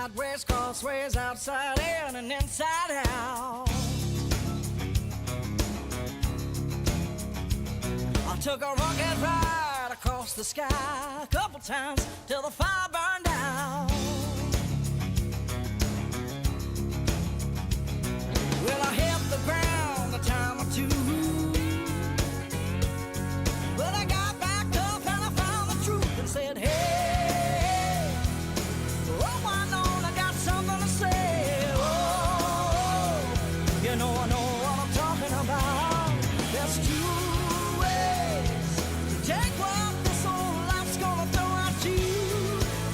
sideways, crossways, outside in and inside out. I took a rocket ride across the sky a couple times till the fire burned out. Well, I hit the ground a time or two. Well, I got back up and I found the truth and said, hey, oh, I know I got something to say. Oh, you know I know what I'm talking about. There's two ways to take what this old life's gonna throw at you.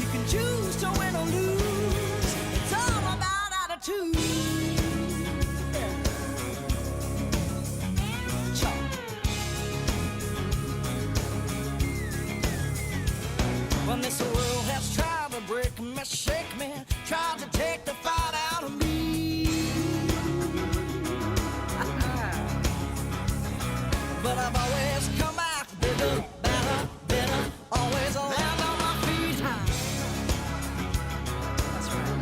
You can choose to win or lose. It's all about attitude. When this world has tried to break me, shake me, tried to take the fight out of me. But I've always come back bigger, better, better, always land on my feet high. That's right.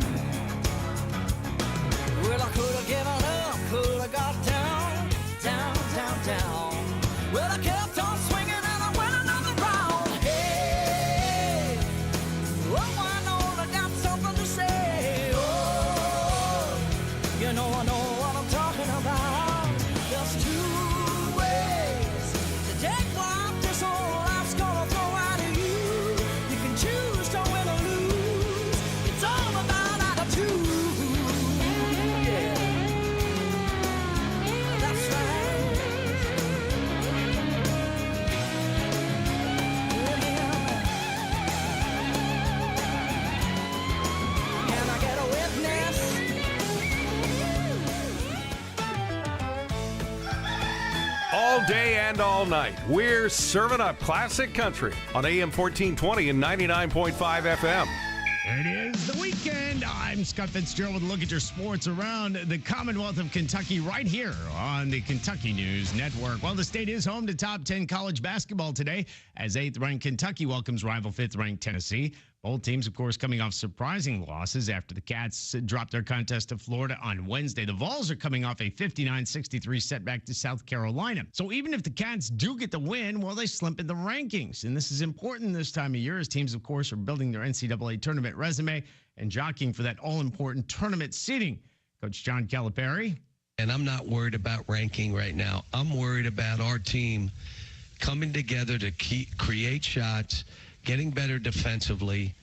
Well, I could have given up, could have got down, down, down, down. Well, I kept on swinging and I went another round. Hey, oh, I know I got something to say. Oh, you know I know what I'm talking about. There's two ways to take what this whole life's gonna throw out of you. You can choose to win or lose. It's all about attitude. Yeah, that's right. Can I get a witness? All day and all night, we're serving up classic country on AM 1420 and 99.5 FM. It is the weekend. I'm Scott Fitzgerald with a look at your sports around the Commonwealth of Kentucky right here on the Kentucky News Network. Well, the state is home to top 10 college basketball today as 8th-ranked Kentucky welcomes rival 5th-ranked Tennessee. Both teams, of course, coming off surprising losses after the Cats dropped their contest to Florida on Wednesday. The Vols are coming off a 59-63 setback to South Carolina. So even if the Cats do get the win, well, they slump in the rankings. And this is important this time of year as teams, of course, are building their NCAA tournament resume and jockeying for that all-important tournament seeding. Coach John Calipari. And I'm not worried about ranking right now. I'm worried about our team coming together to create shots, getting better defensively.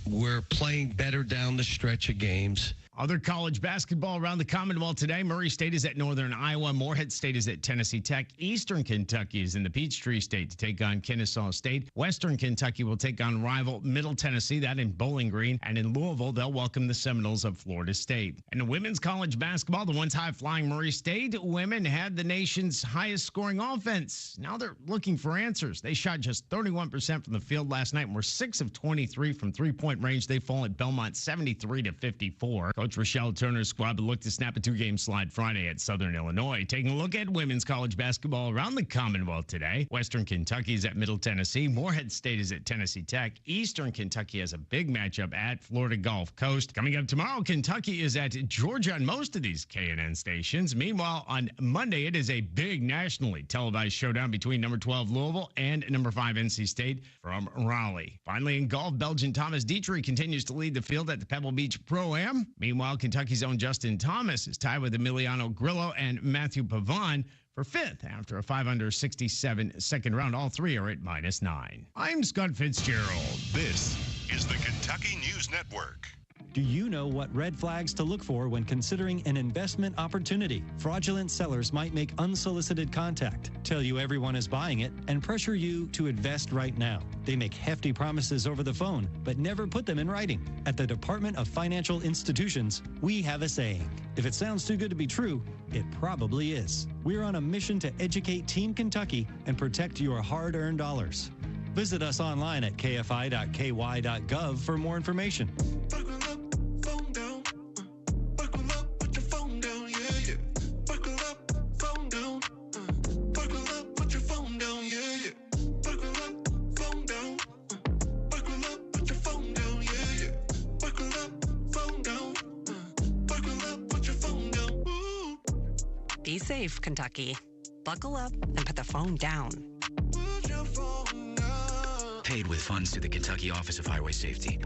We're playing better down the stretch of games. Other college basketball around the Commonwealth today. Murray State is at Northern Iowa. Morehead State is at Tennessee Tech. Eastern Kentucky is in the Peachtree State to take on Kennesaw State. Western Kentucky will take on rival Middle Tennessee, that in Bowling Green. And in Louisville, they'll welcome the Seminoles of Florida State. And in women's college basketball, the once high-flying Murray State women had the nation's highest-scoring offense. Now they're looking for answers. They shot just 31% from the field last night and were 6 of 23 from three-point range. They fall at Belmont 73-54. Coach Rochelle Turner's squad will look to snap a 2-game slide Friday at Southern Illinois. Taking a look at women's college basketball around the Commonwealth today. Western Kentucky is at Middle Tennessee. Morehead State is at Tennessee Tech. Eastern Kentucky has a big matchup at Florida Gulf Coast. Coming up tomorrow, Kentucky is at Georgia on most of these KNN stations. Meanwhile, on Monday, it is a big nationally televised showdown between number 12 Louisville and number 5 NC State from Raleigh. Finally, in golf, Belgian Thomas Dietrich continues to lead the field at the Pebble Beach Pro-Am. Meanwhile, Kentucky's own Justin Thomas is tied with Emiliano Grillo and Matthew Pavon for 5th after a 5-under 67 second round. All three are at -9. I'm Scott Fitzgerald. This is the Kentucky News Network. Do you know what red flags to look for when considering an investment opportunity? Fraudulent sellers might make unsolicited contact, tell you everyone is buying it, and pressure you to invest right now. They make hefty promises over the phone, but never put them in writing. At the Department of Financial Institutions, we have a saying. If it sounds too good to be true, it probably is. We're on a mission to educate Team Kentucky and protect your hard-earned dollars. Visit us online at kfi.ky.gov for more information. safe, Kentucky. Buckle up and put the phone down. Paid with funds to the Kentucky Office of Highway Safety.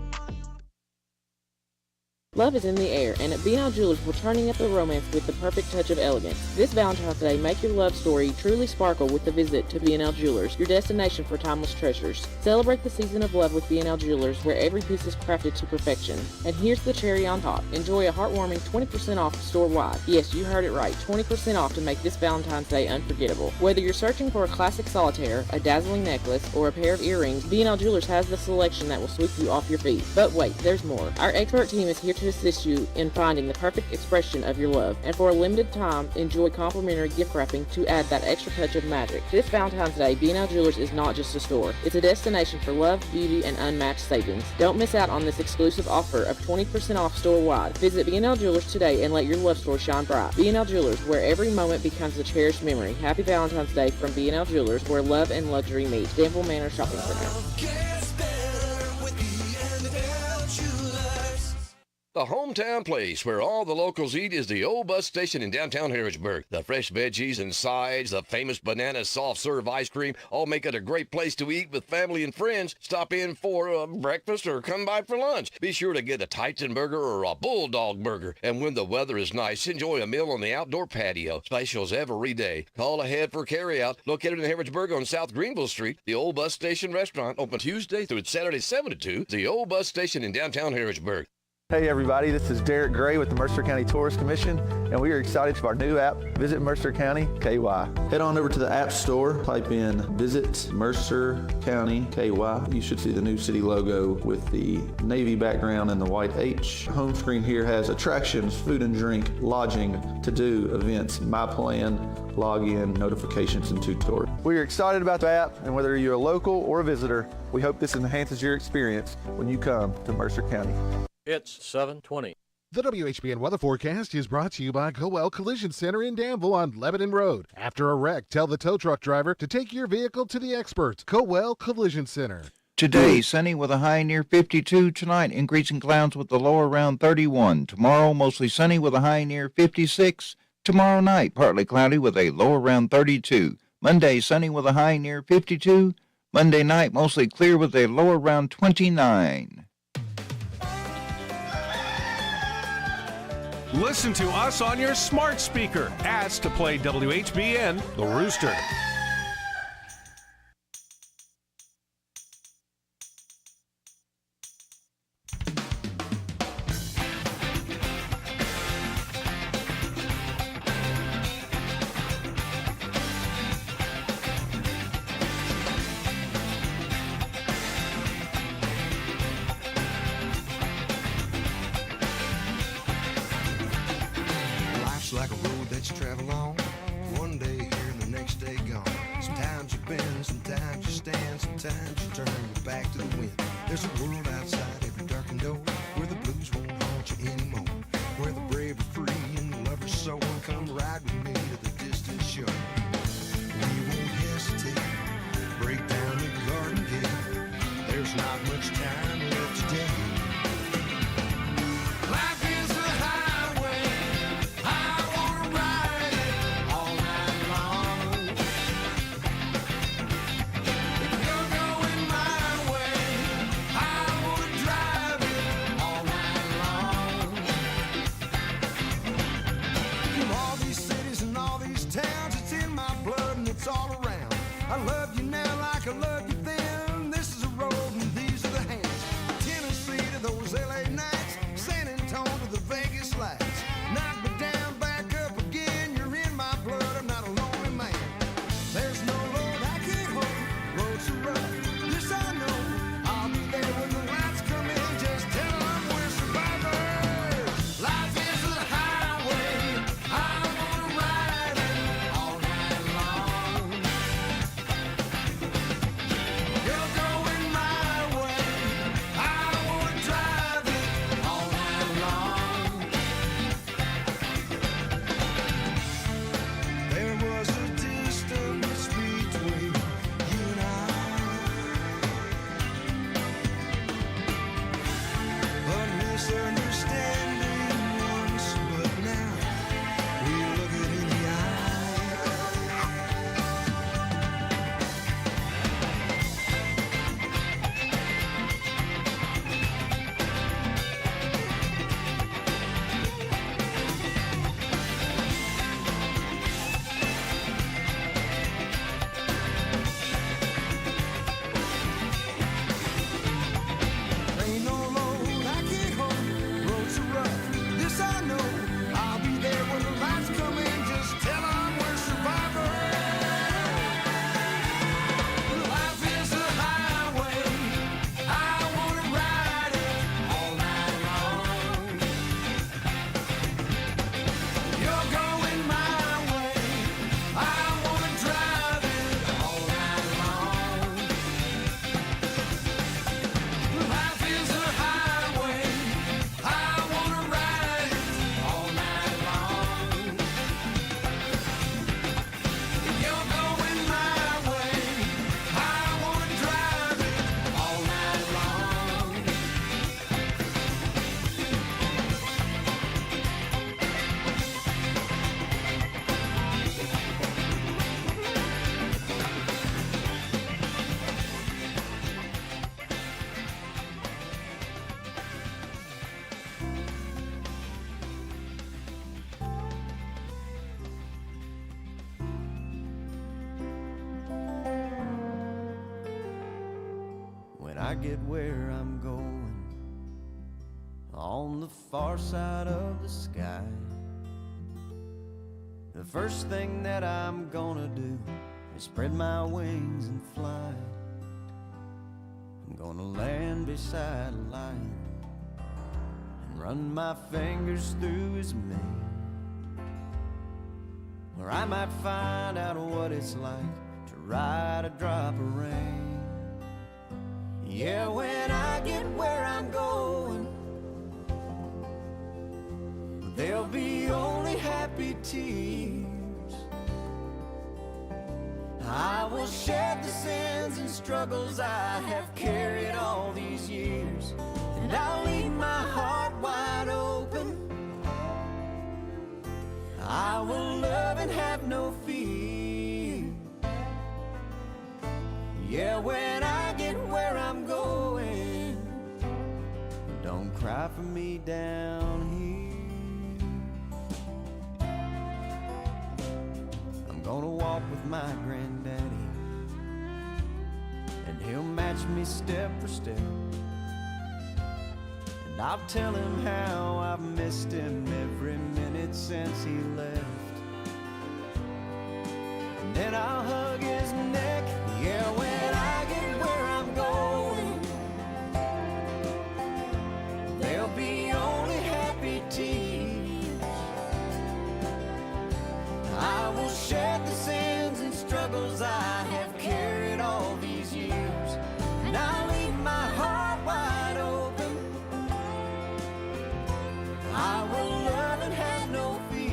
Love is in the air, and at B&L Jewelers, we're turning up the romance with the perfect touch of elegance. This Valentine's Day, make your love story truly sparkle with a visit to B&L Jewelers, your destination for timeless treasures. Celebrate the season of love with B&L Jewelers, where every piece is crafted to perfection. And here's the cherry on top. Enjoy a heartwarming 20% off store-wide. Yes, you heard it right, 20% off to make this Valentine's Day unforgettable. Whether you're searching for a classic solitaire, a dazzling necklace, or a pair of earrings, B&L Jewelers has the selection that will sweep you off your feet. But wait, there's more. Our expert team is here to assist you in finding the perfect expression of your love. And for a limited time, enjoy complimentary gift wrapping to add that extra touch of magic. This Valentine's Day, B&L Jewelers is not just a store. It's a destination for love, beauty, and unmatched savings. Don't miss out on this exclusive offer of 20% off store-wide. Visit B&L Jewelers today and let your love story shine bright. B&L Jewelers, where every moment becomes a cherished memory. Happy Valentine's Day from B&L Jewelers, where love and luxury meet. Danville Manor Shopping Center. The hometown place where all the locals eat is the old bus station in downtown Harrodsburg. The fresh veggies and sides, the famous banana soft serve ice cream, all make it a great place to eat with family and friends. Stop in for breakfast or come by for lunch. Be sure to get a Titan burger or a Bulldog burger. And when the weather is nice, enjoy a meal on the outdoor patio. Specials every day. Call ahead for carryout. Located in Harrodsburg on South Greenville Street, the old bus station restaurant open Tuesday through Saturday 7 to 2. The old bus station in downtown Harrodsburg. Hey everybody, this is Derek Gray with the Mercer County Tourist Commission, and we are excited for our new app, Visit Mercer County KY. Head on over to the App Store, type in Visit Mercer County KY. You should see the new city logo with the navy background and the white H. Home screen here has attractions, food and drink, lodging, to-do, events, my plan, login, notifications, and tutorials. We are excited about the app, and whether you're a local or a visitor, we hope this enhances your experience when you come to Mercer County. It's 7:20. The WHBN weather forecast is brought to you by Coel Collision Center in Danville on Lebanon Road. After a wreck, tell the tow truck driver to take your vehicle to the experts. Coel Collision Center. Today, sunny with a high near 52. Tonight, increasing clouds with the low around 31. Tomorrow, mostly sunny with a high near 56. Tomorrow night, partly cloudy with a low around 32. Monday, sunny with a high near 52. Monday night, mostly clear with a low around 29. Listen to us on your smart speaker. Ask to play WHBN, The Rooster. Like a road that you travel on, one day here and the next day gone. Sometimes you bend, sometimes you stand, sometimes you turn your back to the wind. There's a world outside every darkened door, where the blues won't haunt you anymore, where the brave are free and the lovers so on. Come ride with me to the distant shore. We won't hesitate, break down the garden gate. There's not much time left today. Life is a highway. All around. I love you now like I love you then. This is a road and these are the hands. Tennessee to those LA nights, San Antonio to the Vegas lights. Knock me down, back up again. You're in my blood, I'm not a lonely man. There's no road I can't hold, roads are rough. This I know, I'll be there when the lights come in. Just tell them we're survivors. Life is a highway, I wanna ride it all night long. I get where I'm going, on the far side of the sky, the first thing that I'm gonna do is spread my wings and fly. I'm gonna land beside a lion and run my fingers through his mane, where I might find out what it's like to ride a drop of rain. Yeah, when I get where I'm going, there'll be only happy tears. I will shed the sins and struggles I have carried all these years, and I'll leave my heart wide open. I will love and have no fear. Yeah, when I get where I'm going, don't cry for me down here. I'm gonna walk with my granddaddy, and he'll match me step for step, and I'll tell him how I've missed him every minute since he left. And then I'll hug his neck. Yeah, when I get where I'm going, there'll be only happy tears. I will shed the sins and struggles I have carried all these years, and I'll leave my heart wide open. I will love and have no fear.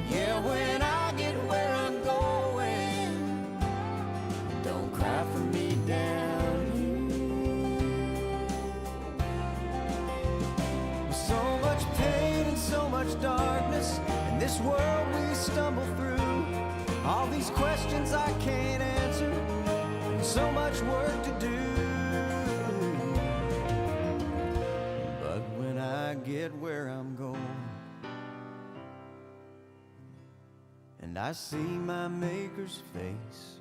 Yeah, when I get where I'm going, don't cry for me down here. With so much pain and so much darkness in this world we stumble through, all these questions I can't answer, and so much work to do. But when I get where I'm going, and I see my Maker's face,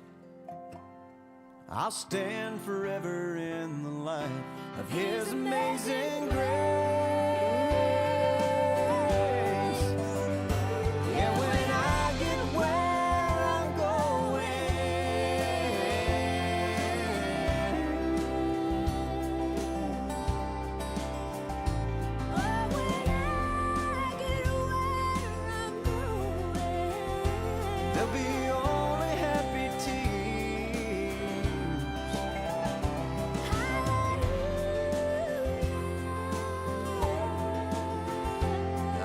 I'll stand forever in the light of His amazing grace. Yeah, when I get where I'm going, there'll be only happy tears.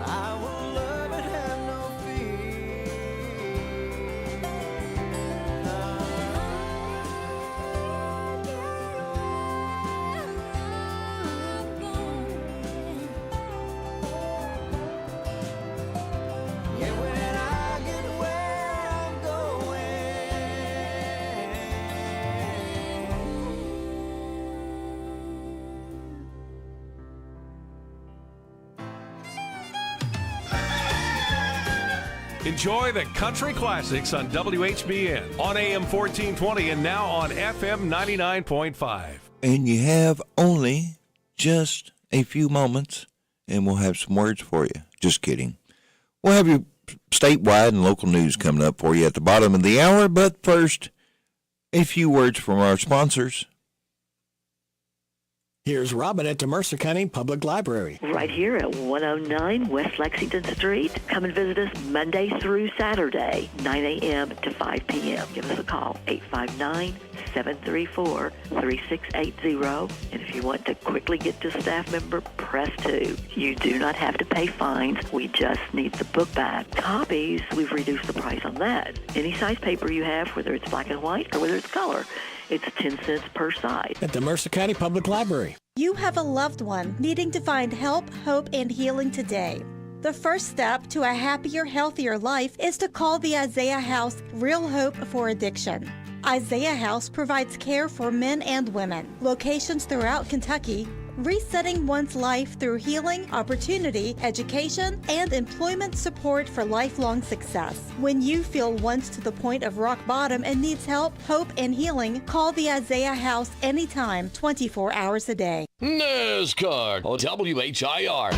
I will love and have no fear. Yeah, when I get where I'm Enjoy the country classics on WHBN, on AM 1420, and now on FM 99.5. And you have only just a few moments, and we'll have some words for you. Just kidding. We'll have your statewide and local news coming up for you at the bottom of the hour, but first, a few words from our sponsors. Here's Robin at the Mercer County Public Library. Right here at 109 West Lexington Street. Come and visit us Monday through Saturday, 9 a.m. to 5 p.m. Give us a call, 859-734-3680. And if you want to quickly get to a staff member, press 2. You do not have to pay fines. We just need the book back. Copies, we've reduced the price on that. Any size paper you have, whether it's black and white or whether it's color, it's 10 cents per side. At the Mercer County Public Library. You have a loved one needing to find help, hope, and healing today. The first step to a happier, healthier life is to call the Isaiah House Real Hope for Addiction. Isaiah House provides care for men and women. Locations throughout Kentucky, resetting one's life through healing, opportunity, education, and employment support for lifelong success. When you feel once to the point of rock bottom and needs help, hope, and healing, call the Isaiah House anytime, 24 hours a day. NASCAR on WHIR.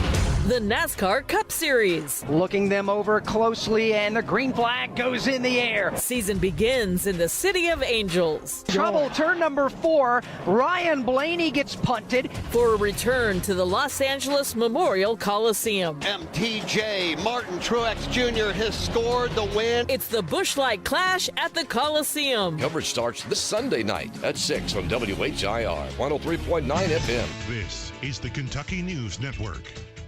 The NASCAR Cup Series. Looking them over closely, and the green flag goes in the air. Season begins in the City of Angels. Trouble, turn number 4. Ryan Blaney gets punted. For a return to the Los Angeles Memorial Coliseum. MTJ, Martin Truex Jr. has scored the win. It's the Busch Light Clash at the Coliseum. Coverage starts this Sunday night at 6 on WHIR 103.9 FM. This is the Kentucky News Network.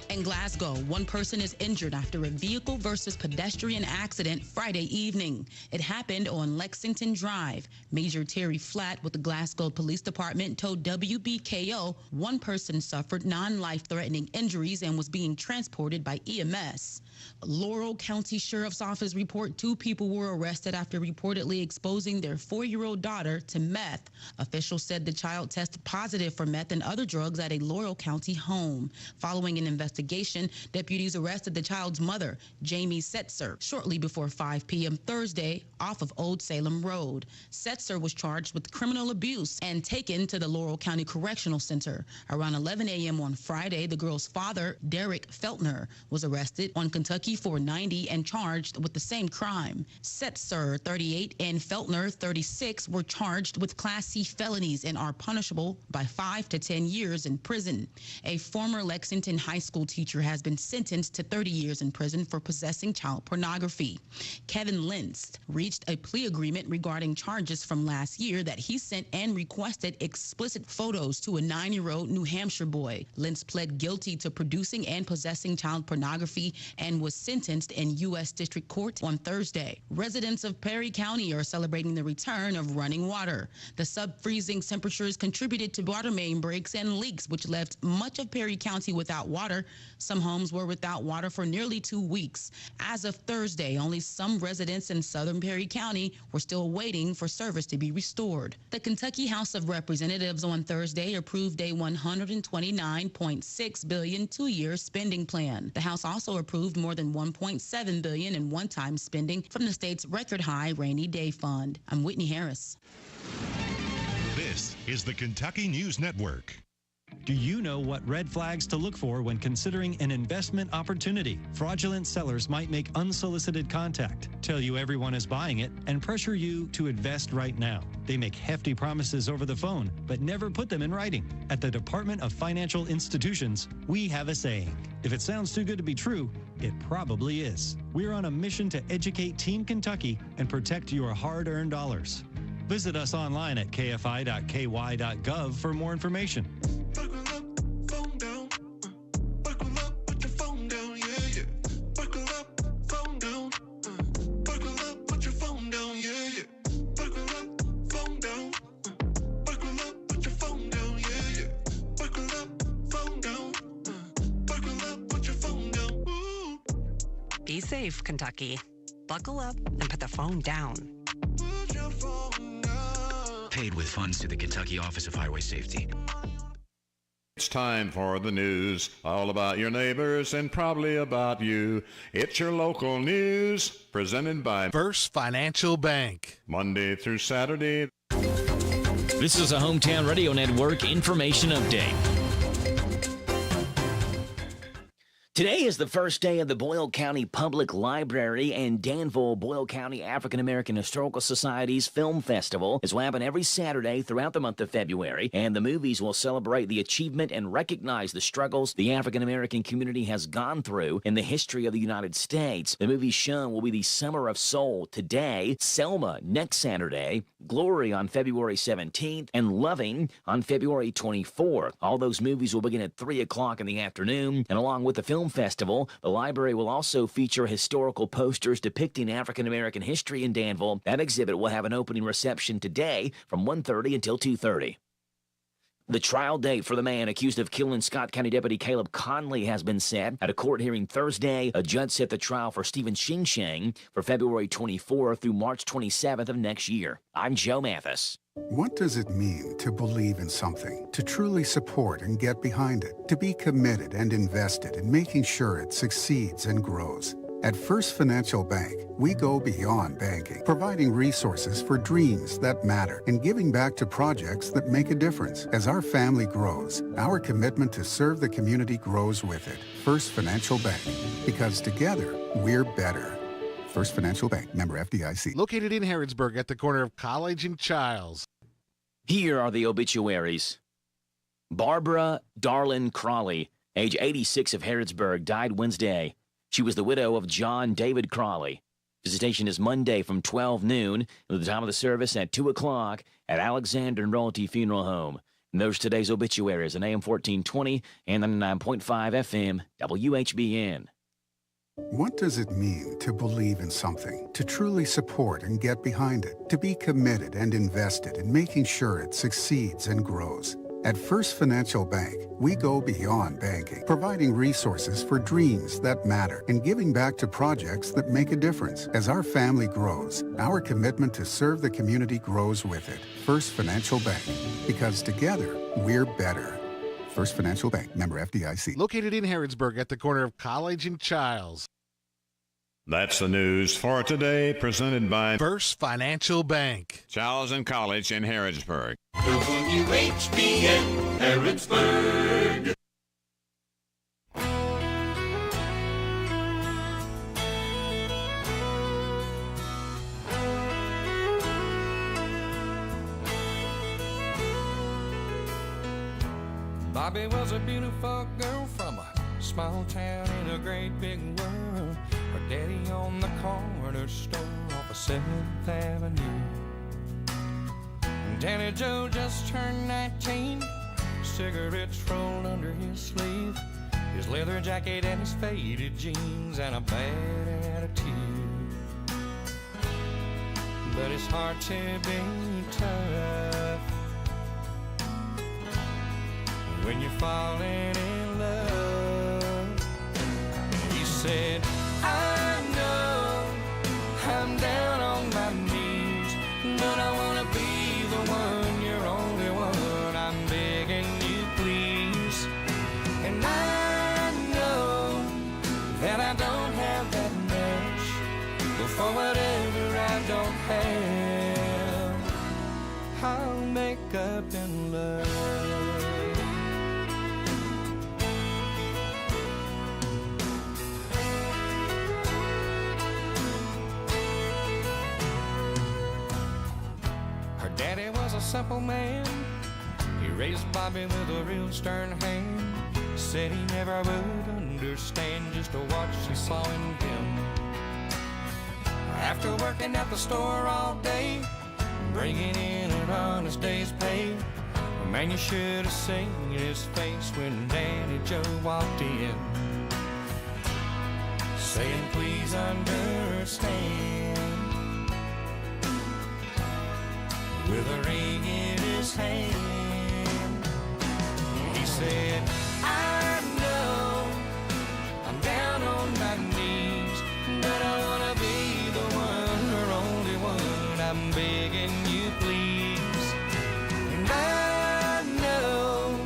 In Glasgow, one person is injured after a vehicle versus pedestrian accident Friday evening. It happened on Lexington Drive. Major Terry Flatt with the Glasgow Police Department told WBKO one person suffered non-life-threatening injuries and was being transported by EMS. Laurel County Sheriff's Office report 2 people were arrested after reportedly exposing their 4-year-old daughter to meth. Officials said the child tested positive for meth and other drugs at a Laurel County home. Following an investigation, deputies arrested the child's mother, Jamie Setzer, shortly before 5 p.m. Thursday off of Old Salem Road. Setzer was charged with criminal abuse and taken to the Laurel County Correctional Center. Around 11 a.m. on Friday, the girl's father, Derek Feltner, was arrested on Kentucky 490 and charged with the same crime. Setzer, 38, and Feltner, 36, were charged with Class C felonies and are punishable by 5 to 10 years in prison. A former Lexington high school teacher has been sentenced to 30 years in prison for possessing child pornography. Kevin Lentz reached a plea agreement regarding charges from last year that he sent and requested explicit photos to a 9-year-old New Hampshire boy. Lentz pled guilty to producing and possessing child pornography and was sentenced in U.S. District Court on Thursday. Residents of Perry County are celebrating the return of running water. The sub-freezing temperatures contributed to water main breaks and leaks, which left much of Perry County without water. Some homes were without water for nearly 2 weeks. As of Thursday, only some residents in southern Perry County were still waiting for service to be restored. The Kentucky House of Representatives on Thursday approved a $129.6 billion 2-year spending plan. The House also approved more than $1.7 billion in one-time spending from the state's record-high rainy day fund. I'm Whitney Harris. This is the Kentucky News Network. Do you know what red flags to look for when considering an investment opportunity? Fraudulent sellers might make unsolicited contact, tell you everyone is buying it, and pressure you to invest right now. They make hefty promises over the phone, but never put them in writing. At the Department of Financial Institutions, we have a saying. If it sounds too good to be true, it probably is. We're on a mission to educate Team Kentucky and protect your hard-earned dollars. Visit us online at kfi.ky.gov for more information. Be safe, Kentucky. Buckle up and put the phone down. Paid with funds to the Kentucky Office of Highway Safety. It's time for the news, all about your neighbors and probably about you. It's your local news, presented by First Financial Bank. Monday through Saturday. This is a Hometown Radio Network information update. Today is the first day of the Boyle County Public Library and Danville Boyle County African American Historical Society's Film Festival. This will happen every Saturday throughout the month of February, and the movies will celebrate the achievement and recognize the struggles the African American community has gone through in the history of the United States. The movies shown will be The Summer of Soul today, Selma next Saturday, Glory on February 17th, and Loving on February 24th. All those movies will begin at 3 o'clock in the afternoon, and along with the Film Festival, the library will also feature historical posters depicting African American history in Danville. That exhibit will have an opening reception today from 1:30 until 2:30. The trial date for the man accused of killing Scott County Deputy Caleb Conley has been set. At a court hearing Thursday, a judge set the trial for Stephen Shing for February 24th through March 27th of next year. I'm Joe Mathis. What does it mean to believe in something, to truly support and get behind it, to be committed and invested in making sure it succeeds and grows? At First Financial Bank, we go beyond banking, providing resources for dreams that matter and giving back to projects that make a difference. As our family grows, our commitment to serve the community grows with it. First Financial Bank, because together, we're better. First Financial Bank, member FDIC. Located in Harrodsburg at the corner of College and Childs. Here are the obituaries. Barbara Darlin Crawley, age 86 of Harrodsburg, died Wednesday. She was the widow of John David Crawley. Visitation is Monday from 12 noon, with the time of the service at 2 o'clock at Alexander and Royalty Funeral Home. And those are today's obituaries on AM 1420 and 99.5 FM, WHBN. What does it mean to believe in something, to truly support and get behind it, to be committed and invested in making sure it succeeds and grows? At First Financial Bank, we go beyond banking, providing resources for dreams that matter and giving back to projects that make a difference. As our family grows, our commitment to serve the community grows with it. First Financial Bank, because together, we're better. First Financial Bank, member FDIC. Located in Harrodsburg at the corner of College and Childs. That's the news for today, presented by First Financial Bank. Childs and College in Harrodsburg. WHBN Harrodsburg. Bobby was a beautiful girl from a small town in a great big world. Her daddy owned the corner store off of 7th Avenue. Danny Joe just turned 19, cigarettes rolled under his sleeve, his leather jacket and his faded jeans and a bad attitude. But it's hard to be tough when you're falling in love. He said, I know I'm down on my knees, but I wanna be the one, you're only one. I'm begging you, please. And I know that I don't have that much, but for whatever I don't have, I'll make up in love. Daddy was a simple man. He raised Bobby with a real stern hand. Said he never would understand just what she saw in him. After working at the store all day, bringing in an honest day's pay, man, you should have seen his face when Danny Joe walked in, saying, please understand. With a ring in his hand, he said, I know I'm down on my knees, but I wanna be the one, or only one. I'm begging you, please. And I know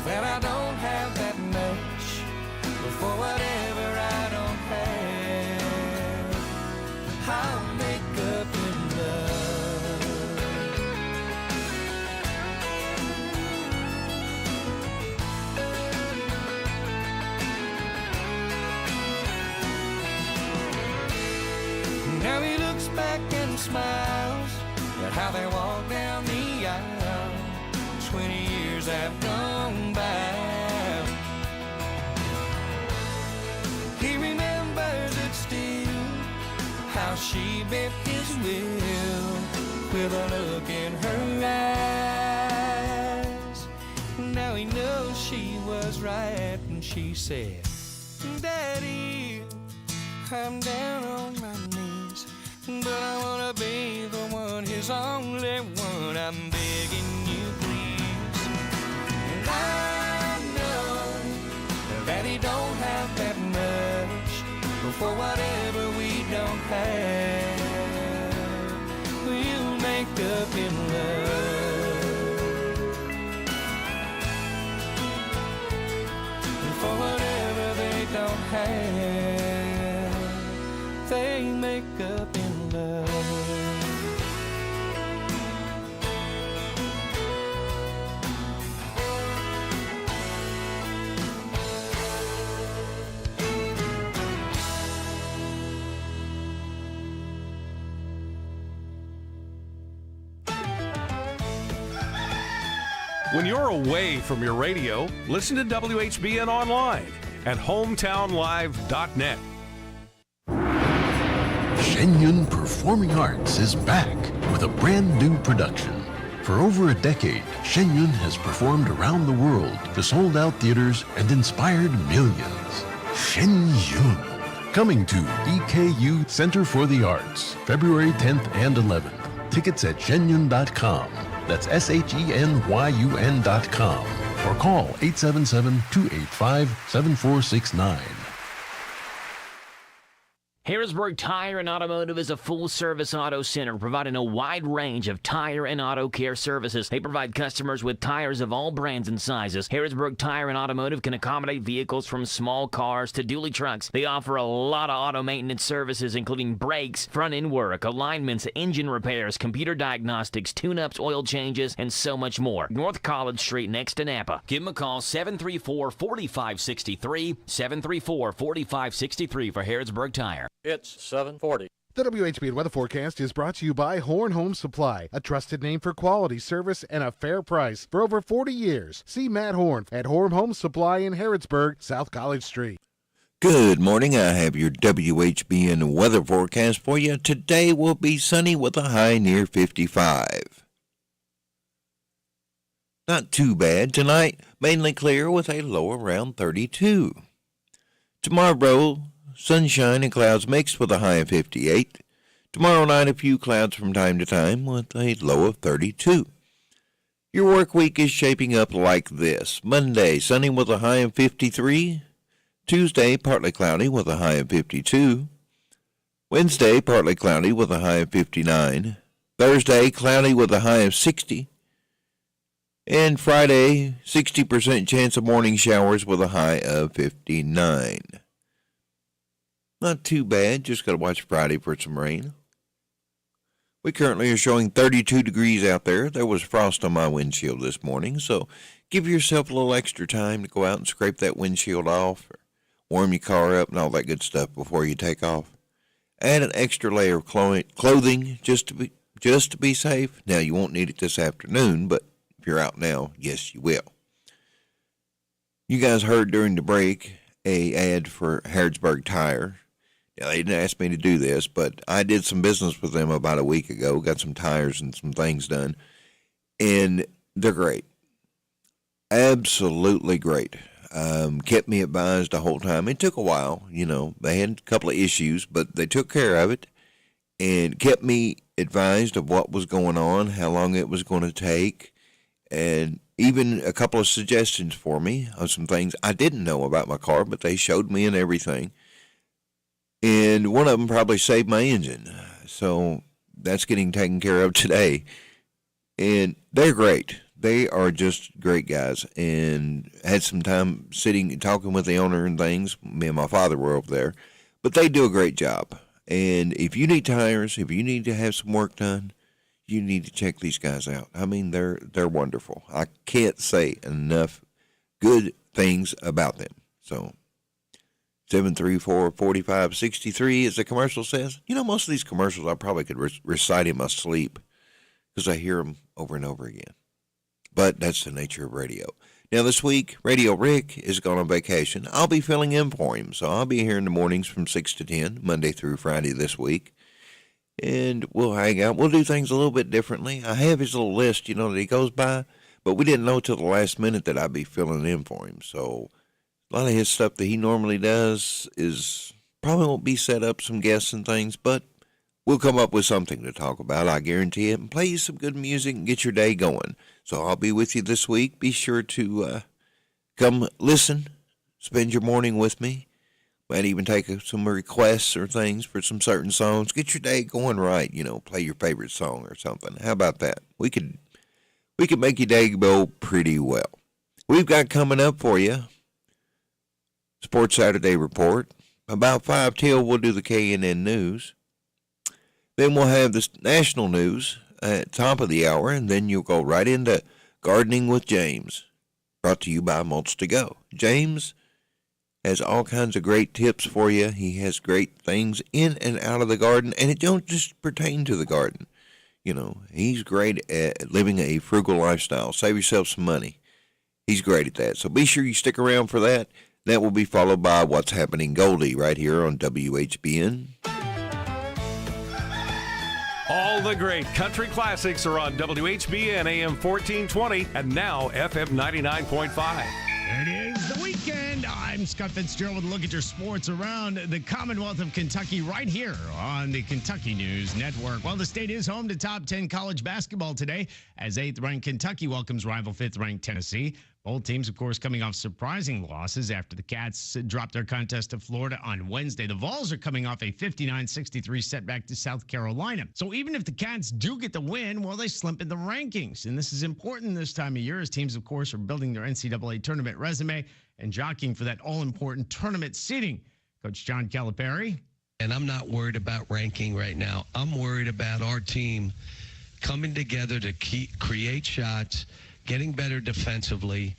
that I don't have that much, but for whatever I don't have, I'll make up in love. Now he looks back and smiles at how they walk down the aisle. 20 years have gone by. He remembers it still, how she bent his will with a look in her eyes. Now he knows she was right, and she said, Daddy, I'm down on my knees, but I wanna be the one, his only one. I'm begging you, please. And I know that he don't have that much, but for whatever we don't have, we'll make up in love. When you're away from your radio, listen to WHBN online at hometownlive.net. Shenyun Performing Arts is back with a brand new production. For over a decade, Shenyun has performed around the world to sold-out theaters and inspired millions. Shenyun. Coming to EKU Center for the Arts, February 10th and 11th. Tickets at shenyun.com. That's SHENYUN.com. Or call 877-285-7469. Harrodsburg Tire and Automotive is a full-service auto center providing a wide range of tire and auto care services. They provide customers with tires of all brands and sizes. Harrodsburg Tire and Automotive can accommodate vehicles from small cars to dually trucks. They offer a lot of auto maintenance services, including brakes, front-end work, alignments, engine repairs, computer diagnostics, tune-ups, oil changes, and so much more. North College Street next to Napa. Give them a call, 734-4563, 734-4563 for Harrodsburg Tire. It's 740. The WHBN weather forecast is brought to you by Horn Home Supply, a trusted name for quality service and a fair price for over 40 years. See Matt Horn at Horn Home Supply in Harrodsburg, South College Street. Good morning. I have your WHBN weather forecast for you. Today will be sunny with a high near 55. Not too bad. Tonight, mainly clear with a low around 32. Tomorrow, sunshine and clouds mixed with a high of 58. Tomorrow night, a few clouds from time to time with a low of 32. Your work week is shaping up like this. Monday, sunny with a high of 53. Tuesday, partly cloudy with a high of 52. Wednesday, partly cloudy with a high of 59. Thursday, cloudy with a high of 60. And Friday, 60% chance of morning showers with a high of 59. Not too bad. Just got to watch Friday for some rain. We currently are showing 32 degrees out there. There was frost on my windshield this morning, so give yourself a little extra time to go out and scrape that windshield off, or warm your car up and all that good stuff before you take off. Add an extra layer of clothing just to be safe. Now, you won't need it this afternoon, but if you're out now, yes, you will. You guys heard during the break an ad for Harrodsburg Tire. They didn't ask me to do this, but I did some business with them about a week ago, got some tires and some things done, and they're great. Absolutely great. Kept me advised the whole time. It took a while, They had a couple of issues, but they took care of it and kept me advised of what was going on, how long it was going to take, and even a couple of suggestions for me of some things I didn't know about my car, but they showed me and everything. And one of them probably saved my engine. So that's getting taken care of today. And they're great. They are just great guys. And had some time sitting and talking with the owner and things. Me and my father were over there. But they do a great job. And if you need tires, if you need to have some work done, you need to check these guys out. I mean, they're wonderful. I can't say enough good things about them. So 734-4563, as the commercial says. Most of these commercials I probably could recite in my sleep because I hear them over and over again. But that's the nature of radio. Now, this week, Radio Rick is gone on vacation. I'll be filling in for him, so I'll be here in the mornings from 6 to 10, Monday through Friday this week. And we'll hang out. We'll do things a little bit differently. I have his little list, that he goes by, but we didn't know till the last minute that I'd be filling in for him, so a lot of his stuff that he normally does is probably won't be set up, some guests and things, but we'll come up with something to talk about, I guarantee it, and play you some good music and get your day going. So I'll be with you this week. Be sure to come listen, spend your morning with me. Might even take some requests or things for some certain songs. Get your day going right, play your favorite song or something. How about that? We could make your day go pretty well. We've got coming up for you Sports Saturday Report. About 5 till, we'll do the KNN News. Then we'll have the national news at top of the hour, and then you'll go right into Gardening with James, brought to you by Mulch to Go. James has all kinds of great tips for you. He has great things in and out of the garden, and it don't just pertain to the garden. You know, he's great at living a frugal lifestyle. Save yourself some money. He's great at that. So be sure you stick around for that. That will be followed by What's Happening Goldie right here on WHBN. All the great country classics are on WHBN AM 1420 and now FM 99.5. It is the weekend. I'm Scott Fitzgerald with a look at your sports around the Commonwealth of Kentucky right here on the Kentucky News Network. Well, the state is home to top 10 college basketball today as 8th-ranked Kentucky welcomes rival 5th-ranked Tennessee. Both teams, of course, coming off surprising losses after the Cats dropped their contest to Florida on Wednesday. The Vols are coming off a 59-63 setback to South Carolina. So even if the Cats do get the win, well, they slump in the rankings. And this is important this time of year as teams, of course, are building their NCAA tournament resume and jockeying for that all-important tournament seeding. Coach John Calipari. And I'm not worried about ranking right now. I'm worried about our team coming together to create shots, getting better defensively.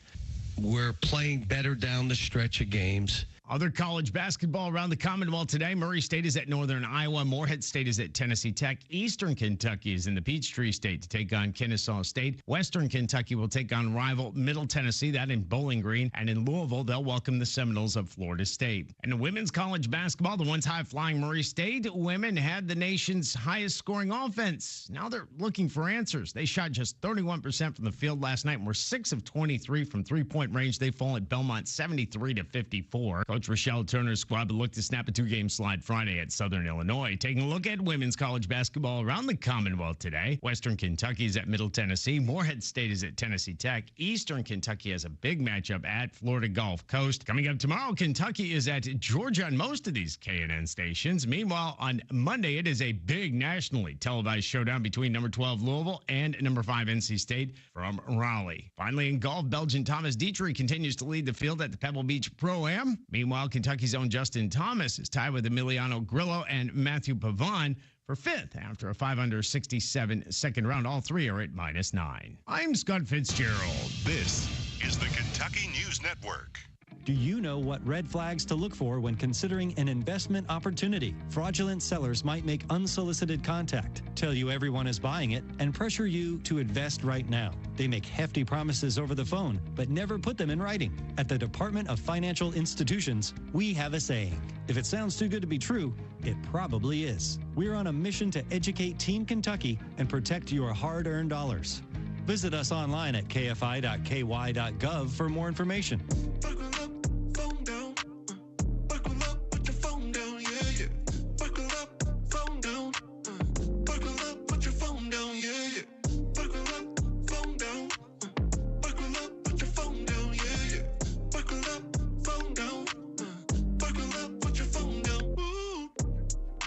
We're playing better down the stretch of games. Other college basketball around the Commonwealth today. Murray State is at Northern Iowa. Morehead State is at Tennessee Tech. Eastern Kentucky is in the Peachtree State to take on Kennesaw State. Western Kentucky will take on rival Middle Tennessee, that in Bowling Green. And in Louisville, they'll welcome the Seminoles of Florida State. And in women's college basketball, the once high-flying Murray State women had the nation's highest-scoring offense. Now they're looking for answers. They shot just 31% from the field last night and were 6 of 23 from three-point range. They fall at Belmont 73-54. Coach Rochelle Turner's squad will look to snap a 2-game slide Friday at Southern Illinois. Taking a look at women's college basketball around the Commonwealth today. Western Kentucky is at Middle Tennessee. Morehead State is at Tennessee Tech. Eastern Kentucky has a big matchup at Florida Gulf Coast. Coming up tomorrow, Kentucky is at Georgia on most of these KNN stations. Meanwhile, on Monday, it is a big nationally televised showdown between number 12 Louisville and number 5 NC State from Raleigh. Finally, in golf, Belgian Thomas Dietrich continues to lead the field at the Pebble Beach Pro-Am. Meanwhile, Kentucky's own Justin Thomas is tied with Emiliano Grillo and Matthew Pavon for 5th after a 5-under 67 second round. All three are at -9. I'm Scott Fitzgerald. This is the Kentucky News Network. Do you know what red flags to look for when considering an investment opportunity? Fraudulent sellers might make unsolicited contact, tell you everyone is buying it, and pressure you to invest right now. They make hefty promises over the phone, but never put them in writing. At the Department of Financial Institutions, we have a saying. If it sounds too good to be true, it probably is. We're on a mission to educate Team Kentucky and protect your hard-earned dollars. Visit us online at kfi.ky.gov for more information.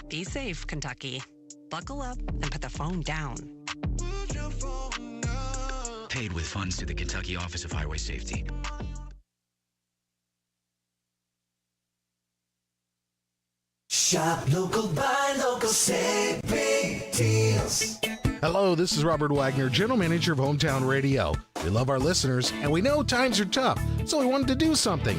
Be safe, Kentucky. Buckle up and put the phone down. Paid with funds to the Kentucky Office of Highway Safety. Shop local, buy local, save big deals. Hello, this is Robert Wagner, General Manager of Hometown Radio. We love our listeners, and we know times are tough, so we wanted to do something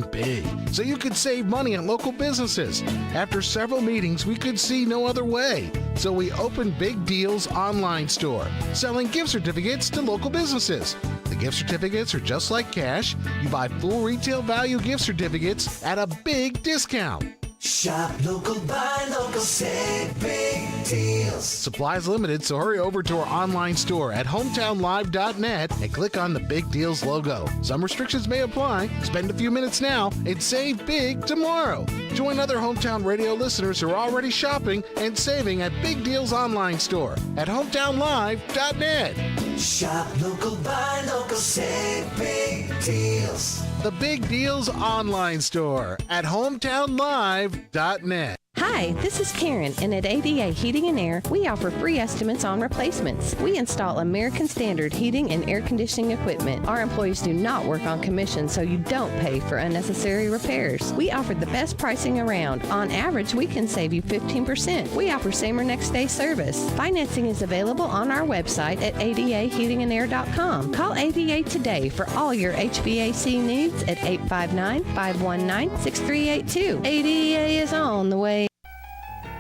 big, so you could save money on local businesses. After several meetings, we could see no other way, so we opened Big Deals online store, selling gift certificates to local businesses. The gift certificates are just like cash. You buy full retail value gift certificates at a big discount. Shop local, buy local, save big deals. Supplies limited, so hurry over to our online store at hometownlive.net and click on the Big Deals logo. Some restrictions may apply. Spend a few minutes now and save big tomorrow. Join other Hometown Radio listeners who are already shopping and saving at Big Deals online store at hometownlive.net. Shop local, buy local, save big deals. The Big Deals online store at hometownlive.net. Hi, this is Karen, and at ADA Heating and Air, we offer free estimates on replacements. We install American Standard heating and air conditioning equipment. Our employees do not work on commission, so you don't pay for unnecessary repairs. We offer the best pricing around. On average, we can save you 15%. We offer same or next day service. Financing is available on our website at adaheatingandair.com. Call ADA today for all your HVAC needs at 859-519-6382. ADA is on the way.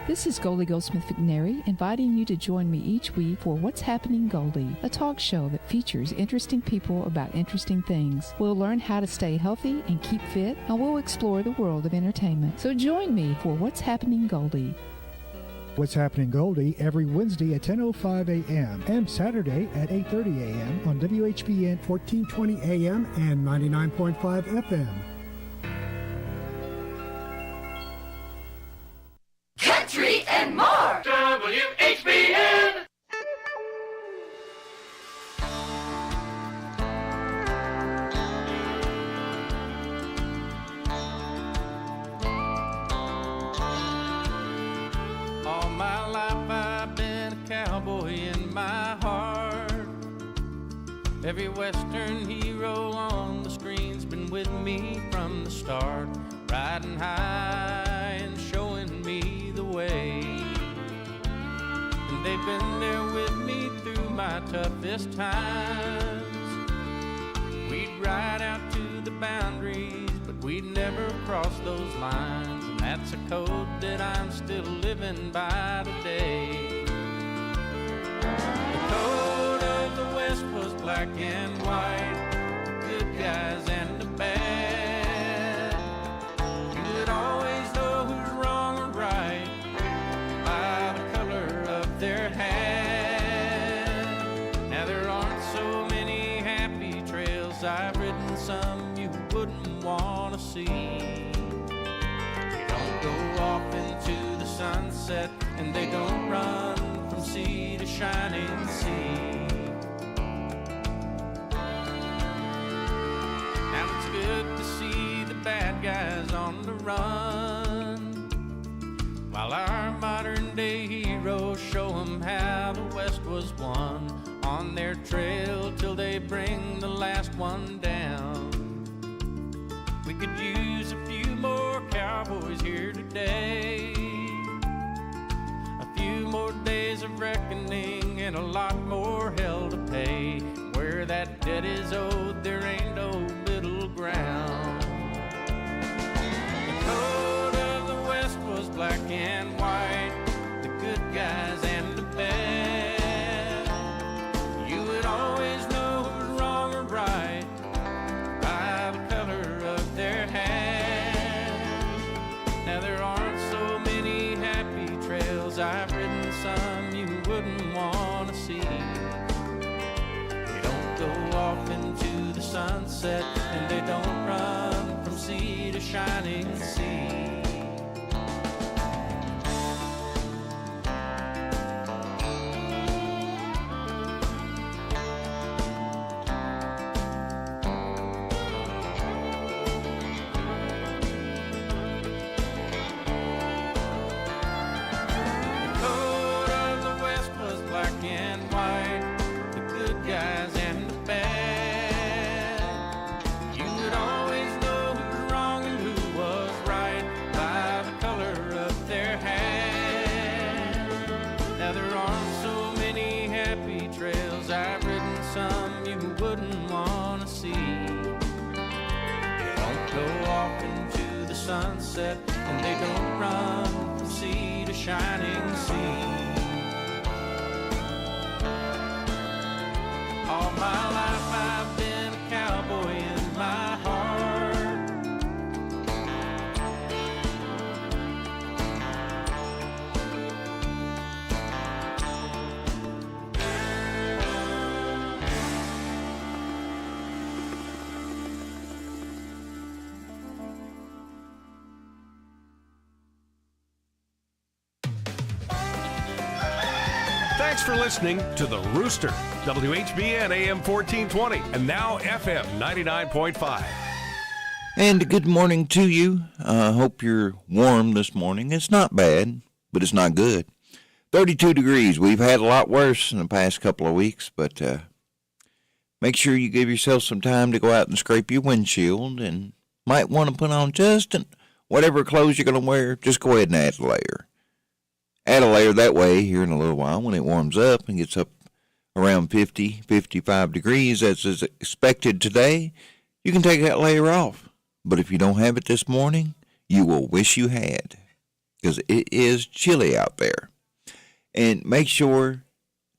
This is Goldie Goldsmith McNary, inviting you to join me each week for What's Happening Goldie, a talk show that features interesting people about interesting things. We'll learn how to stay healthy and keep fit, and we'll explore the world of entertainment. So join me for What's Happening Goldie. What's Happening Goldie every Wednesday at 10:05 a.m. and Saturday at 8:30 a.m. on WHBN 1420 a.m. and 99.5 FM. Country and more. WHBN. All my life I've been a cowboy in my heart. Every Western hero on the screen's been with me from the start, riding high and showing me the way. And they've been there with me through my toughest times. We'd ride out to the boundaries, but we'd never cross those lines. And that's a code that I'm still living by today. The code of the West was black and white, the good guys and the bad. You would always know who's wrong or right by the color of their hat. Now there aren't so many happy trails I've ridden, some you wouldn't want to see. They don't go off into the sunset, and they don't run from sea to shining sea. Now it's good to see the bad guys on the run, while our modern day heroes show them how the West was won, on their trail till they bring the last one down. We could use a few more cowboys here today, a few more days of reckoning, and a lot more hell to pay. Where that debt is owed, there ain't no middle ground. The code of the West was black and white, the good guys and the bad. You would always know who's wrong or right by the color of their hat. Now there aren't so many happy trails I've ridden, some you wouldn't want to see. They don't go off into the sunset, and they don't run from sea to shining sea. Sunset, and they don't run from sea to shining sea. All my life I've been a cowboy in my heart. Thanks for listening to The Rooster, WHBN AM 1420, and now FM 99.5. And good morning to you. Hope you're warm this morning. It's not bad, but it's not good. 32 degrees. We've had a lot worse in the past couple of weeks, but make sure you give yourself some time to go out and scrape your windshield, and might want to put on just whatever clothes you're going to wear. Just go ahead and add a layer. Add a layer that way here in a little while when it warms up and gets up around 50, 55 degrees as is expected today. You can take that layer off. But if you don't have it this morning, you will wish you had. because it is chilly out there. And make sure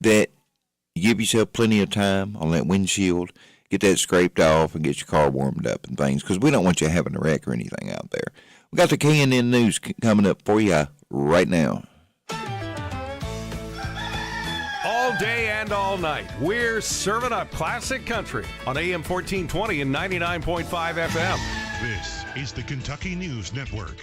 that you give yourself plenty of time on that windshield. Get that scraped off and get your car warmed up and things, because we don't want you having a wreck or anything out there. We got the KNN News coming up for you right now. All day and all night, we're serving up classic country on AM 1420 and 99.5 FM. This is the Kentucky News Network.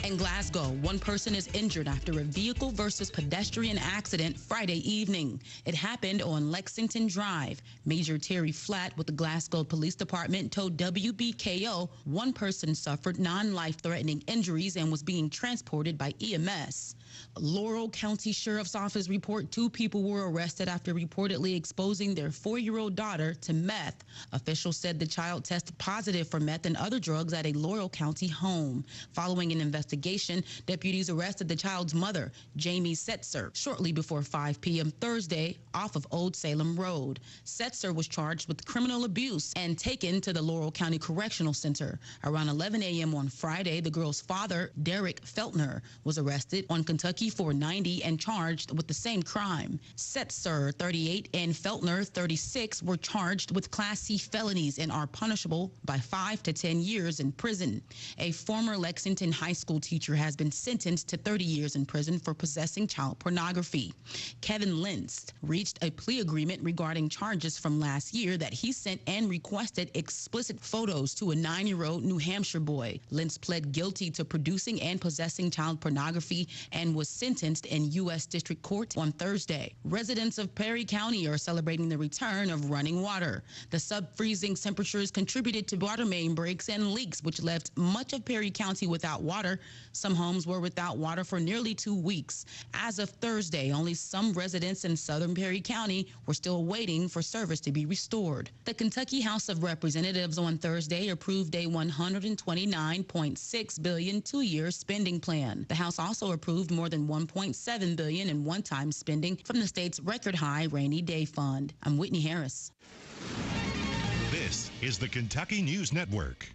In Glasgow, one person is injured after a vehicle versus pedestrian accident Friday evening. It happened on Lexington Drive. Major Terry Flatt with the Glasgow Police Department told WBKO one person suffered non-life-threatening injuries and was being transported by EMS. Laurel County Sheriff's Office report 2 people were arrested after reportedly exposing their 4-year-old daughter to meth. Officials said the child tested positive for meth and other drugs at a Laurel County home. Following an investigation, deputies arrested the child's mother, Jamie Setzer, shortly before 5 p.m. Thursday off of Old Salem Road. Setzer was charged with criminal abuse and taken to the Laurel County Correctional Center. Around 11 a.m. on Friday, the girl's father, Derek Feltner, was arrested on Kentucky 490 and charged with the same crime. Setzer, 38, and Feltner, 36, were charged with Class C felonies and are punishable by 5 to 10 years in prison. A former Lexington high school teacher has been sentenced to 30 years in prison for possessing child pornography. Kevin Lentz reached a plea agreement regarding charges from last year that he sent and requested explicit photos to a 9-year-old New Hampshire boy. Lentz pled guilty to producing and possessing child pornography and was sentenced in U.S. District Court on Thursday. Residents of Perry County are celebrating the return of running water. The sub-freezing temperatures contributed to water main breaks and leaks, which left much of Perry County without water. Some homes were without water for nearly 2 weeks. As of Thursday, only some residents in southern Perry County were still waiting for service to be restored. The Kentucky House of Representatives on Thursday approved a $129.6 billion 2-year spending plan. The House also approved more than $1.7 billion in one-time spending from the state's record-high rainy day fund. I'm Whitney Harris. This is the Kentucky News Network.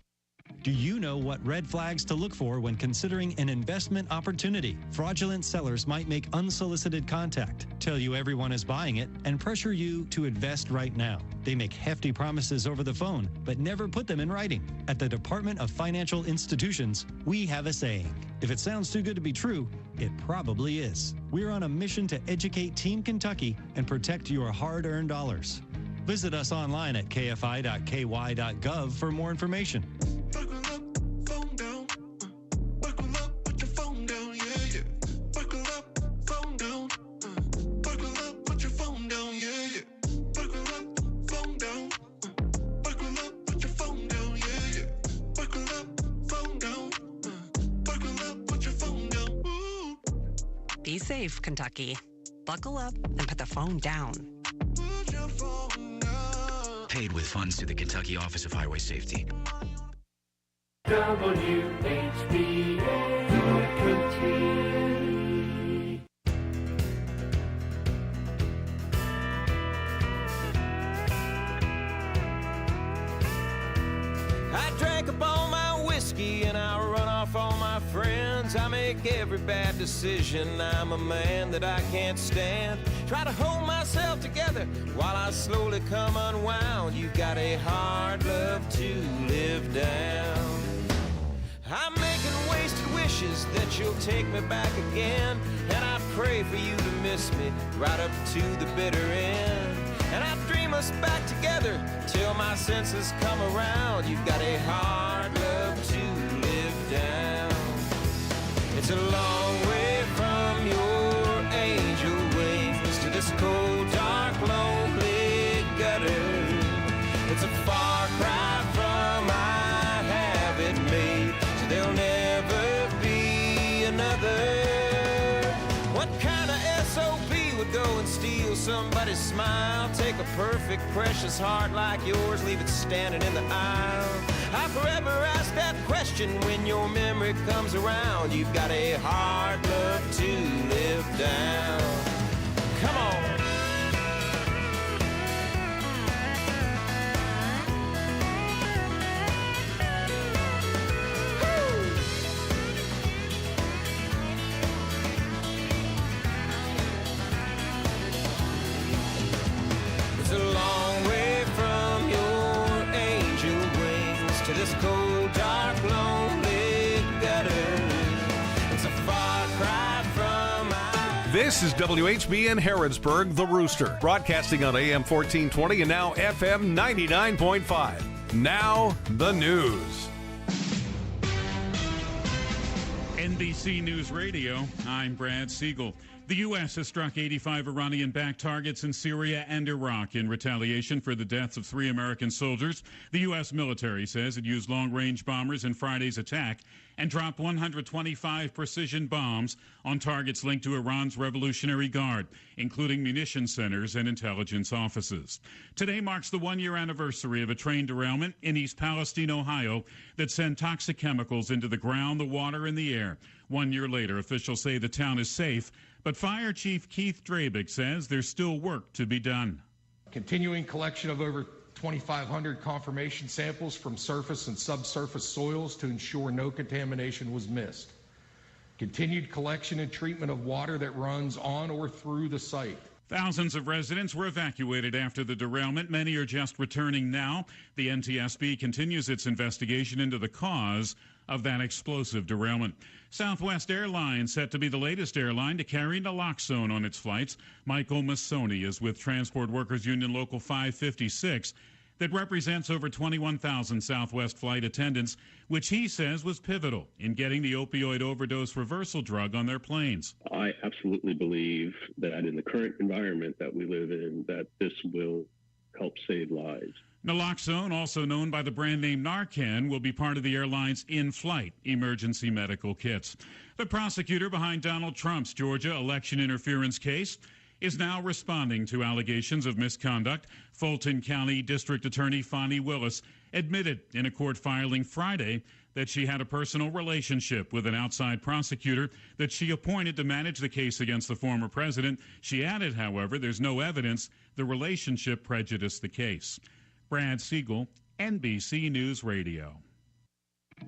Do you know what red flags to look for when considering an investment opportunity? Fraudulent sellers might make unsolicited contact, tell you everyone is buying it, and pressure you to invest right now. They make hefty promises over the phone, but never put them in writing. At the Department of Financial Institutions, we have a saying: if it sounds too good to be true, it probably is. We're on a mission to educate Team Kentucky and protect your hard-earned dollars. Visit us online at kfi.ky.gov for more information. Be safe, Kentucky. Buckle up and put the phone down. Paid with funds to the Kentucky Office of Highway Safety. WHBN Country. I drank up all my whiskey and I run off all my friends. I make every bad decision. I'm a man that I can't stand. Try to hold myself together while I slowly come unwound. You got a hard love to live down. I'm making wasted wishes that you'll take me back again. And I pray for you to miss me right up to the bitter end. And I dream us back together till my senses come around. You've got a hard love to live down. It's a long way from your angel wings to this cold, dark, lonely gutter. It's a far cry from I have it made, so there'll never be another. What kind of SOB would go and steal somebody's smile? Take a perfect, precious heart like yours, leave it standing in the aisle. I forever ask that question when your memory comes around. You've got a hard love to live down. Come on. This is WHBN Harrodsburg, The Rooster, broadcasting on AM 1420 and now FM 99.5. Now, the news. NBC News Radio, I'm Brad Siegel. The U.S. has struck 85 Iranian-backed targets in Syria and Iraq in retaliation for the deaths of 3 American soldiers. The U.S. military says it used long-range bombers in Friday's attack and dropped 125 precision bombs on targets linked to Iran's Revolutionary Guard, including munition centers and intelligence offices. Today marks the 1-year anniversary of a train derailment in East Palestine, Ohio, that sent toxic chemicals into the ground, the water, and the air. 1 year later, officials say the town is safe, but Fire Chief Keith Drabick says there's still work to be done. Continuing collection of over 2,500 confirmation samples from surface and subsurface soils to ensure no contamination was missed. Continued collection and treatment of water that runs on or through the site. Thousands of residents were evacuated after the derailment. Many are just returning now. The NTSB continues its investigation into the cause of that explosive derailment. Southwest Airlines set to be the latest airline to carry naloxone on its flights. Michael Massoni is with Transport Workers Union Local 556 that represents over 21,000 Southwest flight attendants, which he says was pivotal in getting the opioid overdose reversal drug on their planes. I absolutely believe that in the current environment that we live in, that this will help save lives. Naloxone, also known by the brand name Narcan, will be part of the airline's in-flight emergency medical kits. The prosecutor behind Donald Trump's Georgia election interference case is now responding to allegations of misconduct. Fulton County District Attorney Fonnie Willis admitted in a court filing Friday that she had a personal relationship with an outside prosecutor that she appointed to manage the case against the former president. She added, however, there's no evidence the relationship prejudiced the case. Brad Siegel, NBC News Radio.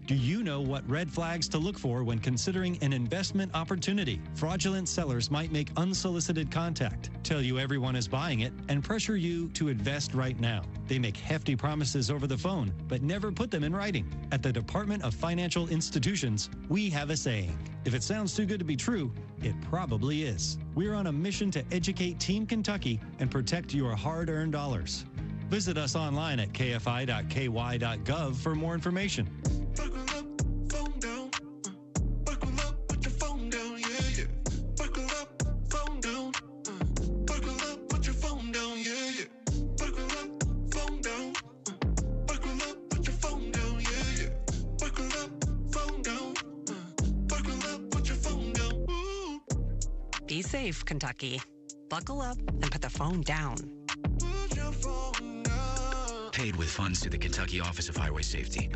Do you know what red flags to look for when considering an investment opportunity? Fraudulent sellers might make unsolicited contact, tell you everyone is buying it, and pressure you to invest right now. They make hefty promises over the phone, but never put them in writing. At the Department of Financial Institutions, we have a saying. If it sounds too good to be true, it probably is. We're on a mission to educate Team Kentucky and protect your hard-earned dollars. Visit us online at kfi.ky.gov for more information. Be safe, Kentucky. Buckle up and put the phone down. Paid with funds to the Kentucky Office of Highway Safety.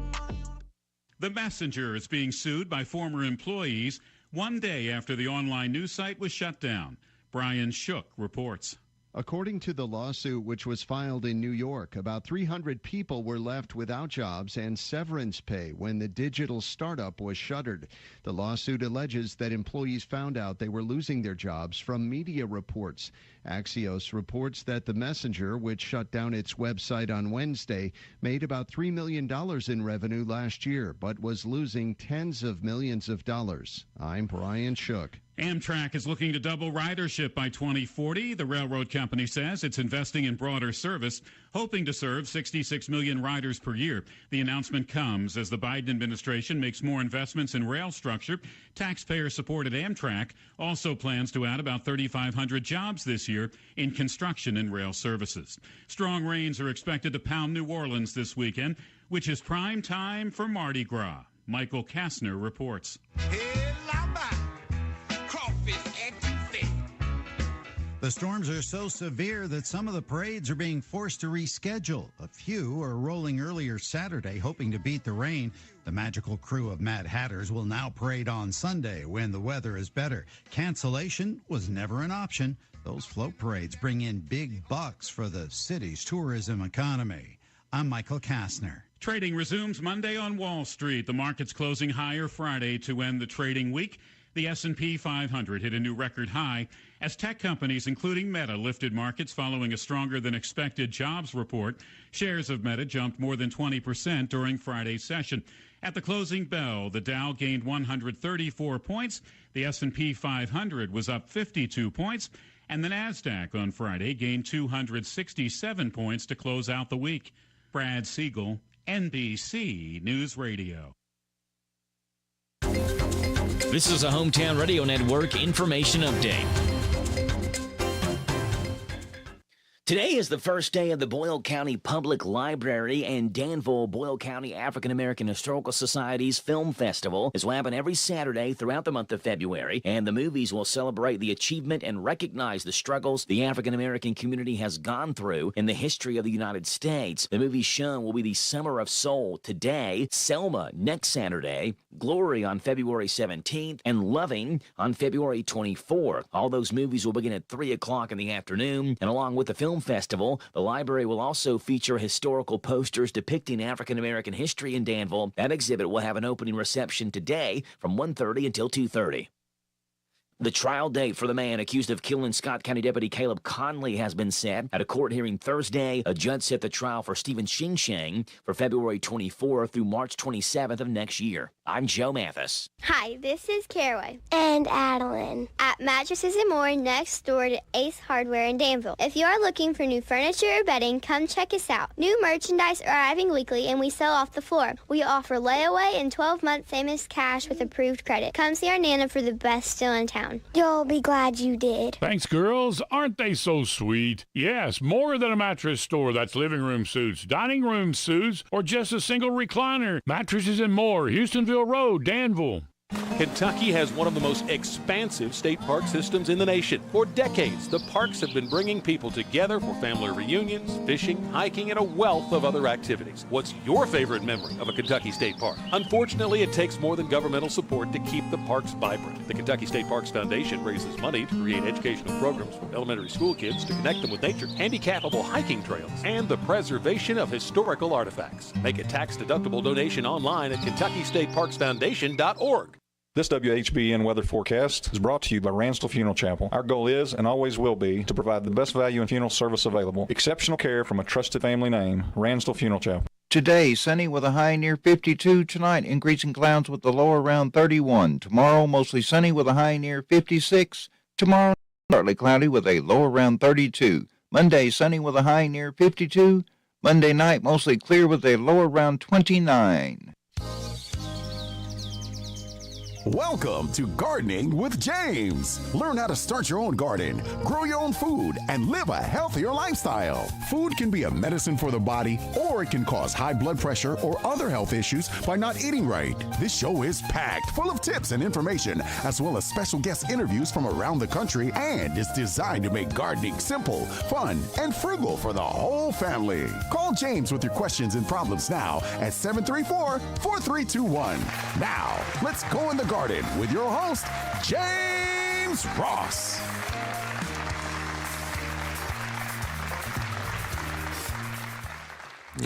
The Messenger is being sued by former employees 1 day after the online news site was shut down. Brian Shook reports. According to the lawsuit, which was filed in New York, about 300 people were left without jobs and severance pay when the digital startup was shuttered. The lawsuit alleges that employees found out they were losing their jobs from media reports. Axios reports that the Messenger, which shut down its website on Wednesday, made about $3 million in revenue last year, but was losing tens of millions of dollars. I'm Brian Shook. Amtrak is looking to double ridership by 2040. The railroad company says it's investing in broader service, hoping to serve 66 million riders per year. The announcement comes as the Biden administration makes more investments in rail structure. Taxpayer-supported Amtrak also plans to add about 3,500 jobs this year in construction and rail services. Strong rains are expected to pound New Orleans this weekend, which is prime time for Mardi Gras. Michael Kastner reports. The storms are so severe that some of the parades are being forced to reschedule. A few are rolling earlier Saturday, hoping to beat the rain. The magical crew of Mad Hatters will now parade on Sunday when the weather is better. Cancellation was never an option. Those float parades bring in big bucks for the city's tourism economy. I'm Michael Kastner. Trading resumes Monday on Wall Street. The market's closing higher Friday to end the trading week. The S&P 500 hit a new record high as tech companies, including Meta, lifted markets following a stronger than expected jobs report. Shares of Meta jumped more than 20% during Friday's session. At the closing bell, the Dow gained 134 points, the S&P 500 was up 52 points, and the Nasdaq on Friday gained 267 points to close out the week. Brad Siegel, NBC News Radio. This is a Hometown Radio Network information update. Today is the first day of the Boyle County Public Library and Danville Boyle County African American Historical Society's Film Festival. This will happen every Saturday throughout the month of February, and the movies will celebrate the achievement and recognize the struggles the African American community has gone through in the history of the United States. The movies shown will be The Summer of Soul today, Selma next Saturday, Glory on February 17th, and Loving on February 24th. All those movies will begin at 3 o'clock in the afternoon, and along with the film festival, the library will also feature historical posters depicting African American history in Danville. That exhibit will have an opening reception today from 1:30 until 2:30. The trial date for the man accused of killing Scott County Deputy Caleb Conley has been set. At a court hearing Thursday, a judge set the trial for Stephen Shing for February 24th through March 27th of next year. I'm Joe Mathis. Hi, this is Caraway. And Adeline. At Mattresses and More next door to Ace Hardware in Danville. If you are looking for new furniture or bedding, come check us out. New merchandise arriving weekly and we sell off the floor. We offer layaway and 12-month famous cash with approved credit. Come see our Nana for the best deal in town. You'll be glad you did. Thanks, girls. Aren't they so sweet? Yes, more than a mattress store. That's living room suits, dining room suits, or just a single recliner. Mattresses and More, Houstonville Road, Danville. Kentucky has one of the most expansive state park systems in the nation. For decades, the parks have been bringing people together for family reunions, fishing, hiking, and a wealth of other activities. What's your favorite memory of a Kentucky state park? Unfortunately, it takes more than governmental support to keep the parks vibrant. The Kentucky State Parks Foundation raises money to create educational programs for elementary school kids to connect them with nature, handicappable hiking trails, and the preservation of historical artifacts. Make a tax-deductible donation online at KentuckyStateParksFoundation.org. This WHBN weather forecast is brought to you by Ransdell Funeral Chapel. Our goal is and always will be to provide the best value in funeral service available. Exceptional care from a trusted family name, Ransdell Funeral Chapel. Today, sunny with a high near 52. Tonight, increasing clouds with the low around 31. Tomorrow, mostly sunny with a high near 56. Tomorrow, partly cloudy with a low around 32. Monday, sunny with a high near 52. Monday night, mostly clear with a low around 29. Welcome to Gardening with James. Learn how to start your own garden, grow your own food, and live a healthier lifestyle. Food can be a medicine for the body, or it can cause high blood pressure or other health issues by not eating right. This show is packed full of tips and information, as well as special guest interviews from around the country, and it's designed to make gardening simple, fun, and frugal for the whole family. Call James with your questions and problems now at 734-4321. Now, let's go in the garden with your host, James Ross.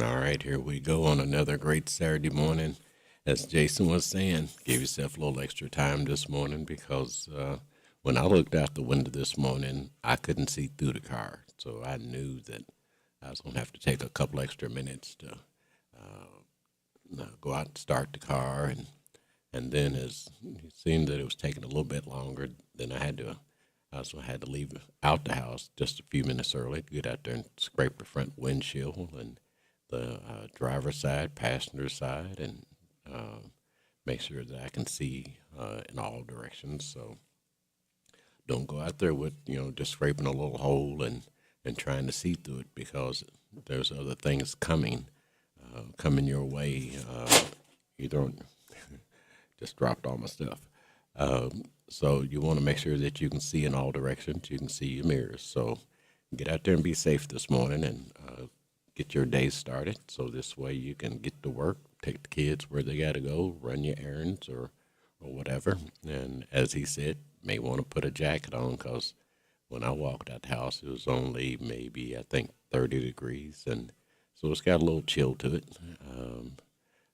All right, here we go on another great Saturday morning. As Jason was saying, give yourself a little extra time this morning because when I looked out the window this morning, I couldn't see through the car. So I knew that I was going to have to take a couple extra minutes to go out and start the car. And then as it seemed that it was taking a little bit longer, then I had to leave out the house just a few minutes early to get out there and scrape the front windshield and the driver's side, passenger side, and make sure that I can see in all directions. So don't go out there with, just scraping a little hole and trying to see through it because there's other things coming your way. Either just dropped all my stuff. So you want to make sure that you can see in all directions. You can see your mirrors. So get out there and be safe this morning and get your day started. So this way you can get to work, take the kids where they got to go, run your errands or whatever. And as he said, may want to put a jacket on because when I walked out the house, it was only maybe, I think, 30 degrees. And so it's got a little chill to it.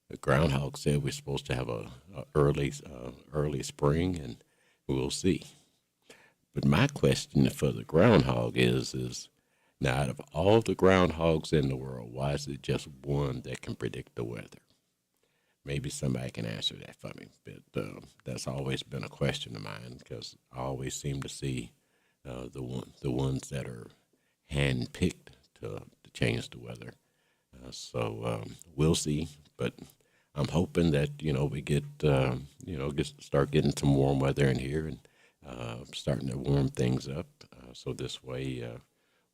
The groundhog said we're supposed to have a early spring, we'll see. But my question for the groundhog is now out of all the groundhogs in the world, why is it just one that can predict the weather? Maybe somebody can answer that for me. But that's always been a question of mine because I always seem to see the ones that are hand-picked to change the weather. So we'll see. But I'm hoping that we get start getting some warm weather in here and starting to warm things up. So this way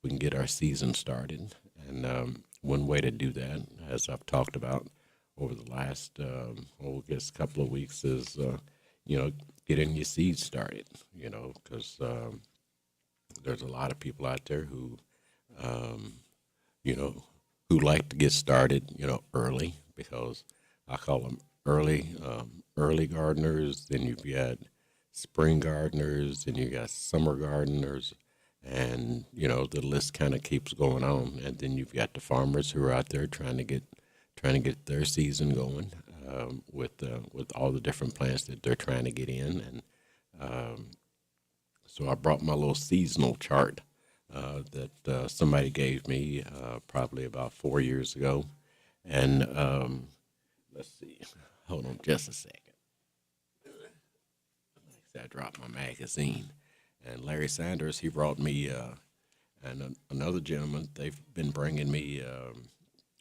we can get our season started. And one way to do that, as I've talked about over the last couple of weeks, is getting your seeds started. Because there's a lot of people out there who who like to get started early, because I call them early gardeners. Then you've got spring gardeners, and you got summer gardeners, and the list kind of keeps going on. And then you've got the farmers who are out there trying to get their season going with all the different plants that they're trying to get in. And so I brought my little seasonal chart that somebody gave me probably about 4 years ago. And let's see, hold on just a second. I dropped my magazine. And Larry Sanders, he brought me, and another gentleman, they've been bringing me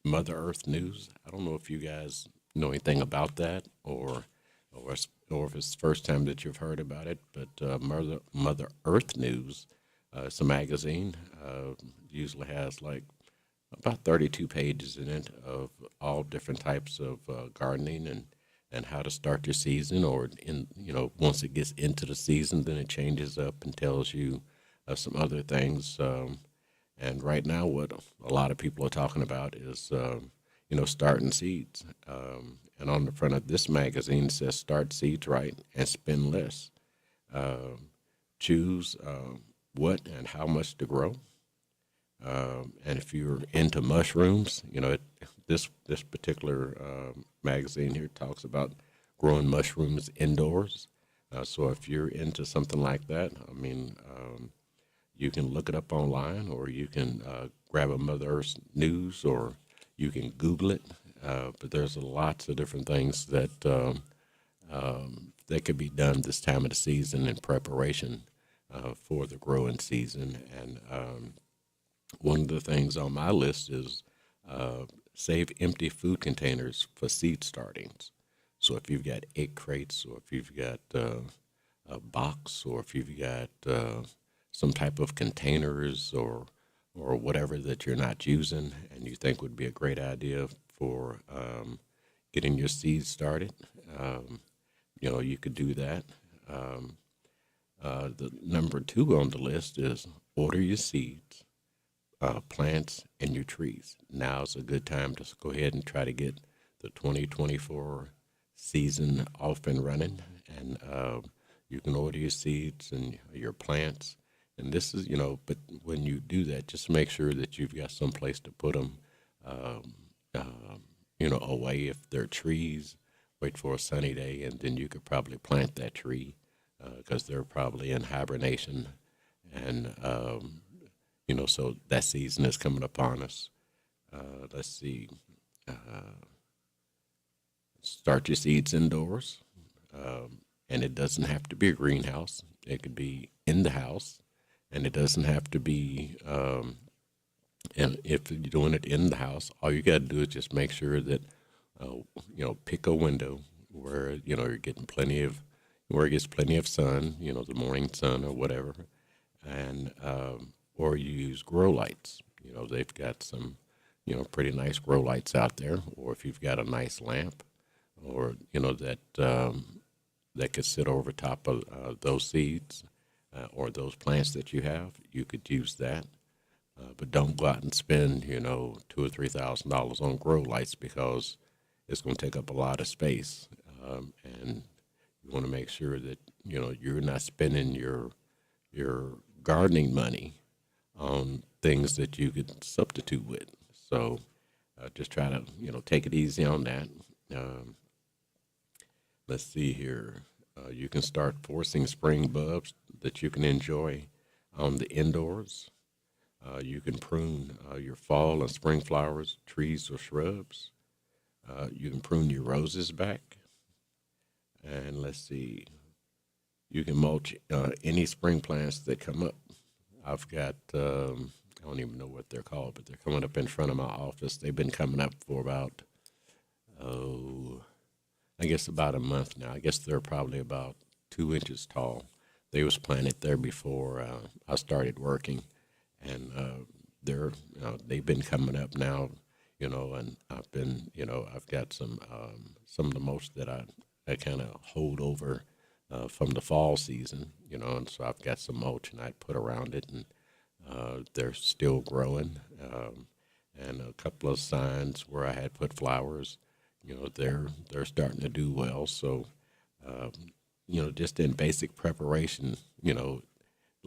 Mother Earth News. I don't know if you guys know anything about that, or if it's the first time that you've heard about it, but Mother Earth News, it's a magazine, usually has like about 32 pages in it of all different types of gardening and how to start your season, or once it gets into the season, then it changes up and tells you some other things. And right now, what a lot of people are talking about is, starting seeds. And on the front of this magazine, it says start seeds right and spend less. Choose what and how much to grow. And if you're into mushrooms, this particular magazine here talks about growing mushrooms indoors. So if you're into something like that, you can look it up online, or you can grab a Mother Earth News, or you can Google it. But there's lots of different things that could be done this time of the season in preparation for the growing season. And one of the things on my list is save empty food containers for seed startings. So if you've got egg crates, or if you've got a box, or if you've got some type of containers or whatever that you're not using and you think would be a great idea for getting your seeds started, you could do that. The number 2 on the list is order your seeds, plants, and your trees. Now's a good time to go ahead and try to get the 2024 season off and running. And you can order your seeds and your plants. And this is, but when you do that, just make sure that you've got some place to put them, away. If they're trees, wait for a sunny day, and then you could probably plant that tree because they're probably in hibernation. And, so that season is coming upon us. Let's see. Start your seeds indoors. And it doesn't have to be a greenhouse. It could be in the house. And it doesn't have to be, and if you're doing it in the house, all you got to do is just make sure that, pick a window where, you're getting where it gets plenty of sun, the morning sun or whatever. And, or you use grow lights. They've got some, pretty nice grow lights out there. Or if you've got a nice lamp, or, that could sit over top of those seeds. Or those plants that you have, you could use that. But don't go out and spend, $2,000 or $3,000 on grow lights, because it's going to take up a lot of space. And you want to make sure that, you're not spending your gardening money on things that you could substitute with. So just try to, take it easy on that. Let's see here. You can start forcing spring bulbs that you can enjoy on the indoors. You can prune your fall and spring flowers, trees, or shrubs. You can prune your roses back. And let's see, you can mulch any spring plants that come up. I've got, I don't even know what they're called, but they're coming up in front of my office. They've been coming up for about, I guess about a month now. I guess they're probably about 2 inches tall. They was planted there before I started working, and they've been coming up now, and I've been, I've got some of the mulch that I kind of hold over from the fall season, and so I've got some mulch and I put around it, and they're still growing, and a couple of signs where I had put flowers, they're starting to do well. So, just in basic preparation, like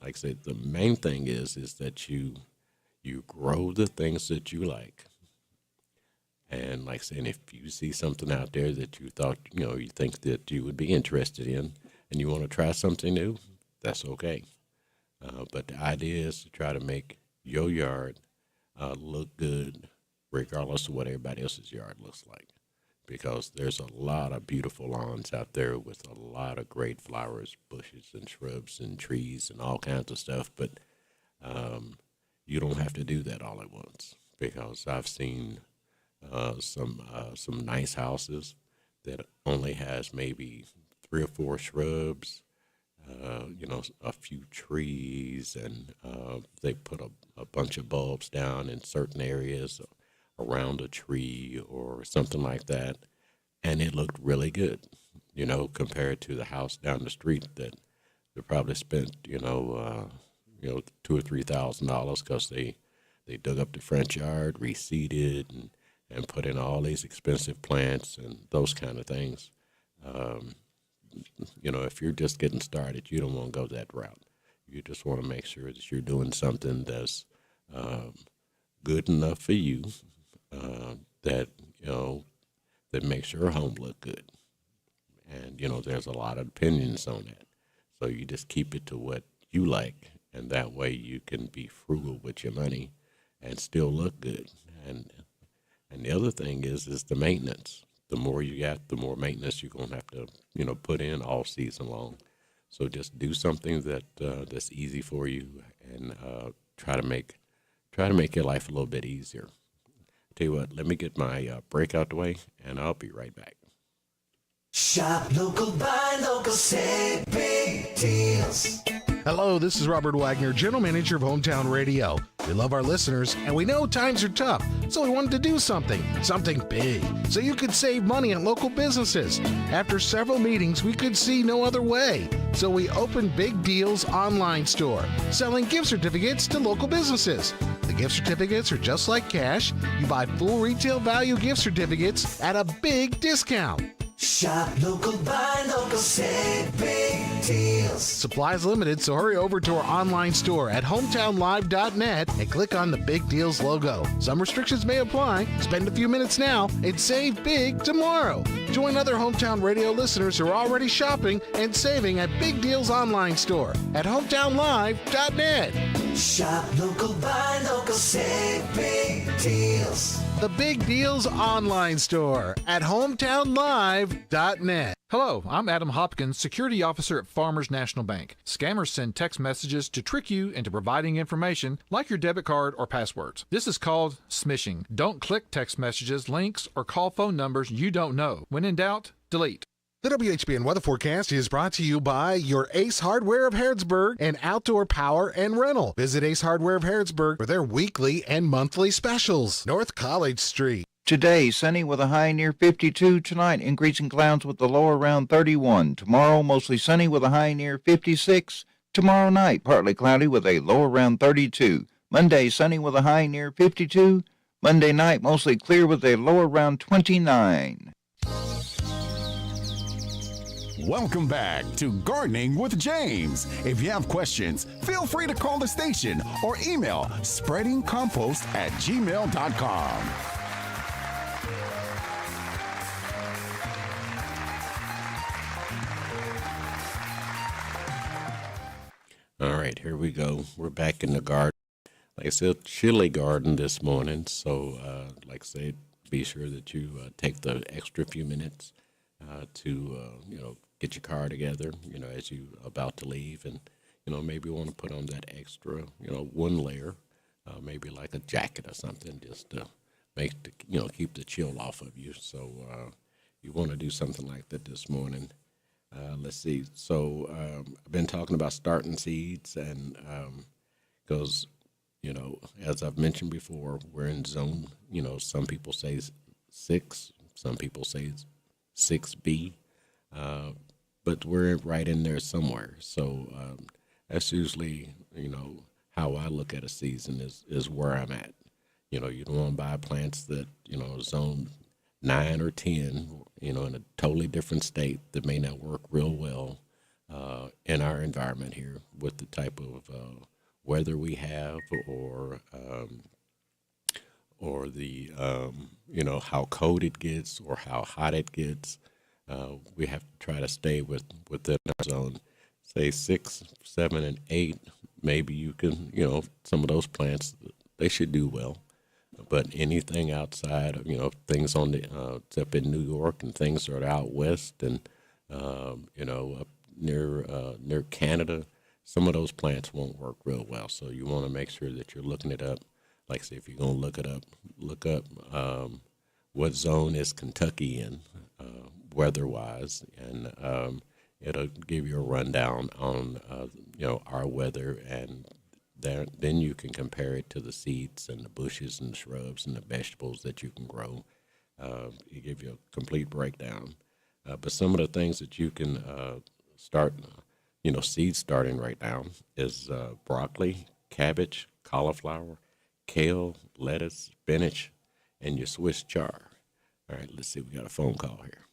I said, the main thing is that you grow the things that you like. And like saying, if you see something out there that you thought, you think that you would be interested in and you want to try something new, that's okay. But the idea is to try to make your yard look good regardless of what everybody else's yard looks like. Because there's a lot of beautiful lawns out there with a lot of great flowers, bushes and shrubs and trees and all kinds of stuff. But you don't have to do that all at once, because I've seen some nice houses that only has maybe 3 or 4 shrubs, a few trees, and they put a bunch of bulbs down in certain areas around a tree or something like that, and it looked really good, compared to the house down the street that they probably spent, $2,000 or $3,000 because they dug up the front yard, reseeded, and put in all these expensive plants and those kind of things. If you're just getting started, you don't want to go that route. You just want to make sure that you're doing something that's good enough for you, that makes your home look good. And, there's a lot of opinions on that. So you just keep it to what you like, and that way you can be frugal with your money and still look good. And the other thing is the maintenance. The more you got, the more maintenance you're going to have to, put in all season long. So just do something that's easy for you, and try to make your life a little bit easier. Tell you what, let me get my break out the way, and I'll be right back. Shop local, buy local, save big deals. Hello, this is Robert Wagner, General Manager of Hometown Radio. We love our listeners, and we know times are tough, so we wanted to do something big, so you could save money on local businesses. After several meetings, we could see no other way, so we opened Big Deals online store, selling gift certificates to local businesses. The gift certificates are just like cash. You buy full retail value gift certificates at a big discount. Shop local, buy local, save big deals. Supplies limited, so hurry over to our online store at hometownlive.net and click on the Big Deals logo. Some restrictions may apply. Spend a few minutes now and save big tomorrow. Join other Hometown Radio listeners who are already shopping and saving at Big Deals online store at hometownlive.net. Shop local, buy local, save big deals. The Big Deals online store at hometownlive.net. Hello, I'm Adam Hopkins, Security Officer at Farmers National Bank. Scammers send text messages to trick you into providing information like your debit card or passwords. This is called smishing. Don't click text messages, links, or call phone numbers you don't know. When in doubt, delete. The WHBN weather forecast is brought to you by your Ace Hardware of Harrodsburg and Outdoor Power and Rental. Visit Ace Hardware of Harrodsburg for their weekly and monthly specials. North College Street. Today, sunny with a high near 52. Tonight, increasing clouds with the low around 31. Tomorrow, mostly sunny with a high near 56. Tomorrow night, partly cloudy with a low around 32. Monday, sunny with a high near 52. Monday night, mostly clear with a low around 29. Welcome back to Gardening with James. If you have questions, feel free to call the station or email spreadingcompost@gmail.com. right, here we go. We're back in the garden. Like I said, chilly garden this morning. So, like I said, be sure that you take the extra few minutes to, get your car together, as you about to leave. And, maybe you want to put on that extra, one layer, maybe like a jacket or something, just to make keep the chill off of you. So you want to do something like that this morning. Let's see. So I've been talking about starting seeds, and because as I've mentioned before, we're in zone. Some people say 6, some people say 6B, but we're right in there somewhere. So that's usually how I look at a season is where I'm at. You don't want to buy plants that zone 9 or 10, in a totally different state that may not work real well in our environment here with the type of weather we have, or the how cold it gets or how hot it gets. We have to try to stay within our zone. Say 6, 7, and 8. Maybe you can some of those plants, they should do well. But anything outside of, things on the, up in New York and things that are out west and, up near Canada, some of those plants won't work real well. So you want to make sure that you're looking it up. Like I say, if you're going to look up what zone is Kentucky in weather-wise, and it'll give you a rundown on, our weather, and then you can compare it to the seeds and the bushes and the shrubs and the vegetables that you can grow. It gives you a complete breakdown. But some of the things that you can start, seed starting right now is broccoli, cabbage, cauliflower, kale, lettuce, spinach, and your Swiss chard. All right, let's see. We got a phone call here.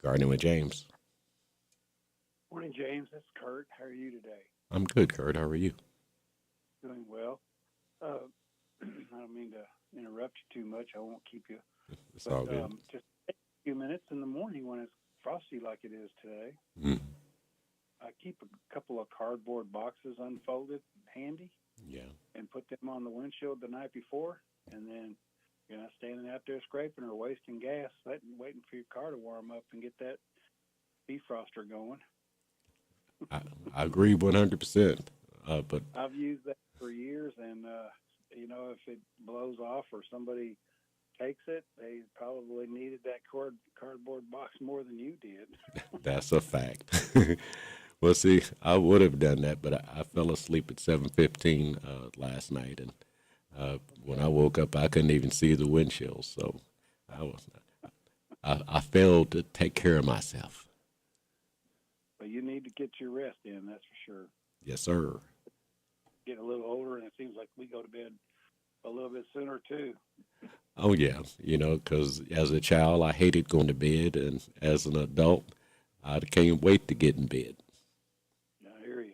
Gardening with James. Morning, James. It's Kurt. How are you today? I'm good, Kurt. How are you? Doing well. I don't mean to interrupt you too much. I won't keep you. It's all good. Just take a few minutes in the morning when it's frosty like it is today. Mm. I keep a couple of cardboard boxes unfolded handy. Yeah. And put them on the windshield the night before, and then you're not standing out there scraping or wasting gas, waiting for your car to warm up and get that defroster going. I agree 100%. But I've used that for years, and if it blows off or somebody takes it, they probably needed that cardboard box more than you did. That's a fact. Well, see, I would have done that, but I fell asleep at 7:15 last night, and when I woke up, I couldn't even see the windshield. So I failed to take care of myself. But you need to get your rest in, that's for sure. Yes, sir. Get a little older, and it seems like we go to bed a little bit sooner, too. Oh, yeah, because as a child, I hated going to bed, and as an adult, I can't wait to get in bed. I hear you.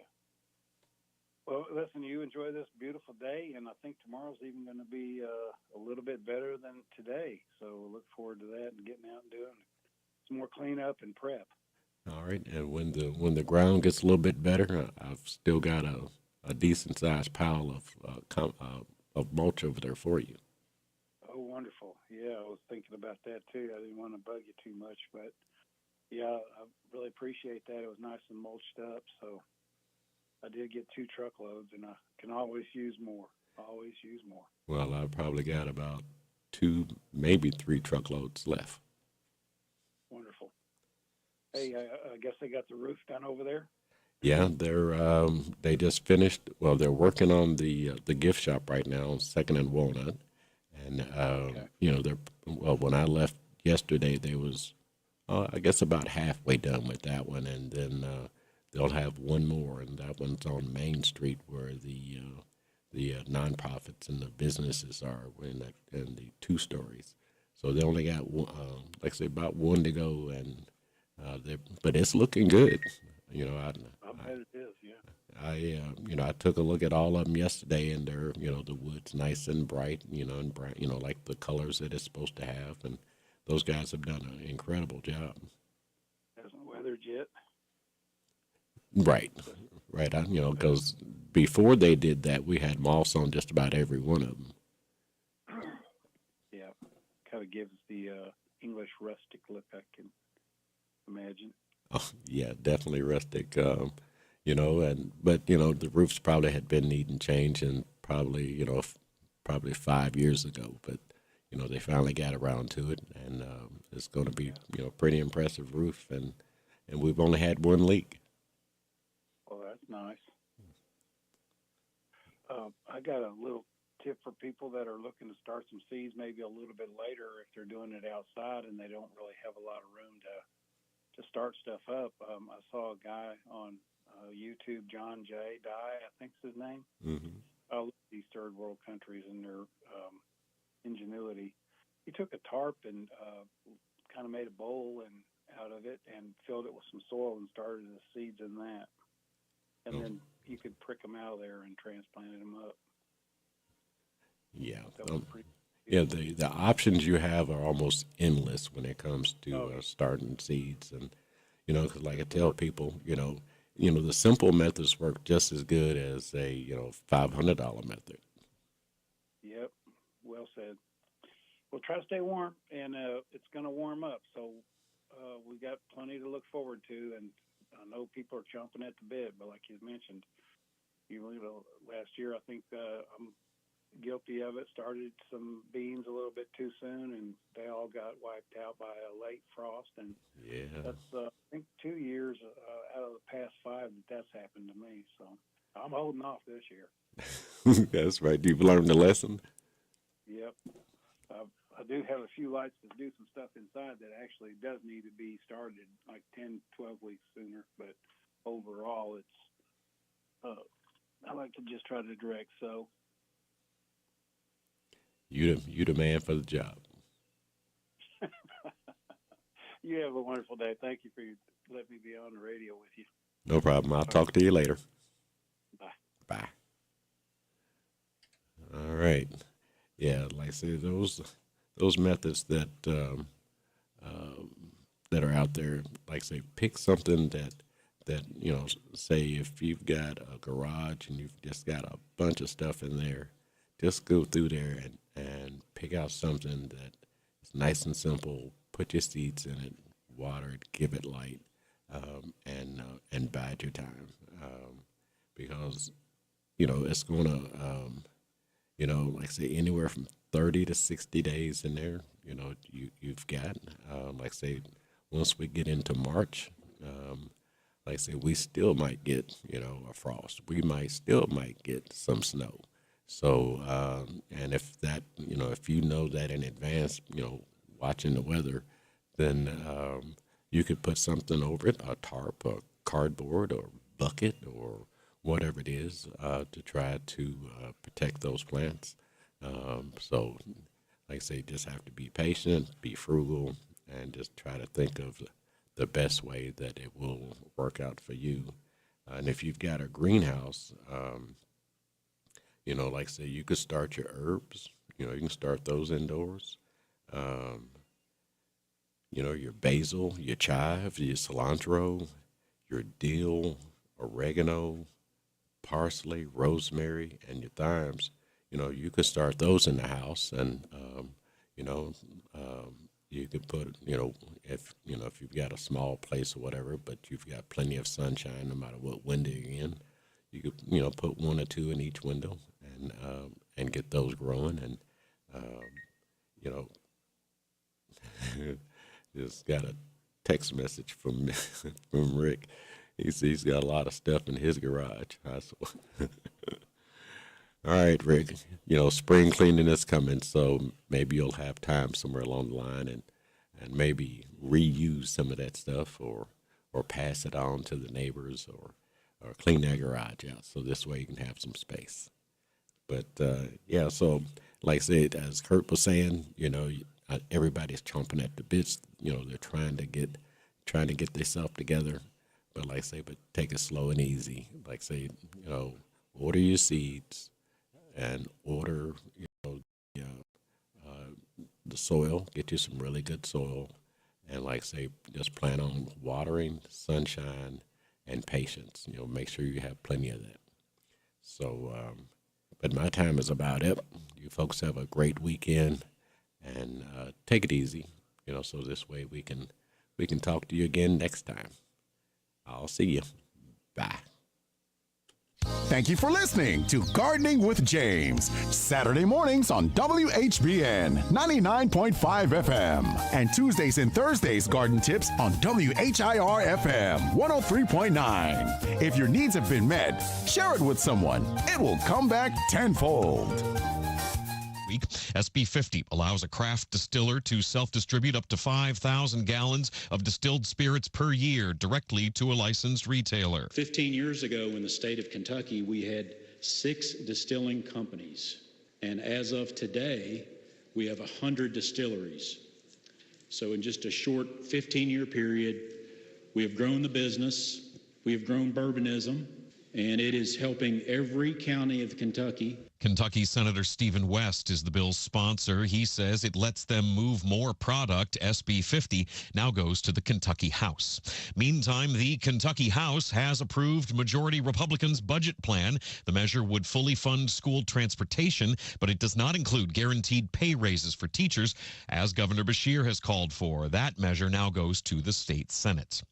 Well, listen, you enjoy this beautiful day, and I think tomorrow's even going to be a little bit better than today. So we'll look forward to that and getting out and doing some more cleanup and prep. All right, and when the ground gets a little bit better, I've still got a decent sized pile of mulch over there for you. Oh, wonderful! Yeah, I was thinking about that too. I didn't want to bug you too much, but yeah, I really appreciate that. It was nice and mulched up, so I did get 2 truckloads, and I can always use more. Always use more. Well, I probably got about 2, maybe 3 truckloads left. Wonderful. Hey, I guess they got the roof done over there? Yeah, they just finished. Well, they're working on the gift shop right now on 2nd and Walnut, and okay. When I left yesterday, they was I guess about halfway done with that one, and then they'll have one more, and that one's on Main Street where the nonprofits and the businesses are in the 2 stories. So they only got one, like I say, about 1 to go, and but it's looking good. I bet it is, yeah. I took a look at all of them yesterday, and they're, the wood's nice and bright, and bright, like the colors that it's supposed to have, and those guys have done an incredible job. Hasn't weathered yet. Right. Right. Because before they did that, we had moss on just about every one of them. Yeah, kind of gives the English rustic look, I can imagine. Oh, yeah, definitely rustic. But the roofs probably had been needing changing probably, probably 5 years ago. But they finally got around to it, and it's going to be, pretty impressive roof, and we've only had one leak. Well, that's nice. I got a little tip for people that are looking to start some seeds maybe a little bit later if they're doing it outside and they don't really have a lot of room to start stuff up. I saw a guy on YouTube, John J. Dye, I think's his name. Mm-hmm. I look at these third world countries and their ingenuity. He took a tarp and kind of made a bowl out of it and filled it with some soil and started the seeds in that. And then you could prick them out of there and transplanted them up. Yeah. The options you have are almost endless when it comes to starting seeds. And, because like I tell people, the simple methods work just as good as a, $500 method. Yep. Well said. We'll try to stay warm, and it's going to warm up. So we got plenty to look forward to, and I know people are chomping at the bit, but like you mentioned, last year I think I'm guilty of it. Started some beans a little bit too soon, and they all got wiped out by a late frost. And that's I think 2 years out of the past 5 that's happened to me. So I'm holding off this year. That's right. You've learned the lesson. Yep. I do have a few lights to do some stuff inside that actually does need to be started like 10, 12 weeks sooner. But overall, it's I like to just try to direct. So you the man for the job. You have a wonderful day. Thank you for letting me be on the radio with you. No problem. I'll talk to you later. Bye. Bye. All right. Yeah, like I said, those methods that that are out there, like say, pick something that say if you've got a garage and you've just got a bunch of stuff in there, just go through there and pick out something that is nice and simple. Put your seeds in it, water it, give it light, and bide your time, because it's gonna like I say, anywhere from 30 to 60 days in there. You've got like I say, once we get into March, like I say, we still might get a frost. We might get some snow. So and if that if you know that in advance, watching the weather, then you could put something over it, a tarp, or cardboard, or bucket, or whatever it is, to try to protect those plants. So, like I say, just have to be patient, be frugal, and just try to think of the best way that it will work out for you. And if you've got a greenhouse, like I say, you could start your herbs. You can start those indoors. Your basil, your chive, your cilantro, your dill, oregano, parsley, rosemary, and your thymes. You could start those in the house, and you could put, if you've got a small place or whatever, but you've got plenty of sunshine, no matter what window you're in, you could, put 1 or 2 in each window, and get those growing, and just got a text message from Rick. He's got a lot of stuff in his garage. All right, Rick, spring cleaning is coming, so maybe you'll have time somewhere along the line and maybe reuse some of that stuff, or pass it on to the neighbors, or clean that garage out, so this way you can have some space. But so like I said, as Kurt was saying, everybody's chomping at the bits. They're trying to get themselves together. But like I say, take it slow and easy. Like I say, order your seeds, and order, the soil. Get you some really good soil, and like I say, just plan on watering, sunshine, and patience. Make sure you have plenty of that. So, but my time is about up. You folks have a great weekend, and take it easy. So this way we can talk to you again next time. I'll see you. Bye. Thank you for listening to Gardening with James, Saturday mornings on WHBN 99.5 FM and Tuesdays and Thursdays garden tips on WHIR FM 103.9. If your needs have been met, share it with someone. It will come back tenfold. SB 50 allows a craft distiller to self-distribute up to 5,000 gallons of distilled spirits per year directly to a licensed retailer. 15 years ago in the state of Kentucky, we had 6 distilling companies. And as of today, we have 100 distilleries. So in just a short 15-year period, we have grown the business, we have grown bourbonism, and it is helping every county of Kentucky. Kentucky Senator Stephen West is the bill's sponsor. He says it lets them move more product. SB 50 now goes to the Kentucky House. Meantime, the Kentucky House has approved Majority Republicans' budget plan. The measure would fully fund school transportation, but it does not include guaranteed pay raises for teachers, as Governor Beshear has called for. That measure now goes to the state Senate.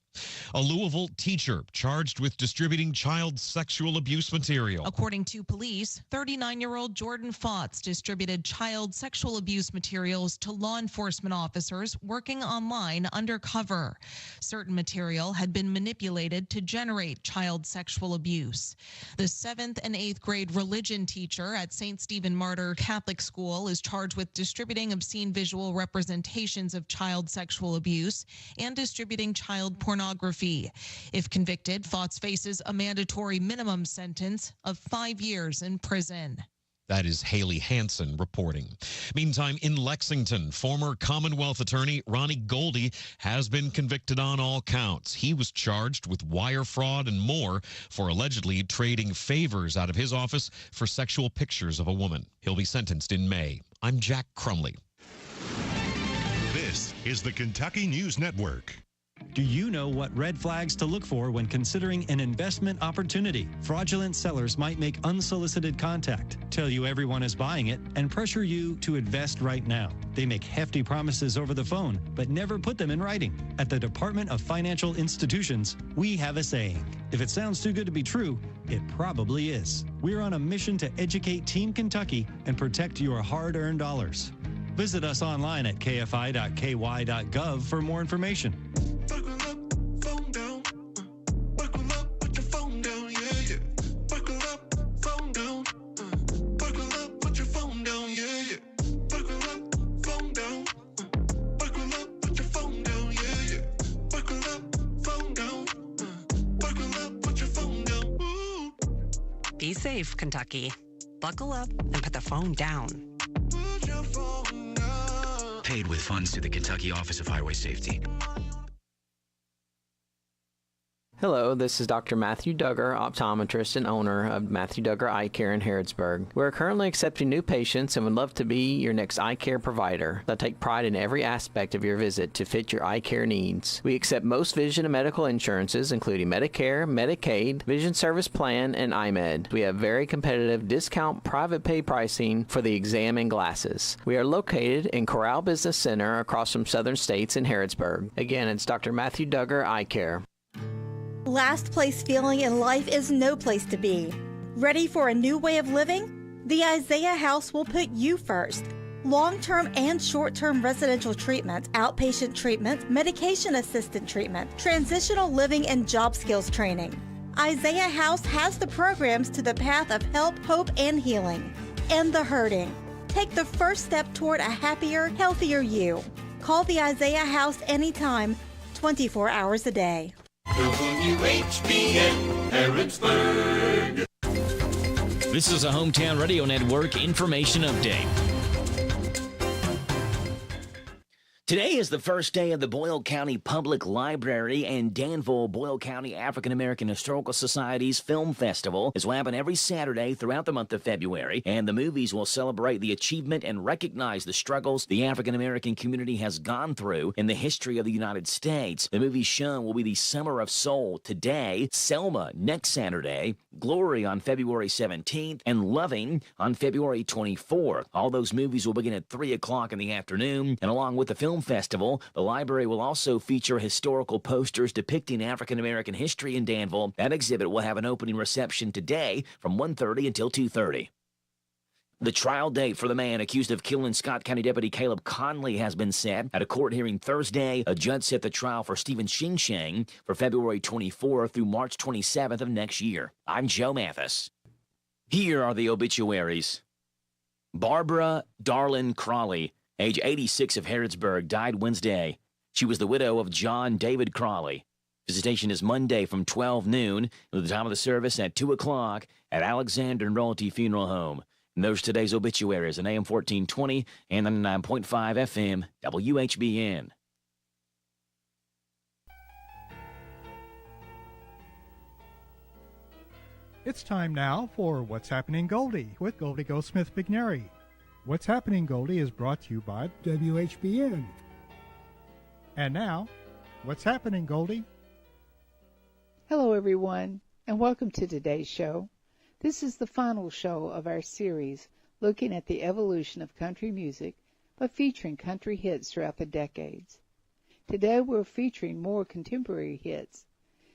A Louisville teacher charged with distributing child sexual abuse material. According to police, 39-year-old Jordan Fotts distributed child sexual abuse materials to law enforcement officers working online undercover. Certain material had been manipulated to generate child sexual abuse. The 7th and 8th grade religion teacher at St. Stephen Martyr Catholic School is charged with distributing obscene visual representations of child sexual abuse and distributing child pornography. If convicted, Fotts faces a mandatory minimum sentence of 5 years in prison. That is Haley Hansen reporting. Meantime, in Lexington, former Commonwealth attorney Ronnie Goldie has been convicted on all counts. He was charged with wire fraud and more for allegedly trading favors out of his office for sexual pictures of a woman. He'll be sentenced in May. I'm Jack Crumley. This is the Kentucky News Network. Do you know what red flags to look for when considering an investment opportunity? Fraudulent sellers might make unsolicited contact, tell you everyone is buying it, and pressure you to invest right now. They make hefty promises over the phone, but never put them in writing. At the Department of Financial Institutions, we have a saying. If it sounds too good to be true, it probably is. We're on a mission to educate Team Kentucky and protect your hard-earned dollars. Visit us online at kfi.ky.gov for more information. Be safe, Kentucky. Buckle up and put the phone down. Paid with funds to the Kentucky Office of Highway Safety. Hello, this is Dr. Matthew Duggar, optometrist and owner of Matthew Duggar Eye Care in Harrodsburg. We're currently accepting new patients and would love to be your next eye care provider. They'll take pride in every aspect of your visit to fit your eye care needs. We accept most vision and medical insurances, including Medicare, Medicaid, Vision Service Plan, and iMed. We have very competitive discount private pay pricing for the exam and glasses. We are located in Corral Business Center across from Southern States in Harrodsburg. Again, it's Dr. Matthew Duggar Eye Care. Last place feeling in life is no place to be. Ready for a new way of living? The Isaiah House will put you first. Long-term and short-term residential treatment, outpatient treatment, medication-assisted treatment, transitional living, and job skills training. Isaiah House has the programs to the path of help, hope, and healing. End the hurting. Take the first step toward a happier, healthier you. Call the Isaiah House anytime, 24 hours a day. WHBN Harrodsburg. This is a Hometown Radio Network information update. Today is the first day of the Boyle County Public Library and Danville Boyle County African American Historical Society's Film Festival. It will happen every Saturday throughout the month of February, and the movies will celebrate the achievement and recognize the struggles the African American community has gone through in the history of the United States. The movies shown will be The Summer of Soul today, Selma next Saturday, Glory on February 17th, and Loving on February 24th. All those movies will begin at 3 o'clock in the afternoon, and along with the film festival, the library will also feature historical posters depicting African American history in Danville. That exhibit will have an opening reception today from 1:30 until 2:30. The trial date for the man accused of killing Scott County Deputy Caleb Conley has been set. At a court hearing Thursday, a judge set the trial for Stephen Shing for February 24th through March 27th of next year. I'm Joe Mathis. Here are the obituaries. Barbara Darlin Crawley, age 86 of Harrodsburg, died Wednesday. She was the widow of John David Crawley. Visitation is Monday from 12 noon, with the time of the service at 2 o'clock at Alexander and Royalty Funeral Home. And those are today's obituaries on AM 1420 and 99.5 FM WHBN. It's time now for What's Happening Goldie with Goldie Goldsmith Bigneri. What's Happening Goldie is brought to you by WHBN. And now, What's Happening Goldie? Hello everyone, and welcome to today's show. This is the final show of our series looking at the evolution of country music, but featuring country hits throughout the decades. Today we're featuring more contemporary hits,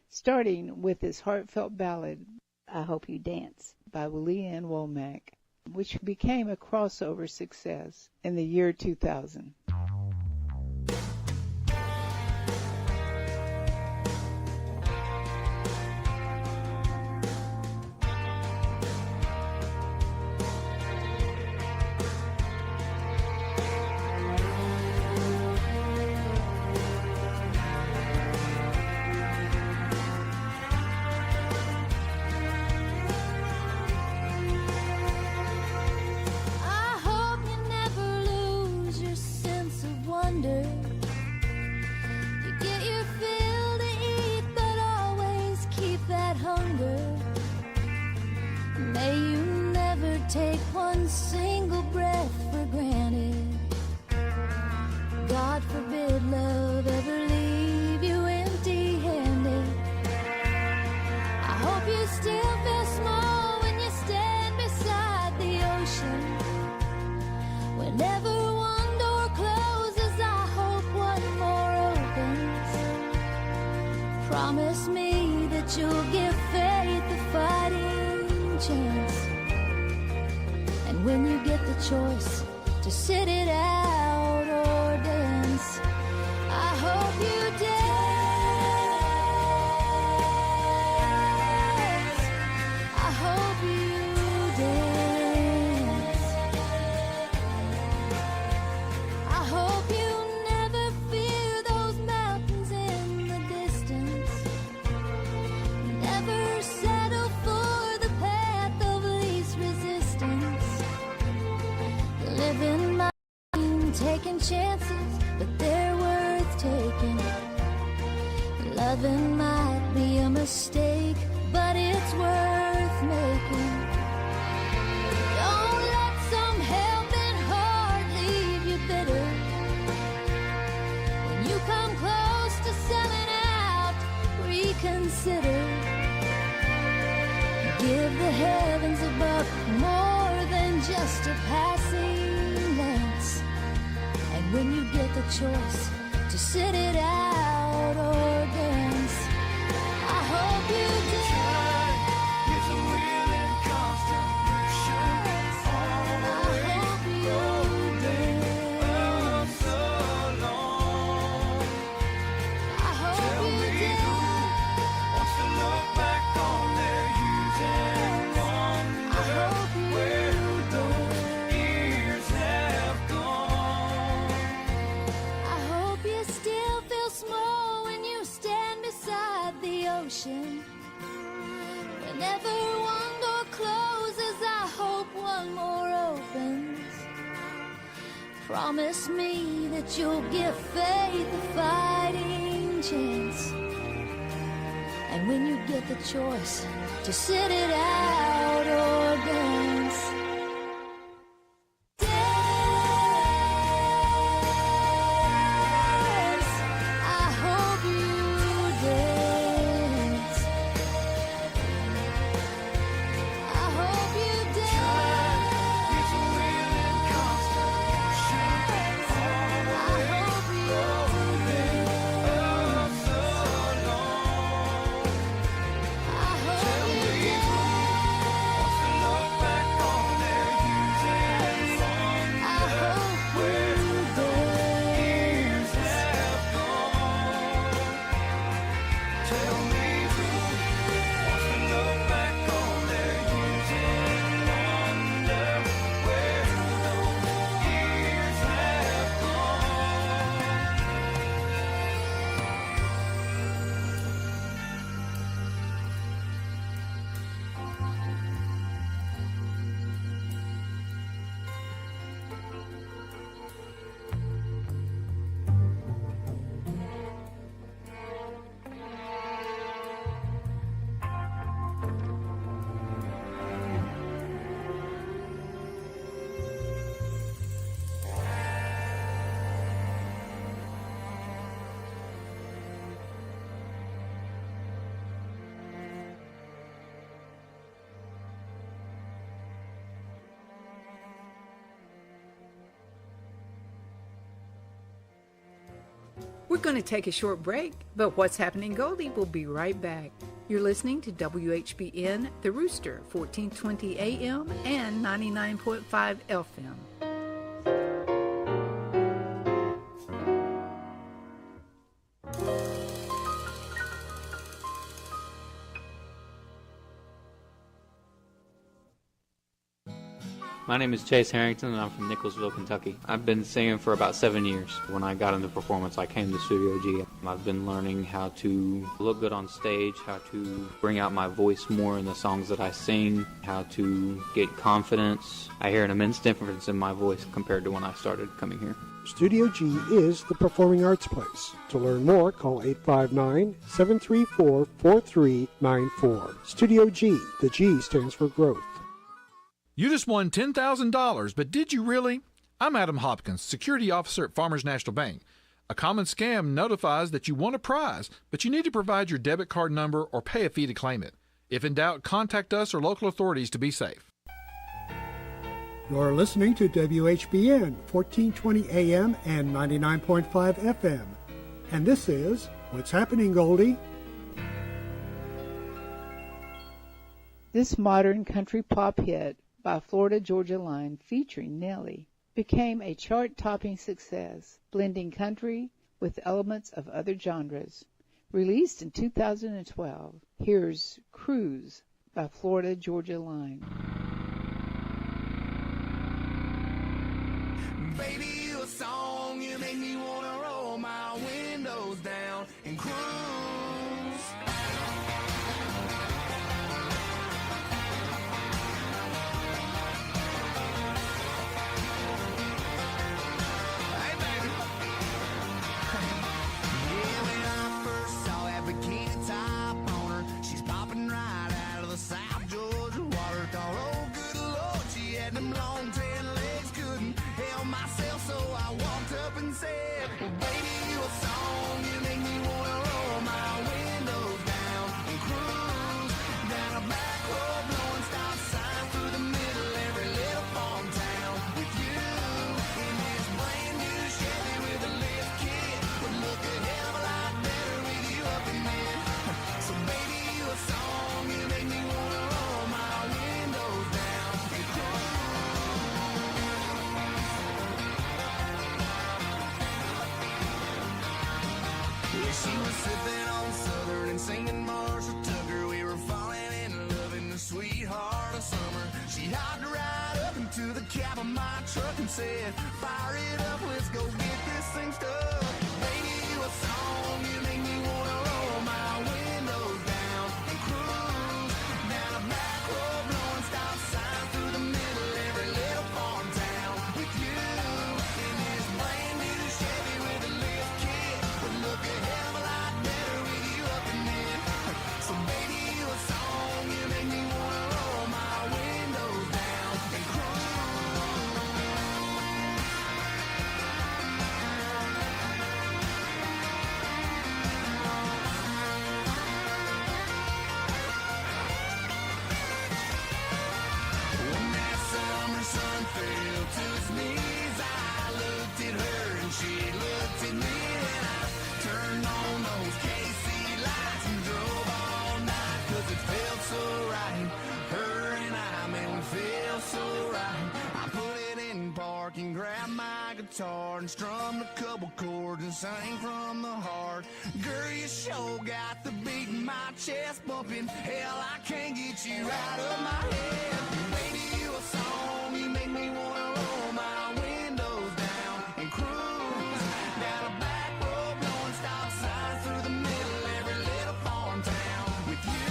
starting with this heartfelt ballad, I Hope You Dance, by Leanne Womack, which became a crossover success in the year 2000. Take one single breath for granted. God forbid love ever leave you empty-handed. I hope you still feel small when you stand beside the ocean. Whenever one door closes, I hope one more opens. Promise me that you'll give faith a fighting chance. When you get the choice to sit it out or dance, I hope you dance. I hope you dance. I hope you never fear those mountains in the distance. Never settle for the path of least resistance. Living my dream, taking chances, but they're worth taking. Loving might be a mistake, but it's worth making. Don't let some helping heart leave you bitter. When you come close to selling out, reconsider. Give the heavens above more than just a passing glance. And when you get the choice to sit it out or dance, I hope you dance. It's a will and constant pushing on the way. I hope you dance. So long. I hope you dance. Wants to look back on their years and wonder where those years have gone. I hope you still feel small when you Promise me that you'll give faith a fighting chance. And when you get the choice to sit it out or dance, I hope you dance. I hope you dance. I hope We're going to take a short break, but What's Happening Goldie will be right back. You're listening to WHBN The Rooster, 1420 AM and 99.5 FM. My name is Chase Harrington, and I'm from Nicholsville, Kentucky. I've been singing for about 7 years. When I got into performance, I came to Studio G. I've been learning how to look good on stage, how to bring out my voice more in the songs that I sing, how to get confidence. I hear an immense difference in my voice compared to when I started coming here. Studio G is the performing arts place. To learn more, call 859-734-4394. Studio G. The G stands for growth. You just won $10,000, but did you really? I'm Adam Hopkins, security officer at Farmers National Bank. A common scam notifies that you won a prize, but you need to provide your debit card number or pay a fee to claim it. If in doubt, contact us or local authorities to be safe. You're listening to WHBN, 1420 AM and 99.5 FM. And this is What's Happening, Goldie? This modern country pop hit by Florida Georgia Line featuring Nelly became a chart-topping success, blending country with elements of other genres. Released in 2012, here's Cruise by Florida Georgia Line. Baby, you a song, you make me wanna roll my windows down and cruise. Said, well, baby, you a song, you make me wanna roll my windows down and cruise down a back road, blowing stop signs through the middle every little farm town with you in this brand new Chevy with a lift kit. Would look a hell of a lot better with you up in there. So baby, you a song, you make me wanna roll my windows down and cruise. She was sipping on Southern and singing Marshall Tucker. We were falling in love in the sweetheart of summer. She hopped right up into the cab of my truck and said, fire it up, let's go get this thing stuck. Baby, you a song, you make me wanna roll my windows down and cruise down a back road, blowing stop signs through the middle every little farm town with you in grab my guitar and strum a couple chords and sing from the heart. Girl, you sure got the beat in my chest bumping. Hell, I can't get you out of my head. Baby, you a song, you make me wanna roll my windows down and cruise down a back road, blowing stop signs through the middle of every little farm town with you.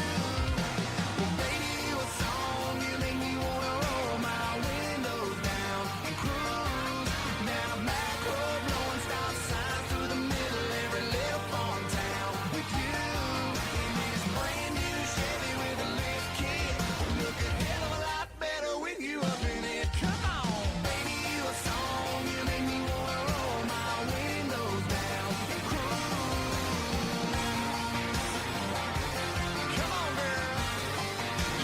Well, baby, you a song, you make me wanna roll my windows down and cruise down a back road, blowing stop signs through the middle of every little farm town with you. In this brand new Chevy with a lift kit, look a hell of a lot better with you up in it. Come on, baby, you a song, you make me wanna roll my windows down and cruise. Come on, girl,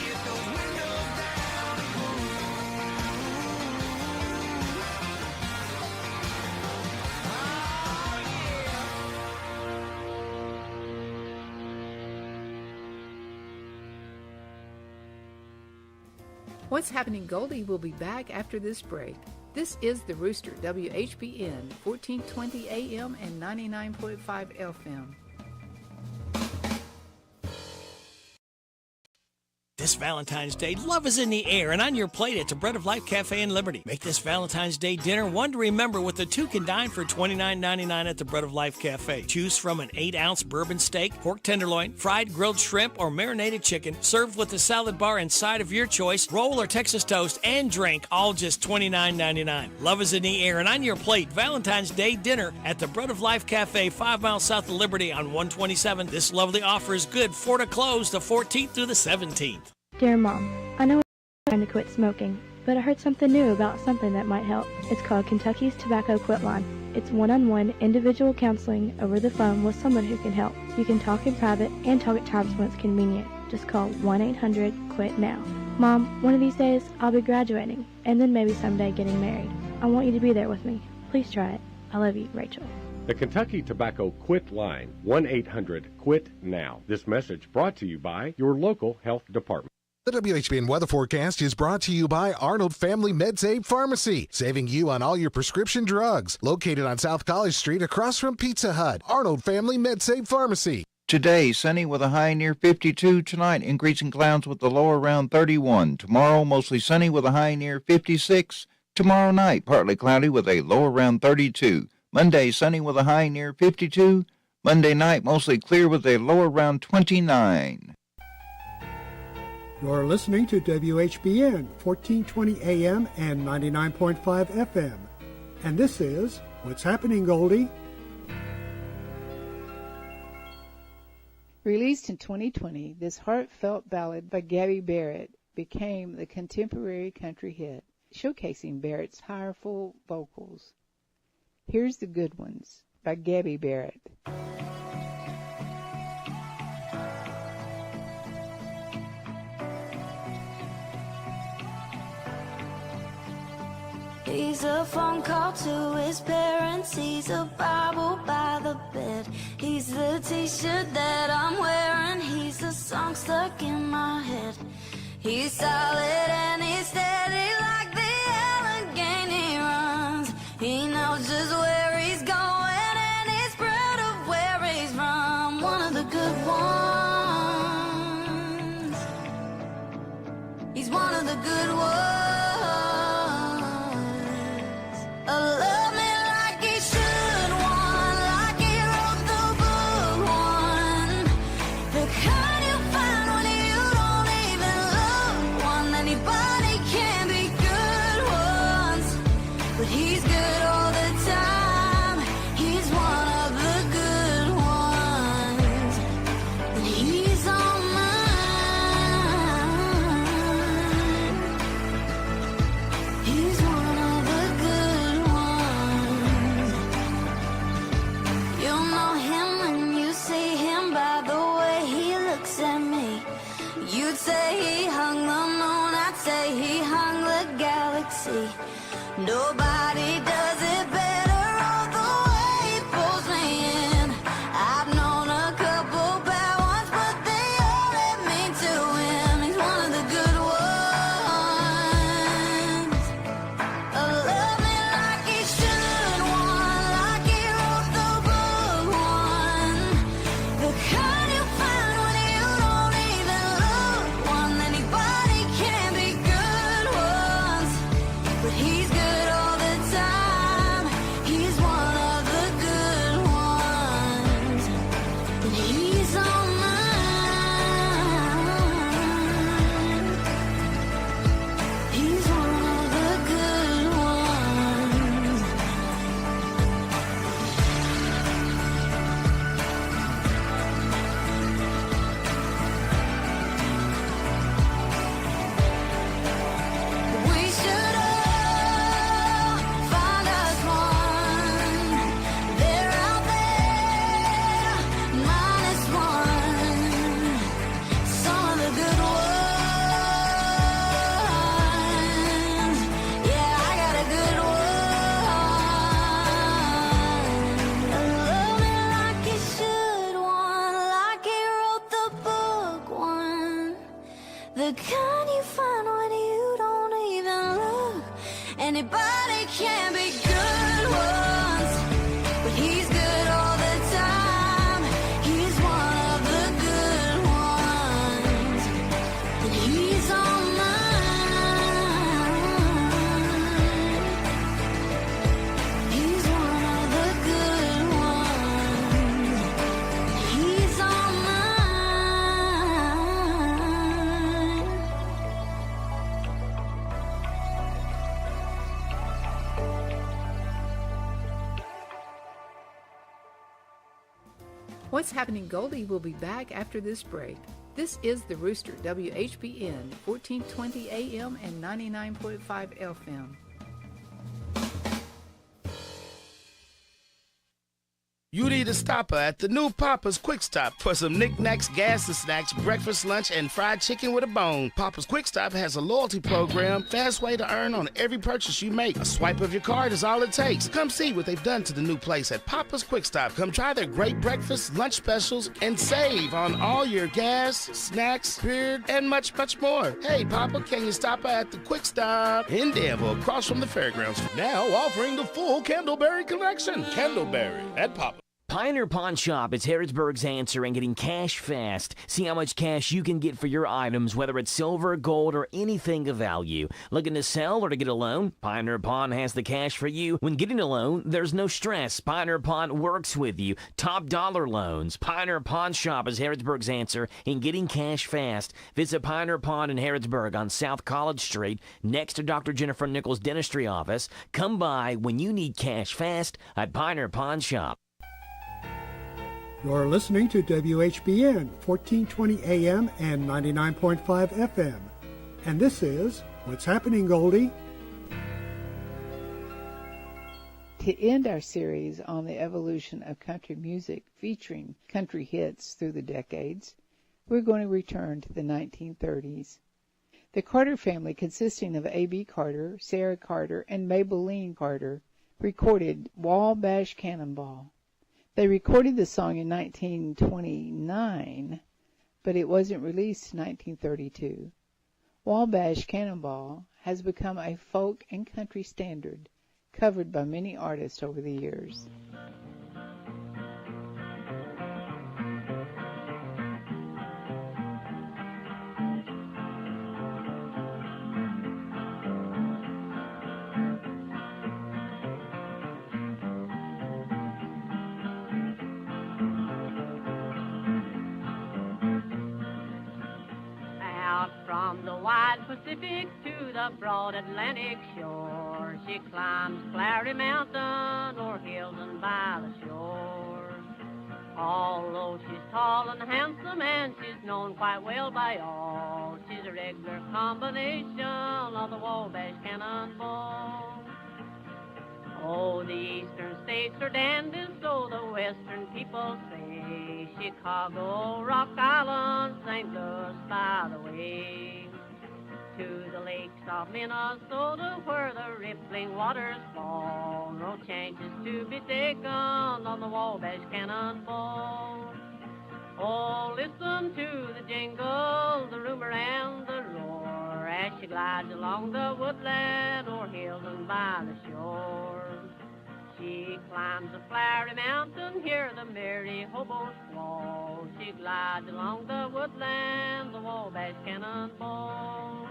get those windows down and cruise. Oh, yeah. What's Happening Goldie will be back after this break. This is The Rooster, WHBN, 1420 AM and 99.5 FM. This Valentine's Day, love is in the air and on your plate at the Bread of Life Cafe in Liberty. Make this Valentine's Day dinner one to remember with the two can dine for $29.99 at the Bread of Life Cafe. Choose from an 8-ounce bourbon steak, pork tenderloin, fried grilled shrimp, or marinated chicken, served with a salad bar and side of your choice, roll or Texas toast, and drink, all just $29.99. Love is in the air and on your plate, Valentine's Day dinner at the Bread of Life Cafe, 5 miles south of Liberty on 127. This lovely offer is good for to close the 14th through the 17th. Dear Mom, I know it's time to quit smoking, but I heard something new about something that might help. It's called Kentucky's Tobacco Quit Line. It's one-on-one individual counseling over the phone with someone who can help. You can talk in private and talk at times when it's convenient. Just call 1-800-QUIT-NOW. Mom, one of these days I'll be graduating and then maybe someday getting married. I want you to be there with me. Please try it. I love you, Rachel. The Kentucky Tobacco Quit Line, 1-800-QUIT-NOW. This message brought to you by your local health department. The WHBN weather forecast is brought to you by Arnold Family MedSave Pharmacy, saving you on all your prescription drugs. Located on South College Street across from Pizza Hut. Arnold Family MedSave Pharmacy. Today, sunny with a high near 52. Tonight, increasing clouds with the low around 31. Tomorrow, mostly sunny with a high near 56. Tomorrow night, partly cloudy with a low around 32. Monday, sunny with a high near 52. Monday night, mostly clear with a low around 29. You're listening to WHBN, 1420 AM and 99.5 FM. And this is What's Happening, Goldie? Released in 2020, this heartfelt ballad by Gabby Barrett became the contemporary country hit, showcasing Barrett's powerful vocals. Here's the Good Ones by Gabby Barrett. He's a phone call to his parents. He's a Bible by the bed. He's the t-shirt that I'm wearing. He's a song stuck in my head. He's solid and he's steady like the Allegheny runs. He knows just where he's going and he's proud of where he's from. One of the good ones. He's one of the good ones. Love me like he should, one, like he wrote the book, one. The kind you find when you don't even look, one. Anybody can be good ones, but he's good all the time. He's one of the good ones, and he's on mine. He's one of the good ones. You'll know him when you see him by the way he looks at me. You'd say he hung the moon, I'd say he hung the galaxy. Nobody does it better, all the way he pulls me in. I've known a couple bad ones, but they all led me to him. He's one of the good ones. Love me like What's Happening Goldie will be back after this break. This is The Rooster, WHBN, 1420 AM and 99.5 FM. You need a stopper at the new Papa's Quick Stop for some knickknacks, gas and snacks, breakfast, lunch, and fried chicken with a bone. Papa's Quick Stop has a loyalty program, fast way to earn on every purchase you make. A swipe of your card is all it takes. Come see what they've done to the new place at Papa's Quick Stop. Come try their great breakfast, lunch specials, and save on all your gas, snacks, beer, and much, much more. Hey, Papa, can you stop at the Quick Stop in Danville, across from the fairgrounds? Now offering the full Candleberry collection. Candleberry at Papa. Pioneer Pawn Shop is Harrodsburg's answer in getting cash fast. See how much cash you can get for your items, whether it's silver, gold, or anything of value. Looking to sell or to get a loan? Pioneer Pawn has the cash for you. When getting a loan, there's no stress. Pioneer Pawn works with you. Top dollar loans. Pioneer Pawn Shop is Harrodsburg's answer in getting cash fast. Visit Pioneer Pawn in Harrodsburg on South College Street, next to Dr. Jennifer Nichols' dentistry office. Come by when you need cash fast at Pioneer Pawn Shop. You're listening to WHBN 1420 AM and 99.5 FM. And this is What's Happening, Goldie? To end our series on the evolution of country music featuring country hits through the decades, we're going to return to the 1930s. The Carter family, consisting of A.B. Carter, Sarah Carter, and Maybelline Carter, recorded Wabash Cannonball. They recorded the song in 1929, but it wasn't released in 1932. Wabash Cannonball has become a folk and country standard, covered by many artists over the years. From the wide Pacific to the broad Atlantic shore, she climbs Clary Mountain o'er hills and by the shore. Although she's tall and handsome and she's known quite well by all, she's a regular combination of the Wabash Cannonball. Oh, the eastern states are dandies, so the western people say. Chicago, Rock Island, St. Louis by the way. To the lakes of Minnesota where the rippling waters fall, no changes to be taken on the Wabash Cannonball. Oh, listen to the jingle, the rumor and the roar, as she glides along the woodland o'er hills and by the shore. She climbs the Flowery Mountain, hear the merry hobo squall. She glides along the woodland, the Wabash Cannonball.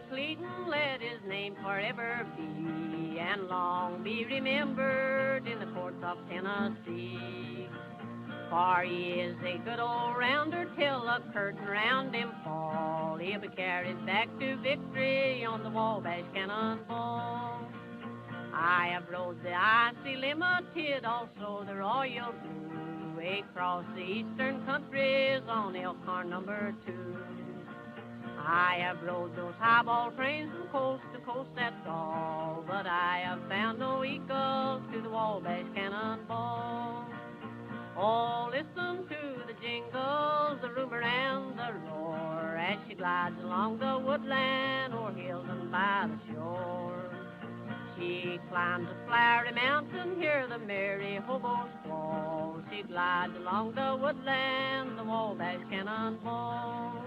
Cleaton, let his name forever be, and long be remembered in the courts of Tennessee. For he is a good old rounder till a curtain round him fall. He'll be carried back to victory on the Wabash Cannonball. I have rode the Icy Limited, also the Royal Blue, across the eastern countries on Elkhorn number 2. I have rode those highball trains from coast to coast, that's all, but I have found no equals to the Wabash Cannonball. Oh, listen to the jingles, the rumor and the roar, as she glides along the woodland o'er hills and by the shore. She climbs the Flowery Mountain, hear the merry hobo squall. She glides along the woodland, the Wabash Cannonball.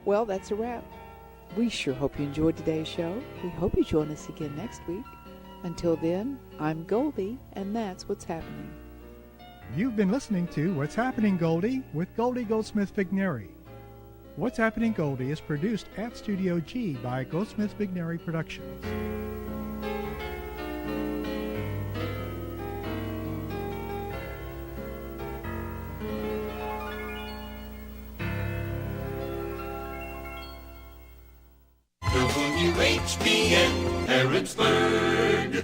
Well, that's a wrap. We sure hope you enjoyed today's show. We hope you join us again next week. Until then, I'm Goldie, and that's what's happening. You've been listening to What's Happening Goldie with Goldie Goldsmith Vigneri. What's Happening Goldie is produced at Studio G by Goldsmith Vigneri Productions. WHBN Harrodsburg.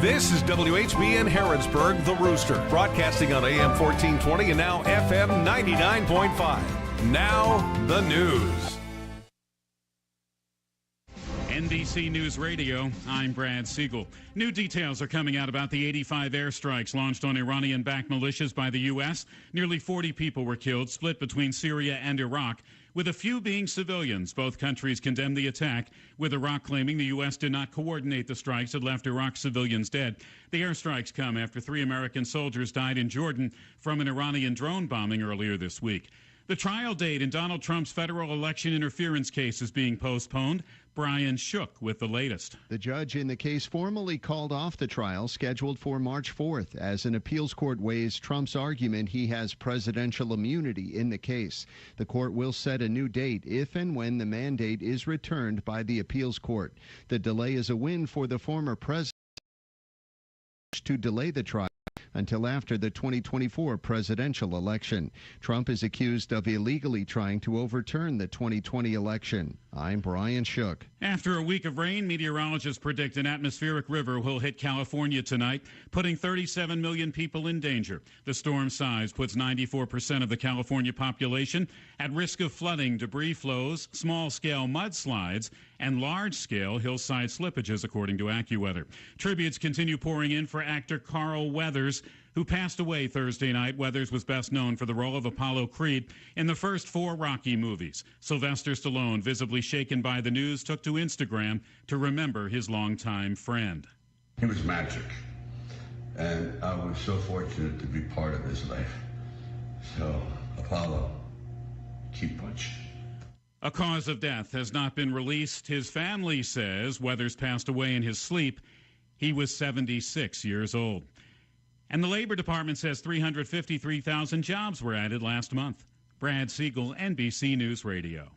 This is WHBN Harrodsburg, The Rooster, broadcasting on AM 1420 and now FM 99.5. Now, the news. NBC News Radio, I'm Brad Siegel. New details are coming out about the 85 airstrikes launched on Iranian-backed militias by the U.S. Nearly 40 people were killed, split between Syria and Iraq, with a few being civilians. Both countries condemned the attack, with Iraq claiming the U.S. did not coordinate the strikes that left Iraq civilians dead. The airstrikes come after 3 American soldiers died in Jordan from an Iranian drone bombing earlier this week. The trial date in Donald Trump's federal election interference case is being postponed. Brian Shook with the latest. The judge in the case formally called off the trial scheduled for March 4th as an appeals court weighs Trump's argument he has presidential immunity in the case. The court will set a new date if and when the mandate is returned by the appeals court. The delay is a win for the former president to delay the trial until after the 2024 presidential election. Trump is accused of illegally trying to overturn the 2020 election. I'm Brian Shook. After a week of rain, meteorologists predict an atmospheric river will hit California tonight, putting 37 million people in danger. The storm size puts 94% of the California population at risk of flooding, debris flows, small-scale mudslides, and large-scale hillside slippages, according to AccuWeather. Tributes continue pouring in for actor Carl Weathers, who passed away Thursday night. Weathers was best known for the role of Apollo Creed in the first 4 Rocky movies. Sylvester Stallone, visibly shaken by the news, took to Instagram to remember his longtime friend. He was magic, and I was so fortunate to be part of his life. So, Apollo, keep punching. A cause of death has not been released. His family says Weathers passed away in his sleep. He was 76 years old. And the Labor Department says 353,000 jobs were added last month. Brad Siegel, NBC News Radio.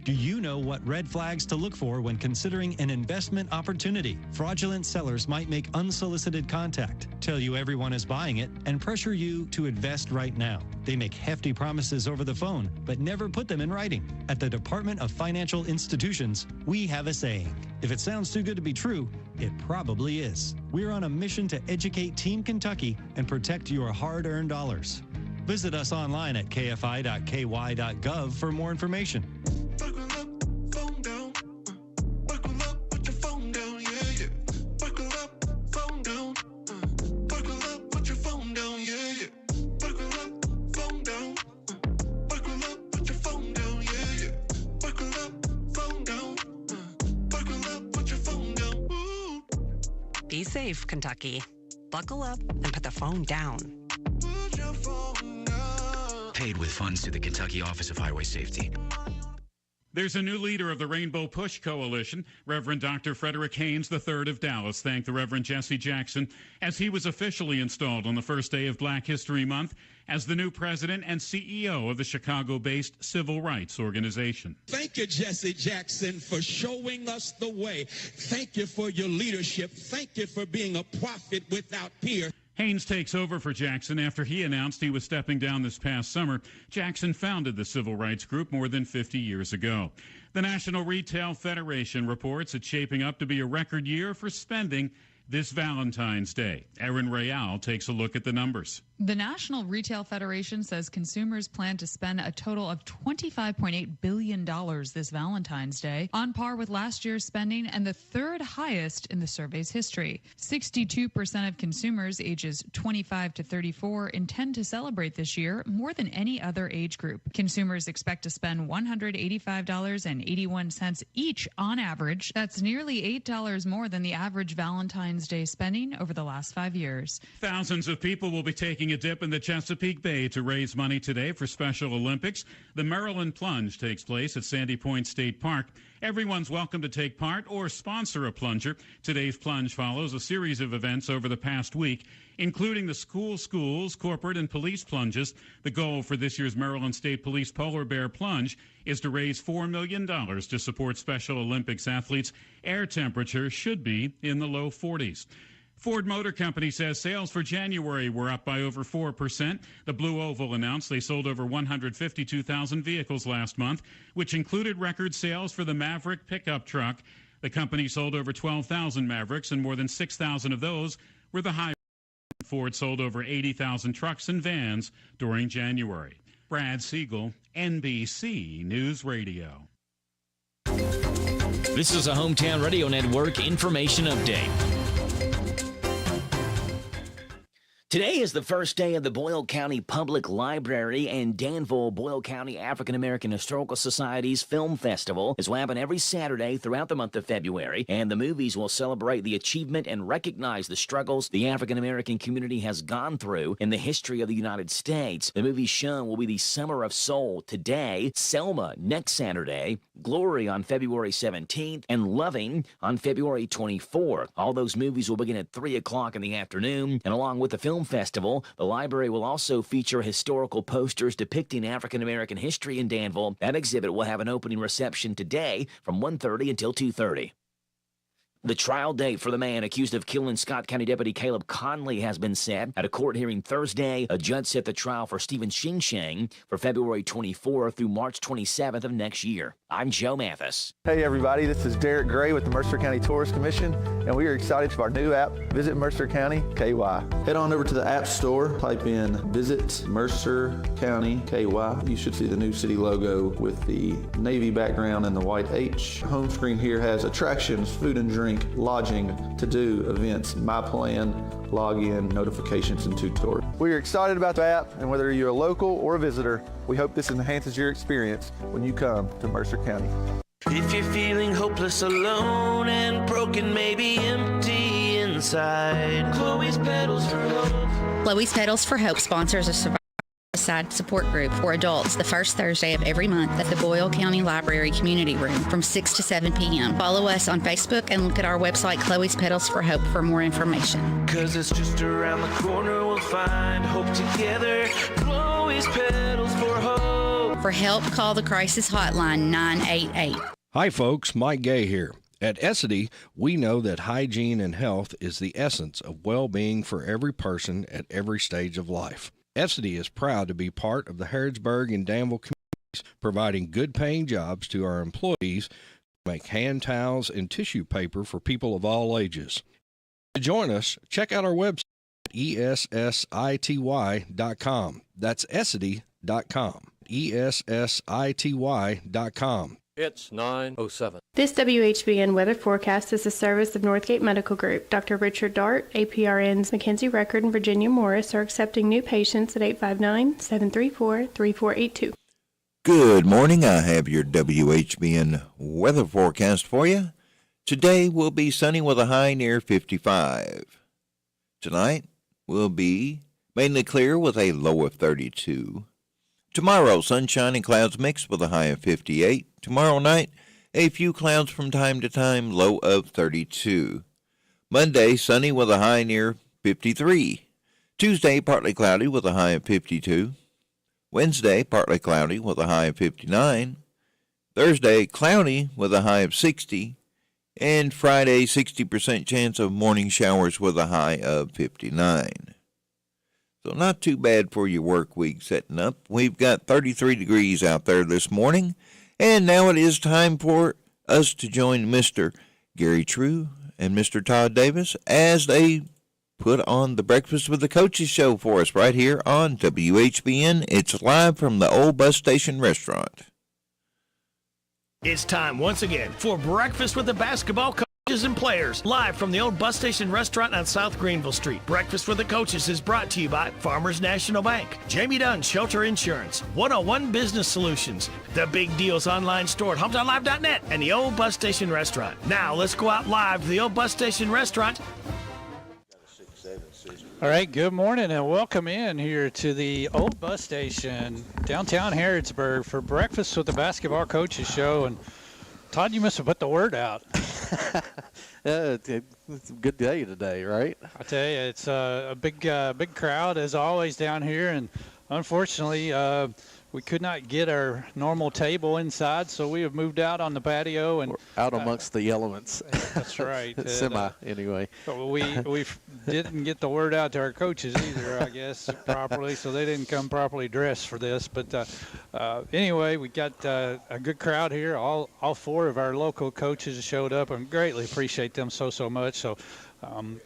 Do you know what red flags to look for when considering an investment opportunity? Fraudulent sellers might make unsolicited contact, tell you everyone is buying it, and pressure you to invest right now. They make hefty promises over the phone, but never put them in writing. At the Department of Financial Institutions, we have a saying. If it sounds too good to be true, it probably is. We're on a mission to educate Team Kentucky and protect your hard-earned dollars. Visit us online at kfi.ky.gov for more information. Be safe, Kentucky. Buckle up and put the phone down. Paid with funds to the Kentucky Office of Highway Safety. There's a new leader of the Rainbow Push Coalition. Reverend Dr. Frederick Haynes III of Dallas thanked the Reverend Jesse Jackson as he was officially installed on the first day of Black History Month as the new president and CEO of the Chicago-based civil rights organization. Thank you, Jesse Jackson, for showing us the way. Thank you for your leadership. Thank you for being a prophet without peer. Haynes takes over for Jackson after he announced he was stepping down this past summer. Jackson founded the civil rights group more than 50 years ago. The National Retail Federation reports it's shaping up to be a record year for spending this Valentine's Day. Erin Real takes a look at the numbers. The National Retail Federation says consumers plan to spend a total of $25.8 billion this Valentine's Day, on par with last year's spending and the third highest in the survey's history. 62% of consumers ages 25 to 34 intend to celebrate this year more than any other age group. Consumers expect to spend $185.81 each on average. That's nearly $8 more than the average Valentine's Day spending over the last 5 years. Thousands of people will be taking a dip in the Chesapeake Bay to raise money today for Special Olympics. The Maryland Plunge takes place at Sandy Point State Park. Everyone's welcome to take part or sponsor a plunger. Today's plunge follows a series of events over the past week, including the schools, corporate, and police plunges. The goal for this year's Maryland State Police Polar Bear Plunge is to raise $4 million to support Special Olympics athletes. Air temperature should be in the low 40s. Ford Motor Company says sales for January were up by over 4%. The Blue Oval announced they sold over 152,000 vehicles last month, which included record sales for the Maverick pickup truck. The company sold over 12,000 Mavericks, and more than 6,000 of those were the hybrid. Ford sold over 80,000 trucks and vans during January. Brad Siegel, NBC News Radio. This is a Hometown Radio Network information update. Today is the first day of the Boyle County Public Library and Danville Boyle County African American Historical Society's Film Festival. It will happen every Saturday throughout the month of February, and the movies will celebrate the achievement and recognize the struggles the African American community has gone through in the history of the United States. The movies shown will be The Summer of Soul today, Selma next Saturday, Glory on February 17th, and Loving on February 24th. All those movies will begin at 3 o'clock in the afternoon, and along with the Film Festival, the library will also feature historical posters depicting African American history in Danville. That exhibit will have an opening reception today from 1:30 until 2:30. The trial date for the man accused of killing Scott County Deputy Caleb Conley has been set. At a court hearing Thursday, a judge set the trial for Stephen Shing for February 24th through March 27th of next year. I'm Joe Mathis. Hey everybody, this is Derek Gray with the Mercer County Tourist Commission, and we are excited for our new app, Visit Mercer County KY. Head on over to the App Store, type in Visit Mercer County KY. You should see the new city logo with the navy background and the white H. Home screen here has attractions, food and drink, lodging, to-do, events, my plan, login, notifications, and tutorials. We are excited about the app, and whether you're a local or a visitor, we hope this enhances your experience when you come to Mercer County. If you're feeling hopeless, alone, and broken, maybe empty inside, Chloe's Petals for Hope. Chloe's Petals for Hope sponsors a survivor Side Support Group for adults the first Thursday of every month at the Boyle County Library Community Room from 6 to 7 p.m. Follow us on Facebook and look at our website, Chloe's Petals for Hope, for more information. 'Cause it's just around the corner, we'll find hope together. Chloe's Petals for Hope. For help, call the Crisis Hotline 988. Hi folks, Mike Gay here. At Essity, we know that hygiene and health is the essence of well-being for every person at every stage of life. Essity is proud to be part of the Harrodsburg and Danville communities, providing good-paying jobs to our employees to make hand towels and tissue paper for people of all ages. To join us, check out our website at essity.com. That's essity.com. essity.com. It's 9:07. This WHBN weather forecast is a service of Northgate Medical Group. Dr. Richard Dart, APRN's Mackenzie Record, and Virginia Morris are accepting new patients at 859-734-3482. Good morning. I have your WHBN weather forecast for you. Today will be sunny with a high near 55. Tonight will be mainly clear with a low of 32. Tomorrow, sunshine and clouds mixed with a high of 58. Tomorrow night, a few clouds from time to time, low of 32. Monday, sunny with a high near 53. Tuesday, partly cloudy with a high of 52. Wednesday, partly cloudy with a high of 59. Thursday, cloudy with a high of 60. And Friday, 60% chance of morning showers with a high of 59. So not too bad for your work week setting up. We've got 33 degrees out there this morning. And now it is time for us to join Mr. Gary True and Mr. Todd Davis as they put on the Breakfast with the Coaches show for us right here on WHBN. It's live from the Old Bus Station Restaurant. It's time once again for Breakfast with the Basketball Coaches and Players, live from the Old Bus Station Restaurant on South Greenville Street. Breakfast with the Coaches is brought to you by Farmers National Bank, Jamie Dunn Shelter Insurance, 101 Business Solutions, The Big Deals online store at HometownLive.net, and the Old Bus Station Restaurant. Now let's go out live to the Old Bus Station Restaurant. All right, good morning and welcome in here to the Old Bus Station, downtown Harrodsburg, for Breakfast with the Basketball Coaches show. And Todd, you must have put the word out. It's a good day today, right? I tell you, it's a big crowd as always down here, and unfortunately, we could not get our normal table inside, so we have moved out on the patio and we're out amongst the elements. That's right. Anyway. But we didn't get the word out to our coaches either, I guess, properly, so they didn't come properly dressed for this. But anyway, we got a good crowd here. All four of our local coaches showed up, and greatly appreciate them so much. So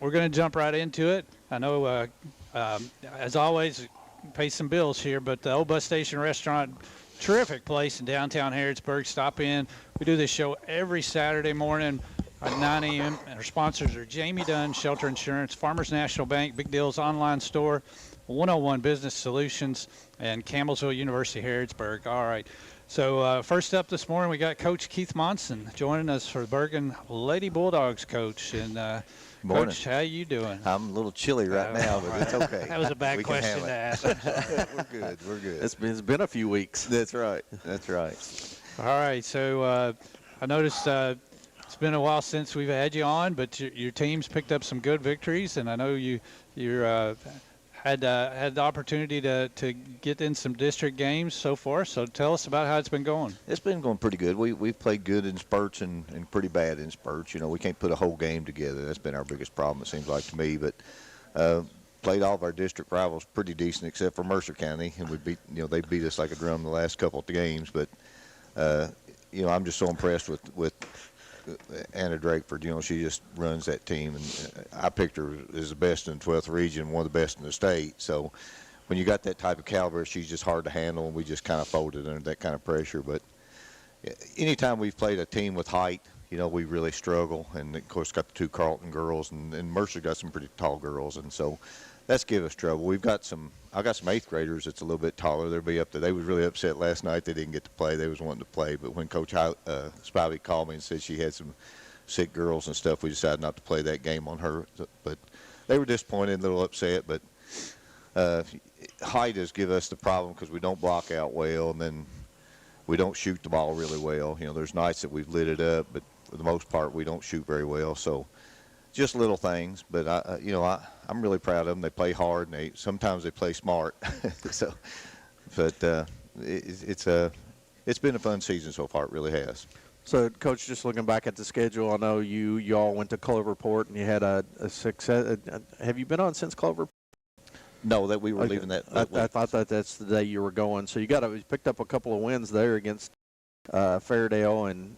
we're going to jump right into it. I know, as always, pay some bills here, but the Old Bus Station Restaurant, terrific place in downtown Harrodsburg. Stop in. We do this show every Saturday morning at 9 a.m. And our sponsors are Jamie Dunn Shelter Insurance, Farmers National Bank, Big Deals Online Store, 101 Business Solutions, and Campbellsville University Harrodsburg. All right. So first up this morning, we got Coach Keith Monson joining us for the Bergen Lady Bulldogs coach. And Morning. Coach, how you doing? I'm a little chilly right now, but it's okay. That was a bad question to ask. We're good. We're good. It's been a few weeks. That's right. That's right. All right. So I noticed it's been a while since we've had you on, but your team's picked up some good victories, and I know you're had the opportunity to get in some district games so far. So tell us about how it's been going. It's been going pretty good. We've played good in spurts and pretty bad in spurts. You know, we can't put a whole game together. That's been our biggest problem, it seems like to me. But played all of our district rivals pretty decent, except for Mercer County, and they beat us like a drum the last couple of games. But I'm just so impressed with Anna Drakeford. She just runs that team, and I picked her as the best in the 12th region, one of the best in the state. So when you got that type of caliber, she's just hard to handle, and we just kind of folded under that kind of pressure. But anytime we've played a team with height, we really struggle. And of course, got the two Carlton girls, and Mercer got some pretty tall girls, and so that's given us trouble. I got some 8th graders that's a little bit taller. They'll be up there. They was really upset last night they didn't get to play. They was wanting to play, but when Coach Spivey called me and said she had some sick girls and stuff, we decided not to play that game on her. But they were disappointed, a little upset. But height has given us the problem because we don't block out well, and then we don't shoot the ball really well. You know, there's nights that we've lit it up, but for the most part, we don't shoot very well. So just little things. But I'm really proud of them. They play hard, and sometimes they play smart. So, but it's been a fun season so far. It really has. So, Coach, just looking back at the schedule, I know you all went to Cloverport and you had a success. Have you been on since Cloverport? No, that we were leaving that. I thought that's the day you were going. So you picked up a couple of wins there against Fairdale and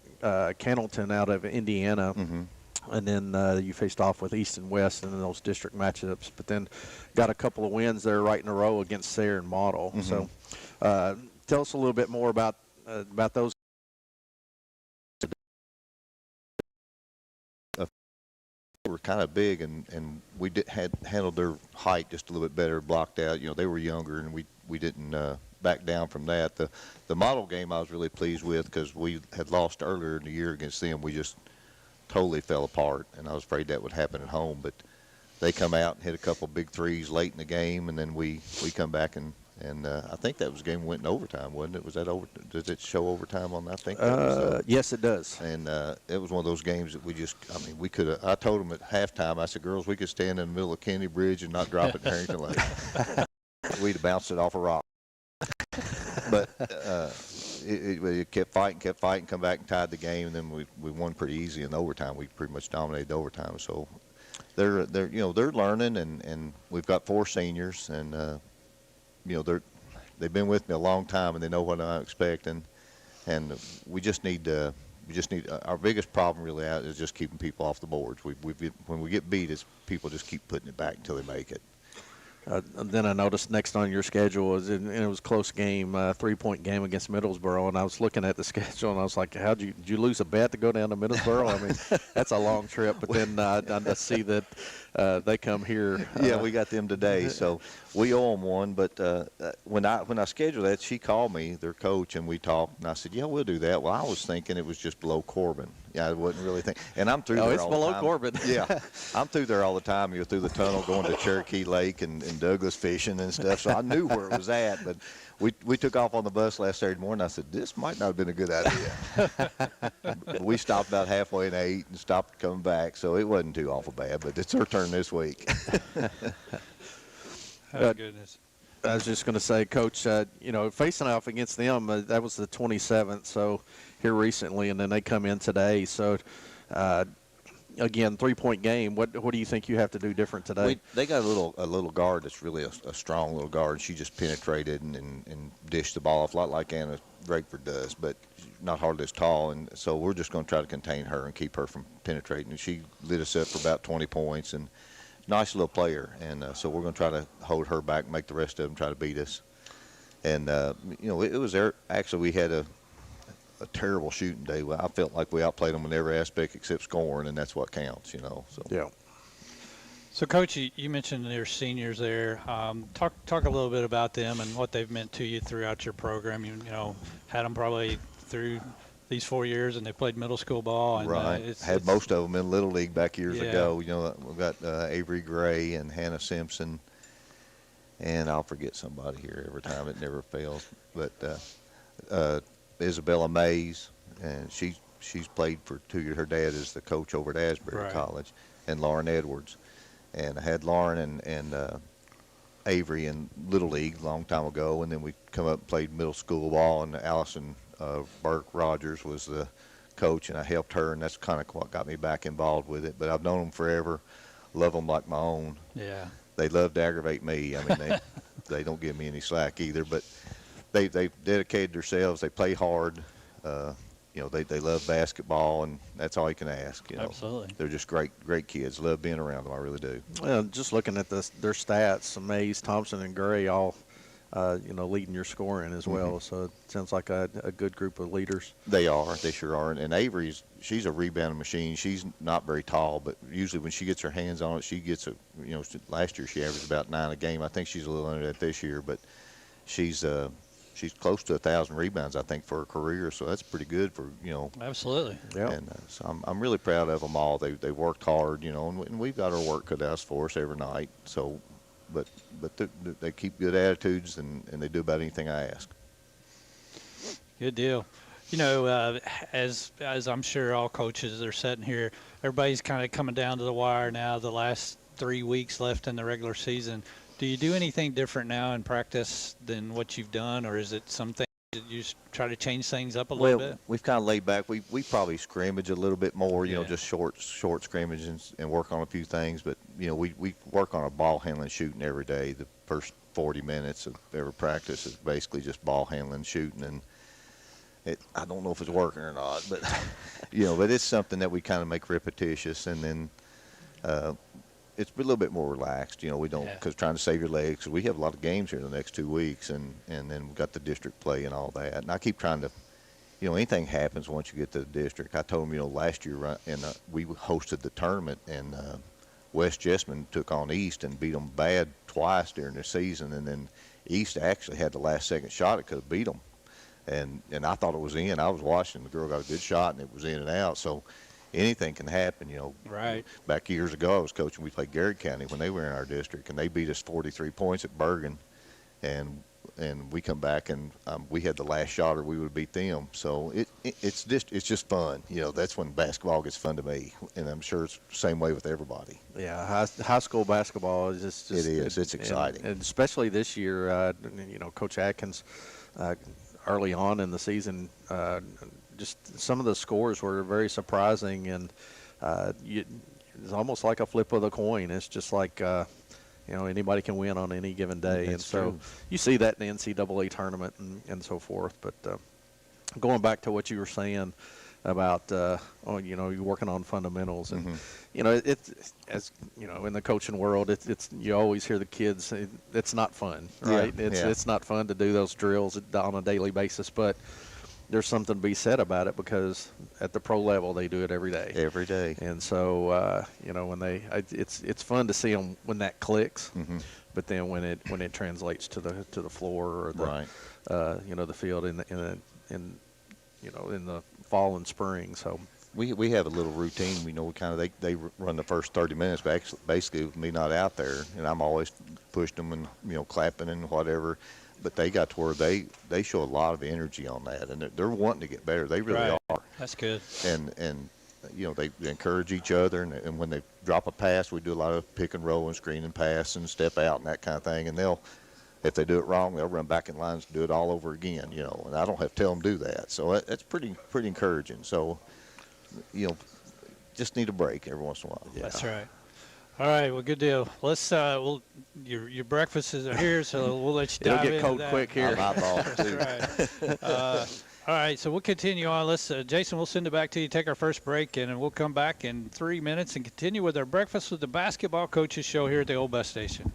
Cannleton out of Indiana. Mm-hmm. And then you faced off with East and West in those district matchups, but then got a couple of wins there right in a row against Sayre and Model. Mm-hmm. So tell us a little bit more about those. They were kind of big, and we had handled their height just a little bit better, blocked out. You know, they were younger, and we didn't back down from that. The Model game I was really pleased with because we had lost earlier in the year against them. We just totally fell apart, and I was afraid that would happen at home. But they come out and hit a couple big threes late in the game, and then we come back and I think that was a game that went in overtime, wasn't it? Was that over? Does it show overtime on that? I think that was, yes, it does. And it was one of those games that we could have. I told them at halftime, I said, girls, we could stand in the middle of Kennedy Bridge and not drop it in Harrington Lake. We'd have bounced it off a rock. But it kept fighting, come back and tied the game, and then we won pretty easy in overtime. We pretty much dominated the overtime. So they're learning, and we've got 4 seniors, and they've been with me a long time, and they know what I'm expecting. And we just need our biggest problem really out is just keeping people off the boards. When we get beat, it's people just keep putting it back until they make it. And then I noticed next on your schedule was it was a close game, 3-point game against Middlesboro, and I was looking at the schedule and I was like, did you lose a bet to go down to Middlesboro? I mean, that's a long trip. But then I see that they come here. Yeah, we got them today, so we owe them one. But when I scheduled that, she called me, their coach, and we talked. And I said, yeah, we'll do that. Well, I was thinking it was just below Corbin. Yeah, I wasn't really thinking. And I'm through there all the time. Oh, it's below Corbin. Yeah, I'm through there all the time. You're through the tunnel going to Cherokee Lake and Douglas fishing and stuff. So I knew where it was at. But we took off on the bus last Saturday morning. I said, this might not have been a good idea. We stopped about halfway and ate and stopped coming back. So it wasn't too awful bad. But it's her turn this week. Oh, goodness. I was just going to say, Coach, facing off against them, that was the 27th, so here recently, and then they come in today. So, again, 3-point game. What do you think you have to do different today? They got a little guard that's really a strong little guard. She just penetrated and dished the ball off a lot like Anna Drakeford does, but not hardly as tall. And so we're just going to try to contain her and keep her from penetrating. And she lit us up for about 20 points and nice little player, and so we're going to try to hold her back, make the rest of them try to beat us. And it was there. Actually, we had a terrible shooting day. I felt like we outplayed them in every aspect except scoring, and that's what counts. So yeah. So, Coach, you mentioned your seniors there. Talk a little bit about them and what they've meant to you throughout your program. You had them probably through these 4 years, and they played middle school ball. And, right. Had most of them in Little League back years ago. We've got Avery Gray and Hannah Simpson, and I'll forget somebody here every time. It never fails. But Isabella Mays, and she's played for 2 years. Her dad is the coach over at Asbury College, and Lauren Edwards. And I had Lauren and Avery in Little League a long time ago, and then we come up and played middle school ball, and Allison Burke Rogers was the coach, and I helped her, and that's kind of what got me back involved with it. But I've known them forever, love them like my own. Yeah. They love to aggravate me. I mean, they don't give me any slack either, but they've dedicated themselves. They play hard. They love basketball, and that's all you can ask. Absolutely. They're just great kids. Love being around them. I really do. Well, just looking at their stats, Mays, Thompson, and Gray all leading your scoring as well. Mm-hmm. So it sounds like a good group of leaders. They are. They sure are. And Avery's, she's a rebounding machine. She's not very tall, but usually when she gets her hands on it, she gets last year she averaged about 9 a game. I think she's a little under that this year, but she's close to 1,000 rebounds, I think, for her career. So that's pretty good for, Absolutely. Yeah. And so I'm really proud of them all. They worked hard, and we've got our work cut out for us every night. So they keep good attitudes and they do about anything I ask. Good deal. You know, as I'm sure all coaches are sitting here, everybody's kind of coming down to the wire now. The last 3 weeks left in the regular season. Do you do anything different now in practice than what you've done, or is it something that you just try to change things up a little bit? We've kind of laid back. We probably scrimmage a little bit more, you know, just short scrimmage and work on a few things. But, you know, we work on a ball handling shooting every day. The first 40 minutes of every practice is basically just ball handling shooting. And I don't know if it's working or not, but, you know, but it's something that we kind of make repetitious. And then it's a little bit more relaxed. You know, we don't, because trying to save your legs, 'cause we have a lot of games here in the next 2 weeks, and then we've got the district play and all that. And I keep trying to, you know, anything happens once you get to the district. I told them, you know, last year we hosted the tournament, and West Jessamine took on East and beat them bad twice during the season, and then East actually had the last second shot. It could have beat them, and I thought it was in. I was watching. The girl got a good shot, and it was in and out. So anything can happen, you know. Right. Back years ago, I was coaching. We played Garrett County when they were in our district, and they beat us 43 points at Bergen, and we come back and we had the last shot, or we would beat them. So it's just fun, you know. That's when basketball gets fun to me, and I'm sure it's the same way with everybody. Yeah, high school basketball is just it is. It's exciting, and especially this year. You know, Coach Atkins, early on in the season. Just some of the scores were very surprising, and it's almost like a flip of the coin. It's just like, you know, anybody can win on any given day. That's and so true. You see that in the NCAA tournament and so forth. But going back to what you were saying about, you know, you're working on fundamentals. And, you know, it's, as you know, in the coaching world, it's you always hear the kids say it's not fun, right? It's not fun to do those drills on a daily basis, but there's something to be said about it, because at the pro level they do it every day. Every day. And so you know, when it's fun to see them when that clicks, but then when it translates to the floor or the you know, the field in you know, in the fall and spring. So we have a little routine. You know, we kind of they run the first 30 minutes, basically with me not out there, and I'm always pushing them and, you know, clapping and whatever. But they got to where they show a lot of energy on that, and they're wanting to get better. They really are. That's good. And you know, they encourage each other, and when they drop a pass, we do a lot of pick and roll and screen and pass and step out and that kind of thing. And if they do it wrong, they'll run back in lines and do it all over again. You know, and I don't have to tell them to do that. So that's pretty encouraging. So, you know, just need a break every once in a while. Yeah. That's right. All right, well, good deal. Let's your breakfasts are here, so we'll let you dive into that. It'll get cold quick here. That's right. All right, so we'll continue on. Let's Jason, we'll send it back to you. Take our first break, and we'll come back in 3 minutes and continue with our Breakfast with the Basketball Coaches show here at the Old Bus Station.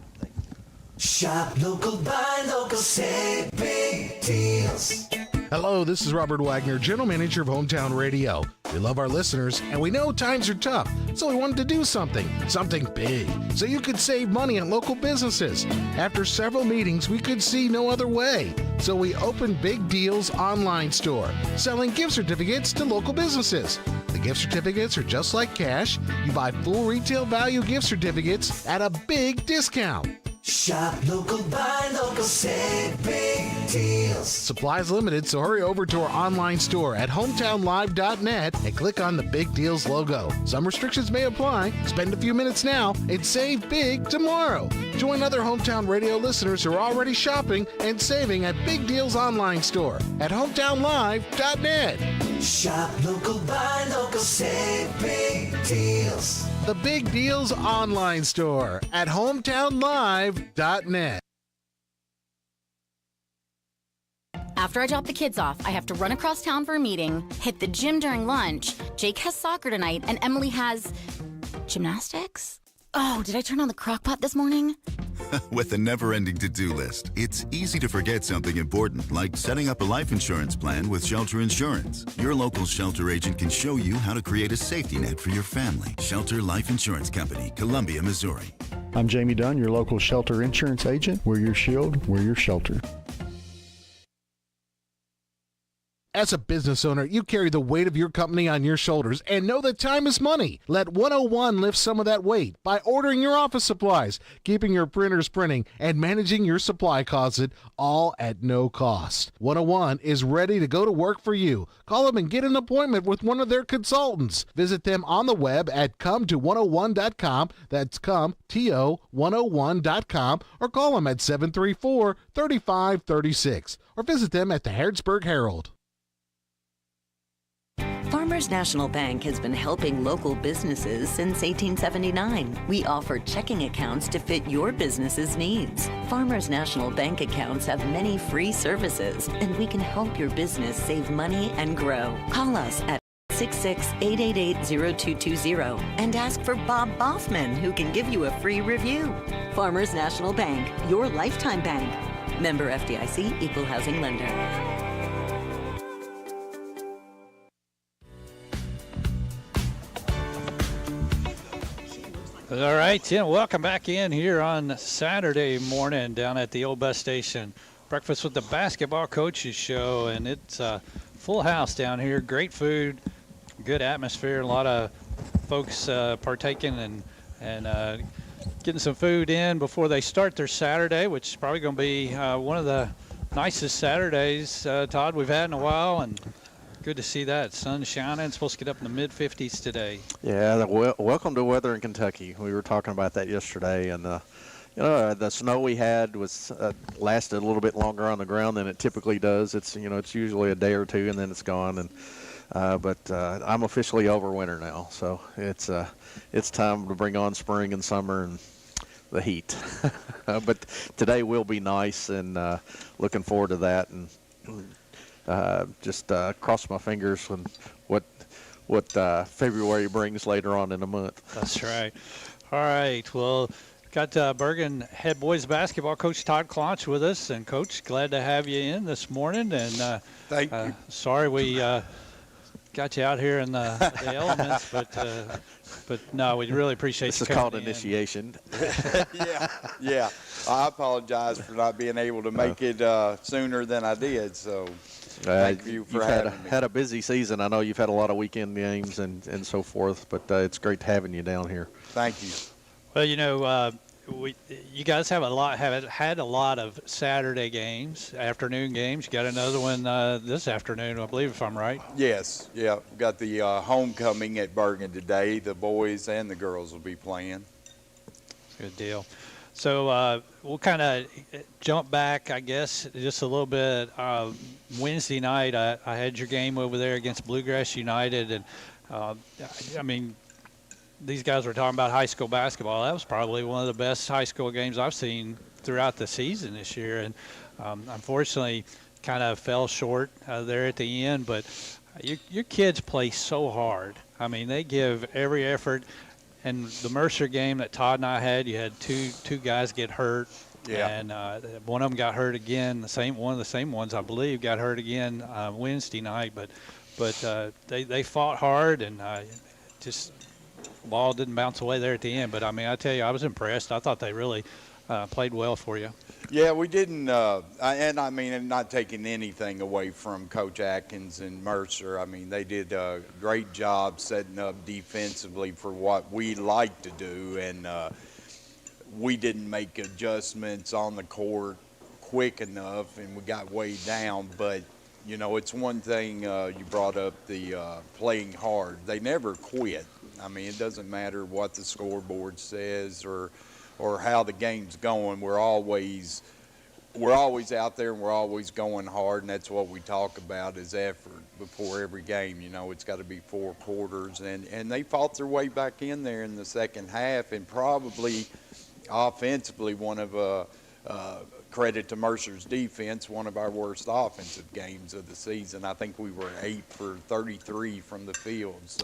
Shop local, buy local, save big deals. Hello, this is Robert Wagner, General Manager of Hometown Radio. We love our listeners, and we know times are tough, so we wanted to do something big, so you could save money at local businesses. After several meetings, we could see no other way, so we opened Big Deals online store, selling gift certificates to local businesses. The gift certificates are just like cash. You buy full retail value gift certificates at a big discount. Shop local, buy local, save big deals. Supplies limited, so hurry over to our online store at hometownlive.net and click on the Big Deals logo. Some restrictions may apply. Spend a few minutes now and save big tomorrow. Join other Hometown Radio listeners who are already shopping and saving at Big Deals online store at hometownlive.net. Shop local, buy local, save big deals. The Big Deals online store at hometownlive.net. After I drop the kids off, I have to run across town for a meeting, hit the gym during lunch. Jake has soccer tonight, and Emily has gymnastics? Oh, did I turn on the crock pot this morning? With a never-ending to-do list, it's easy to forget something important, like setting up a life insurance plan with Shelter Insurance. Your local Shelter agent can show you how to create a safety net for your family. Shelter Life Insurance Company, Columbia, Missouri. I'm Jamie Dunn, your local Shelter Insurance agent. We're your shield, we're your shelter. As a business owner, you carry the weight of your company on your shoulders and know that time is money. Let 101 lift some of that weight by ordering your office supplies, keeping your printers printing, and managing your supply closet, all at no cost. 101 is ready to go to work for you. Call them and get an appointment with one of their consultants. Visit them on the web at come101.com. That's come101.com, or call them at 734-3536, or visit them at the Harrodsburg Herald. Farmers National Bank has been helping local businesses since 1879. We offer checking accounts to fit your business's needs. Farmers National Bank accounts have many free services, and we can help your business save money and grow. Call us at 866-888-0220 and ask for Bob Boffman, who can give you a free review. Farmers National Bank, your lifetime bank. Member FDIC, Equal Housing Lender. All right, Tim, welcome back in here on Saturday morning down at the old bus station. Breakfast with the Basketball Coaches Show, and it's a full house down here. Great food, good atmosphere, a lot of folks partaking and getting some food in before they start their Saturday, which is probably going to be one of the nicest Saturdays, Todd, we've had in a while, and good to see that. Sun's shining. It's supposed to get up in the mid-50s today. Yeah, welcome to weather in Kentucky. We were talking about that yesterday, and the snow we had was lasted a little bit longer on the ground than it typically does. It's it's usually a day or two, and then it's gone. And but I'm officially over winter now, so it's time to bring on spring and summer and the heat. But today will be nice, and looking forward to that. And just cross my fingers when what February brings later on in the month. That's right. All right. Well, got Bergen head boys basketball coach Todd Clonch with us, and Coach, glad to have you in this morning. And thank you. Sorry we got you out here in the elements, but no, we really appreciate this you is coming called in. initiation. Yeah. I apologize for not being able to make it sooner than I did. So thank you for having me. Had a busy season. I know you've had a lot of weekend games and so forth, but it's great having you down here. Thank you. Well, you guys have had a lot of Saturday games, afternoon games. You got another one this afternoon, I believe, if I'm right. Yes, yeah. We've got the homecoming at Bergen today. The boys and the girls will be playing. Good deal. So we'll kind of jump back, I guess, just a little bit. Wednesday night, I had your game over there against Bluegrass United, and I mean, these guys were talking about high school basketball. That was probably one of the best high school games I've seen throughout the season this year, and unfortunately kind of fell short there at the end. But your kids play so hard. I mean, they give every effort. And the Mercer game that Todd and I had, you had two guys get hurt. Yeah. And one of them got hurt again. One of the same ones, I believe, got hurt again Wednesday night. But they fought hard, and just ball didn't bounce away there at the end. But I mean, I tell you, I was impressed. I thought they really played well for you. Yeah, we didn't, and I mean, I'm not taking anything away from Coach Atkins and Mercer. I mean, they did a great job setting up defensively for what we like to do, and we didn't make adjustments on the court quick enough, and we got weighed down. But, it's one thing you brought up, the playing hard. They never quit. I mean, it doesn't matter what the scoreboard says or how the game's going. We're always out there, and we're always going hard, and that's what we talk about is effort before every game. It's got to be 4 quarters, and they fought their way back in there in the second half, and probably offensively one of credit to Mercer's defense, one of our worst offensive games of the season. I think we were 8 for 33 from the field. It's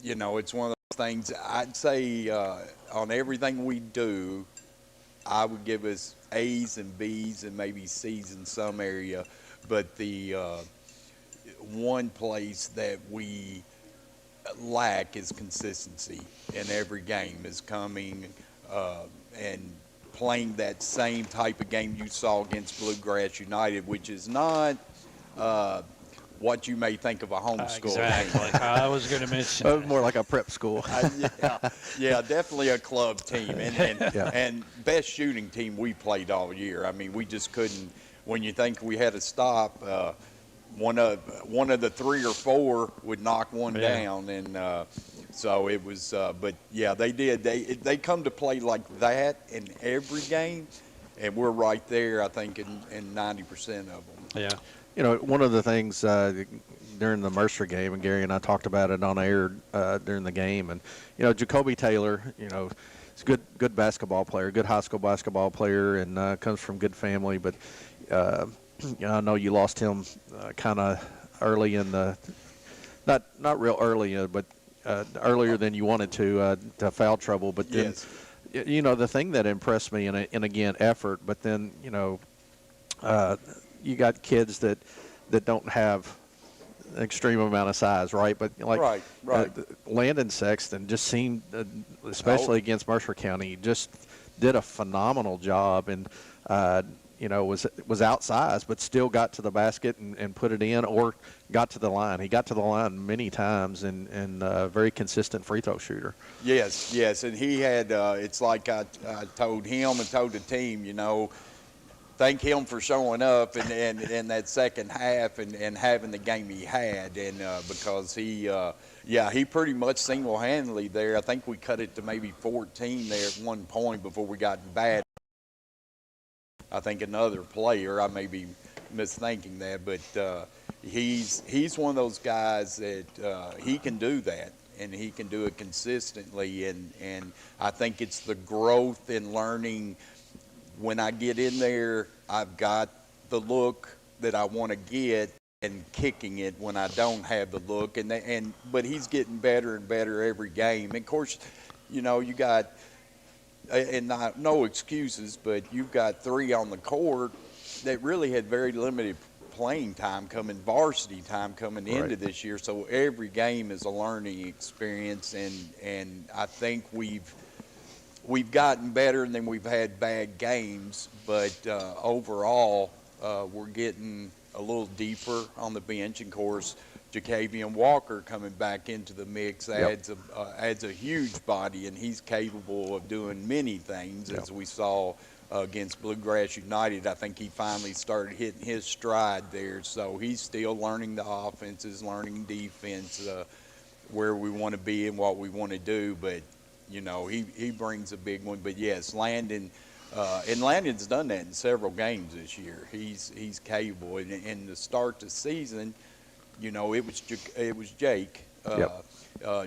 it's one of those things. I'd say on everything we do, I would give us A's and B's and maybe C's in some area. But the one place that we lack is consistency in every game, is coming and playing that same type of game you saw against Bluegrass United, which is not what you may think of a homeschool Exactly. game. I was going to mention more like a prep school. Yeah, definitely a club team, and Yeah. and best shooting team we played all year. I mean, we just couldn't. When you think we had to stop, one of the 3 or 4 would knock one down, and so it was. But yeah, they did. They come to play like that in every game, and we're right there. I think in 90% of them. Yeah. You know, one of the things during the Mercer game, and Gary and I talked about it on air during the game, and you know, Jacoby Taylor, you know, he's a good basketball player, good high school basketball player, and comes from good family. But you know, I know you lost him kind of early in the, not real early, but earlier than you wanted to foul trouble. But then, you know, the thing that impressed me, and again, effort. But then, you know. You got kids that don't have an extreme amount of size, right? But like Landon Sexton just seemed, especially against Mercer County, just did a phenomenal job, and you know, was outsized, but still got to the basket and put it in, or got to the line. He got to the line many times, and very consistent free throw shooter. Yes, and he had. It's like I told him and told the team, you know. Thank him for showing up in that second half and having the game he had, and because he pretty much single-handedly there. I think we cut it to maybe 14 there at one point before we got bad. I think another player, I may be misthinking that, but he's one of those guys that he can do that, and he can do it consistently, and I think it's the growth in learning. When I get in there, I've got the look that I want to get, and kicking it when I don't have the look. But he's getting better and better every game. And of course, you know, you got, and no excuses, but you've got 3 on the court that really had very limited playing time varsity time coming into this year. So every game is a learning experience, and I think we've gotten better, and then we've had bad games, but overall we're getting a little deeper on the bench. And of course, Jacavian Walker coming back into the mix adds a huge body, and he's capable of doing many things, as we saw against Bluegrass United. I think he finally started hitting his stride there, so he's still learning the offenses, learning defense, where we want to be and what we want to do, but you know, he brings a big one. But yes, Landon, and Landon's done that in several games this year. He's capable. And in the start the season, you know, it was Jake,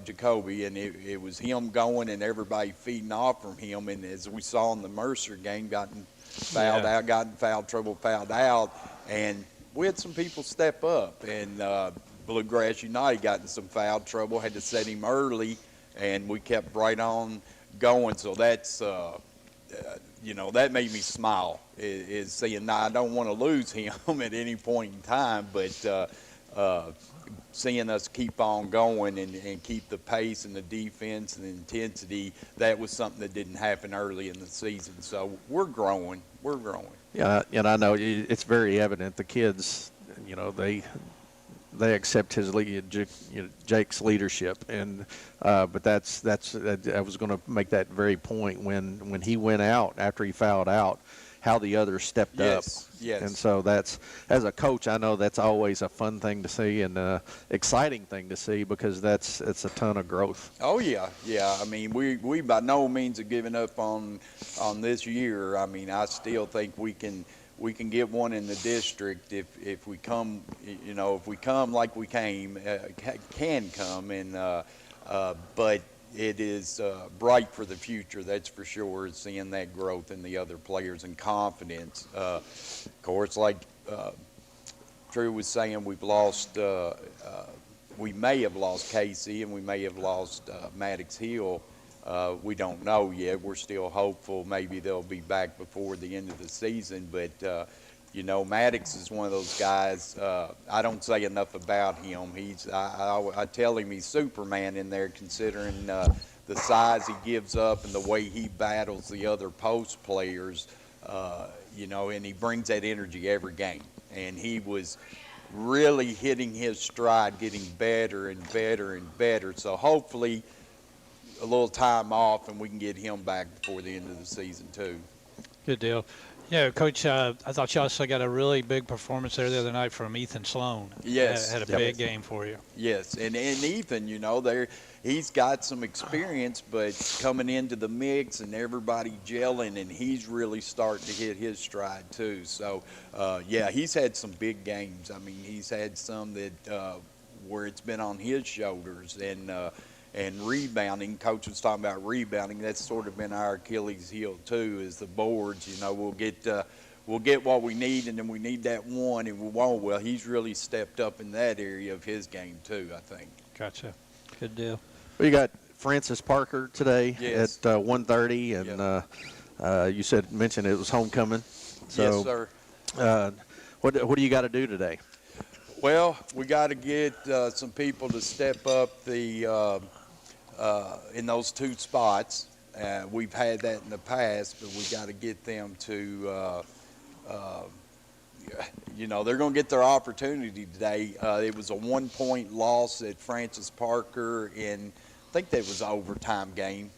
Jacoby, and it was him going and everybody feeding off from him. And as we saw in the Mercer game, gotten fouled out, got in foul trouble, fouled out, and we had some people step up. And Bluegrass United got in some foul trouble, had to set him early, and we kept right on going. So that's, you know, that made me smile, is saying, I don't want to lose him at any point in time, but seeing us keep on going and keep the pace and the defense and the intensity, that was something that didn't happen early in the season. So we're growing. Yeah, and I know it's very evident. The kids, you know, they accept his Jake's leadership, and but that's I was going to make that very point when he went out after he fouled out, how the others stepped up. Yes. And so that's, as a coach, I know that's always a fun thing to see and exciting thing to see, because it's a ton of growth. Oh yeah. I mean, we by no means are giving up on this year. I mean, I still think we can get one in the district if we come, you know, if we come like we can come, and but it is bright for the future, that's for sure, seeing that growth in the other players and confidence. Of course, like Drew was saying, we've lost, we may have lost Casey, and we may have lost Maddox Hill. We don't know yet. We're still hopeful maybe they'll be back before the end of the season, but you know, Maddox is one of those guys, I don't say enough about him. I tell him he's Superman in there, considering the size he gives up and the way he battles the other post players, and he brings that energy every game. And he was really hitting his stride, getting better and better and better. So hopefully a little time off and we can get him back before the end of the season too. Good deal. Yeah, Coach, I thought you also got a really big performance there the other night from Ethan Sloan. Yes. Had a big game for you. Yes, and Ethan, he's got some experience, but coming into the mix and everybody gelling, and he's really starting to hit his stride too. So, he's had some big games. I mean, he's had some that where it's been on his shoulders, and rebounding. Coach was talking about rebounding. That's sort of been our Achilles heel too, is the boards. We'll get what we need, and then we need that one, and we won't. Well, he's really stepped up in that area of his game too, I think. Gotcha. Good deal. Well, you got Francis Parker today Yes. at 1:30, and you mentioned it was homecoming. So, yes, sir. What do you got to do today? Well, we got to get some people to step up in those two spots. We've had that in the past, but we got to get them to, they're going to get their opportunity today. It was a 1-point loss at Francis Parker in, I think that was an overtime game.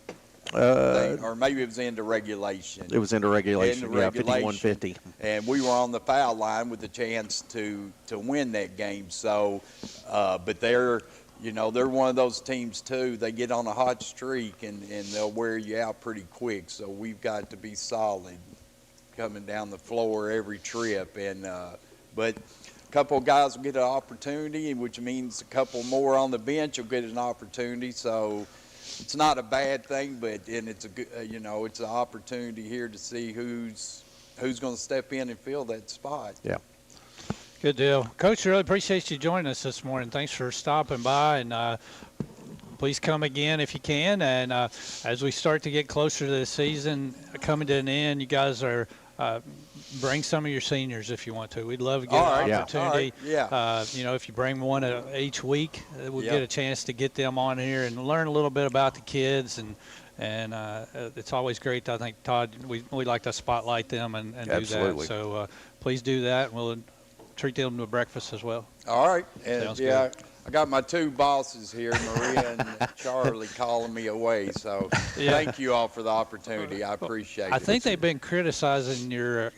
Or maybe it was into regulation. It was into regulation, 51-50. And we were on the foul line with a chance to win that game. So, but they're one of those teams too. They get on a hot streak and they'll wear you out pretty quick. So we've got to be solid coming down the floor every trip. And but a couple of guys will get an opportunity, which means a couple more on the bench will get an opportunity. So it's not a bad thing, and it's a good, it's an opportunity here to see who's going to step in and fill that spot. Yeah. Good deal. Coach, really appreciate you joining us this morning. Thanks for stopping by, and please come again if you can. And as we start to get closer to the season coming to an end, you guys are bring some of your seniors if you want to. We'd love to get an opportunity. If you bring one each week, we'll get a chance to get them on here and learn a little bit about the kids. And it's always great. I think, Todd, we like to spotlight them and do that. So please do that. We'll treat them to a breakfast as well. All right. And sounds good. I got my two bosses here, Maria and Charlie, calling me away. So thank you all for the opportunity. I appreciate it. I think they've been criticizing your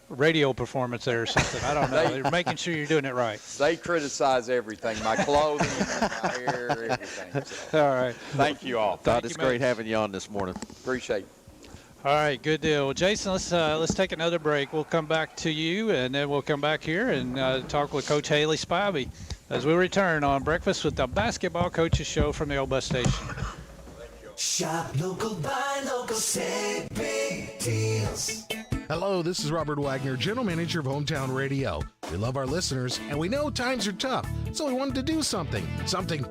radio performance there or something. I don't know. They're making sure you're doing it right. They criticize everything, my clothing, my hair, everything. So. All right. Thank you all. Todd, it's great having you on this morning. Appreciate it. All right, good deal. Well, Jason, let's take another break. We'll come back to you, and then we'll come back here and talk with Coach Haley Spivey as we return on Breakfast with the Basketball Coaches Show from the old bus station. Shop local, buy local, save big deals. Hello, this is Robert Wagner, General Manager of Hometown Radio. We love our listeners, and we know times are tough, so we wanted to do something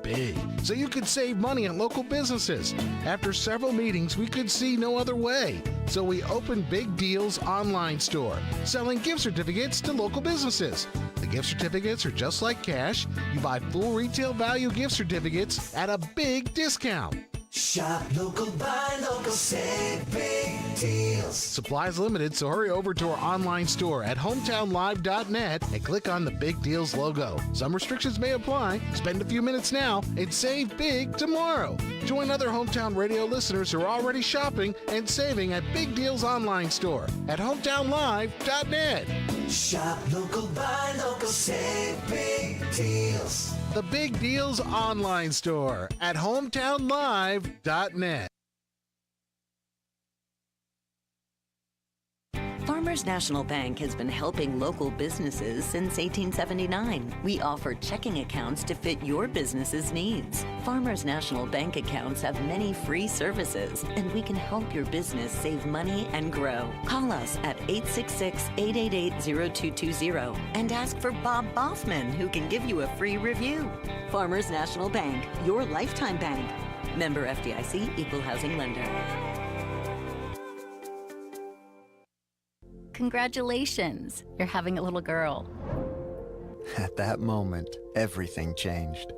big, so you could save money at local businesses. After several meetings, we could see no other way, so we opened Big Deals online store, selling gift certificates to local businesses. The gift certificates are just like cash. You buy full retail value gift certificates at a big discount. Shop local, buy local, save big deals. Supplies limited, so hurry over to our online store at hometownlive.net and click on the Big Deals logo. Some restrictions may apply. Spend a few minutes now and save big tomorrow. Join other Hometown Radio listeners who are already shopping and saving at Big Deals online store at hometownlive.net. Shop local, buy local, save big deals. The Big Deals online store at hometownlive.net. Farmers National Bank has been helping local businesses since 1879. We offer checking accounts to fit your business's needs. Farmers National Bank accounts have many free services, and we can help your business save money and grow. Call us at 866-888-0220 and ask for Bob Boffman, who can give you a free review. Farmers National Bank, your lifetime bank. Member FDIC, Equal Housing Lender. Congratulations, you're having a little girl. At that moment, everything changed.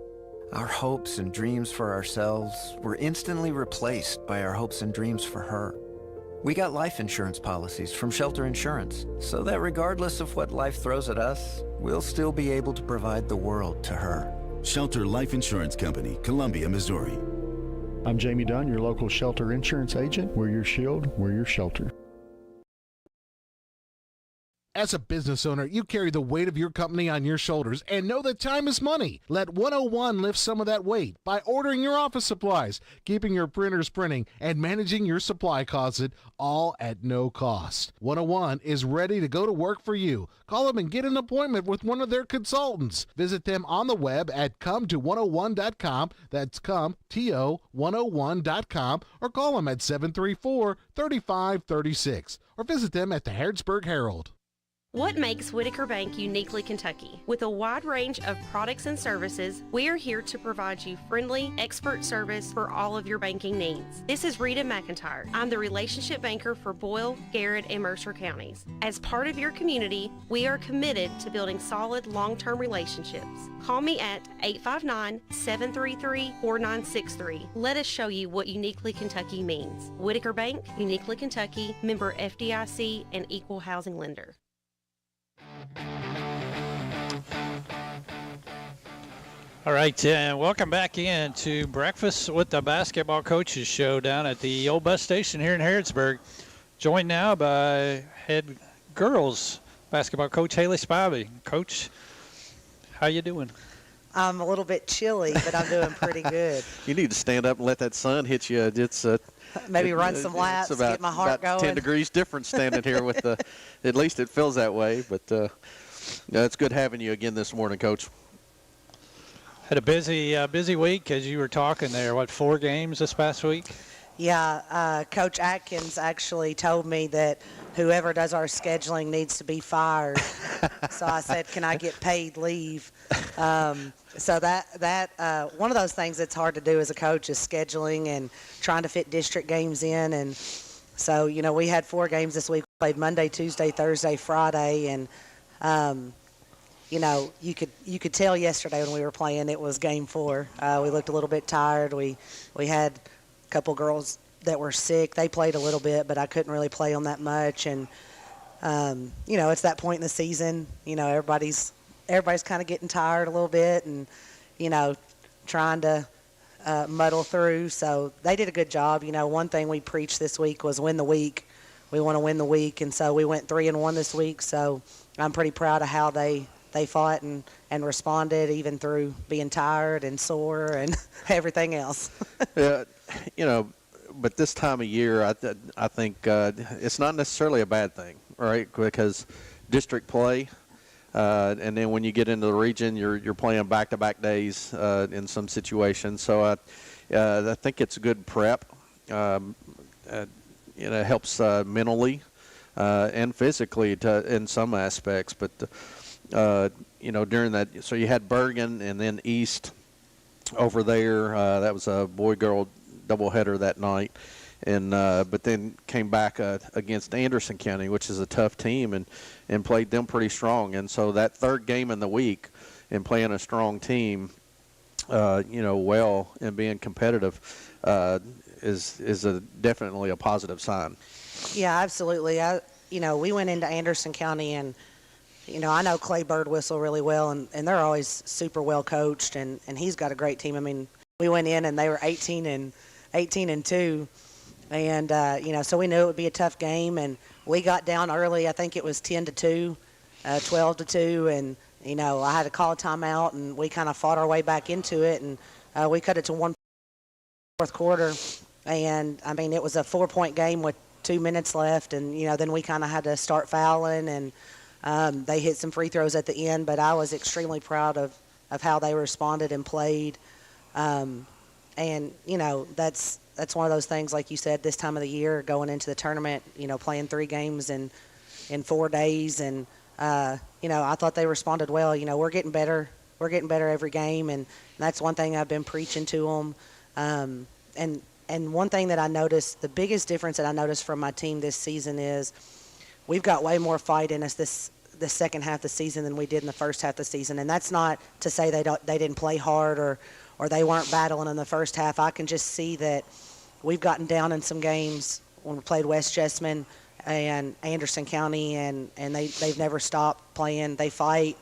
Our hopes and dreams for ourselves were instantly replaced by our hopes and dreams for her. We got life insurance policies from Shelter Insurance, so that regardless of what life throws at us, we'll still be able to provide the world to her. Shelter Life Insurance Company, Columbia, Missouri. I'm Jamie Dunn, your local Shelter Insurance agent. We're your shield, we're your shelter. As a business owner, you carry the weight of your company on your shoulders and know that time is money. Let 101 lift some of that weight by ordering your office supplies, keeping your printers printing, and managing your supply closet, all at no cost. 101 is ready to go to work for you. Call them and get an appointment with one of their consultants. Visit them on the web at come101.com. That's come101.com, or call them at 734-3536, or visit them at the Harrodsburg Herald. What makes Whitaker Bank uniquely Kentucky? With a wide range of products and services, we are here to provide you friendly, expert service for all of your banking needs. This is Rita McIntyre. I'm the relationship banker for Boyle, Garrett, and Mercer counties. As part of your community, we are committed to building solid, long-term relationships. Call me at 859-733-4963. Let us show you what uniquely Kentucky means. Whitaker Bank, uniquely Kentucky, member FDIC, and equal housing lender. All right, and welcome back in to Breakfast with the Basketball Coaches Show down at the old bus station here in Harrodsburg. Joined now by head girls basketball coach Haley Spivey. Coach, how you doing? I'm a little bit chilly, but I'm doing pretty good. You need to stand up and let that sun hit you. It's maybe run some laps, it's about, get my heart about going. 10 degrees different standing here with the. At least it feels that way. But it's good having you again this morning, Coach. Had a busy week as you were talking there. What, 4 games this past week? Yeah, Coach Atkins actually told me that whoever does our scheduling needs to be fired. So I said, can I get paid leave? So that one of those things that's hard to do as a coach is scheduling and trying to fit district games in. And so, we had 4 games this week. We played Monday, Tuesday, Thursday, Friday, and you could tell yesterday when we were playing it was game 4. We looked a little bit tired. We had a couple girls that were sick. They played a little bit, but I couldn't really play them that much. And it's that point in the season. Everybody's kind of getting tired a little bit, and trying to muddle through. So they did a good job. One thing we preached this week was win the week. We want to win the week, and so we went 3-1 this week. So I'm pretty proud of how they fought and responded, even through being tired and sore and everything else. But this time of year, I think it's not necessarily a bad thing, right? Because district play, and then when you get into the region, you're playing back-to-back days in some situations. So I think it's a good prep. It helps mentally and physically in some aspects, but. During that, so you had Bergen and then East over there. That was a boy-girl doubleheader that night, and but then came back against Anderson County, which is a tough team, and played them pretty strong. And so that third game in the week, and playing a strong team, well and being competitive, is definitely a positive sign. Yeah, absolutely. We went into Anderson County and. I know Clay Birdwhistle really well, and they're always super well coached, and he's got a great team. I mean, we went in and they were 18-2, and so we knew it would be a tough game, and we got down early. I think it was 10-2, 12-2, and I had to call a timeout, and we kind of fought our way back into it, and we cut it to 1 fourth quarter, and I mean it was a 4-point game with 2 minutes left, and then we kind of had to start fouling and. They hit some free throws at the end, but I was extremely proud of how they responded and played. And, that's one of those things, like you said, this time of the year, going into the tournament, playing 3 games in 4 days. And, I thought they responded well. We're getting better. We're getting better every game, and that's one thing I've been preaching to them. And one thing that I noticed, the biggest difference that I noticed from my team this season is we've got way more fight in us the second half of the season than we did in the first half of the season. And that's not to say they didn't play hard or they weren't battling in the first half. I can just see that we've gotten down in some games when we played West Jessamine and Anderson County, and they've never stopped playing. They fight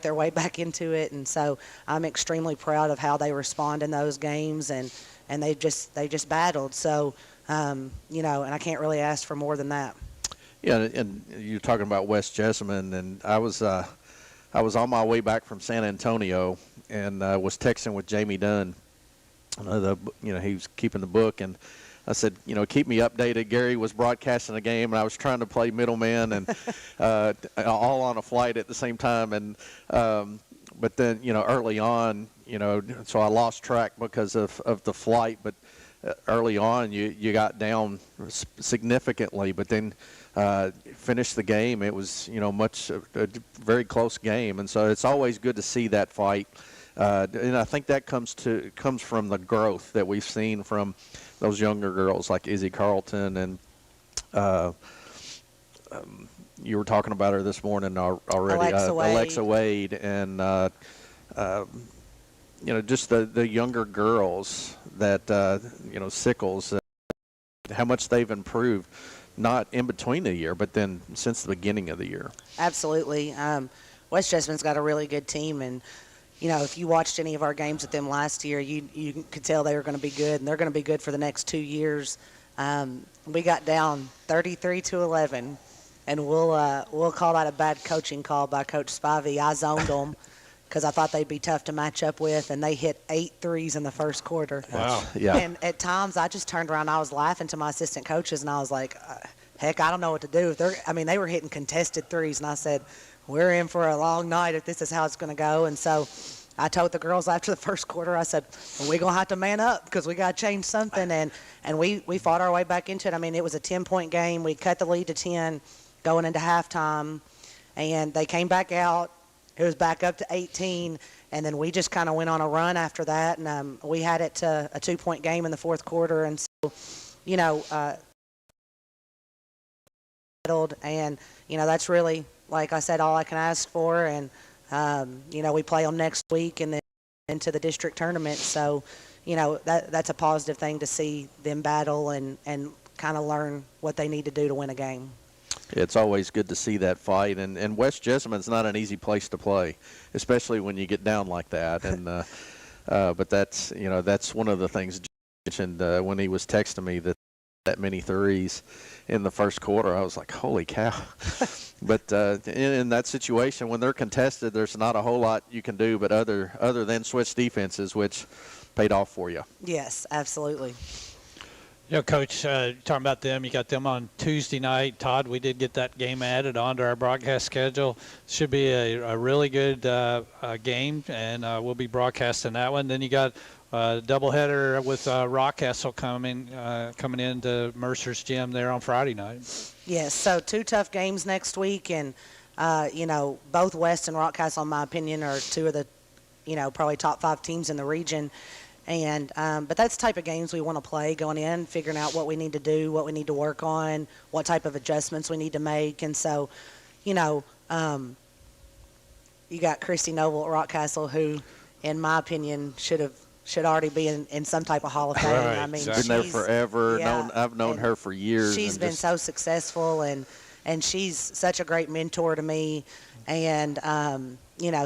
their way back into it, and so I'm extremely proud of how they respond in those games, and they just battled. So you know, and I can't really ask for more than that. Yeah, and you're talking about West Jessamine, and I was on my way back from San Antonio, and was texting with Jamie Dunn. He was keeping the book, and I said, keep me updated. Gary was broadcasting the game, and I was trying to play middleman, and all on a flight at the same time. And but then, early on, so I lost track because of the flight. But early on, you got down significantly, but then finished the game. It was, a very close game, and so it's always good to see that fight. And I think that comes from the growth that we've seen from those younger girls like Izzy Carlton, and you were talking about her this morning already, Alexa Wade, and just the younger girls that Sickles, how much they've improved, not in between the year, but then since the beginning of the year. Absolutely. West Jessamine's got a really good team, and if you watched any of our games with them last year, you could tell they were going to be good, and they're going to be good for the next 2 years. We got down 33-11, and we'll call that a bad coaching call by Coach Spivey. I zoned them because I thought they'd be tough to match up with, and they hit 8 threes in the first quarter. Wow. Yeah. And at times I just turned around and I was laughing to my assistant coaches, and I was like, heck, I don't know what to do. They were hitting contested threes, and I said, we're in for a long night if this is how it's going to go. And so I told the girls after the first quarter, I said, well, we're going to have to man up because we got to change something. And we fought our way back into it. It was a 10-point game. We cut the lead to 10 going into halftime, and they came back out. It was back up to 18, and then we just kind of went on a run after that. And we had it to a 2-point game in the fourth quarter. And so, and, that's really, like I said, all I can ask for. And, we play them next week and then into the district tournament. So, that's a positive thing to see them battle and kind of learn what they need to do to win a game. It's always good to see that fight. And West Jessamine's not an easy place to play, especially when you get down like that. And but that's one of the things Jim mentioned when he was texting me that many threes in the first quarter. I was like, holy cow. But in that situation, when they're contested, there's not a whole lot you can do but other than switch defenses, which paid off for you. Yes, absolutely. Coach, talking about them, you got them on Tuesday night. Todd, we did get that game added onto our broadcast schedule. Should be a really good game, and we'll be broadcasting that one. Then you got doubleheader with Rockcastle coming into Mercer's Gym there on Friday night. Yes, so 2 tough games next week, and both West and Rockcastle, in my opinion, are 2 of the probably top 5 teams in the region. And but that's the type of games we want to play going in, figuring out what we need to do, what we need to work on, what type of adjustments we need to make. And so, you got Christy Noble at Rockcastle, who, in my opinion, should already be in some type of Hall of Fame. Right, exactly. Been there forever. Yeah, I've known her for years. She's been so successful, and she's such a great mentor to me. And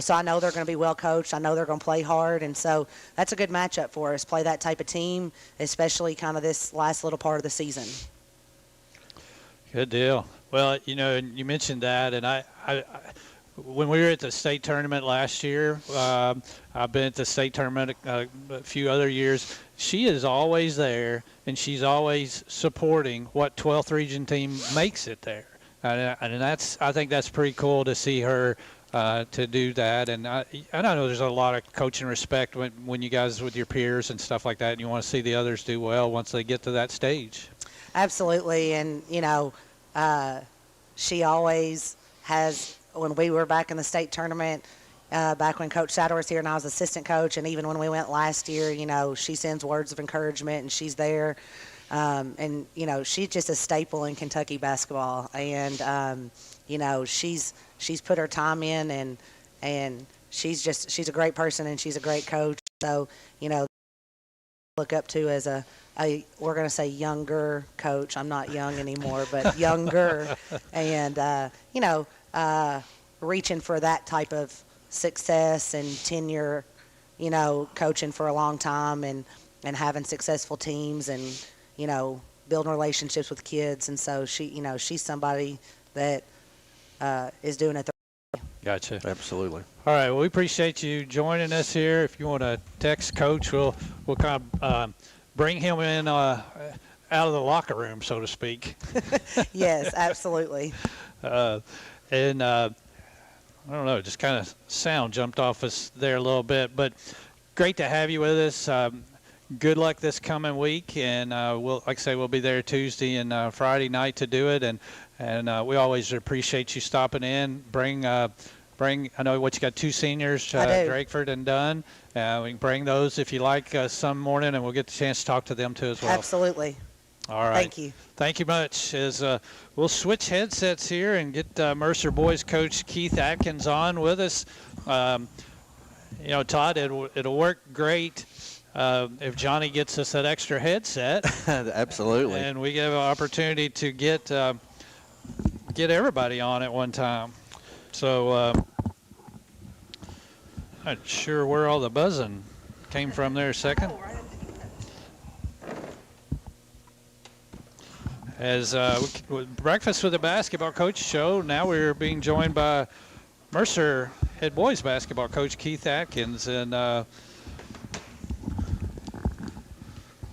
so I know they're going to be well coached. I know they're going to play hard, and so that's a good matchup for us. Play that type of team, especially kind of this last little part of the season. Good deal. Well, you mentioned that, and I when we were at the state tournament last year, I've been at the state tournament a few other years. She is always there, and she's always supporting what 12th region team makes it there. And I think that's pretty cool to see her to do that. And I know there's a lot of coaching respect when you guys with your peers and stuff like that, and you want to see the others do well once they get to that stage. Absolutely. And, she always has, when we were back in the state tournament, back when Coach Satter was here and I was assistant coach, and even when we went last year, she sends words of encouragement, and she's there. And, she's just a staple in Kentucky basketball. And, she's put her time in, and she's a great person, and she's a great coach. So, look up to as a we're going to say younger coach. I'm not young anymore, but younger, and reaching for that type of success and tenure, coaching for a long time and having successful teams and building relationships with kids. And so she's somebody that is doing it. Gotcha. Absolutely. All right. Well, we appreciate you joining us here. If you want to text Coach, we'll kind of bring him in out of the locker room, so to speak. Yes, absolutely. And I don't know, just kind of sound jumped off us there a little bit, but great to have you with us. Good luck this coming week, and like I say, we'll be there Tuesday and Friday night to do it, and we always appreciate you stopping in. I know what you got, 2 seniors, Drakeford and Dunn. We can bring those if you like some morning, and we'll get the chance to talk to them too as well. Absolutely. All right. Thank you. Thank you much. As we'll switch headsets here and get Mercer boys coach Keith Atkins on with us. Todd, it'll work great if Johnny gets us that extra headset. Absolutely. And we have an opportunity to get everybody on at one time. So not sure where all the buzzing came from there a second. As with Breakfast with the Basketball Coach show, now we're being joined by Mercer head boys basketball coach Keith Atkins. And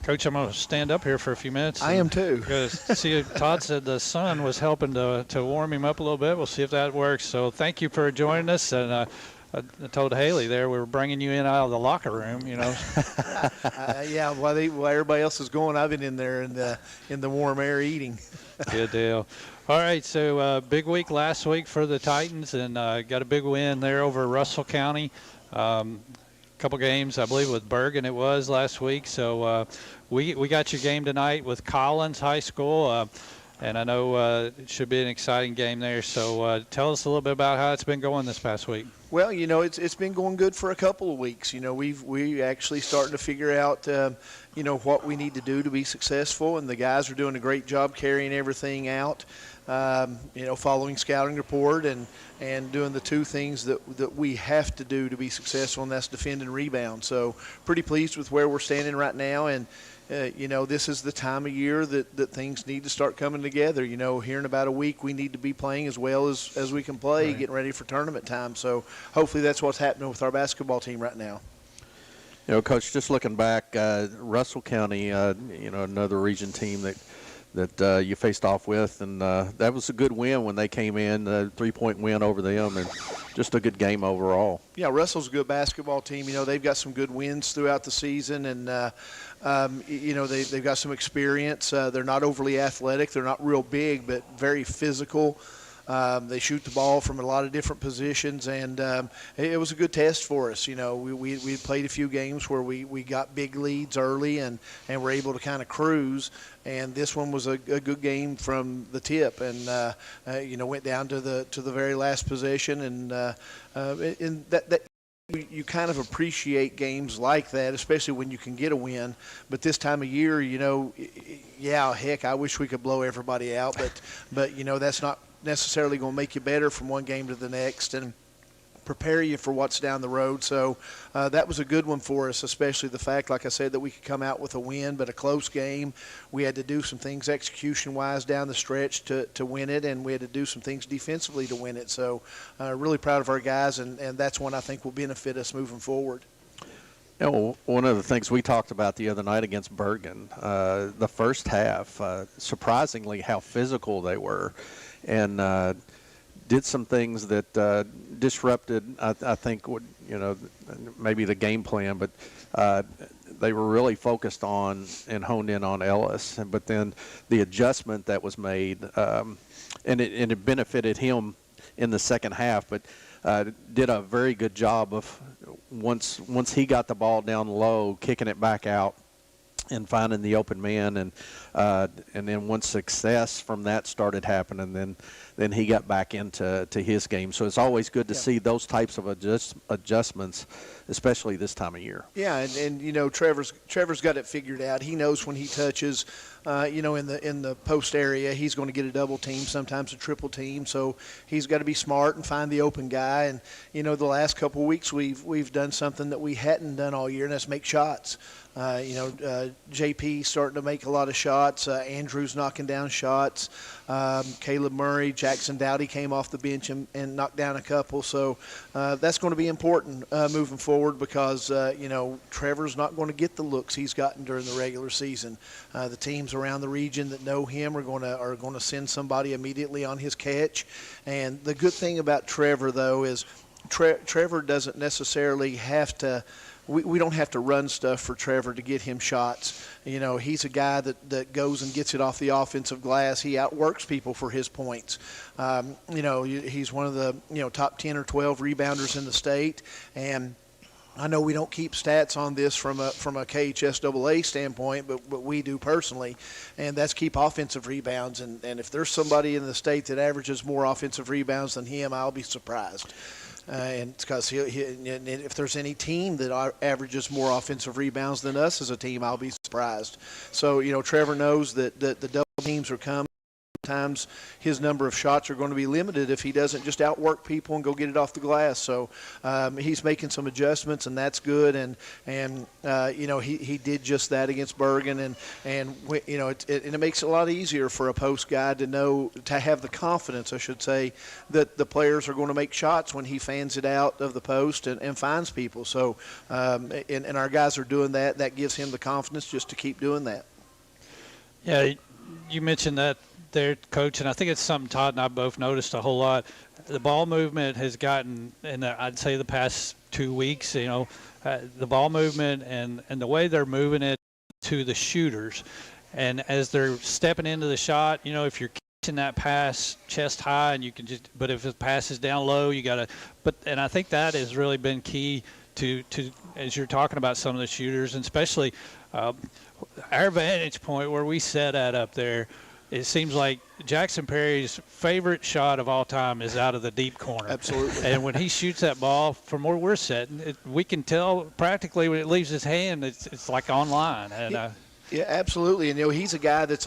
Coach, I'm going to stand up here for a few minutes. I am too. Because Todd said the sun was helping to warm him up a little bit. We'll see if that works. So thank you for joining us. And I told Haley there we were bringing you in out of the locker room, Yeah, while everybody else is going, I've been in there in the warm air eating. Good deal. All right, so big week last week for the Titans, and got a big win there over Russell County. Couple games, I believe, with Bergen it was last week. So we got your game tonight with Collins High School, and I know it should be an exciting game there. So tell us a little bit about how it's been going this past week. Well, it's been going good for a couple of weeks. We actually starting to figure out, what we need to do to be successful, and the guys are doing a great job carrying everything out. Following scouting report and doing the 2 things that we have to do to be successful, and that's defend and rebound. So pretty pleased with where we're standing right now, and this is the time of year that things need to start coming together. Here in about a week we need to be playing as well as we can play, right, getting ready for tournament time. So hopefully that's what's happening with our basketball team right now. Coach, just looking back, Russell County, another region team that you faced off with, and that was a good win when they came in, a 3-point win over them, and just a good game overall. Yeah, Russell's a good basketball team. They've got some good wins throughout the season, and they've got some experience. They're not overly athletic. They're not real big, but very physical. They shoot the ball from a lot of different positions, and it was a good test for us. We played a few games where we got big leads early and were able to kind of cruise, and this one was a good game from the tip, and went down to the very last possession, and that you kind of appreciate games like that, especially when you can get a win. But this time of year, heck, I wish we could blow everybody out, but that's not necessarily going to make you better from one game to the next and prepare you for what's down the road. So that was a good one for us, especially the fact, like I said, that we could come out with a win, but a close game. We had to do some things execution-wise down the stretch to win it, and we had to do some things defensively to win it. So really proud of our guys, and that's one I think will benefit us moving forward. One of the things we talked about the other night against Bergen, the first half, surprisingly how physical they were, and did some things that disrupted, I think, maybe the game plan, but they were really focused on and honed in on Ellis. But then the adjustment that was made, and it benefited him in the second half, but did a very good job of once he got the ball down low, kicking it back out and finding the open man, and then once success from that started happening, then he got back into his game. So it's always good to see those types of adjustments, especially this time of year. Yeah, and you know, Trevor's got it figured out. He knows when he touches, you know, in the post area, he's going to get a double team, sometimes a triple team. So he's got to be smart and find the open guy. And you know, the last couple of weeks we've done something that we hadn't done all year, and that's make shots. You know, JP starting to make a lot of shots. Andrew's knocking down shots. Caleb Murray, Jackson Dowdy came off the bench and knocked down a couple. So that's going to be important moving forward because, you know, Trevor's not going to get the looks he's gotten during the regular season. The teams around the region that know him are going to send somebody immediately on his catch. And the good thing about Trevor, though, is Trevor doesn't necessarily have to – we don't have to run stuff for Trevor to get him shots. You know, he's a guy that goes and gets it off the offensive glass. He outworks people for his points. You know, he's one of the, you know, top 10 or 12 rebounders in the state. And I know we don't keep stats on this from a KHSAA standpoint, but we do personally, and that's keep offensive rebounds. And if there's somebody in the state that averages more offensive rebounds than him, I'll be surprised. And it's because if there's any team that averages more offensive rebounds than us as a team, I'll be surprised. So, you know, Trevor knows that the double teams are coming. Sometimes his number of shots are going to be limited if he doesn't just outwork people and go get it off the glass. So he's making some adjustments, and that's good. And you know, he did just that against Bergen, and you know, it makes it a lot easier for a post guy to have the confidence, I should say, that the players are going to make shots when he fans it out of the post and finds people. So and our guys are doing that. That gives him the confidence just to keep doing that. Yeah, you mentioned that there, Coach, and I think it's something Todd and I both noticed a whole lot. The ball movement has gotten, I'd say the past 2 weeks, you know, the ball movement and the way they're moving it to the shooters. And as they're stepping into the shot, you know, if you're catching that pass chest high and you can just, but if the pass is down low, you got to, and I think that has really been key to as you're talking about some of the shooters, and especially our vantage point where we set at up there. It seems like Jackson Perry's favorite shot of all time is out of the deep corner. Absolutely. And when he shoots that ball from where we're sitting, we can tell practically when it leaves his hand, it's like online. And, yeah, absolutely. And, you know, he's a guy that's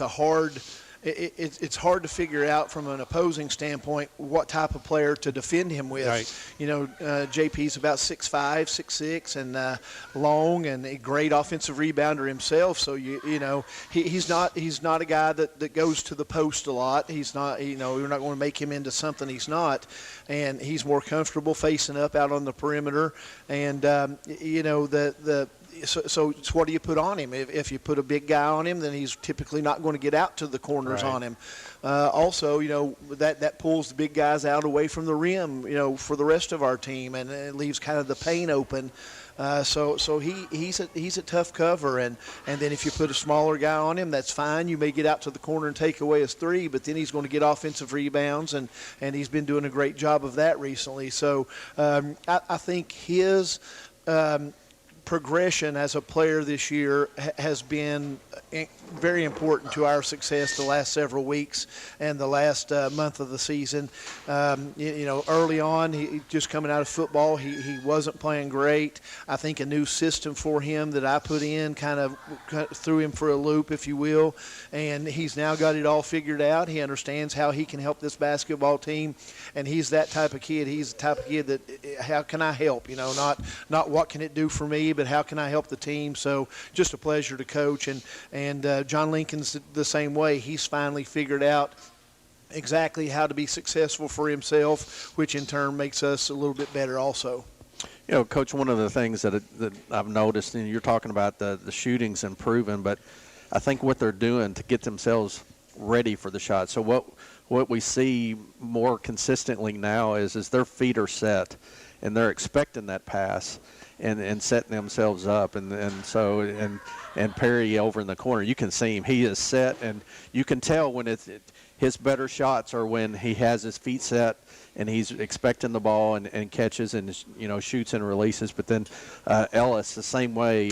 it's hard to figure out from an opposing standpoint what type of player to defend him with. Right. You know, JP's about 6'5", 6'6", and long, and a great offensive rebounder himself. So you know, he's not a guy that goes to the post a lot. He's not, you know, we're not going to make him into something he's not, and he's more comfortable facing up out on the perimeter. And you know, So what do you put on him? If you put a big guy on him, then he's typically not going to get out to the corners on him. Also, you know, that pulls the big guys out away from the rim, you know, for the rest of our team, and it leaves kind of the paint open. So he's a tough cover, and then if you put a smaller guy on him, that's fine. You may get out to the corner and take away his three, but then he's going to get offensive rebounds, and he's been doing a great job of that recently. So I think his progression as a player this year has been very important to our success the last several weeks and the last month of the season. You know, early on, he just coming out of football, he wasn't playing great. I think a new system for him that I put in kind of threw him for a loop, if you will, and he's now got it all figured out. He understands how he can help this basketball team, and he's that type of kid. He's the type of kid that, how can I help? You know, not what can it do for me, but how can I help the team? So just a pleasure to coach, and John Lincoln's the same way. He's finally figured out exactly how to be successful for himself, which in turn makes us a little bit better also. You know, Coach, one of the things that I've noticed, and you're talking about the shootings improving, but I think what they're doing to get themselves ready for the shot. So what we see more consistently now is their feet are set, and they're expecting that pass. And setting themselves up, and Perry over in the corner, you can see him. He is set, and you can tell when his better shots are when he has his feet set and he's expecting the ball and catches and, you know, shoots and releases. But then Ellis, the same way,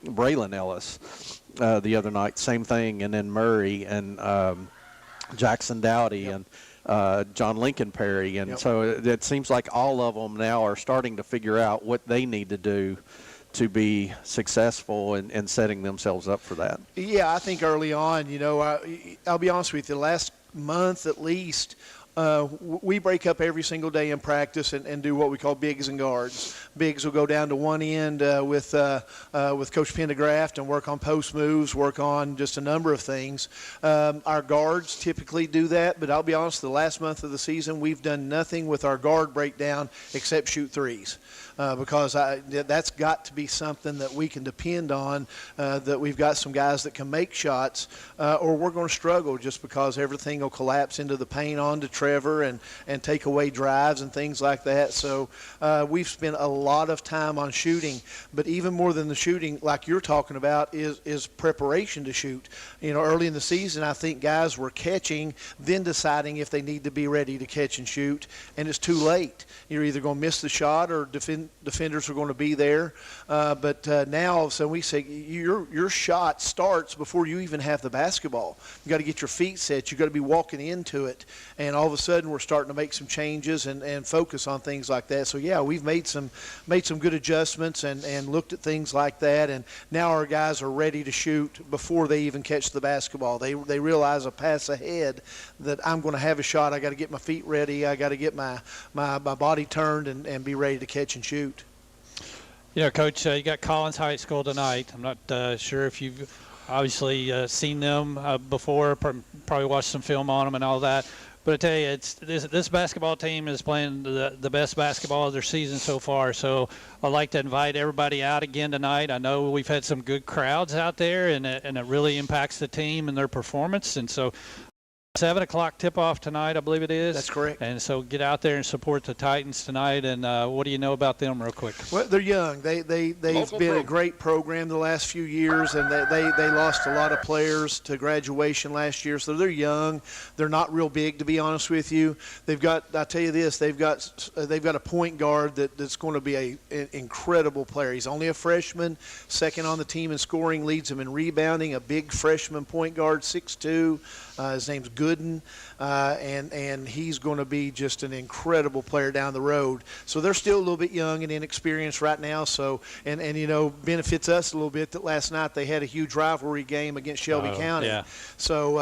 Braylon Ellis, the other night, same thing, and then Murray and Jackson Dowdy and John Lincoln Perry. And so it seems like all of them now are starting to figure out what they need to do to be successful in setting themselves up for that. Yeah, I think early on, I'll be honest with you, the last month at least, we break up every single day in practice and do what we call bigs and guards. Bigs will go down to one end with Coach Pendergraft and work on post moves, work on just a number of things. Our guards typically do that, but I'll be honest, the last month of the season, we've done nothing with our guard breakdown except shoot threes. Because that's got to be something that we can depend on, that we've got some guys that can make shots, or we're going to struggle just because everything will collapse into the paint onto Trevor and take away drives and things like that. So we've spent a lot of time on shooting, but even more than the shooting, like you're talking about, is preparation to shoot. Early in the season, I think guys were catching, then deciding if they need to be ready to catch and shoot, and it's too late. You're either going to miss the shot or defenders are going to be there. But now, all of a sudden, we say your shot starts before you even have the basketball. You got to get your feet set. You got to be walking into it. And all of a sudden, we're starting to make some changes and focus on things like that. So, yeah, we've made some good adjustments and looked at things like that. And now our guys are ready to shoot before they even catch the basketball. They realize a pass ahead that I'm going to have a shot. I got to get my feet ready. I got to get my body turned and be ready to catch and shoot. Coach, you got Collins High School tonight. I'm not sure if you've obviously seen them before, probably watched some film on them and all that. But I tell you, this basketball team is playing the best basketball of their season so far. So I'd like to invite everybody out again tonight. I know we've had some good crowds out there, and it really impacts the team and their performance. And so 7 o'clock tip-off tonight, I believe it is. That's correct. And so get out there and support the Titans tonight. And what do you know about them real quick? Well, they're young. They've been a great program the last few years, and they lost a lot of players to graduation last year. So they're young. They're not real big, to be honest with you. I'll tell you this, they've got a point guard that's going to be an incredible player. He's only a freshman, second on the team in scoring, leads them in rebounding, a big freshman point guard, 6'2". His name's Gooden, and he's going to be just an incredible player down the road. So they're still a little bit young and inexperienced right now. So and benefits us a little bit that last night they had a huge rivalry game against Shelby County. Yeah. So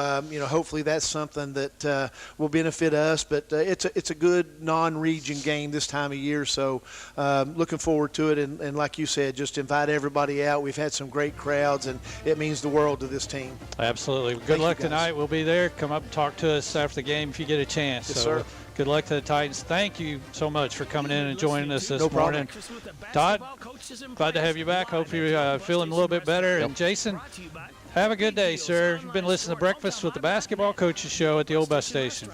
hopefully that's something that will benefit us. But it's a good non-region game this time of year. So looking forward to it. And like you said, just invite everybody out. We've had some great crowds, and it means the world to this team. Absolutely. Good luck tonight. We'll be there. Come up and talk to us after the game if you get a chance. Yes, sir. Good luck to the Titans. Thank you so much for coming in and joining us this morning. Todd, glad to have you back. Hope you're feeling a little bit better. Yep. And Jason, have a good day, sir. You've been listening to Breakfast with the Basketball Coaches Show at the Old Bus Station.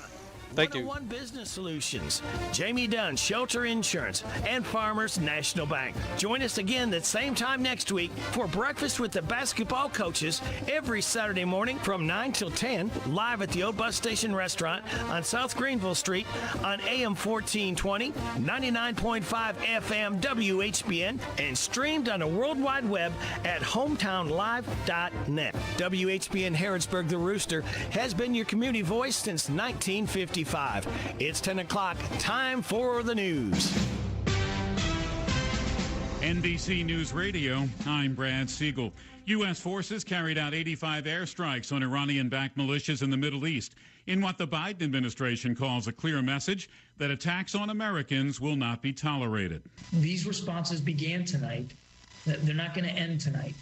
Thank you. 101 Business Solutions, Jamie Dunn, Shelter Insurance, and Farmers National Bank. Join us again that same time next week for Breakfast with the Basketball Coaches every Saturday morning from 9 till 10, live at the Old Bus Station Restaurant on South Greenville Street on AM 1420, 99.5 FM WHBN, and streamed on the World Wide Web at hometownlive.net. WHBN Harrodsburg The Rooster has been your community voice since 1955. It's 10 o'clock. Time for the news. NBC News Radio, I'm Brad Siegel. U.S. forces carried out 85 airstrikes on Iranian-backed militias in the Middle East in what the Biden administration calls a clear message that attacks on Americans will not be tolerated. These responses began tonight. They're not going to end tonight.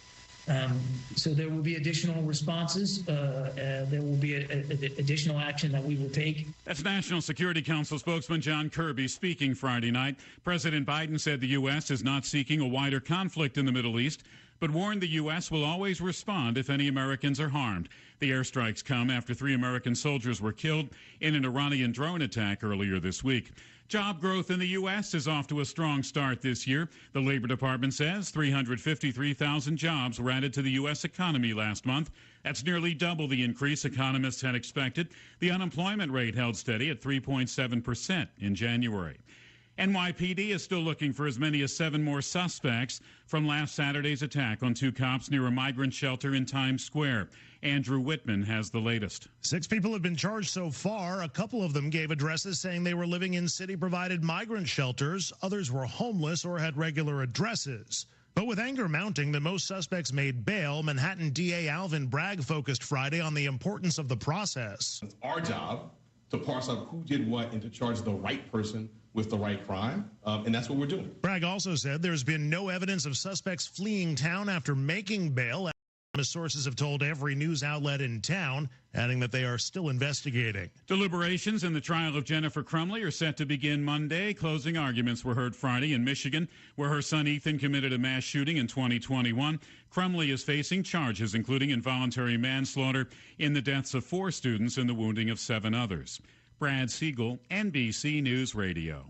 So there will be additional responses. There will be additional action that we will take. That's National Security Council spokesman John Kirby speaking Friday night. President Biden said the U.S. is not seeking a wider conflict in the Middle East, but warned the U.S. will always respond if any Americans are harmed. The airstrikes come after 3 American soldiers were killed in an Iranian drone attack earlier this week. Job growth in the U.S. is off to a strong start this year. The Labor Department says 353,000 jobs were added to the U.S. economy last month. That's nearly double the increase economists had expected. The unemployment rate held steady at 3.7% in January. NYPD is still looking for as many as 7 more suspects from last Saturday's attack on 2 cops near a migrant shelter in Times Square. Andrew Whitman has the latest. 6 people have been charged so far. A couple of them gave addresses saying they were living in city-provided migrant shelters. Others were homeless or had regular addresses. But with anger mounting, the most suspects made bail. Manhattan DA Alvin Bragg focused Friday on the importance of the process. It's our job to parse out who did what and to charge the right person with the right crime, and that's what we're doing. Bragg also said there's been no evidence of suspects fleeing town after making bail, as sources have told every news outlet in town, adding that they are still investigating. Deliberations in the trial of Jennifer Crumley are set to begin Monday. Closing arguments were heard Friday in Michigan, where her son Ethan committed a mass shooting in 2021. Crumley is facing charges including involuntary manslaughter in the deaths of 4 students and the wounding of 7 others. Brad Siegel, NBC News Radio.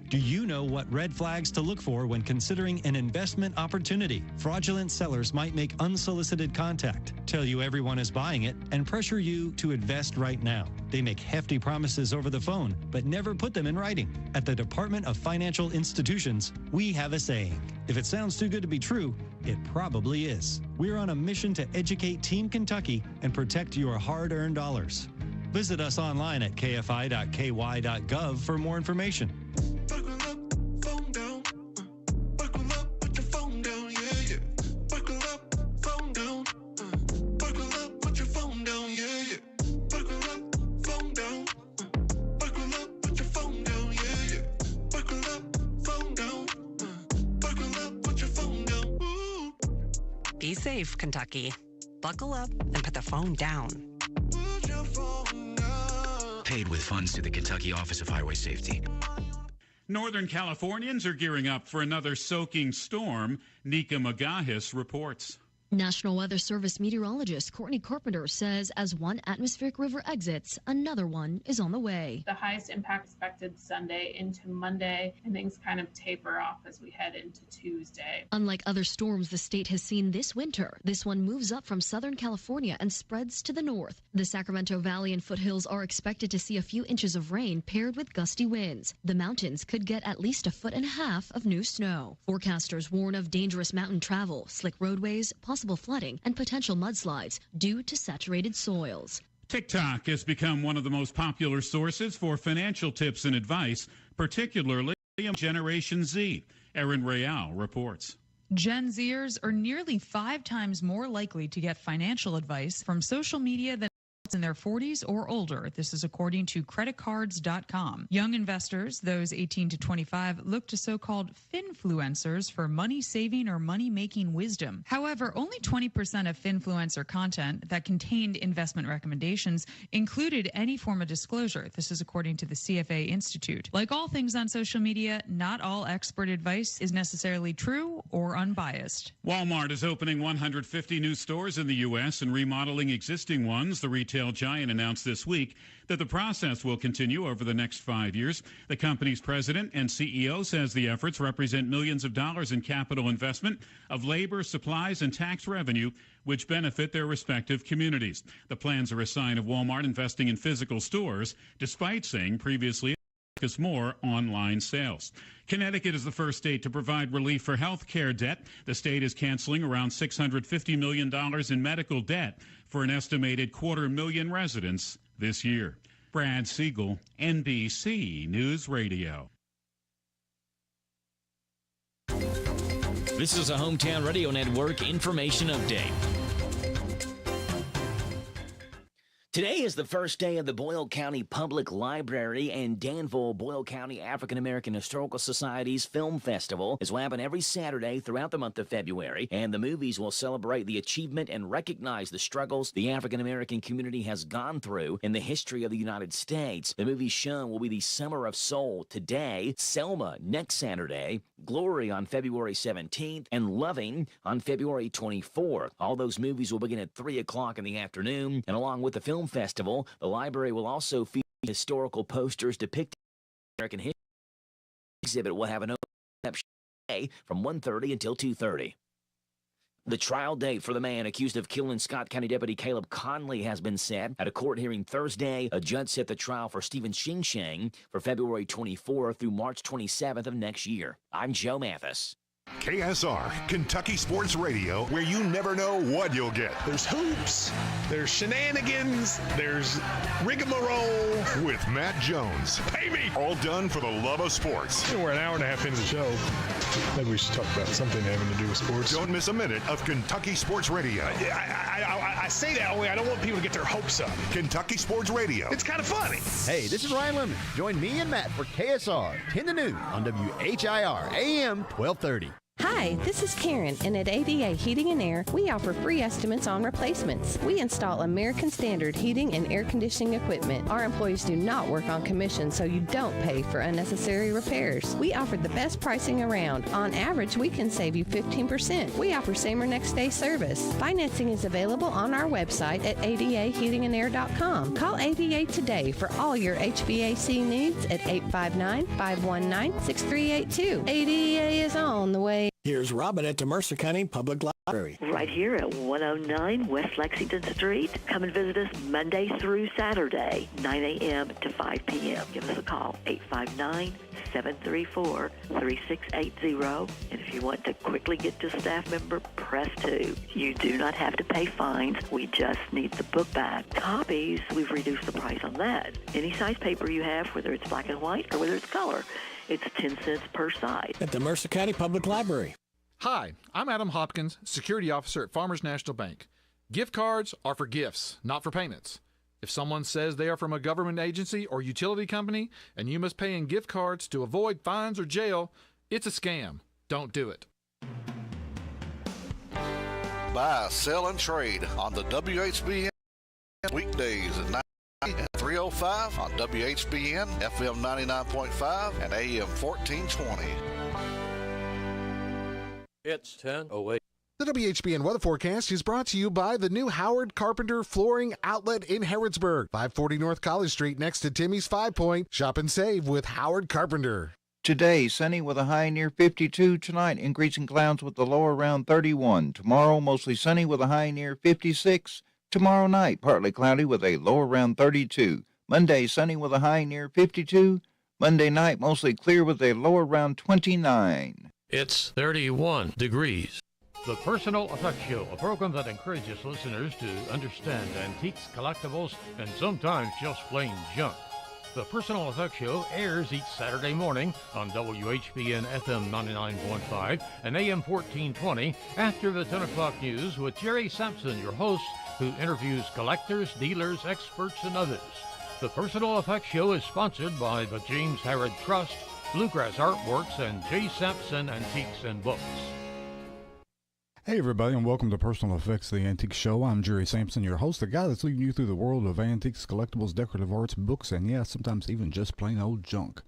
Do you know what red flags to look for when considering an investment opportunity? Fraudulent sellers might make unsolicited contact, tell you everyone is buying it, and pressure you to invest right now. They make hefty promises over the phone, but never put them in writing. At the Department of Financial Institutions, we have a saying. If it sounds too good to be true, it probably is. We're on a mission to educate Team Kentucky and protect your hard-earned dollars. Visit us online at kfi.ky.gov for more information. Be safe, Kentucky. Buckle up and put the phone down. Paid with funds to the Kentucky Office of Highway Safety. Northern Californians are gearing up for another soaking storm. Nika Magahis reports. National Weather Service meteorologist Courtney Carpenter says as one atmospheric river exits, another one is on the way. The highest impact expected Sunday into Monday, and things kind of taper off as we head into Tuesday. Unlike other storms the state has seen this winter, this one moves up from Southern California and spreads to the north. The Sacramento Valley and foothills are expected to see a few inches of rain paired with gusty winds. The mountains could get at least 1.5 feet of new snow. Forecasters warn of dangerous mountain travel, slick roadways, possible flooding, and potential mudslides due to saturated soils. TikTok has become one of the most popular sources for financial tips and advice, particularly among Generation Z. Erin Real reports. Gen Zers are nearly 5 times more likely to get financial advice from social media than in their 40s or older. This is according to creditcards.com. Young investors, those 18 to 25, look to so-called finfluencers for money saving or money making wisdom. However, only 20% of finfluencer content that contained investment recommendations included any form of disclosure. This is according to the CFA Institute. Like all things on social media, not all expert advice is necessarily true or unbiased. Walmart is opening 150 new stores in the U.S. and remodeling existing ones. The retail giant announced this week that the process will continue over the next 5 years. The company's president and CEO says the efforts represent millions of dollars in capital investment of labor, supplies, and tax revenue, which benefit their respective communities. The plans are a sign of Walmart investing in physical stores, despite saying previously focus more online sales. Connecticut is the first state to provide relief for health care debt. The state is canceling around $650 million in medical debt for an estimated 250,000 residents this year. Brad Siegel, NBC News Radio. This is a Hometown Radio Network information update. Today is the first day of the Boyle County Public Library and Danville Boyle County African American Historical Society's Film Festival. It will happen every Saturday throughout the month of February, and the movies will celebrate the achievement and recognize the struggles the African American community has gone through in the history of the United States. The movies shown will be The Summer of Soul today, Selma next Saturday, Glory on February 17th, and Loving on February 24th. All those movies will begin at 3 o'clock in the afternoon, and along with the Film Festival, the library will also feature historical posters depicting American history. The exhibit will have an open reception day from 1:30 until 2:30. The trial date for the man accused of killing Scott County Deputy Caleb Conley has been set. At a court hearing Thursday, a judge set the trial for Stephen Shing for February 24th through March 27th of next year. I'm Joe Mathis. KSR, Kentucky Sports Radio, where you never know what you'll get. There's hoops, there's shenanigans, there's rigmarole. With Matt Jones. Pay me! All done for the love of sports. We're an hour and a half into the show. Maybe we should talk about something having to do with sports. Don't miss a minute of Kentucky Sports Radio. I say that only I don't want people to get their hopes up. Kentucky Sports Radio. It's kind of funny. Hey, this is Ryan Lemon. Join me and Matt for KSR 10 to noon on WHIR AM 1230. Hi, this is Karen, and at ADA Heating and Air, we offer free estimates on replacements. We install American Standard heating and air conditioning equipment. Our employees do not work on commission, so you don't pay for unnecessary repairs. We offer the best pricing around. On average, we can save you 15%. We offer same or next day service. Financing is available on our website at adaheatingandair.com. Call ADA today for all your HVAC needs at 859-519-6382. ADA is on the way. Here's Robin at the Mercer County Public Library. Right here at 109 West Lexington Street. Come and visit us Monday through Saturday, 9 a.m. to 5 p.m. Give us a call, 859-734-3680. And if you want to quickly get to a staff member, press 2. You do not have to pay fines. We just need the book back. Copies, we've reduced the price on that. Any size paper you have, whether it's black and white or whether it's color, it's 10 cents per side. At the Mercer County Public Library. Hi, I'm Adam Hopkins, Security Officer at Farmers National Bank. Gift cards are for gifts, not for payments. If someone says they are from a government agency or utility company and you must pay in gift cards to avoid fines or jail, it's a scam. Don't do it. Buy, sell, and trade on the WHBN weekdays at 9 and 3:05 on WHBN, FM 99.5 and AM 1420. It's 10:08. The WHBN weather forecast is brought to you by the new Howard Carpenter Flooring Outlet in Harrodsburg, 540 North College Street next to Timmy's 5 Point. Shop and save with Howard Carpenter. Today, sunny with a high near 52. Tonight, increasing clouds with the low around 31. Tomorrow, mostly sunny with a high near 56. Tomorrow night, partly cloudy with a low around 32. Monday, sunny with a high near 52. Monday night, mostly clear with a low around 29. It's 31 degrees. The Personal Effects Show, a program that encourages listeners to understand antiques, collectibles, and sometimes just plain junk. The Personal Effects Show airs each Saturday morning on WHBN FM 99.5 and AM 1420 after the 10 o'clock news with Jerry Sampson, your host, who interviews collectors, dealers, experts, and others. The Personal Effects Show is sponsored by the James Harrod Trust, Bluegrass Artworks, and J. Sampson Antiques and Books. Hey everybody, and welcome to Personal Effects, the Antique Show. I'm Jerry Sampson, your host, the guy that's leading you through the world of antiques, collectibles, decorative arts, books, and yeah, sometimes even just plain old junk.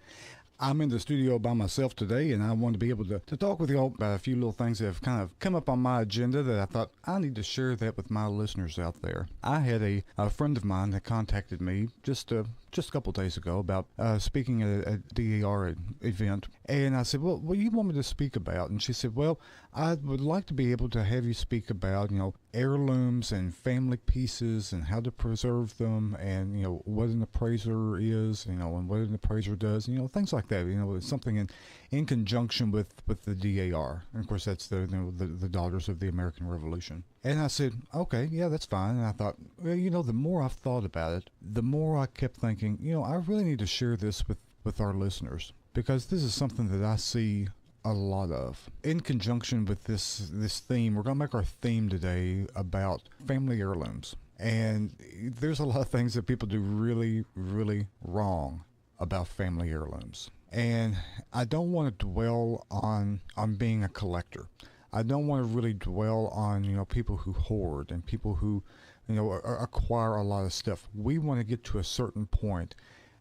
I'm in the studio by myself today, and I wanted to be able to talk with you all about a few little things that have kind of come up on my agenda that I thought I need to share that with my listeners out there. I had a friend of mine that contacted me just a couple days ago about speaking at a DAR event, and I said, well, what do you want me to speak about? And she said, well, I would like to be able to have you speak about, heirlooms and family pieces and how to preserve them, and, what an appraiser is, and what an appraiser does, things like that. It's something in conjunction with the DAR. And of course, that's the Daughters of the American Revolution. And I said, okay, yeah, that's fine. And I thought, well, the more I've thought about it, the more I kept thinking, I really need to share this with our listeners, because this is something that I see a lot of. In conjunction with this theme, we're going to make our theme today about family heirlooms. And there's a lot of things that people do really, really wrong about family heirlooms. And I don't want to dwell on being a collector. I don't want to really dwell on, people who hoard and people who, acquire a lot of stuff. We want to get to a certain point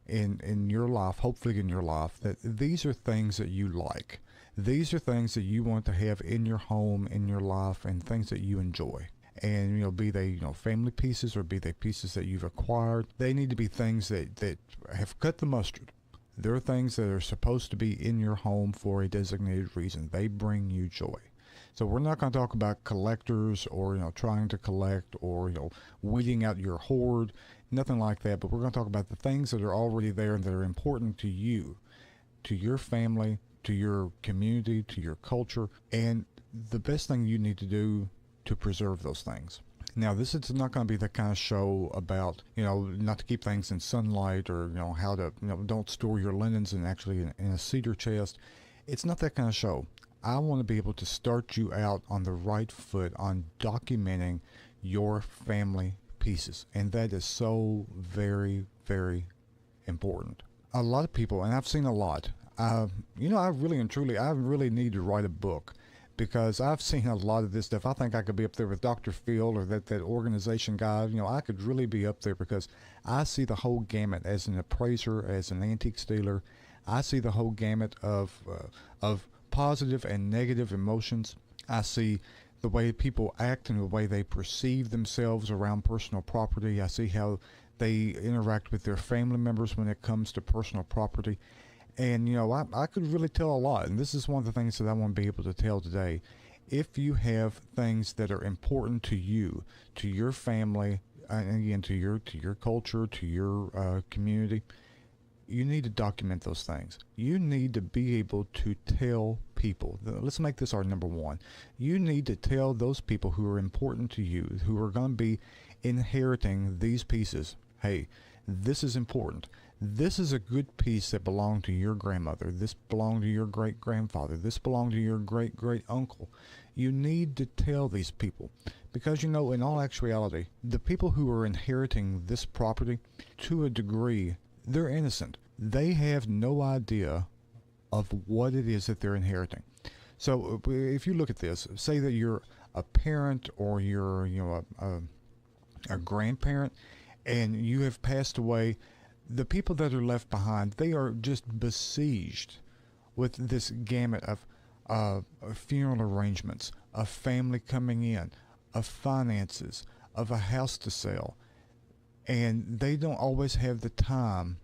in your life, hopefully in your life, that these are things that you like. These are things that you want to have in your home, in your life, and things that you enjoy. And, be they, family pieces or be they pieces that you've acquired, they need to be things that have cut the mustard. They're things that are supposed to be in your home for a designated reason. They bring you joy. So we're not going to talk about collectors or, trying to collect or, weeding out your hoard, nothing like that. But we're going to talk about the things that are already there and that are important to you, to your family, to your community, to your culture, and the best thing you need to do to preserve those things. Now, this is not going to be the kind of show about, not to keep things in sunlight or, how to, don't store your linens actually in a cedar chest. It's not that kind of show. I want to be able to start you out on the right foot on documenting your family pieces. And that is so very, very important. A lot of people, and I've seen a lot, I really need to write a book, because I've seen a lot of this stuff. I think I could be up there with Dr. Phil or that organization guy. I could really be up there because I see the whole gamut as an appraiser, as an antique stealer. I see the whole gamut of positive and negative emotions. I see the way people act and the way they perceive themselves around personal property. I see how they interact with their family members when it comes to personal property. And, I could really tell a lot. And this is one of the things that I want to be able to tell today. If you have things that are important to you, to your family, and again, to your culture, to your community, you need to document those things. You need to be able to tell people. Let's make this our number one. You need to tell those people who are important to you, who are going to be inheriting these pieces, hey, this is important. This is a good piece that belonged to your grandmother. This belonged to your great-grandfather. This belonged to your great-great-uncle. You need to tell these people because, in all actuality, the people who are inheriting this property, to a degree, they're innocent. They have no idea of what it is that they're inheriting. So if you look at this, say that you're a parent or you're a grandparent and you have passed away, the people that are left behind, they are just besieged with this gamut of funeral arrangements, of family coming in, of finances, of a house to sell. And they don't always have the time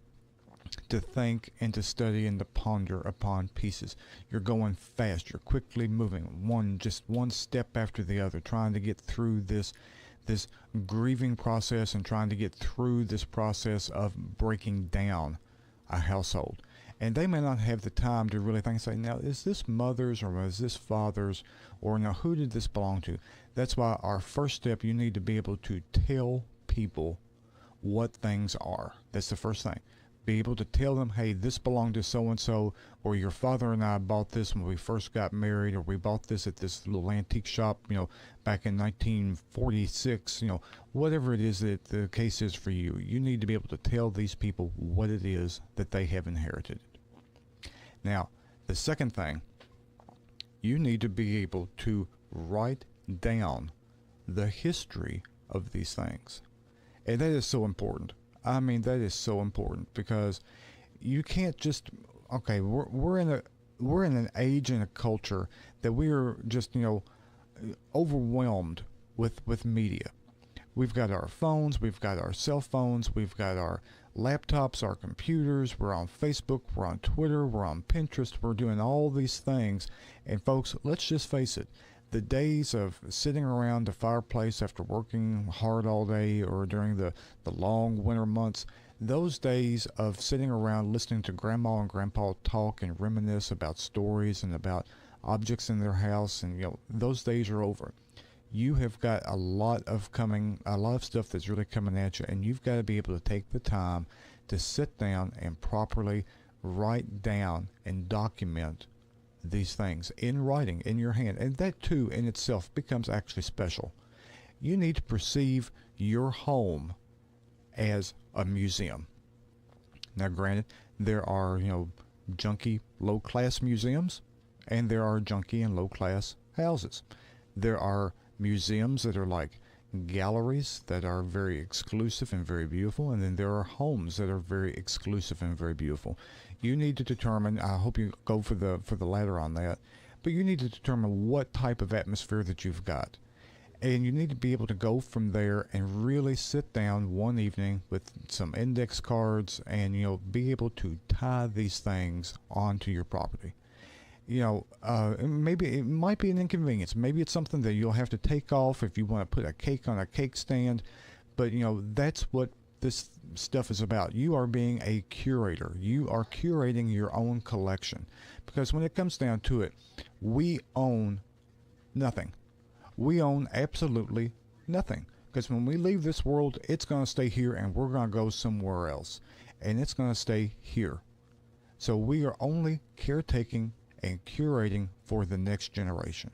to think and to study and to ponder upon pieces. You're going fast. You're quickly moving, one step after the other, trying to get through this grieving process and trying to get through this process of breaking down a household. And they may not have the time to really think and say, now, is this mother's or is this father's, or now, who did this belong to? That's why our first step, you need to be able to tell people what things are. That's the first thing. Be able to tell them, hey, this belonged to so-and-so, or your father and I bought this when we first got married, or we bought this at this little antique shop, back in 1946, whatever it is that the case is for you. You need to be able to tell these people what it is that they have inherited. Now, the second thing, you need to be able to write down the history of these things. And that is so important. I mean, that is so important because you can't just, okay, we're in an age and a culture that we are just, overwhelmed with media. We've got our phones, we've got our cell phones, we've got our laptops, our computers, we're on Facebook, we're on Twitter, we're on Pinterest, we're doing all these things. And folks, let's just face it. The days of sitting around the fireplace after working hard all day or during the long winter months, those days of sitting around listening to Grandma and Grandpa talk and reminisce about stories and about objects in their house, and those days are over. You have got a lot of stuff that's really coming at you, and you've got to be able to take the time to sit down and properly write down and document these things in writing, in your hand. And that too in itself becomes actually special. You need to perceive your home as a museum. Now granted, there are, junky low-class museums, and there are junky and low-class houses. There are museums that are like galleries that are very exclusive and very beautiful, and then there are homes that are very exclusive and very beautiful. You need to determine, I hope you go for the latter on that, but you need to determine what type of atmosphere that you've got. And you need to be able to go from there and really sit down one evening with some index cards and, be able to tie these things onto your property. maybe it might be an inconvenience. Maybe it's something that you'll have to take off if you want to put a cake on a cake stand. But, that's what this stuff is about. You are being a curator. You are curating your own collection. Because when it comes down to it, we own nothing. We own absolutely nothing. Because when we leave this world, it's going to stay here and we're going to go somewhere else. And it's going to stay here. So we are only caretaking and curating for the next generation.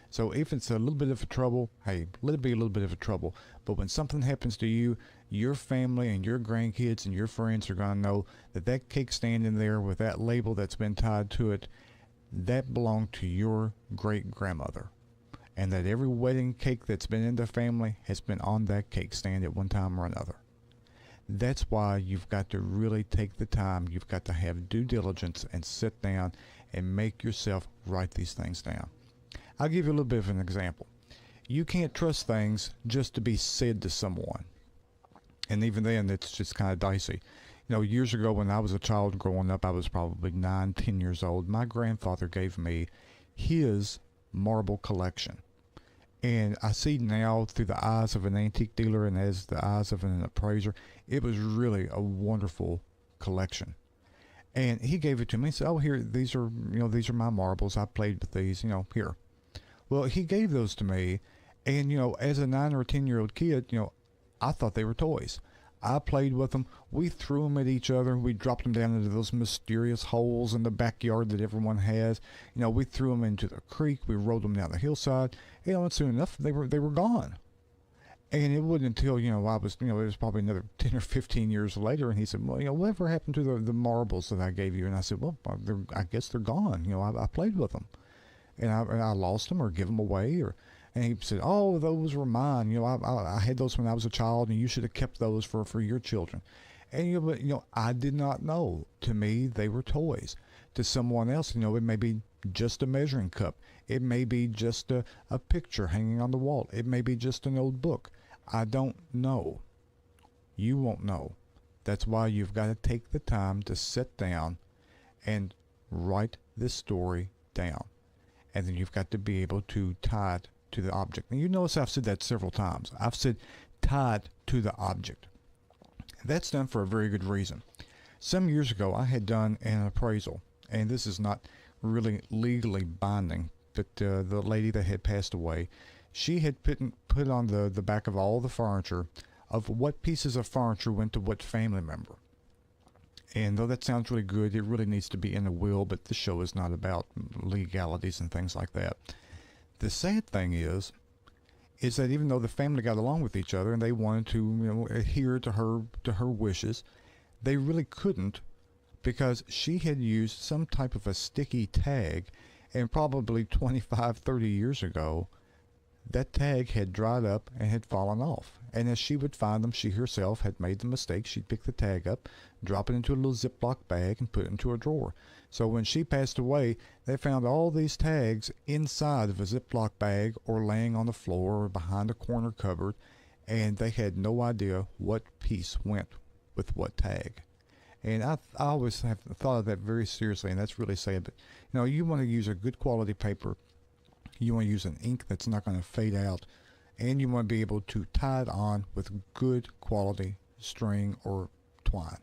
So if it's a little bit of a trouble, hey, let it be a little bit of a trouble. But when something happens to you, your family and your grandkids and your friends are going to know that that cake stand in there with that label that's been tied to it, that belonged to your great-grandmother. And that every wedding cake that's been in the family has been on that cake stand at one time or another. That's why you've got to really take the time. You've got to have due diligence and sit down and make yourself write these things down. I'll give you a little bit of an example. You can't trust things just to be said to someone. And even then, it's just kind of dicey. Years ago when I was a child growing up, I was probably 9, 10 years old. My grandfather gave me his marble collection. And I see now through the eyes of an antique dealer and as the eyes of an appraiser, it was really a wonderful collection. And he gave it to me and said, "Oh, here, these are my marbles. I played with these, here." Well, he gave those to me, and, as a 9 or 10-year-old kid, I thought they were toys. I played with them. We threw them at each other. We dropped them down into those mysterious holes in the backyard that everyone has. We threw them into the creek. We rolled them down the hillside. And soon enough, they were gone. And it wasn't until, I was, it was probably another 10 or 15 years later, and he said, "Well, whatever happened to the marbles that I gave you?" And I said, "Well, I guess they're gone. I played with them. And I lost them or give them away." And he said, "Oh, those were mine. I had those when I was a child, and you should have kept those for your children." And, I did not know. To me, they were toys. To someone else, it may be just a measuring cup. It may be just a picture hanging on the wall. It may be just an old book. I don't know. You won't know. That's why you've got to take the time to sit down and write this story down. And then you've got to be able to tie it to the object. And you notice I've said that several times. I've said tied to the object. That's done for a very good reason. Some years ago, I had done an appraisal, and this is not really legally binding, but the lady that had passed away, she had put on the back of all the furniture of what pieces of furniture went to what family member. And though that sounds really good, it really needs to be in a will, but the show is not about legalities and things like that. The sad thing is that even though the family got along with each other and they wanted to adhere to her wishes, they really couldn't, because she had used some type of a sticky tag, and probably 25, 30 years ago, that tag had dried up and had fallen off. And as she would find them, she herself had made the mistake. She'd pick the tag up, drop it into a little Ziploc bag, and put it into a drawer. So when she passed away, they found all these tags inside of a Ziploc bag or laying on the floor or behind a corner cupboard, and they had no idea what piece went with what tag. And I always have thought of that very seriously, and that's really sad. But, you want to use a good quality paper. You want to use an ink that's not going to fade out, and you want to be able to tie it on with good quality string or twine.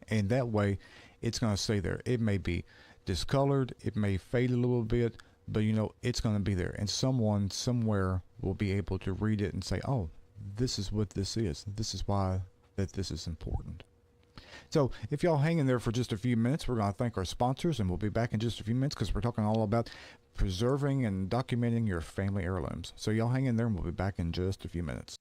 And that way, it's going to stay there. It may be discolored, it may fade a little bit, but it's going to be there. And someone somewhere will be able to read it and say, "Oh, this is what this is. This is why that this is important." So if y'all hang in there for just a few minutes, we're going to thank our sponsors, and we'll be back in just a few minutes because we're talking all about preserving and documenting your family heirlooms. So y'all hang in there, and we'll be back in just a few minutes.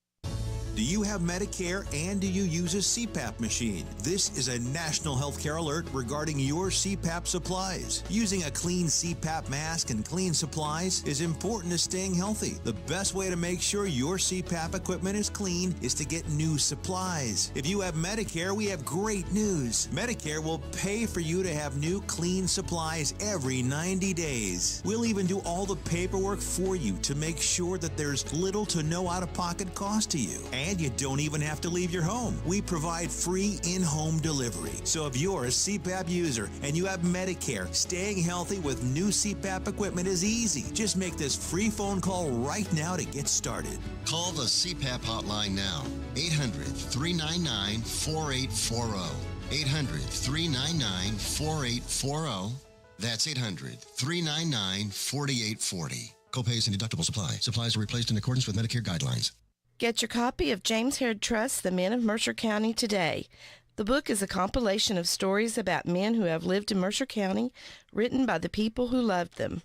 Do you have Medicare and do you use a CPAP machine? This is a national healthcare alert regarding your CPAP supplies. Using a clean CPAP mask and clean supplies is important to staying healthy. The best way to make sure your CPAP equipment is clean is to get new supplies. If you have Medicare, we have great news. Medicare will pay for you to have new clean supplies every 90 days. We'll even do all the paperwork for you to make sure that there's little to no out-of-pocket cost to you. And you don't even have to leave your home. We provide free in-home delivery. So if you're a CPAP user and you have Medicare, staying healthy with new CPAP equipment is easy. Just make this free phone call right now to get started. Call the CPAP hotline now. 800-399-4840. 800-399-4840. That's 800-399-4840. Copays and deductibles apply. Supplies are replaced in accordance with Medicare guidelines. Get your copy of James Herod Trust's The Men of Mercer County today. The book is a compilation of stories about men who have lived in Mercer County, written by the people who loved them.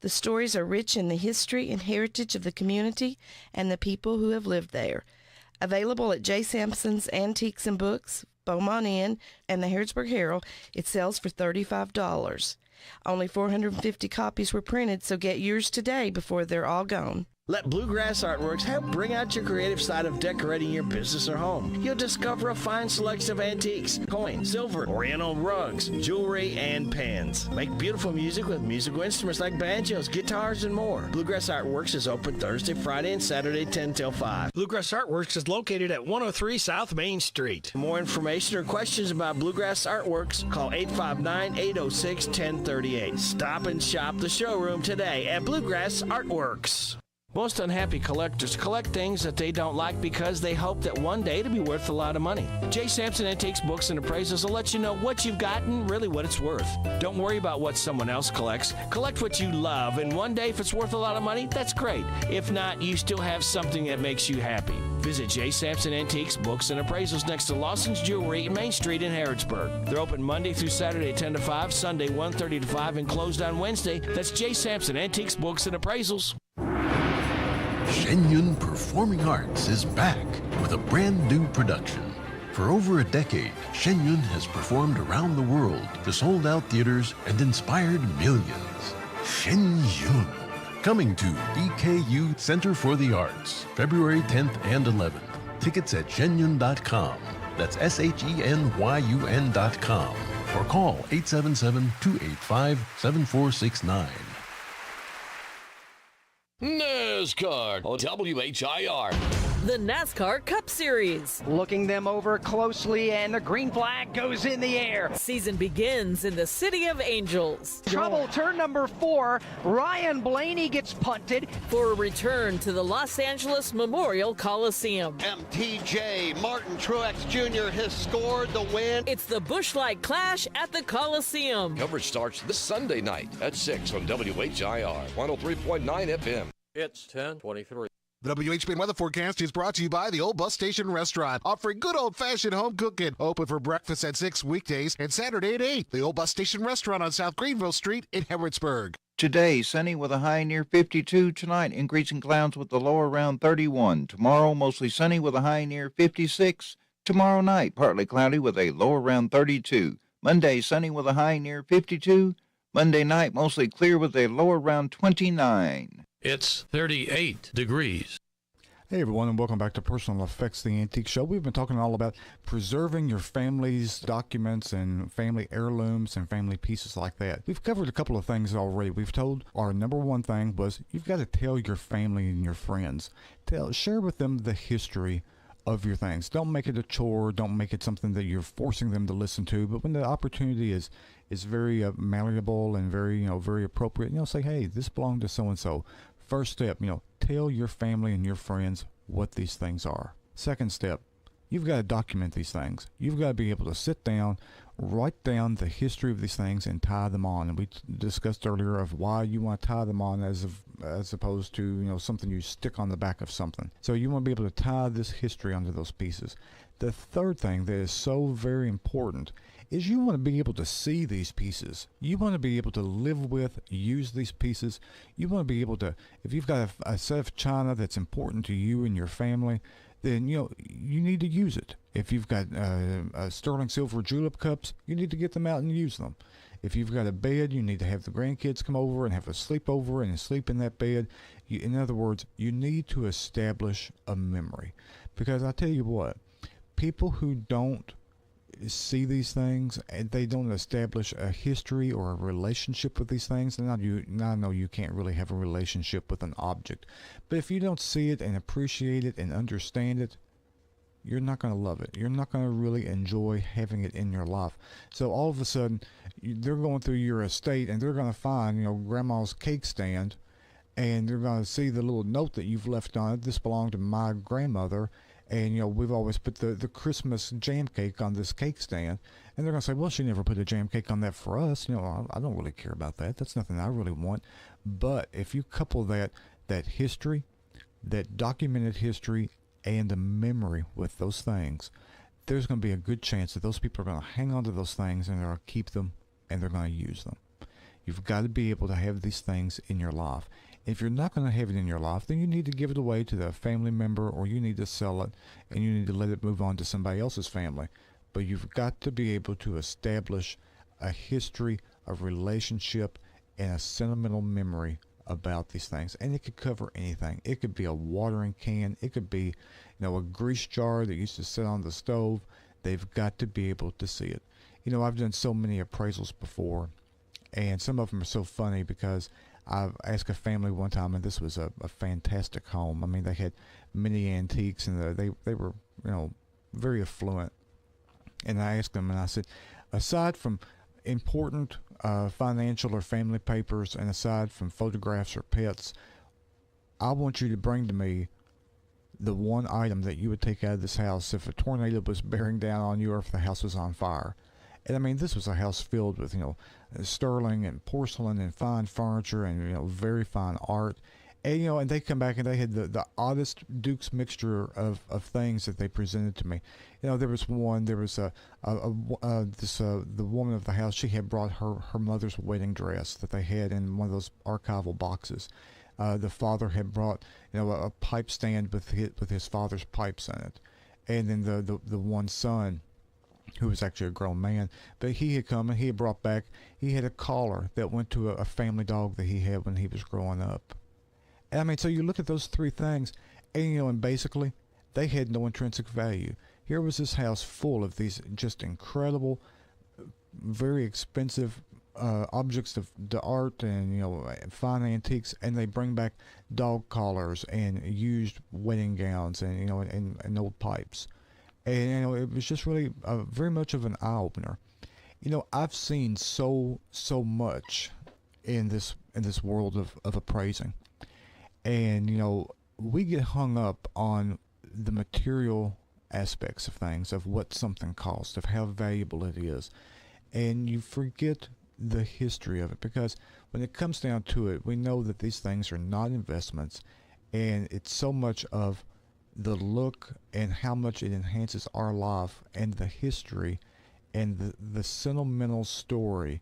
The stories are rich in the history and heritage of the community and the people who have lived there. Available at J. Sampson's Antiques and Books, Beaumont Inn, and the Harrodsburg Herald, it sells for $35. Only 450 copies were printed, so get yours today before they're all gone. Let Bluegrass Artworks help bring out your creative side of decorating your business or home. You'll discover a fine selection of antiques, coins, silver, oriental rugs, jewelry, and pens. Make beautiful music with musical instruments like banjos, guitars, and more. Bluegrass Artworks is open Thursday, Friday, and Saturday 10 till 5. Bluegrass Artworks is located at 103 South Main Street. For more information or questions about Bluegrass Artworks, call 859-806-1038. Stop and shop the showroom today at Bluegrass Artworks. Most unhappy collectors collect things that they don't like because they hope that one day it'll be worth a lot of money. J. Sampson Antiques Books and Appraisals will let you know what you've got and really what it's worth. Don't worry about what someone else collects. Collect what you love, and one day if it's worth a lot of money, that's great. If not, you still have something that makes you happy. Visit J. Sampson Antiques Books and Appraisals next to Lawson's Jewelry in Main Street in Harrodsburg. They're open Monday through Saturday 10 to 5, Sunday 1:30 to 5, and closed on Wednesday. That's J. Sampson Antiques Books and Appraisals. Shenyun Performing Arts is back with a brand new production. For over a decade, Shenyun has performed around the world to sold-out theaters and inspired millions. Shenyun, coming to BKU Center for the Arts, February 10th and 11th. Tickets at shenyun.com. That's SHENYUN.com. Or call 877-285-7469. NASCAR on WHIR. The NASCAR Cup Series. Looking them over closely, and the green flag goes in the air. Season begins in the City of Angels. Trouble, turn number 4. Ryan Blaney gets punted. For a return to the Los Angeles Memorial Coliseum. MTJ Martin Truex Jr. has scored the win. It's the Busch Light Clash at the Coliseum. Coverage starts this Sunday night at 6 on WHIR 103.9 FM. It's 10:23. The WHBN weather forecast is brought to you by the Old Bus Station Restaurant, offering good old-fashioned home cooking. Open for breakfast at 6 weekdays and Saturday at 8. The Old Bus Station Restaurant on South Greenville Street in Harrodsburg. Today, sunny with a high near 52. Tonight, increasing clouds with the low around 31. Tomorrow, mostly sunny with a high near 56. Tomorrow night, partly cloudy with a low around 32. Monday, sunny with a high near 52. Monday night, mostly clear with a low around 29. It's 38 degrees. Hey everyone, and welcome back to Personal Effects, the Antique Show. We've been talking all about preserving your family's documents and family heirlooms and family pieces like that. We've covered a couple of things already. We've told our number one thing was you've got to tell your family and your friends. Share with them the history of your things. Don't make it a chore. Don't make it something that you're forcing them to listen to. But when the opportunity is very malleable and very appropriate, say, hey, this belonged to so and so. First step, tell your family and your friends what these things are. Second step, you've got to document these things. You've got to be able to sit down, write down the history of these things, and tie them on. And we discussed earlier of why you want to tie them on as opposed to something you stick on the back of something. So you want to be able to tie this history onto those pieces. The third thing that is so very important is you want to be able to see these pieces. You want to be able to live with, use these pieces. You want to be able to, if you've got a set of china that's important to you and your family, then you need to use it. If you've got sterling silver julep cups, you need to get them out and use them. If you've got a bed, you need to have the grandkids come over and have a sleepover and sleep in that bed. In other words, you need to establish a memory. Because I tell you what, people who don't see these things and they don't establish a history or a relationship with these things, and I know you can't really have a relationship with an object, but if you don't see it and appreciate it and understand it, you're not going to love it. You're not going to really enjoy having it in your life. So all of a sudden, they're going through your estate and they're going to find, grandma's cake stand, and they're going to see the little note that you've left on it. This belonged to my grandmother, and we've always put the Christmas jam cake on this cake stand. And they're going to say, well, she never put a jam cake on that for us. I don't really care about that. That's nothing I really want. But if you couple that history, that documented history, and the memory with those things, there's going to be a good chance that those people are going to hang on to those things, and they're going to keep them, and they're going to use them. You've got to be able to have these things in your life. If you're not going to have it in your life, then you need to give it away to the family member, or you need to sell it, and you need to let it move on to somebody else's family. But you've got to be able to establish a history of relationship and a sentimental memory about these things. And it could cover anything. It could be a watering can. It could be, a grease jar that used to sit on the stove. They've got to be able to see it. I've done so many appraisals before, and some of them are so funny because I've asked a family one time, and this was a fantastic home. I mean, they had many antiques, and they were, very affluent. And I asked them, and I said, aside from important financial or family papers, and aside from photographs or pets, I want you to bring to me the one item that you would take out of this house if a tornado was bearing down on you, or if the house was on fire. And I mean, this was a house filled with, sterling and porcelain and fine furniture and, very fine art. And, and they come back and they had the oddest Duke's mixture of things that they presented to me. There was the woman of the house, she had brought her mother's wedding dress that they had in one of those archival boxes. The father had brought, a pipe stand with his father's pipes in it. And then the one son, who was actually a grown man, but he had come and he had brought back, he had a collar that went to a family dog that he had when he was growing up. I mean, so you look at those three things, and, and basically, they had no intrinsic value. Here was this house full of these just incredible, very expensive objects of the art and, fine antiques, and they bring back dog collars and used wedding gowns and, and old pipes. And, it was just really very much of an eye-opener. I've seen so much in this world of appraising. And, we get hung up on the material aspects of things, of what something costs, of how valuable it is. And you forget the history of it, because when it comes down to it, we know that these things are not investments, and it's so much of the look and how much it enhances our life and the history and the sentimental story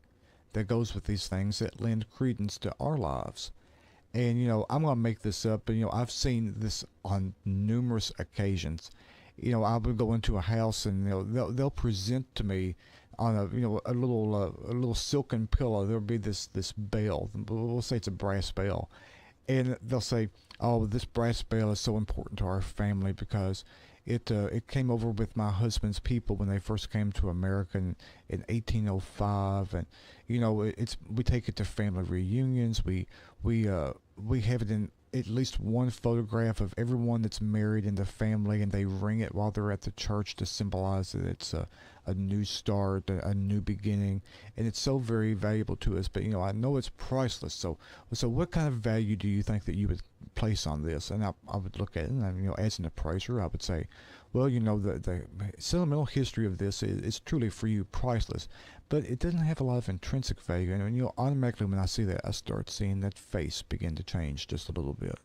that goes with these things that lend credence to our lives. And, I'm going to make this up, but, I've seen this on numerous occasions. I would go into a house and, they'll present to me on a little silken pillow. There'll be this bell. We'll say it's a brass bell. And they'll say, oh, this brass bell is so important to our family because it came over with my husband's people when they first came to America in 1805, and we take it to family reunions. We have it in at least one photograph of everyone that's married in the family, and they ring it while they're at the church to symbolize that it's a new start, a new beginning, and it's so very valuable to us. But I know it's priceless. So what kind of value do you think that you would place on this? And I would look at it, and as an appraiser, I would say, well, the sentimental history of this is truly for you priceless, but it doesn't have a lot of intrinsic value. And automatically when I see that, I start seeing that face begin to change just a little bit.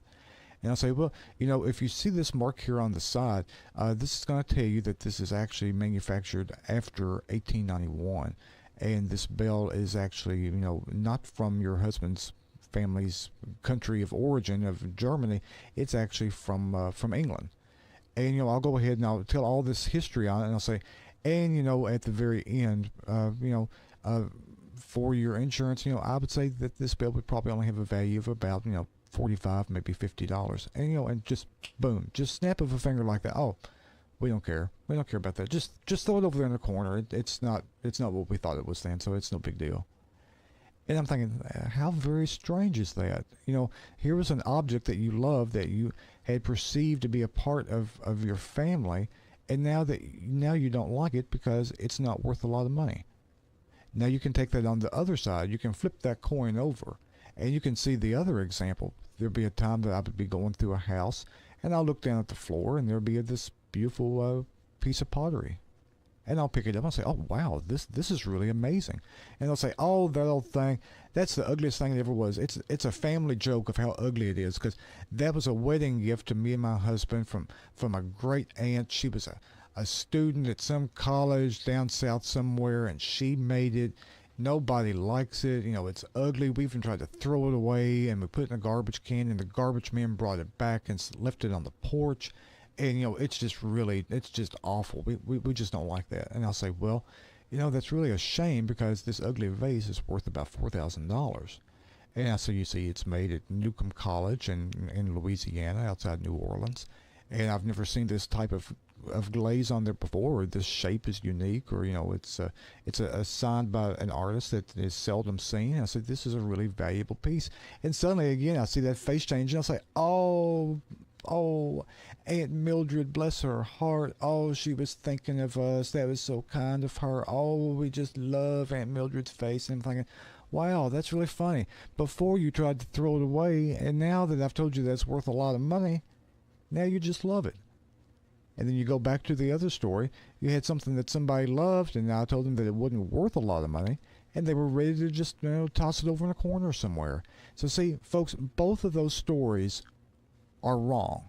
And I'll say, well, if you see this mark here on the side, this is going to tell you that this is actually manufactured after 1891. And this bell is actually, not from your husband's family's country of origin of Germany. It's actually from England. And, I'll go ahead and I'll tell all this history on it, and I'll say, and, at the very end, for your insurance, I would say that this bell would probably only have a value of about, $45, maybe $50. And, and just boom, just snap of a finger like that. Oh, we don't care. We don't care about that. Just throw it over there in the corner. It's not what we thought it was then, so it's no big deal. And I'm thinking, how very strange is that? Here was an object that you loved, that you had perceived to be a part of your family, And now you don't like it because it's not worth a lot of money. Now you can take that on the other side. You can flip that coin over, and you can see the other example. There'd be a time that I would be going through a house, and I'll look down at the floor, and there'll be this beautiful piece of pottery. And I'll pick it up and say, oh, wow, this is really amazing. And they'll say, oh, that old thing, that's the ugliest thing it ever was. It's a family joke of how ugly it is, because that was a wedding gift to me and my husband from a great aunt. She was a student at some college down south somewhere, and she made it. Nobody likes it. You know, it's ugly. We even tried to throw it away, and we put it in a garbage can, and the garbage man brought it back and left it on the porch. And, you know, it's just awful. We just don't like that. And I'll say, well, you know, that's really a shame because this ugly vase is worth about $4,000. And I say, you see, it's made at Newcomb College in Louisiana outside New Orleans. And I've never seen this type of glaze on there before, or this shape is unique, or, you know, it's signed by an artist that is seldom seen. And I said, this is a really valuable piece. And suddenly, again, I see that face change, and I'll say, oh, Aunt Mildred, bless her heart. Oh, she was thinking of us. That was so kind of her. Oh, we just love Aunt Mildred's face. And I'm thinking, wow, that's really funny. Before you tried to throw it away, and now that I've told you that's worth a lot of money, now you just love it. And then you go back to the other story. You had something that somebody loved, and now I told them that it wasn't worth a lot of money, and they were ready to just, you know, toss it over in a corner somewhere. So see, folks, both of those stories are wrong.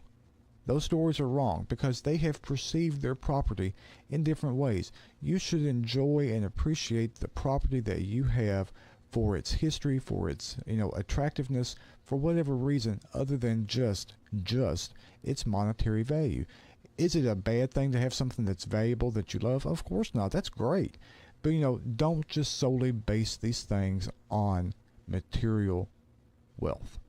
Those stories are wrong because they have perceived their property in different ways. You should enjoy and appreciate the property that you have for its history, for its, you know, attractiveness, for whatever reason other than just its monetary value. Is it a bad thing to have something that's valuable that you love? Of course not. That's great. But, you know, don't just solely base these things on material wealth.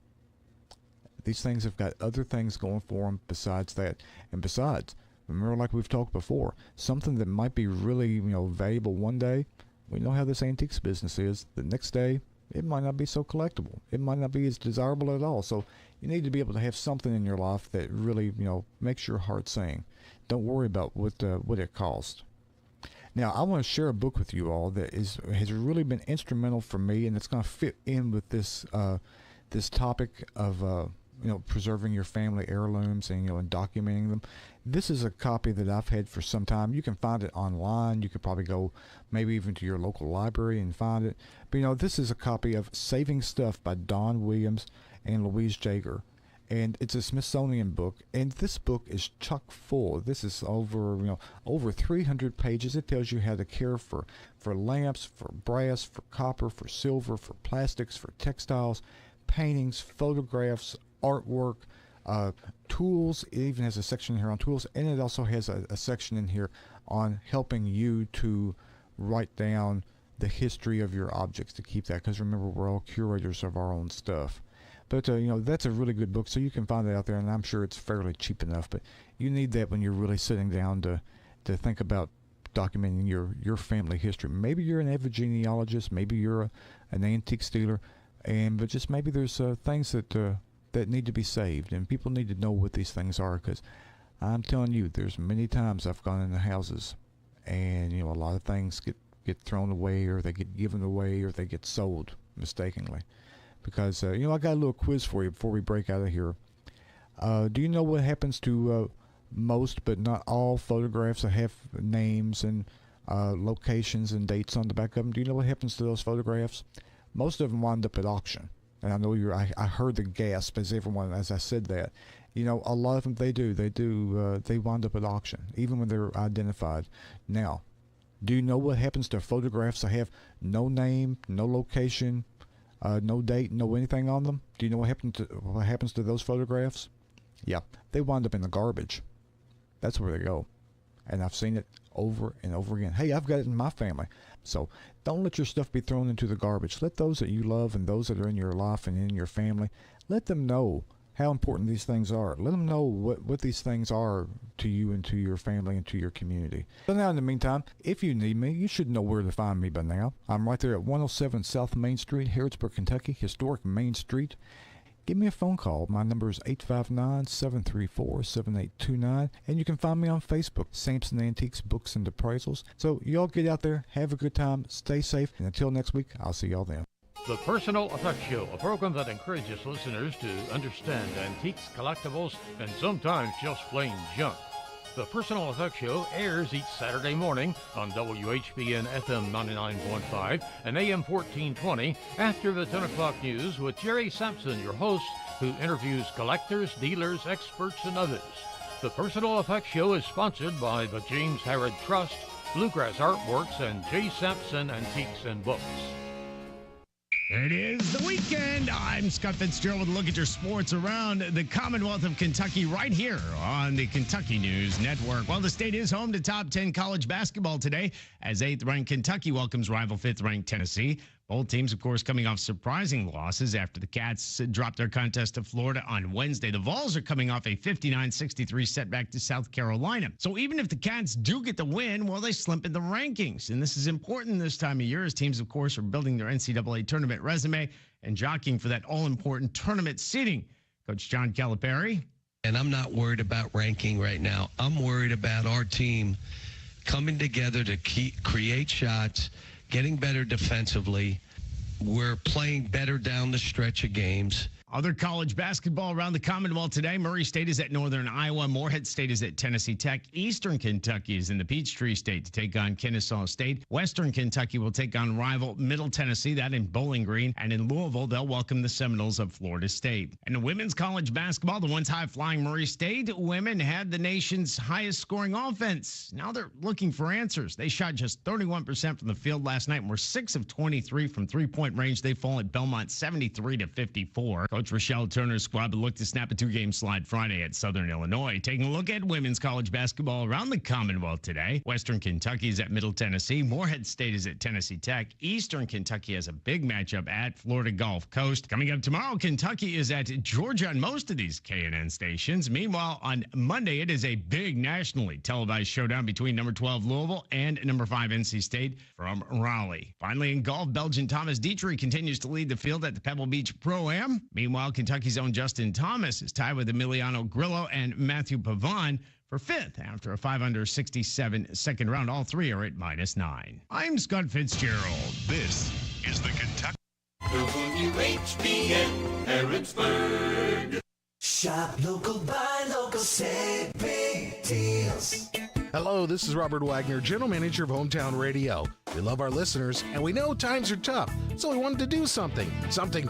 These things have got other things going for them besides that. And besides, remember, like we've talked before, something that might be really, you know, valuable one day, we know how this antiques business is. The next day, it might not be so collectible. It might not be as desirable at all. So you need to be able to have something in your life that really, you know, makes your heart sing. Don't worry about what it costs. Now, I want to share a book with you all that has really been instrumental for me, and it's going to fit in with this this topic of you know, preserving your family heirlooms and, you know, and documenting them. This is a copy that I've had for some time. You can find it online. You could probably go maybe even to your local library and find it. But, you know, this is a copy of Saving Stuff by Don Williams and Louise Jager. And it's a Smithsonian book, and this book is chock full. This is over 300 pages. It tells you how to care for lamps, for brass, for copper, for silver, for plastics, for textiles, paintings, photographs, artwork, tools. It even has a section here on tools, and it also has a section in here on helping you to write down the history of your objects to keep that, because remember, we're all curators of our own stuff. But you know, that's a really good book, so you can find it out there, and I'm sure it's fairly cheap enough. But you need that when you're really sitting down to think about documenting your family history. Maybe you're an avid genealogist, maybe you're an antique dealer, but just maybe there's things that need to be saved, and people need to know what these things are, because I'm telling you, there's many times I've gone into houses, and, you know, a lot of things get thrown away, or they get given away, or they get sold mistakenly. Because, you know, I got a little quiz for you before we break out of here. Do you know what happens to most but not all photographs that have names and locations and dates on the back of them? Do you know what happens to those photographs? Most of them wind up at auction. And I know I heard the gasp as I said that. You know, a lot of them, they wind up at auction, even when they're identified. Now, do you know what happens to photographs that have no name, no location, no date, no anything on them? Do you know what happens to those photographs? Yeah, they wind up in the garbage. That's where they go. And I've seen it over and over again. Hey, I've got it in my family. So don't let your stuff be thrown into the garbage. Let those that you love and those that are in your life and in your family, let them know how important these things are. Let them know what these things are to you and to your family and to your community. So now, in the meantime, if you need me, you should know where to find me by now. I'm right there at 107 South Main Street, Harrodsburg, Kentucky, historic Main Street. give me a phone call. My number is 859-734-7829, and you can find me on Facebook, Sampson Antiques Books and Appraisals. So y'all get out there, have a good time, stay safe, and until next week, I'll see y'all then. The Personal Effects Show, a program that encourages listeners to understand antiques, collectibles, and sometimes just plain junk. The Personal Effects Show airs each Saturday morning on WHBN FM 99.5 and AM 1420 after the 10 o'clock news with Jerry Sampson, your host, who interviews collectors, dealers, experts, and others. The Personal Effects Show is sponsored by the James Harrod Trust, Bluegrass Artworks, and J. Sampson Antiques and Books. It is the weekend. I'm Scott Fitzgerald with a look at your sports around the Commonwealth of Kentucky right here on the Kentucky News Network. Well, the state is home to top 10 college basketball today as 8th-ranked Kentucky welcomes rival 5th-ranked Tennessee. Both teams, of course, coming off surprising losses after the Cats dropped their contest to Florida on Wednesday. The Vols are coming off a 59-63 setback to South Carolina. So even if the Cats do get the win, well, they slump in the rankings. And this is important this time of year as teams, of course, are building their NCAA tournament resume and jockeying for that all-important tournament seeding. Coach John Calipari. And I'm not worried about ranking right now. I'm worried about our team coming together to create shots, getting better defensively. We're playing better down the stretch of games. Other college basketball around the Commonwealth today. Murray State is at Northern Iowa. Morehead State is at Tennessee Tech. Eastern Kentucky is in the Peachtree State to take on Kennesaw State. Western Kentucky will take on rival Middle Tennessee, that in Bowling Green. And in Louisville, they'll welcome the Seminoles of Florida State. And in women's college basketball, the once high-flying Murray State women had the nation's highest-scoring offense. Now they're looking for answers. They shot just 31% from the field last night and were 6 of 23 from three-point range. They fall at Belmont 73-54. Coach Rochelle Turner's squad will look to snap a 2-game slide Friday at Southern Illinois. Taking a look at women's college basketball around the Commonwealth today. Western Kentucky is at Middle Tennessee. Morehead State is at Tennessee Tech. Eastern Kentucky has a big matchup at Florida Gulf Coast. Coming up tomorrow, Kentucky is at Georgia on most of these KNN stations. Meanwhile, on Monday, it is a big nationally televised showdown between number 12 Louisville and number 5 NC State from Raleigh. Finally, in golf, Belgian Thomas Dietrich continues to lead the field at the Pebble Beach Pro-Am. Meanwhile, Kentucky's own Justin Thomas is tied with Emiliano Grillo and Matthew Pavon for 5th after a 5-under-67 second round. All three are at -9. I'm Scott Fitzgerald. This is the Kentucky WHBN Harrodsburg. Shop local, buy local, save big deals. Hello, this is Robert Wagner, General Manager of Hometown Radio. We love our listeners, and we know times are tough, so we wanted to do something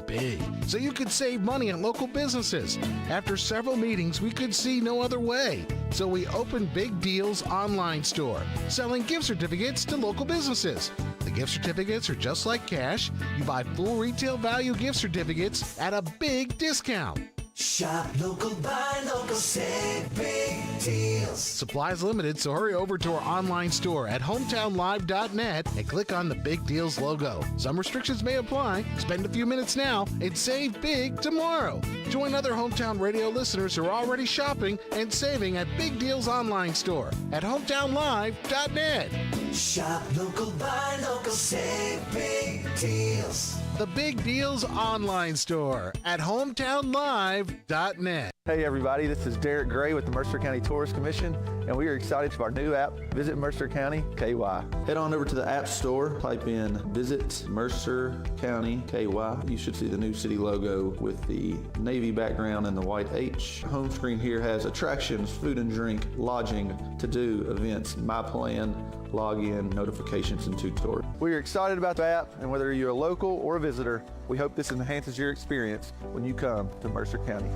big, so you could save money on local businesses. After several meetings, we could see no other way, so we opened Big Deals online store, selling gift certificates to local businesses. The gift certificates are just like cash. You buy full retail value gift certificates at a big discount. Shop local, buy local, save big deals. Supplies limited, so hurry over to our online store at hometownlive.net and click on the Big Deals logo. Some restrictions may apply. Spend a few minutes now and save big tomorrow. Join other Hometown Radio listeners who are already shopping and saving at Big Deals online store at hometownlive.net. Shop local, buy local, save big deals. The Big Deals online store at hometownlive.net. Hey everybody, this is Derek Gray with the Mercer County Tourist Commission, and we are excited for our new app, Visit Mercer County KY. Head on over to the App Store, type in Visit Mercer County KY. You should see the new city logo with the navy background and the white H. Home screen here has attractions, food and drink, lodging, to-do, events, my plan, login, notifications, and tutorials. We are excited about the app, and whether you're a local or a visitor, we hope this enhances your experience when you come to Mercer County.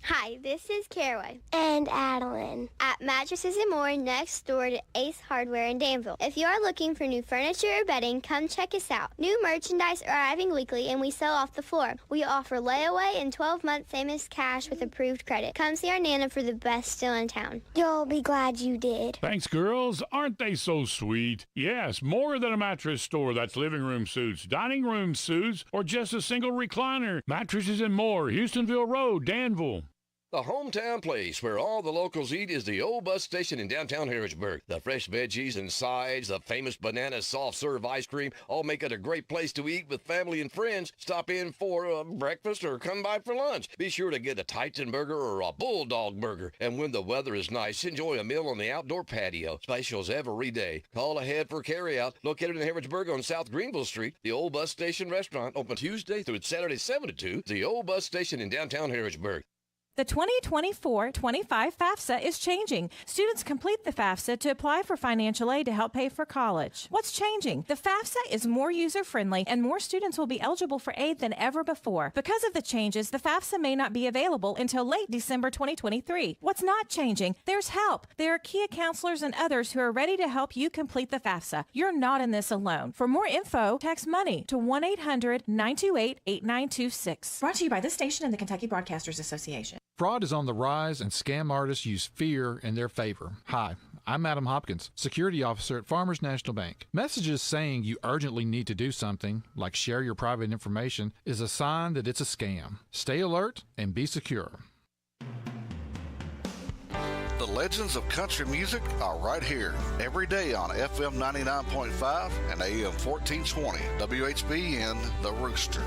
Hi, this is Caraway. And Adeline. At Mattresses and More next door to Ace Hardware in Danville. If you are looking for new furniture or bedding, come check us out. New merchandise arriving weekly and we sell off the floor. We offer layaway and 12-month same-as cash with approved credit. Come see our Nana for the best deal in town. You'll be glad you did. Thanks, girls. Aren't they so sweet? Yes, more than a mattress store. That's living room suits, dining room suits, or just a single recliner. Mattresses and More, Houstonville Road, Danville. The hometown place where all the locals eat is the old bus station in downtown Harrodsburg. The fresh veggies and sides, the famous banana soft serve ice cream, all make it a great place to eat with family and friends. Stop in for breakfast or come by for lunch. Be sure to get a Titan burger or a Bulldog burger. And when the weather is nice, enjoy a meal on the outdoor patio. Specials every day. Call ahead for carryout. Located in Harrodsburg on South Greenville Street, the old bus station restaurant open Tuesday through Saturday 7 to 2. The old bus station in downtown Harrodsburg. The 2024-25 FAFSA is changing. Students complete the FAFSA to apply for financial aid to help pay for college. What's changing? The FAFSA is more user-friendly and more students will be eligible for aid than ever before. Because of the changes, the FAFSA may not be available until late December 2023. What's not changing? There's help. There are Kia counselors and others who are ready to help you complete the FAFSA. You're not in this alone. For more info, text MONEY to 1-800-928-8926. Brought to you by this station and the Kentucky Broadcasters Association. Fraud is on the rise, and scam artists use fear in their favor. Hi, I'm Adam Hopkins, Security Officer at Farmers National Bank. Messages saying you urgently need to do something, like share your private information, is a sign that it's a scam. Stay alert and be secure. The legends of country music are right here every day on FM 99.5 and AM 1420. WHBN, The Rooster.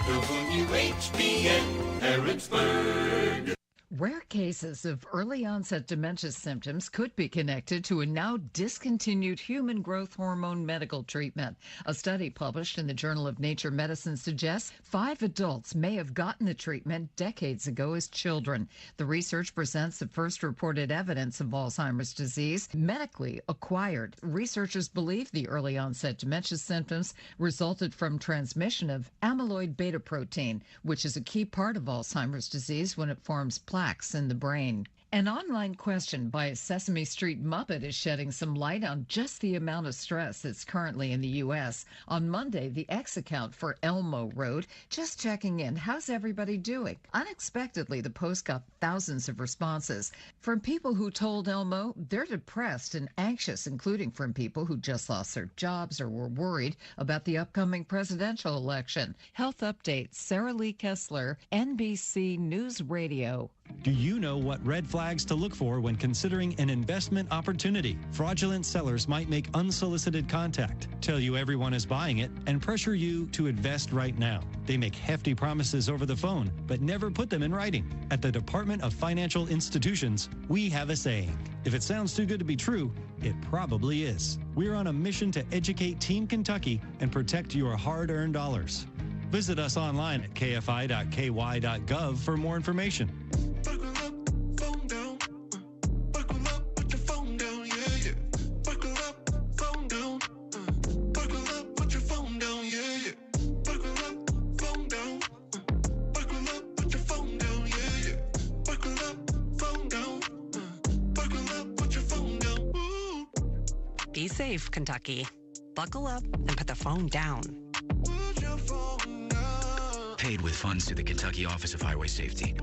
WHBN Harrodsburg. Rare cases of early onset dementia symptoms could be connected to a now discontinued human growth hormone medical treatment. A study published in the Journal of Nature Medicine suggests 5 adults may have gotten the treatment decades ago as children. The research presents the first reported evidence of Alzheimer's disease medically acquired. Researchers believe the early onset dementia symptoms resulted from transmission of amyloid beta protein, which is a key part of Alzheimer's disease when it forms plaques in the brain. An online question by a Sesame Street Muppet is shedding some light on just the amount of stress that's currently in the U.S. On Monday, the X account for Elmo wrote, "Just checking in. How's everybody doing?" Unexpectedly, the post got thousands of responses from people who told Elmo they're depressed and anxious, including from people who just lost their jobs or were worried about the upcoming presidential election. Health updates, Sarah Lee Kessler, NBC News Radio. Do you know what red flags to look for when considering an investment opportunity? Fraudulent sellers might make unsolicited contact, tell you everyone is buying it, and pressure you to invest right now. They make hefty promises over the phone, but never put them in writing. At the Department of Financial Institutions, we have a saying. If it sounds too good to be true, it probably is. We're on a mission to educate Team Kentucky and protect your hard-earned dollars. Visit us online at kfi.ky.gov for more information. Be safe, Kentucky. Buckle up and put the phone down. Paid with funds to the Kentucky Office of Highway Safety.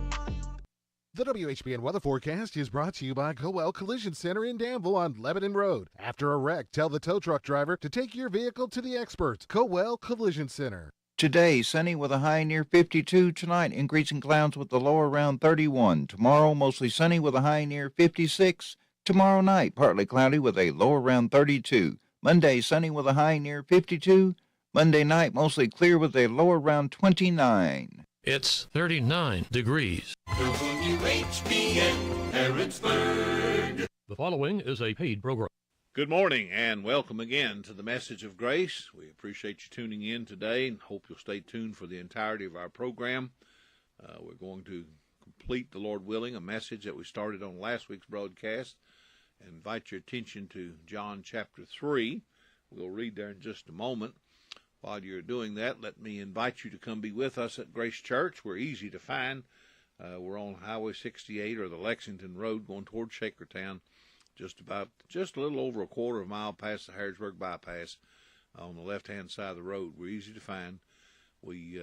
The WHBN weather forecast is brought to you by Coel Collision Center in Danville on Lebanon Road. After a wreck, tell the tow truck driver to take your vehicle to the experts. Coel Collision Center. Today, sunny with a high near 52. Tonight, increasing clouds with the low around 31. Tomorrow, mostly sunny with a high near 56. Tomorrow night, partly cloudy with a low around 32. Monday, sunny with a high near 52. Monday night, mostly clear with a low around 29. It's 39 degrees. WHBN Harrodsburg. The following is a paid program. Good morning and welcome again to the Message of Grace. We appreciate you tuning in today and hope you'll stay tuned for the entirety of our program. We're going to complete, the Lord willing, a message that we started on last week's broadcast. And invite your attention to John chapter 3. We'll read there in just a moment. While you're doing that, let me invite you to come be with us at Grace Church. We're easy to find. We're on Highway 68 or the Lexington Road going toward Shakertown, just a little over a quarter of a mile past the Harrodsburg bypass on the left-hand side of the road. We're easy to find. We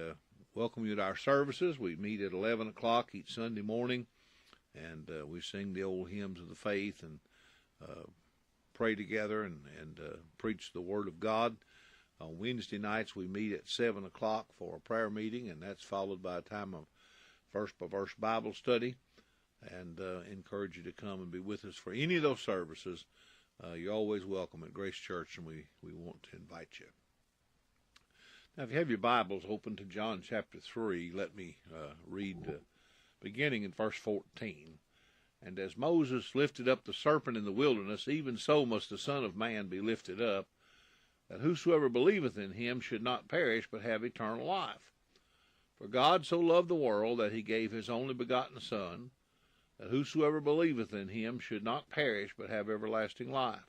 welcome you to our services. We meet at 11 o'clock each Sunday morning, and we sing the old hymns of the faith and pray together and preach the Word of God. On Wednesday nights, we meet at 7 o'clock for a prayer meeting, and that's followed by a time of verse-by-verse Bible study. And encourage you to come and be with us for any of those services. You're always welcome at Grace Church, and we want to invite you. Now, if you have your Bibles open to John chapter 3, let me read beginning in verse 14. And as Moses lifted up the serpent in the wilderness, even so must the Son of Man be lifted up, that whosoever believeth in him should not perish, but have eternal life. For God so loved the world that he gave his only begotten Son, that whosoever believeth in him should not perish, but have everlasting life.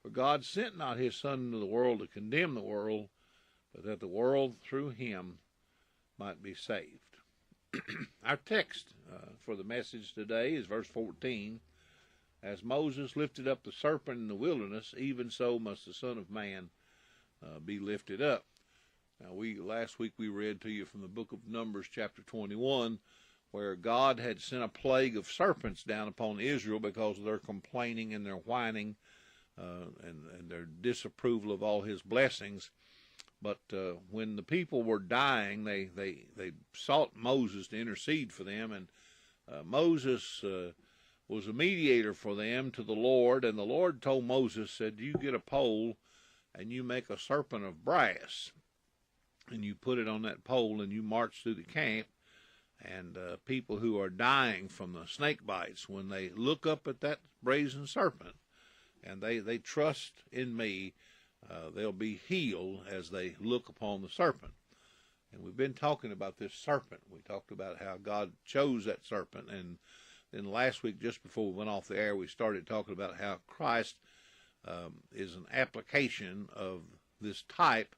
For God sent not his Son into the world to condemn the world, but that the world through him might be saved. Our text for the message today is verse 14. As Moses lifted up the serpent in the wilderness, even so must the Son of Man be lifted up. Now, last week we read to you from the book of Numbers, chapter 21, where God had sent a plague of serpents down upon Israel because of their complaining and their whining and their disapproval of all his blessings. But when the people were dying, they sought Moses to intercede for them, and Moses was a mediator for them to the Lord, and the Lord told Moses, said, you get a pole and you make a serpent of brass, and you put it on that pole and you march through the camp. And people who are dying from the snake bites, when they look up at that brazen serpent and they trust in me, they'll be healed as they look upon the serpent. And we've been talking about this serpent. We talked about how God chose that serpent. And then last week, just before we went off the air, we started talking about how Christ is an application of this type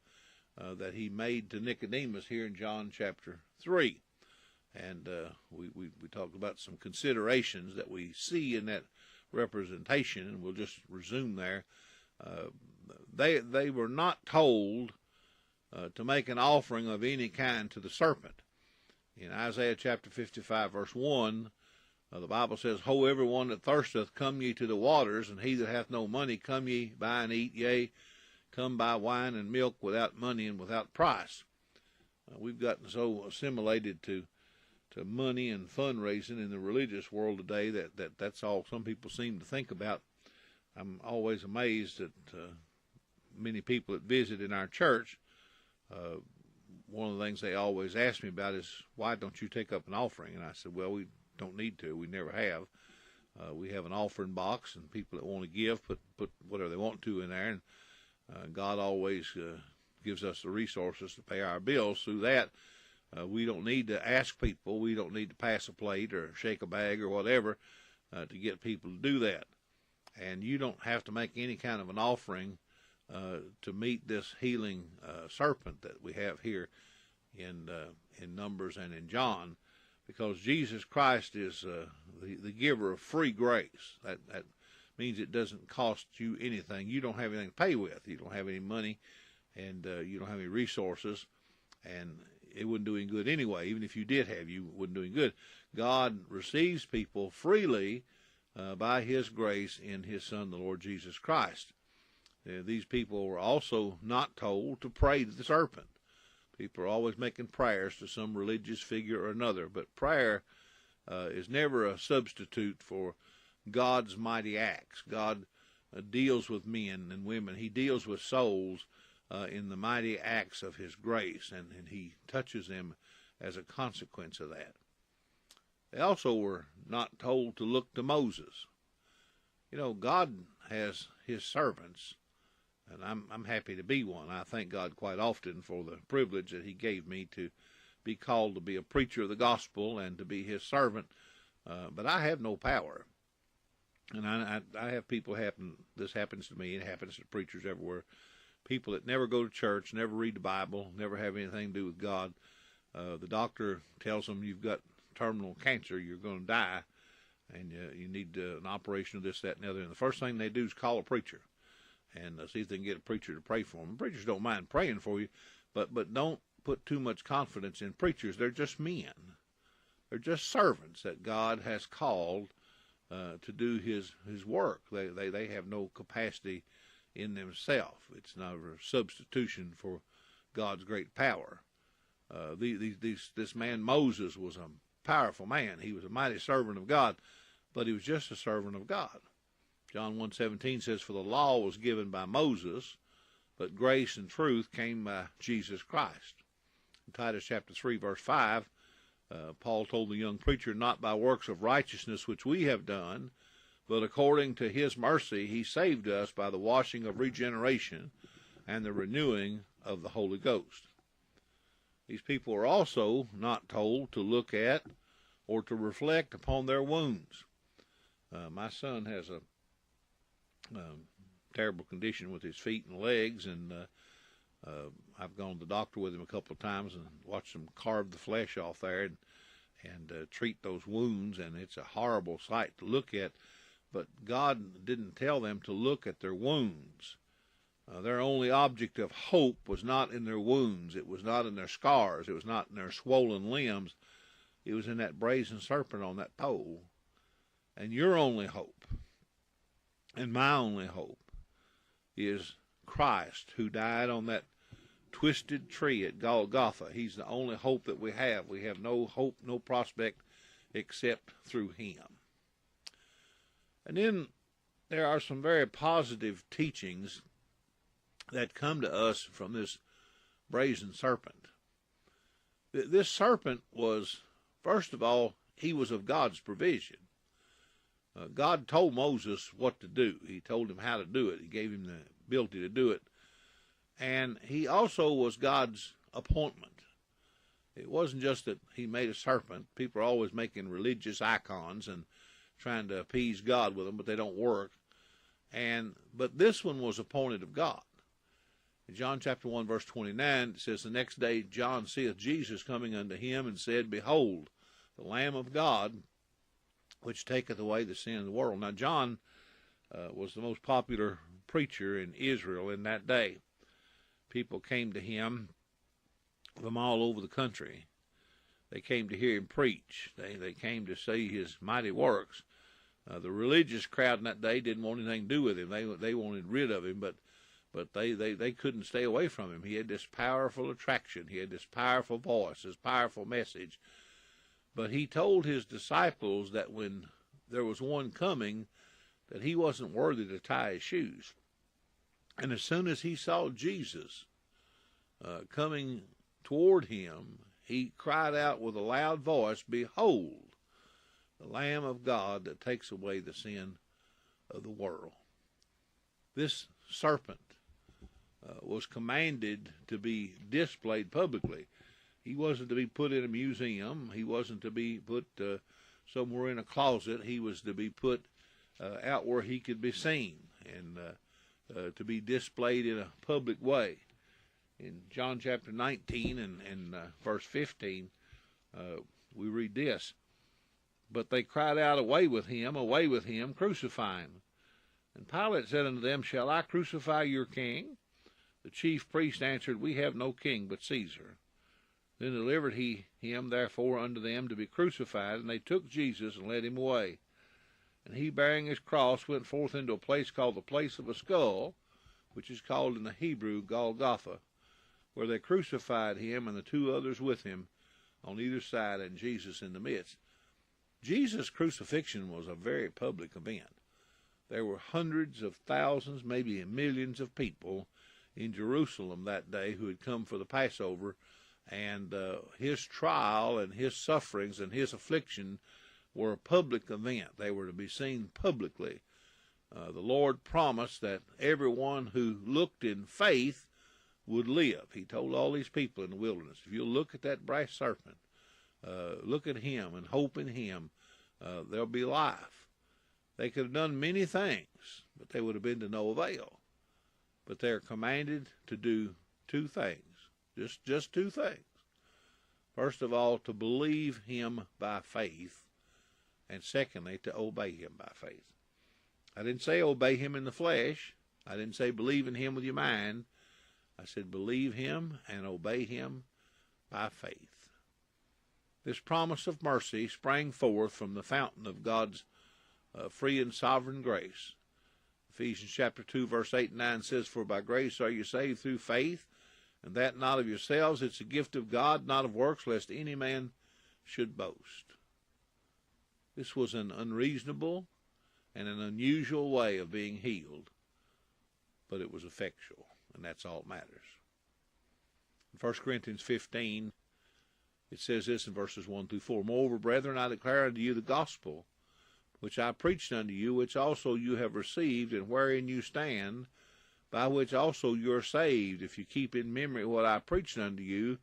that he made to Nicodemus here in John chapter 3. And we talked about some considerations that we see in that representation, and we'll just resume there. They were not told to make an offering of any kind to the serpent. In Isaiah chapter 55, verse 1, the Bible says, Ho, every one that thirsteth, come ye to the waters, and he that hath no money, come ye, buy and eat, yea, come buy wine and milk without money and without price. We've gotten so assimilated to money and fundraising in the religious world today that's all some people seem to think about. I'm always amazed at many people that visit in our church. One of the things they always ask me about is, why don't you take up an offering? And I said, well, we don't need to. We never have. We have an offering box, and people that want to give put whatever they want to in there, and God always gives us the resources to pay our bills through that. We don't need to ask people. We don't need to pass a plate or shake a bag or whatever to get people to do that. And you don't have to make any kind of an offering to meet this healing serpent that we have here in Numbers and in John, because Jesus Christ is the giver of free grace. That means it doesn't cost you anything. You don't have anything to pay with. You don't have any money, and you don't have any resources, and it wouldn't do any good anyway. Even if you did have, you wouldn't do any good. God receives people freely by his grace in his Son, the Lord Jesus Christ. These people were also not told to pray to the serpent. People are always making prayers to some religious figure or another, but prayer is never a substitute for God's mighty acts. God deals with men and women. He deals with souls in the mighty acts of his grace, and he touches them as a consequence of that. They also were not told to look to Moses. You know, God has his servants, and I'm happy to be one. I thank God quite often for the privilege that he gave me to be called to be a preacher of the gospel and to be his servant, but I have no power. And I have people this happens to me, it happens to preachers everywhere, people that never go to church, never read the Bible, never have anything to do with God. The doctor tells them, you've got terminal cancer, you're going to die, and you need an operation of this, that, and the other. And the first thing they do is call a preacher and see if they can get a preacher to pray for them. And preachers don't mind praying for you, but don't put too much confidence in preachers. They're just men. They're just servants that God has called to do his work. They have no capacity in themselves. It's not a substitution for God's great power. This man Moses was a powerful man. He was a mighty servant of God, but he was just a servant of God. John 1:17 says, "For the law was given by Moses, but grace and truth came by Jesus Christ." In Titus chapter 3, verse 5, Paul told the young preacher, "Not by works of righteousness which we have done, but according to his mercy he saved us by the washing of regeneration and the renewing of the Holy Ghost." These people are also not told to look at or to reflect upon their wounds. My son has a terrible condition with his feet and legs, and I've gone to the doctor with him a couple of times and watched them carve the flesh off there and treat those wounds, and it's a horrible sight to look at. But God didn't tell them to look at their wounds. Their only object of hope was not in their wounds. It was not in their scars. It was not in their swollen limbs. It was in that brazen serpent on that pole. And your only hope, and my only hope, is Christ, who died on that twisted tree at Golgotha. He's the only hope that we have. We have no hope, no prospect except through him. And then there are some very positive teachings that come to us from this brazen serpent. This serpent was, first of all, he was of God's provision. God told Moses what to do. He told him how to do it. He gave him the ability to do it. And he also was God's appointment. It wasn't just that he made a serpent. People are always making religious icons and trying to appease God with them, but they don't work. But this one was appointed of God. In John chapter 1, verse 29, it says, "The next day John seeth Jesus coming unto him, and said, Behold, the Lamb of God, which taketh away the sin of the world." Now, John was the most popular preacher in Israel in that day. People came to him from all over the country. They came to hear him preach. They came to see his mighty works. The religious crowd in that day didn't want anything to do with him. They wanted rid of him, but they couldn't stay away from him. He had this powerful attraction. He had this powerful voice, this powerful message. But he told his disciples that when there was one coming, that he wasn't worthy to tie his shoes. And as soon as he saw Jesus coming toward him, he cried out with a loud voice, "Behold, the Lamb of God that takes away the sin of the world." This serpent was commanded to be displayed publicly. He wasn't to be put in a museum. He wasn't to be put somewhere in a closet. He was to be put out where he could be seen and to be displayed in a public way. In John chapter 19 and verse 15, we read this, "But they cried out, away with him, crucify him. And Pilate said unto them, Shall I crucify your king? The chief priest answered, We have no king but Caesar. Then delivered he him therefore unto them to be crucified, and they took Jesus and led him away. And he, bearing his cross, went forth into a place called the place of a skull, which is called in the Hebrew Golgotha, where they crucified him and the two others with him on either side, and Jesus in the midst." Jesus' crucifixion was a very public event. There were hundreds of thousands, maybe millions of people in Jerusalem that day who had come for the Passover, and his trial and his sufferings and his affliction were a public event. They were to be seen publicly. The Lord promised that everyone who looked in faith would live. He told all these people in the wilderness, if you look at that brass serpent, look at him and hope in him, there'll be life. They could have done many things, but they would have been to no avail. But they're commanded to do two things, just two things. First of all, to believe him by faith, and secondly, to obey him by faith. I didn't say obey him in the flesh. I didn't say believe in him with your mind. I said believe him and obey him by faith. This promise of mercy sprang forth from the fountain of God's free and sovereign grace. Ephesians chapter 2, verse 8 and 9 says, "For by grace are you saved through faith, and that not of yourselves. It's a gift of God, not of works, lest any man should boast." This was an unreasonable and an unusual way of being healed, but it was effectual, and that's all that matters. In 1 Corinthians 15, it says this in verses 1 through 4, "Moreover, brethren, I declare unto you the gospel which I preached unto you, which also you have received, and wherein you stand, by which also you are saved, if you keep in memory what I preached unto you,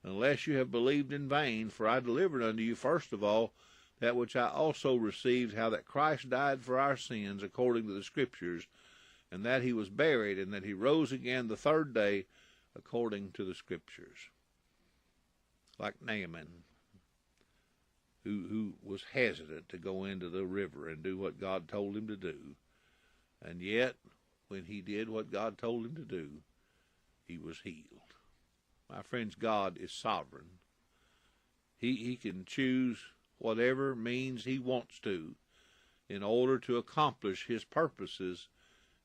unless you have believed in vain. For I delivered unto you first of all that which I also received, how that Christ died for our sins according to the Scriptures, and that he was buried, and that he rose again the third day according to the Scriptures." Like Naaman, who was hesitant to go into the river and do what God told him to do. And yet, when he did what God told him to do, he was healed. My friends, God is sovereign. He can choose whatever means he wants to in order to accomplish his purposes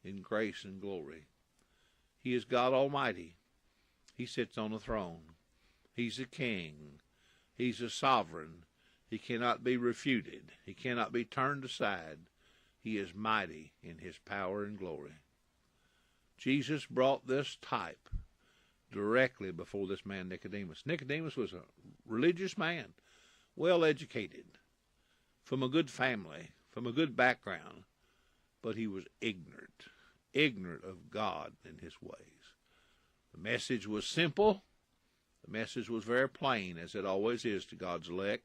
in grace and glory. He is God Almighty. He sits on a throne. He's a king. He's a sovereign. He cannot be refuted. He cannot be turned aside. He is mighty in his power and glory. Jesus brought this type directly before this man Nicodemus. Nicodemus was a religious man, well educated, from a good family, from a good background, but he was ignorant of God and his ways. The message was simple. The message was very plain, as it always is to God's elect.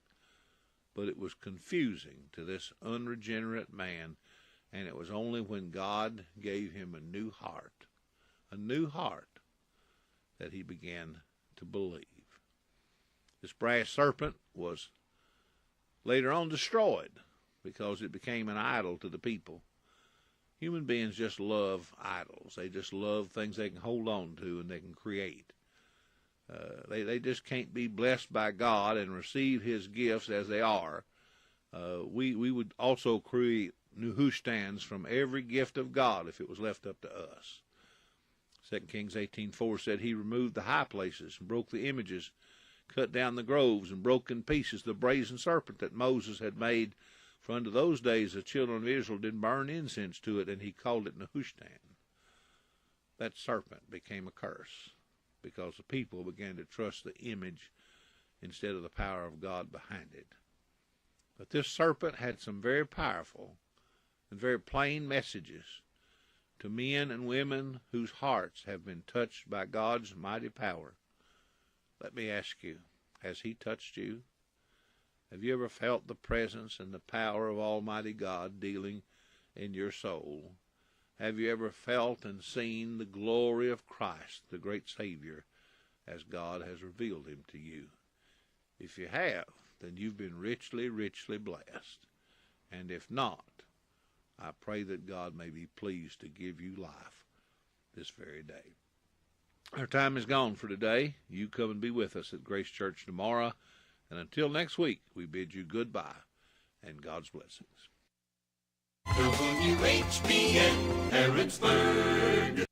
But it was confusing to this unregenerate man, and it was only when God gave him a new heart, that he began to believe. This brass serpent was later on destroyed because it became an idol to the people. Human beings just love idols. They just love things they can hold on to and they can create. They just can't be blessed by God and receive his gifts as they are. We would also create Nehushtan's from every gift of God if it was left up to us. 2 Kings 18:4 said, "He removed the high places and broke the images, cut down the groves and broke in pieces the brazen serpent that Moses had made. For unto those days the children of Israel did burn incense to it, and he called it Nehushtan." That serpent became a curse, because the people began to trust the image instead of the power of God behind it. But this serpent had some very powerful and very plain messages to men and women whose hearts have been touched by God's mighty power. Let me ask you, has he touched you? Have you ever felt the presence and the power of Almighty God dealing in your soul? Have you ever felt and seen the glory of Christ, the great Savior, as God has revealed him to you? If you have, then you've been richly, richly blessed. And if not, I pray that God may be pleased to give you life this very day. Our time is gone for today. You come and be with us at Grace Church tomorrow. And until next week, we bid you goodbye and God's blessings. WHBN Harrodsburg.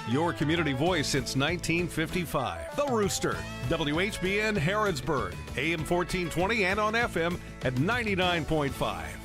Your community voice since 1955. The Rooster. WHBN Harrodsburg. AM 1420 and on FM at 99.5.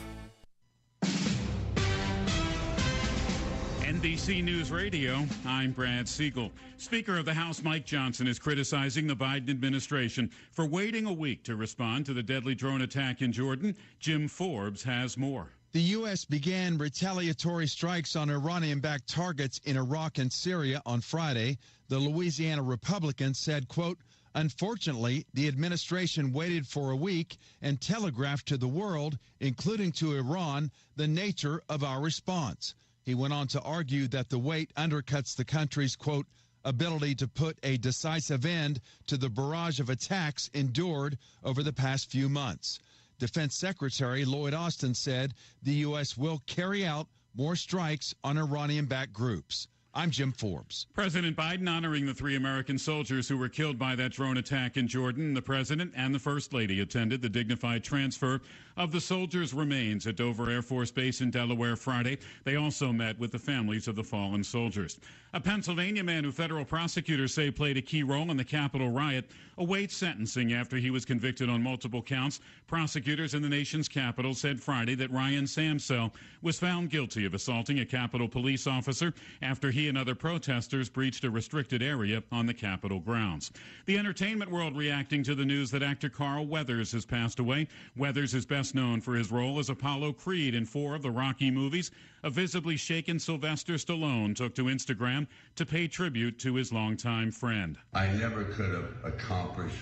And NBC News Radio, I'm Brad Siegel. Speaker of the House Mike Johnson is criticizing the Biden administration for waiting a week to respond to the deadly drone attack in Jordan. Jim Forbes has more. The U.S. began retaliatory strikes on Iranian-backed targets in Iraq and Syria on Friday. The Louisiana Republican said, quote, "Unfortunately, the administration waited for a week and telegraphed to the world, including to Iran, the nature of our response." He went on to argue that the wait undercuts the country's, quote, ability to put a decisive end to the barrage of attacks endured over the past few months. Defense Secretary Lloyd Austin said the U.S. will carry out more strikes on Iranian-backed groups. I'm Jim Forbes. President Biden honoring the 3 American soldiers who were killed by that drone attack in Jordan. The president and the First Lady attended the dignified transfer of the soldiers' remains at Dover Air Force Base in Delaware Friday. They also met with the families of the fallen soldiers. A Pennsylvania man who federal prosecutors say played a key role in the Capitol riot awaits sentencing after he was convicted on multiple counts. Prosecutors in the nation's capital said Friday that Ryan Samsell was found guilty of assaulting a Capitol police officer after he and other protesters breached a restricted area on the Capitol grounds. The entertainment world reacting to the news that actor Carl Weathers has passed away. Weathers is best known for his role as Apollo Creed in 4 of the Rocky movies. A visibly shaken Sylvester Stallone took to Instagram to pay tribute to his longtime friend. I never could have accomplished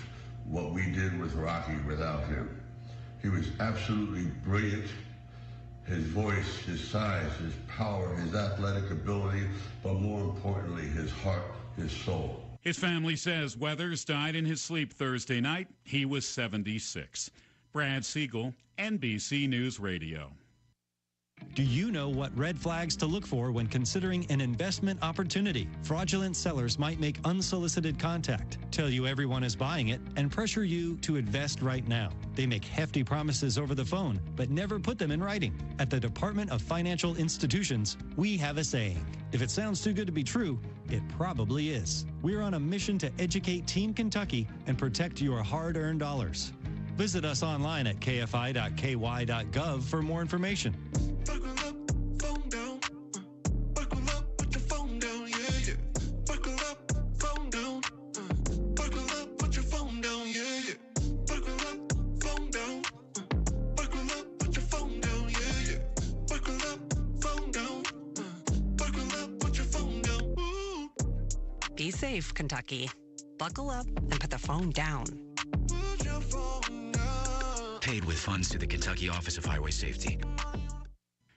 what we did with Rocky without him. He was absolutely brilliant. His voice, his size, his power, his athletic ability, but more importantly, his heart, his soul. His family says Weathers died in his sleep Thursday night. He was 76. Brad Siegel, NBC News Radio. Do you know what red flags to look for when considering an investment opportunity? Fraudulent sellers might make unsolicited contact, tell you everyone is buying it, and pressure you to invest right now. They make hefty promises over the phone, but never put them in writing. At the Department of Financial Institutions, we have a saying. If it sounds too good to be true, it probably is. We're on a mission to educate Team Kentucky and protect your hard-earned dollars. Visit us online at kfi.ky.gov for more information. Be safe, Kentucky. Buckle up and put the phone down. Paid with funds to the Kentucky Office of Highway Safety.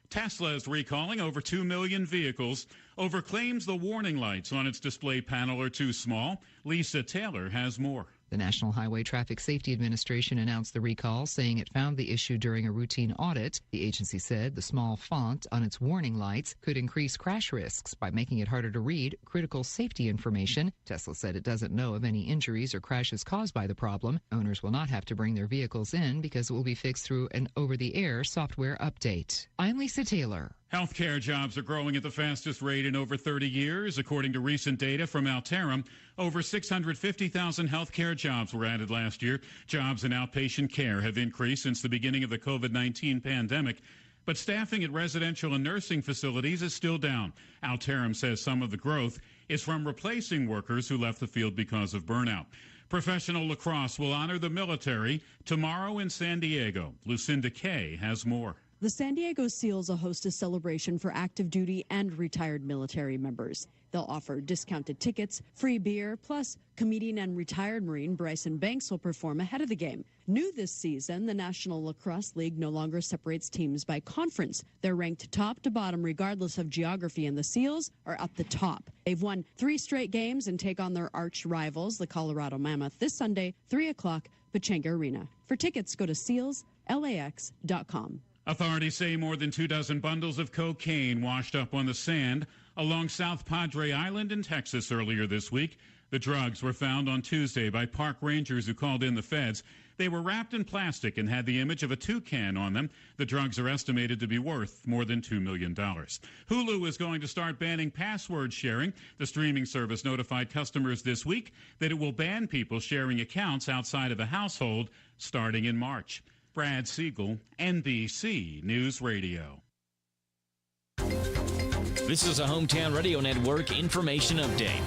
Tesla is recalling over 2 million vehicles over claims the warning lights on its display panel are too small. Lisa Taylor has more. The National Highway Traffic Safety Administration announced the recall, saying it found the issue during a routine audit. The agency said the small font on its warning lights could increase crash risks by making it harder to read critical safety information. Tesla said it doesn't know of any injuries or crashes caused by the problem. Owners will not have to bring their vehicles in because it will be fixed through an over-the-air software update. I'm Lisa Taylor. Healthcare jobs are growing at the fastest rate in over 30 years. According to recent data from Alterum, over 650,000 healthcare jobs were added last year. Jobs in outpatient care have increased since the beginning of the COVID-19 pandemic. But staffing at residential and nursing facilities is still down. Alterum says some of the growth is from replacing workers who left the field because of burnout. Professional lacrosse will honor the military tomorrow in San Diego. Lucinda Kay has more. The San Diego Seals will host a celebration for active duty and retired military members. They'll offer discounted tickets, free beer, plus comedian and retired Marine Bryson Banks will perform ahead of the game. New this season, the National Lacrosse League no longer separates teams by conference. They're ranked top to bottom regardless of geography, and the Seals are at the top. They've won 3 straight games and take on their arch rivals, the Colorado Mammoth, this Sunday, 3 o'clock, Pechanga Arena. For tickets, go to sealslax.com. Authorities say more than 24 bundles of cocaine washed up on the sand along South Padre Island in Texas earlier this week. The drugs were found on Tuesday by park rangers who called in the feds. They were wrapped in plastic and had the image of a toucan on them. The drugs are estimated to be worth more than $2 million. Hulu is going to start banning password sharing. The streaming service notified customers this week that it will ban people sharing accounts outside of the household starting in March. Brad Siegel, NBC News Radio. This is a Hometown Radio Network information update.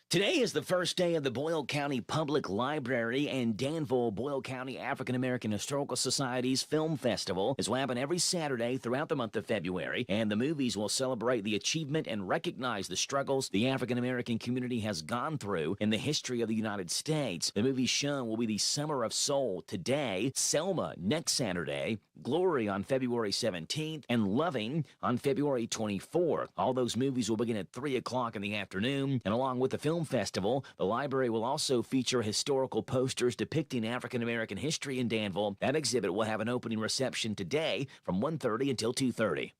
Today is the first day of the Boyle County Public Library and Danville Boyle County African American Historical Society's Film Festival. This will happen every Saturday throughout the month of February, and the movies will celebrate the achievement and recognize the struggles the African American community has gone through in the history of the United States. The movies shown will be The Summer of Soul today, Selma next Saturday, Glory on February 17th, and Loving on February 24th. All those movies will begin at 3 o'clock in the afternoon, and along with the Film Festival, the library will also feature historical posters depicting African American history in Danville. That exhibit will have an opening reception today from 1:30 until 2:30.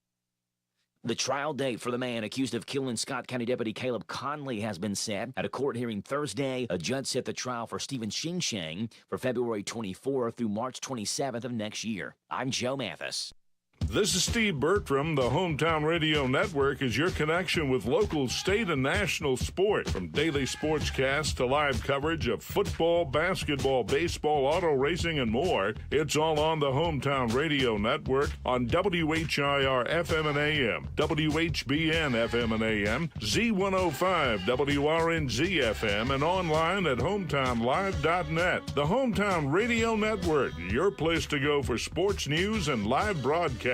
The trial date for the man accused of killing Scott County Deputy Caleb Conley has been set. At a court hearing Thursday, a judge set the trial for Stephen Shing for February 24th through March 27th of next year. I'm Joe Mathis. This is Steve Bertram. The Hometown Radio Network is your connection with local, state, and national sport. From daily sportscasts to live coverage of football, basketball, baseball, auto racing, and more, it's all on the Hometown Radio Network on WHIR FM and AM, WHBN FM and AM, Z105 WRNZ FM, and online at hometownlive.net. The Hometown Radio Network, your place to go for sports news and live broadcasts.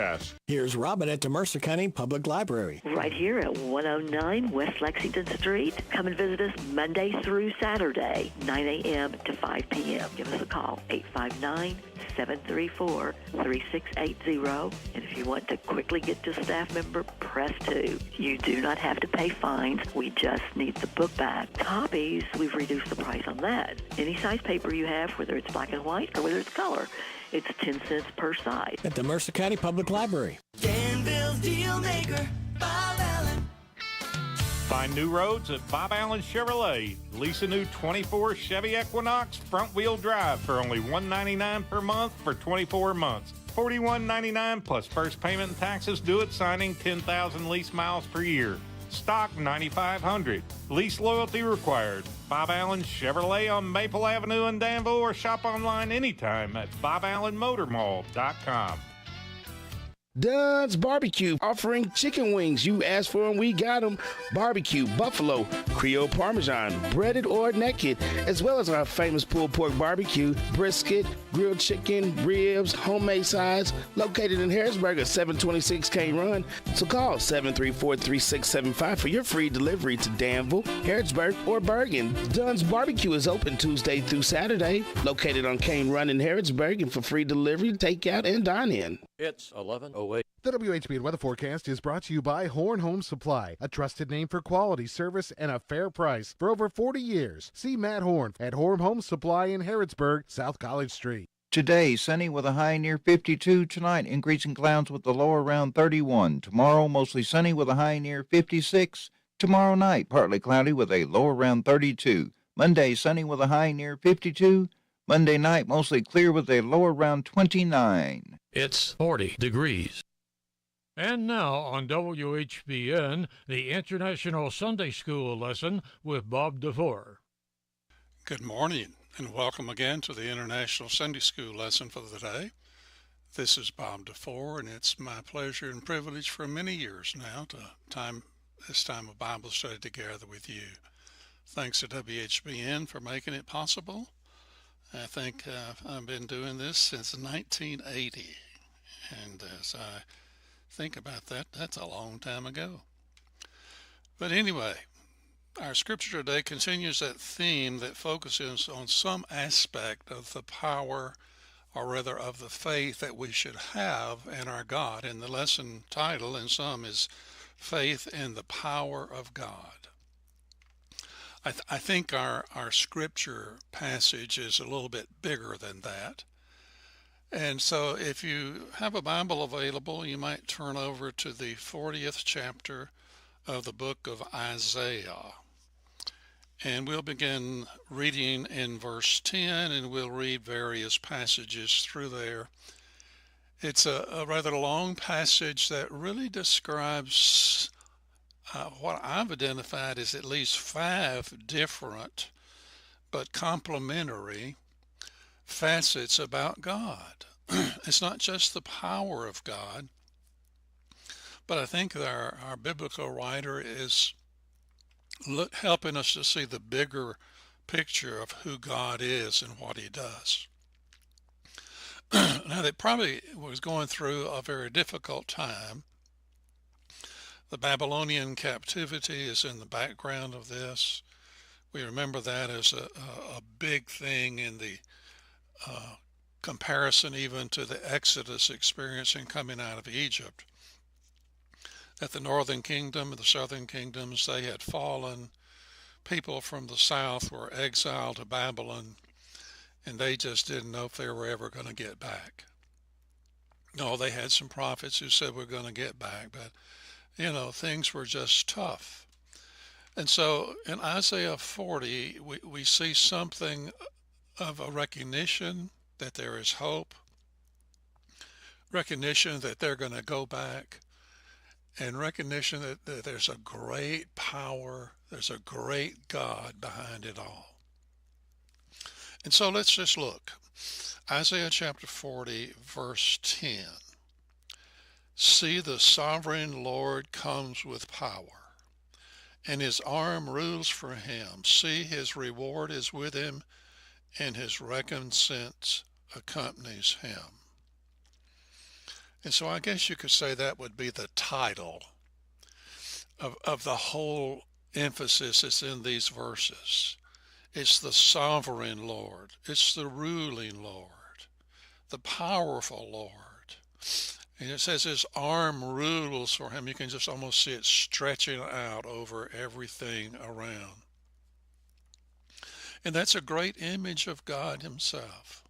Here's Robin at the Mercer County Public Library. Right here at 109 West Lexington Street. Come and visit us Monday through Saturday, 9 a.m. to 5 p.m. Give us a call, 859-734-3680. And if you want to quickly get to a staff member, press 2. You do not have to pay fines. We just need the book back. Copies, we've reduced the price on that. Any size paper you have, whether it's black and white or whether it's color, it's 10 cents per side. At the Mercer County Public Library. Danville's Deal Maker, Bob Allen. Find new roads at Bob Allen Chevrolet. Lease a new 24 Chevy Equinox front-wheel drive for only $199 per month for 24 months. $41.99 plus first payment and taxes due at signing, 10,000 lease miles per year. Stock $9,500. Lease loyalty required. Bob Allen Chevrolet on Maple Avenue in Danville, or shop online anytime at boballenmotormall.com. Dunn's Barbecue, offering chicken wings. You asked for them, we got them. Barbecue, buffalo, Creole Parmesan, breaded or naked, as well as our famous pulled pork barbecue, brisket, grilled chicken, ribs, homemade sides, located in Harrodsburg at 726 K Run. So call 734-3675 for your free delivery to Danville, Harrodsburg, or Bergen. Dunn's Barbecue is open Tuesday through Saturday, located on Cane Run in Harrodsburg, and for free delivery, takeout, and dine-in. It's 11:08. The WHBN weather forecast is brought to you by Horn Home Supply, a trusted name for quality service and a fair price for over 40 years. See Matt Horn at Horn Home Supply in Harrodsburg, South College Street. Today, sunny with a high near 52. Tonight, increasing clouds with the low around 31. Tomorrow, mostly sunny with a high near 56. Tomorrow night, partly cloudy with a low around 32. Monday, sunny with a high near 52. Monday night, mostly clear with a low around 29. It's 40 degrees. And now on WHBN, the International Sunday School lesson with Bob DeVore. Good morning, and welcome again to the International Sunday School lesson for the day. This is Bob DeVore, and it's my pleasure and privilege for many years now to this time of Bible study together with you. Thanks to WHBN for making it possible. I think I've been doing this since 1980, and as I think about that, that's a long time ago. But anyway, our scripture today continues that theme that focuses on some aspect of the power, or rather of the faith that we should have in our God. And the lesson title in some is Faith in the Power of God. I think our scripture passage is a little bit bigger than that. And so if you have a Bible available, you might turn over to the 40th chapter of the book of Isaiah. And we'll begin reading in verse 10, and we'll read various passages through there. It's a rather long passage that really describes what I've identified as at least 5 different but complementary facets about God. It's not just the power of God, But I think that our biblical writer is helping us to see the bigger picture of who God is and what he does. Now, they probably was going through a very difficult time. The Babylonian captivity is in the background of this. We remember that as a big thing in the comparison even to the Exodus experience in coming out of Egypt. That the northern kingdom and the southern kingdoms, they had fallen. People from the south were exiled to Babylon, and they just didn't know if they were ever going to get back. No, they had some prophets who said we're going to get back, but things were just tough. And so in Isaiah 40, we see something of a recognition that there is hope, recognition that they're going to go back, and recognition that there's a great power, there's a great God behind it all. And so let's just look. Isaiah chapter 40, verse 10. See, the sovereign Lord comes with power, and his arm rules for him. See, his reward is with him, and his recompense accompanies him. And so I guess you could say that would be the title of the whole emphasis that's in these verses. It's the sovereign Lord. It's the ruling Lord, the powerful Lord. And it says his arm rules for him. You can just almost see it stretching out over everything around. And that's a great image of God himself.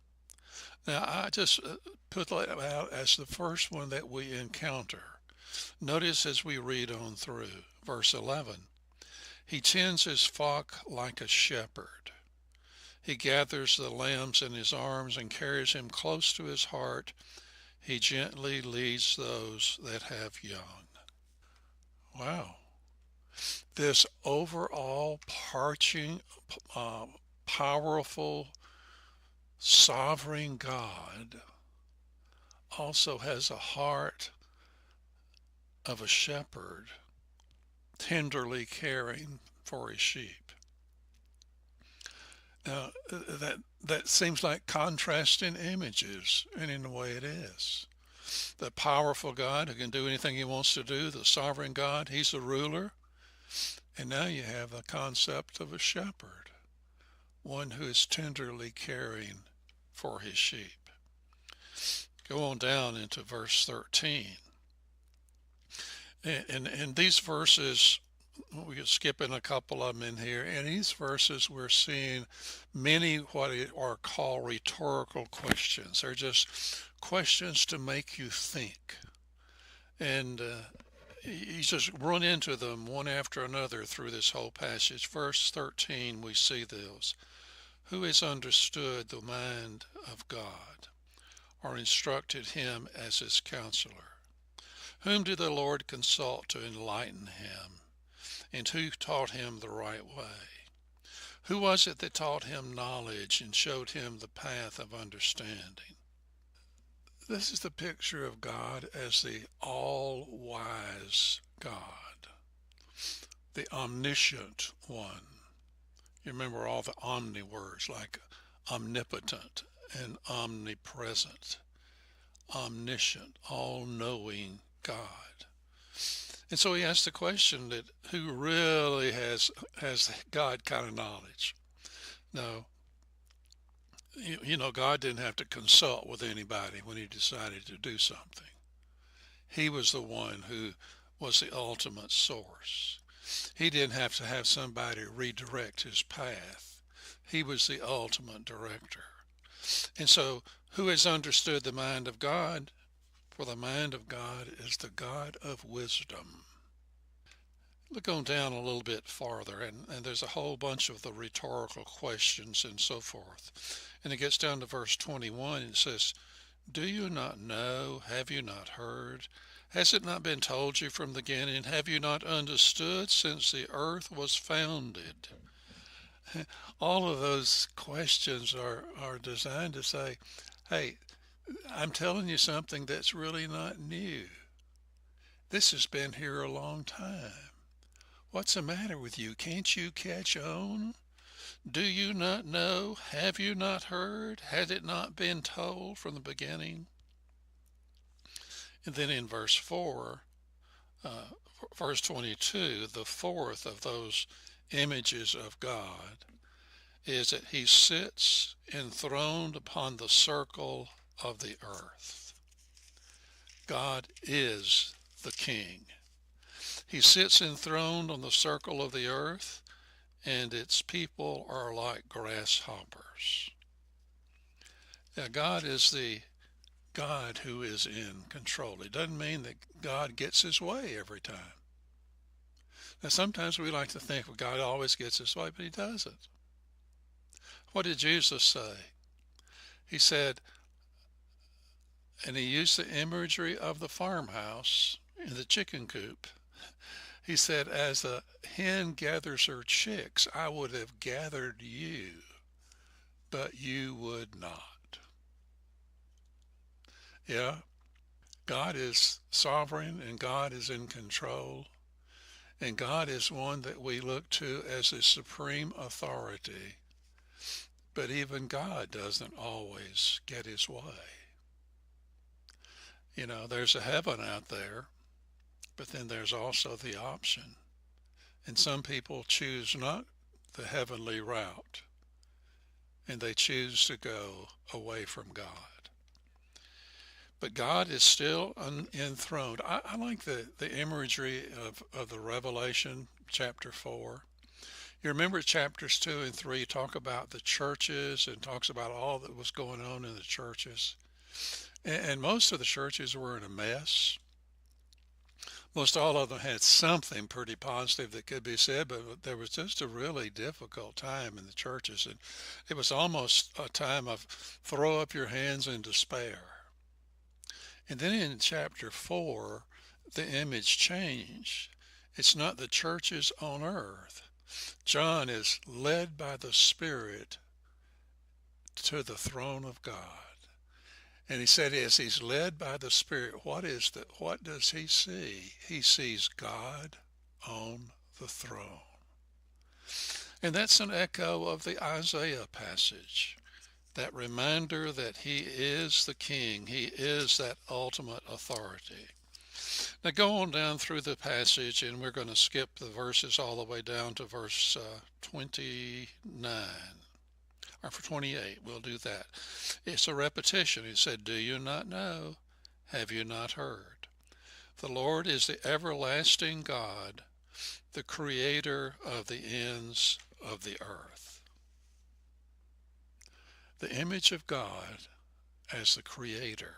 Now, I just put that out as the first one that we encounter. Notice as we read on through, verse 11, he tends his flock like a shepherd. He gathers the lambs in his arms and carries him close to his heart. He gently leads those that have young. Wow. This overall powerful, sovereign God also has a heart of a shepherd, tenderly caring for his sheep. Now, that seems like contrasting images, and in a way it is. The powerful God who can do anything he wants to do, the sovereign God, he's the ruler. And now you have the concept of a shepherd, one who is tenderly caring for his sheep. Go on down into verse 13. And these verses, we're skipping a couple of them in here. In these verses, we're seeing many what are called rhetorical questions. They're just questions to make you think. And you just run into them one after another through this whole passage. Verse 13, we see those. Who has understood the mind of God, or instructed him as his counselor? Whom did the Lord consult to enlighten him? And who taught him the right way? Who was it that taught him knowledge and showed him the path of understanding? This is the picture of God as the all-wise God, the omniscient one. You remember all the omni words like omnipotent and omnipresent, omniscient, all-knowing God. And so he asked the question that who really has God kind of knowledge? No, God didn't have to consult with anybody when he decided to do something. He was the one who was the ultimate source. He didn't have to have somebody redirect his path. He was the ultimate director. And so who has understood the mind of God? For the mind of God is the God of wisdom. Look on down a little bit farther, and there's a whole bunch of the rhetorical questions and so forth. And it gets down to verse 21, and it says, do you not know? Have you not heard? Has it not been told you from the beginning? Have you not understood since the earth was founded? All of those questions are designed to say, hey, I'm telling you something that's really not new. This has been here a long time. What's the matter with you? Can't you catch on? Do you not know? Have you not heard? Had it not been told from the beginning? And then in verse 22, the fourth of those images of God is that he sits enthroned upon the circle of the earth. God is the king. He sits enthroned on the circle of the earth, and its people are like grasshoppers. Now, God is the God who is in control. It doesn't mean that God gets his way every time. Now, sometimes we like to think, well, God always gets his way, but he doesn't. What did Jesus say? He said, and he used the imagery of the farmhouse in the chicken coop. He said, as the hen gathers her chicks, I would have gathered you, but you would not. Yeah, God is sovereign and God is in control. And God is one that we look to as a supreme authority. But even God doesn't always get his way. You know, there's a heaven out there, but then there's also the option. And some people choose not the heavenly route, and they choose to go away from God. But God is still enthroned. I like the imagery of the Revelation chapter 4. You remember chapters 2 and 3 talk about the churches and talks about all that was going on in the churches. And most of the churches were in a mess. Most all of them had something pretty positive that could be said, but there was just a really difficult time in the churches. And it was almost a time of throw up your hands in despair. And then in chapter 4, the image changed. It's not the churches on earth. John is led by the Spirit to the throne of God. And he said, as he's led by the Spirit, what does he see? He sees God on the throne. And that's an echo of the Isaiah passage. That reminder that he is the king. He is that ultimate authority. Now go on down through the passage, and we're going to skip the verses all the way down to verse 29. Or for 28, we'll do that. It's a repetition. He said, do you not know? Have you not heard? The Lord is the everlasting God, the creator of the ends of the earth. The image of God as the creator.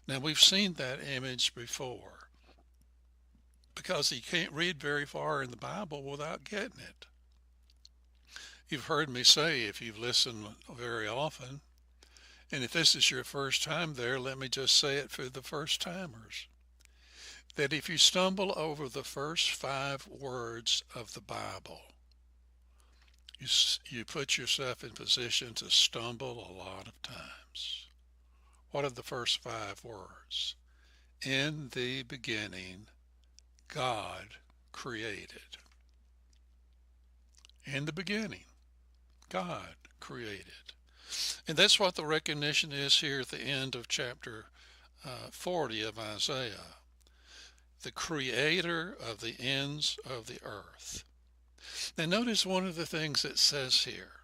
Now, we've seen that image before, because you can't read very far in the Bible without getting it. You've heard me say, if you've listened very often, and if this is your first time there, let me just say it for the first timers, that if you stumble over the first 5 words of the Bible, you put yourself in position to stumble a lot of times. What are the first 5 words? In the beginning, God created. In the beginning, God created. And that's what the recognition is here at the end of chapter 40 of Isaiah. The creator of the ends of the earth. Now notice one of the things it says here.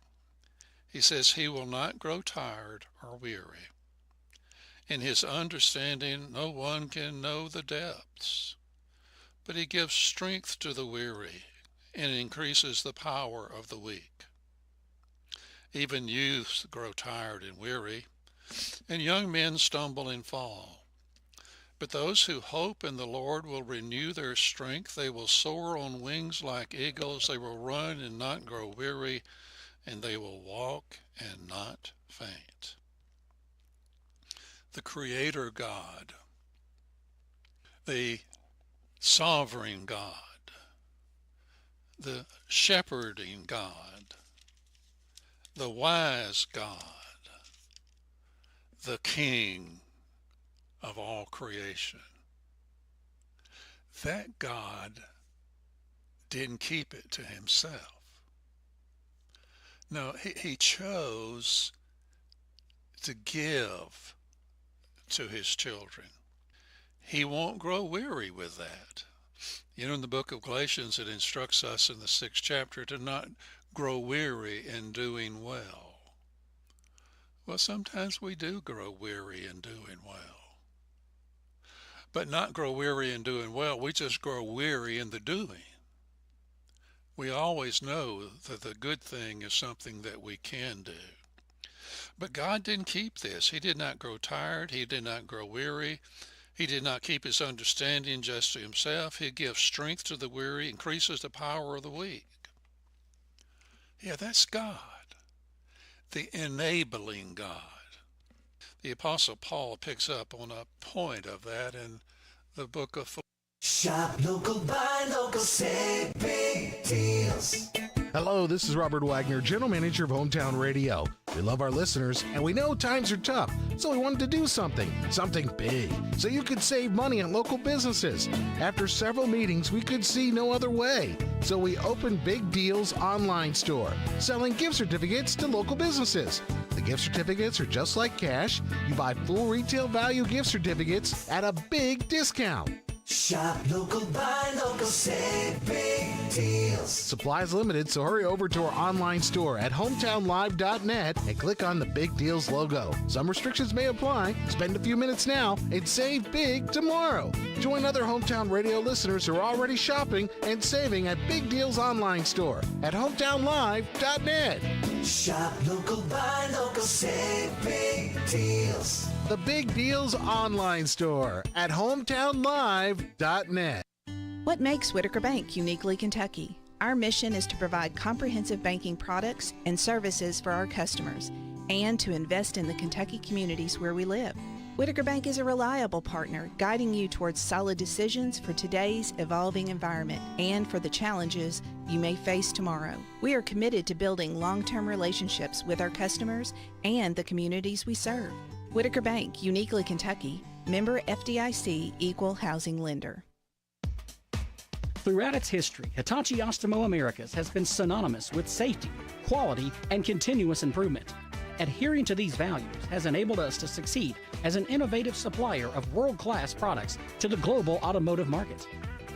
He says he will not grow tired or weary. In his understanding, no one can know the depths. But he gives strength to the weary and increases the power of the weak. Even youths grow tired and weary, and young men stumble and fall. But those who hope in the Lord will renew their strength. They will soar on wings like eagles. They will run and not grow weary, and they will walk and not faint. The Creator God, the sovereign God, the shepherding God, the wise God, the King of all creation. that God didn't keep it to himself. No, he chose to give to his children. He won't grow weary with that. You know, in the book of Galatians, it instructs us in the 6th chapter to not grow weary in doing well. Well, sometimes we do grow weary in doing well. But not grow weary in doing well, we just grow weary in the doing. We always know that the good thing is something that we can do. But God didn't keep this. He did not grow tired. He did not grow weary. He did not keep his understanding just to himself. He gives strength to the weary, increases the power of the weak. Yeah, that's God, the enabling God. The Apostle Paul picks up on a point of that in the book of Shop local, buy local, save big deals. Hello, this is Robert Wagner, General Manager of Hometown Radio. We love our listeners, and we know times are tough, so we wanted to do something big, so you could save money on local businesses. After several meetings, we could see no other way, so we opened Big Deals online store, selling gift certificates to local businesses. The gift certificates are just like cash. You buy full retail value gift certificates at a big discount. Shop local, buy local, save big deals. Supplies limited, so hurry over to our online store at hometownlive.net and click on the Big Deals logo. Some restrictions may apply. Spend a few minutes now and save big tomorrow. Join other Hometown Radio listeners who are already shopping and saving at Big Deals online store at hometownlive.net. Shop local, buy local, save big deals. The Big Deals online store at hometownlive.net. What makes Whitaker Bank uniquely Kentucky? Our mission is to provide comprehensive banking products and services for our customers and to invest in the Kentucky communities where we live. Whitaker Bank is a reliable partner, guiding you towards solid decisions for today's evolving environment and for the challenges you may face tomorrow. We are committed to building long-term relationships with our customers and the communities we serve. Whitaker Bank, uniquely Kentucky, member FDIC, equal housing lender. Throughout its history, Hitachi Astemo Americas has been synonymous with safety, quality, and continuous improvement. Adhering to these values has enabled us to succeed as an innovative supplier of world-class products to the global automotive market.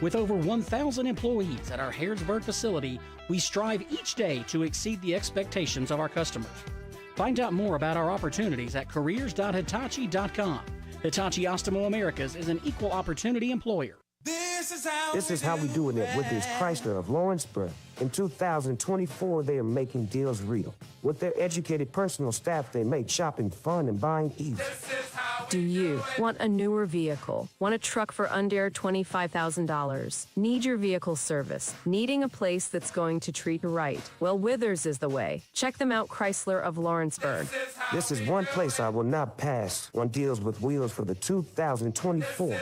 With over 1,000 employees at our Harrodsburg facility, we strive each day to exceed the expectations of our customers. Find out more about our opportunities at careers.hitachi.com. Hitachi Astemo Americas is an equal opportunity employer. This is how we doing it with this Chrysler of Lawrenceburg. In 2024, they are making deals real. With their educated personal staff, they make shopping fun and buying easy. Do you want a newer vehicle? Want a truck for under $25,000? Need your vehicle service? Needing a place that's going to treat you right? Well, Withers is the way. Check them out, Chrysler of Lawrenceburg. This is one place I will not pass on deals with wheels for the 2024.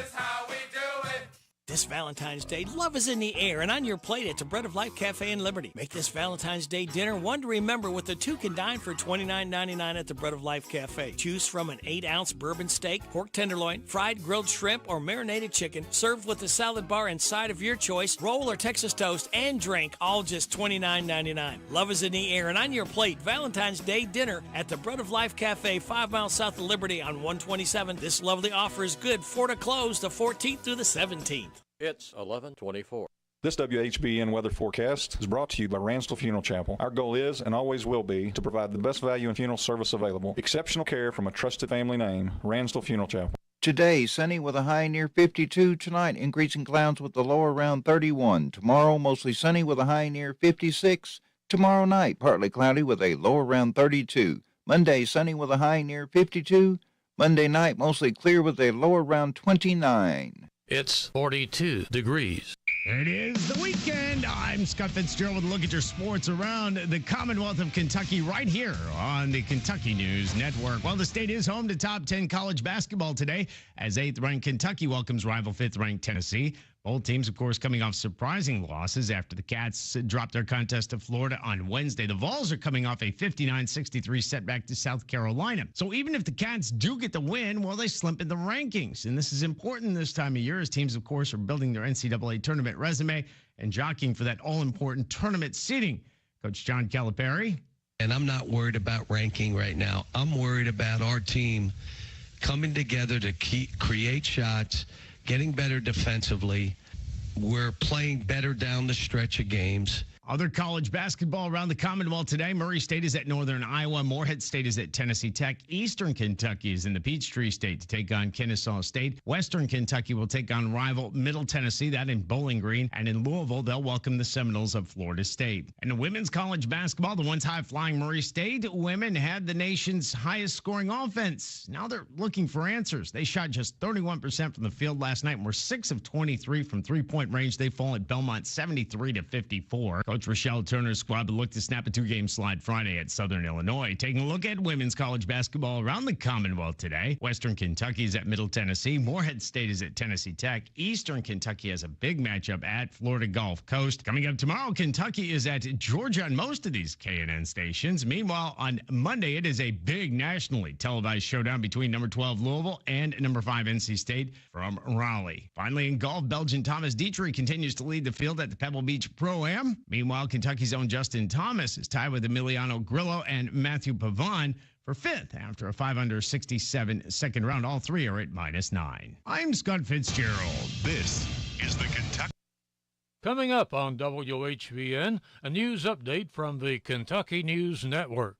This Valentine's Day, love is in the air and on your plate at the Bread of Life Cafe in Liberty. Make this Valentine's Day dinner one to remember with the two can dine for $29.99 at the Bread of Life Cafe. Choose from an 8-ounce bourbon steak, pork tenderloin, fried grilled shrimp, or marinated chicken, served with a salad bar and side of your choice, roll or Texas toast, and drink, all just $29.99. Love is in the air and on your plate, Valentine's Day dinner at the Bread of Life Cafe, 5 miles south of Liberty on 127. This lovely offer is good for to close the 14th through the 17th. It's 11:24. This WHBN weather forecast is brought to you by Ransdell Funeral Chapel. Our goal is and always will be to provide the best value in funeral service available. Exceptional care from a trusted family name, Ransdell Funeral Chapel. Today, sunny with a high near 52. Tonight, increasing clouds with the low around 31. Tomorrow, mostly sunny with a high near 56. Tomorrow night, partly cloudy with a low around 32. Monday, sunny with a high near 52. Monday night, mostly clear with a low around 29. It's 42 degrees. It is the weekend. And I'm Scott Fitzgerald with a look at your sports around the Commonwealth of Kentucky right here on the Kentucky News Network. Well, the state is home to top 10 college basketball today as 8th-ranked Kentucky welcomes rival 5th-ranked Tennessee. Both teams, of course, coming off surprising losses after the Cats dropped their contest to Florida on Wednesday. The Vols are coming off a 59-63 setback to South Carolina. So even if the Cats do get the win, well, they slump in the rankings. And this is important this time of year as teams, of course, are building their NCAA tournament resume and jockeying for that all-important tournament seeding. Coach John Calipari. And I'm not worried about ranking right now. I'm worried about our team coming together to create shots, getting better defensively. We're playing better down the stretch of games. Other college basketball around the Commonwealth today. Murray State is at Northern Iowa. Morehead State is at Tennessee Tech. Eastern Kentucky is in the Peachtree State to take on Kennesaw State. Western Kentucky will take on rival Middle Tennessee, that in Bowling Green. And in Louisville, they'll welcome the Seminoles of Florida State. And in women's college basketball, the once high-flying Murray State women had the nation's highest-scoring offense. Now they're looking for answers. They shot just 31% from the field last night and were 6 of 23 from three-point range. They fall at Belmont 73-54. Coach Rochelle Turner's squad will look to snap a 2-game slide Friday at Southern Illinois. Taking a look at women's college basketball around the Commonwealth today. Western Kentucky is at Middle Tennessee. Morehead State is at Tennessee Tech. Eastern Kentucky has a big matchup at Florida Gulf Coast. Coming up tomorrow, Kentucky is at Georgia on most of these K&N stations. Meanwhile, on Monday, it is a big nationally televised showdown between number 12 Louisville and number 5 NC State from Raleigh. Finally, in golf, Belgian Thomas Dietrich continues to lead the field at the Pebble Beach Pro-Am. Meanwhile, Kentucky's own Justin Thomas is tied with Emiliano Grillo and Matthew Pavon for 5th after a 5-under 67 second round. All three are at -9. I'm Scott Fitzgerald. This is the Kentucky. Coming up on WHBN, a news update from the Kentucky News Network.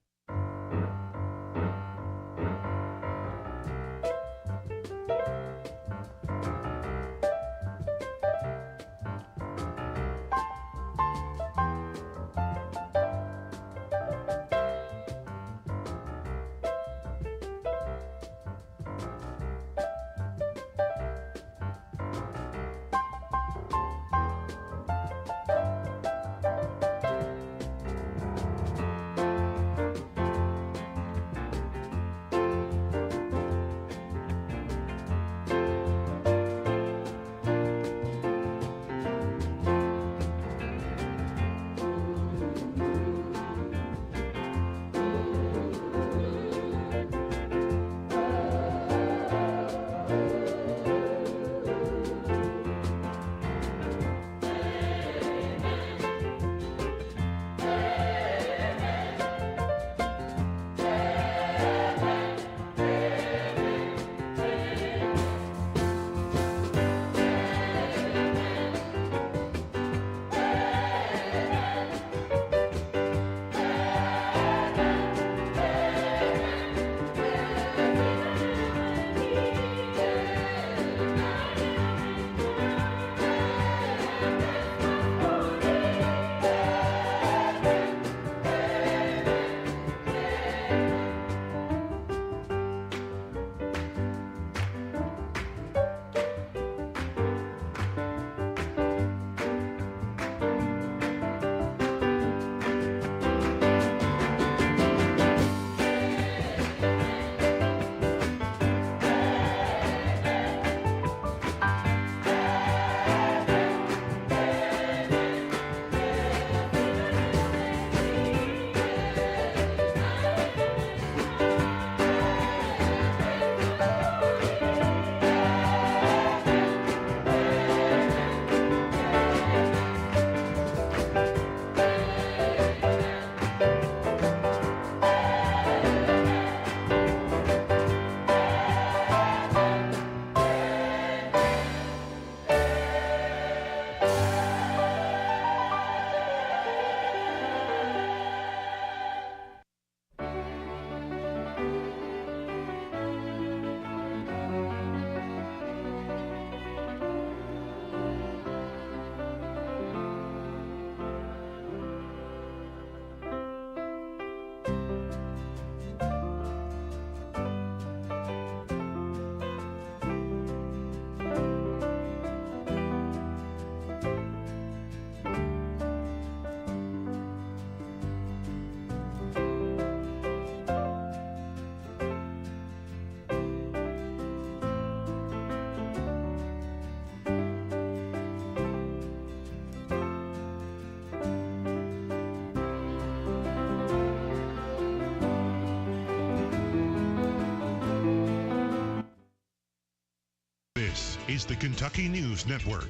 is the Kentucky News Network.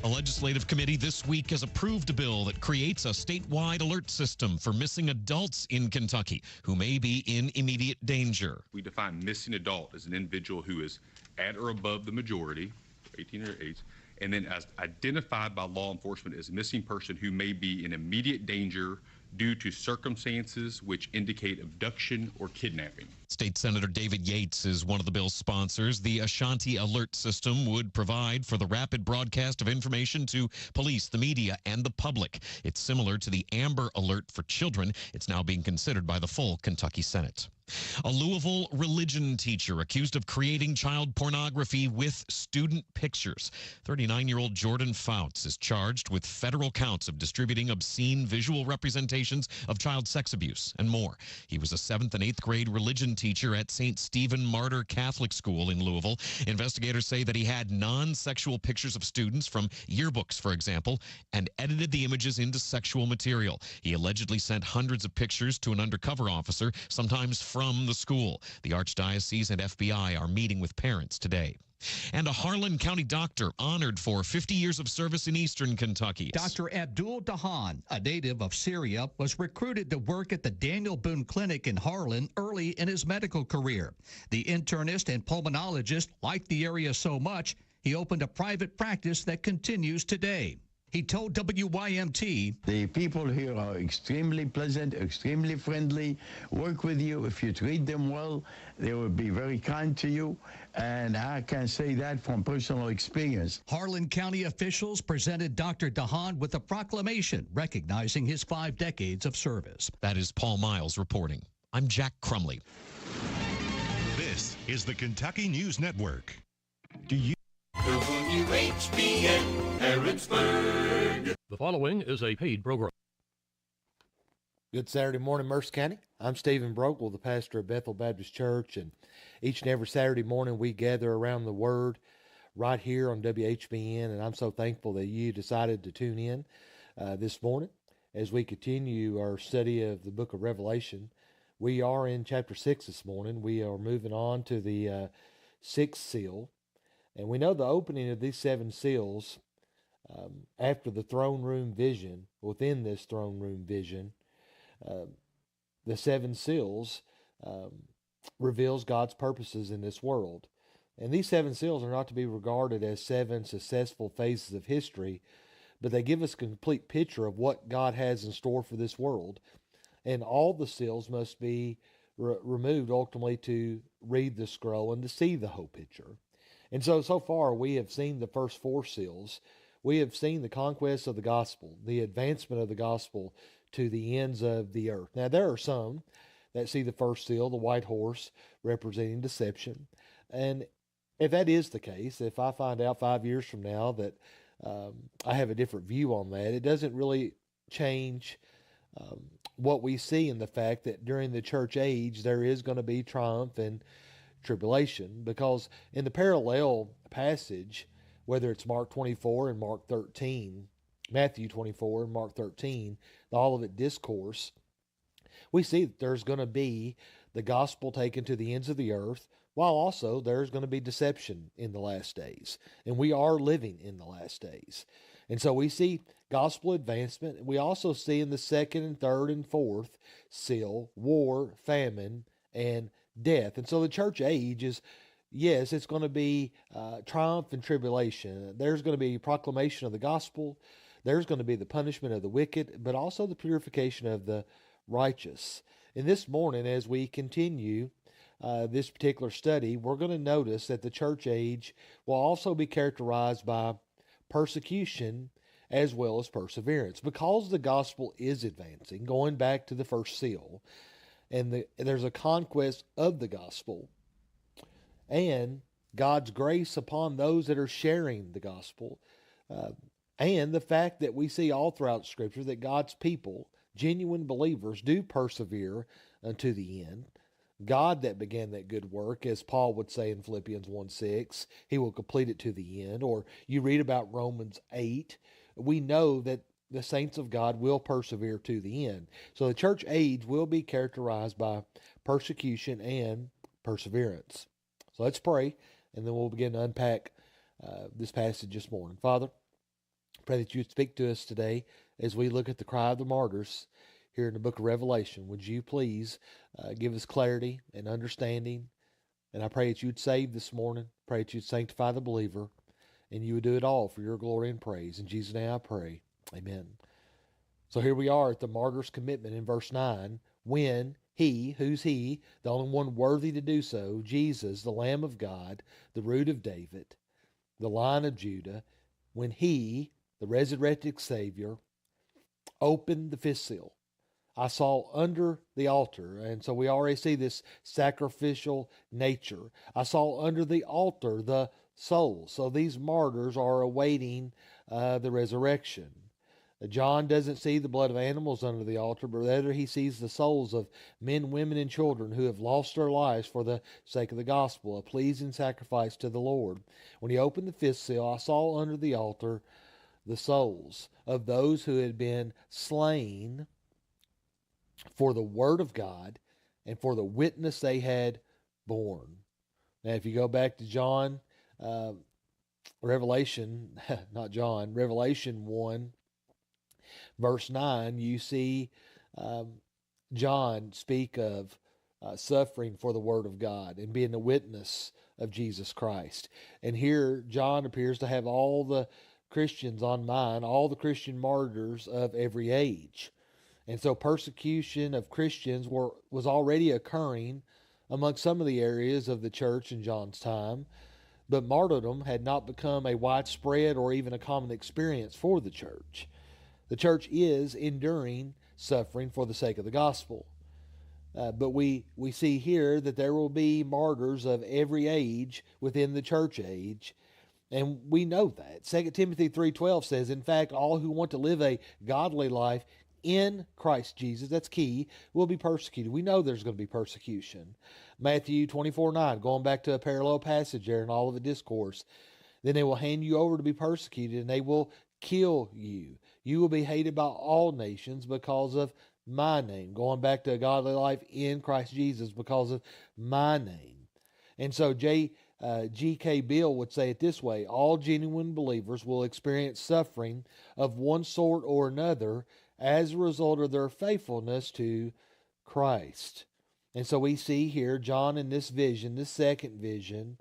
A legislative committee this week has approved a bill that creates a statewide alert system for missing adults in Kentucky who may be in immediate danger. We define missing adult as an individual who is at or above the majority, 18 or 8, and then as identified by law enforcement as a missing person who may be in immediate danger due to circumstances which indicate abduction or kidnapping. State Senator David Yates is one of the bill's sponsors. The Ashanti Alert System would provide for the rapid broadcast of information to police, the media, and the public. It's similar to the Amber Alert for children. It's now being considered by the full Kentucky Senate. A Louisville religion teacher accused of creating child pornography with student pictures. 39-year-old Jordan Fouts is charged with federal counts of distributing obscene visual representations of child sex abuse and more. He was a 7th and 8th grade religion teacher at St. Stephen Martyr Catholic School in Louisville. Investigators say that he had non-sexual pictures of students from yearbooks, for example, and edited the images into sexual material. He allegedly sent hundreds of pictures to an undercover officer, sometimes from the school. The Archdiocese and FBI are meeting with parents today. And a Harlan County doctor honored for 50 years of service in eastern Kentucky. Dr. Abdul Dahan, a native of Syria, was recruited to work at the Daniel Boone Clinic in Harlan early in his medical career. The internist and pulmonologist liked the area so much, he opened a private practice that continues today. He told WYMT, "The people here are extremely pleasant, extremely friendly, work with you. If you treat them well, they will be very kind to you. And I can say that from personal experience." Harlan County officials presented Dr. Dahan with a proclamation recognizing his 5 decades of service. That is Paul Miles reporting. I'm Jack Crumley. This is the Kentucky News Network. WHBN Harrodsburg. The following is a paid program. Good Saturday morning, Mercer County. I'm Stephen Brokel, the pastor of Bethel Baptist Church, and each and every Saturday morning we gather around the Word right here on WHBN, and I'm so thankful that you decided to tune in this morning as we continue our study of the book of Revelation. We are in chapter 6 this morning. We are moving on to the 6th seal. And we know the opening of these 7 seals after the throne room vision, within this throne room vision, the 7 seals reveals God's purposes in this world. And these 7 seals are not to be regarded as 7 successful phases of history, but they give us a complete picture of what God has in store for this world. And all the seals must be removed ultimately to read the scroll and to see the whole picture. And so far we have seen the first 4 seals. We have seen the conquest of the gospel, the advancement of the gospel to the ends of the earth. Now, there are some that see the first seal, the white horse, representing deception. And if that is the case, if I find out 5 years from now that I have a different view on that, it doesn't really change what we see in the fact that during the church age, there is going to be triumph and tribulation, because in the parallel passage, whether it's Mark 24 and Mark 13, Matthew 24 and Mark 13, the Olivet Discourse, we see that there's going to be the gospel taken to the ends of the earth, while also there's going to be deception in the last days. And we are living in the last days. And so we see gospel advancement. We also see in the 2nd and 3rd and 4th seal, war, famine, and death. And so the church age is, yes, it's going to be triumph and tribulation. There's going to be proclamation of the gospel. There's going to be the punishment of the wicked, but also the purification of the righteous. And this morning, as we continue this particular study, we're going to notice that the church age will also be characterized by persecution as well as perseverance, because the gospel is advancing, going back to the first seal. And there's a conquest of the gospel and God's grace upon those that are sharing the gospel. And the fact that we see all throughout Scripture that God's people, genuine believers, do persevere unto the end. God that began that good work, as Paul would say in Philippians 1:6, he will complete it to the end. Or you read about Romans 8, we know that the saints of God will persevere to the end. So the church age will be characterized by persecution and perseverance. So let's pray, and then we'll begin to unpack this passage this morning. Father, pray that you would speak to us today as we look at the cry of the martyrs here in the book of Revelation. Would you please give us clarity and understanding? And I pray that you would save this morning. Pray that you'd sanctify the believer. And you would do it all for your glory and praise. In Jesus' name I pray. Amen. So here we are at the martyr's commitment in verse 9. When he, who's he, the only one worthy to do so, Jesus, the Lamb of God, the root of David, the Lion of Judah, when he, the resurrected Savior, opened the fifth seal, I saw under the altar, and so we already see this sacrificial nature. I saw under the altar the souls. So these martyrs are awaiting the resurrection. John doesn't see the blood of animals under the altar, but rather he sees the souls of men, women, and children who have lost their lives for the sake of the gospel, a pleasing sacrifice to the Lord. When he opened the fifth seal, I saw under the altar the souls of those who had been slain for the word of God and for the witness they had borne. Now, if you go back to Revelation 1, verse 9, you see John speak of suffering for the word of God and being the witness of Jesus Christ. And here John appears to have all the Christians on mind, all the Christian martyrs of every age. And so persecution of Christians was already occurring among some of the areas of the church in John's time, but martyrdom had not become a widespread or even a common experience for the church. The church is enduring suffering for the sake of the gospel. But we see here that there will be martyrs of every age within the church age, and we know that. 2 Timothy 3:12 says, in fact, all who want to live a godly life in Christ Jesus, that's key, will be persecuted. We know there's going to be persecution. Matthew 24:9, going back to a parallel passage there in all of the discourse. Then they will hand you over to be persecuted, and they will kill you. You will be hated by all nations because of my name. Going back to a godly life in Christ Jesus because of my name. And so G.K. Bill would say it this way: all genuine believers will experience suffering of one sort or another as a result of their faithfulness to Christ. And so we see here, John in this vision, this second vision,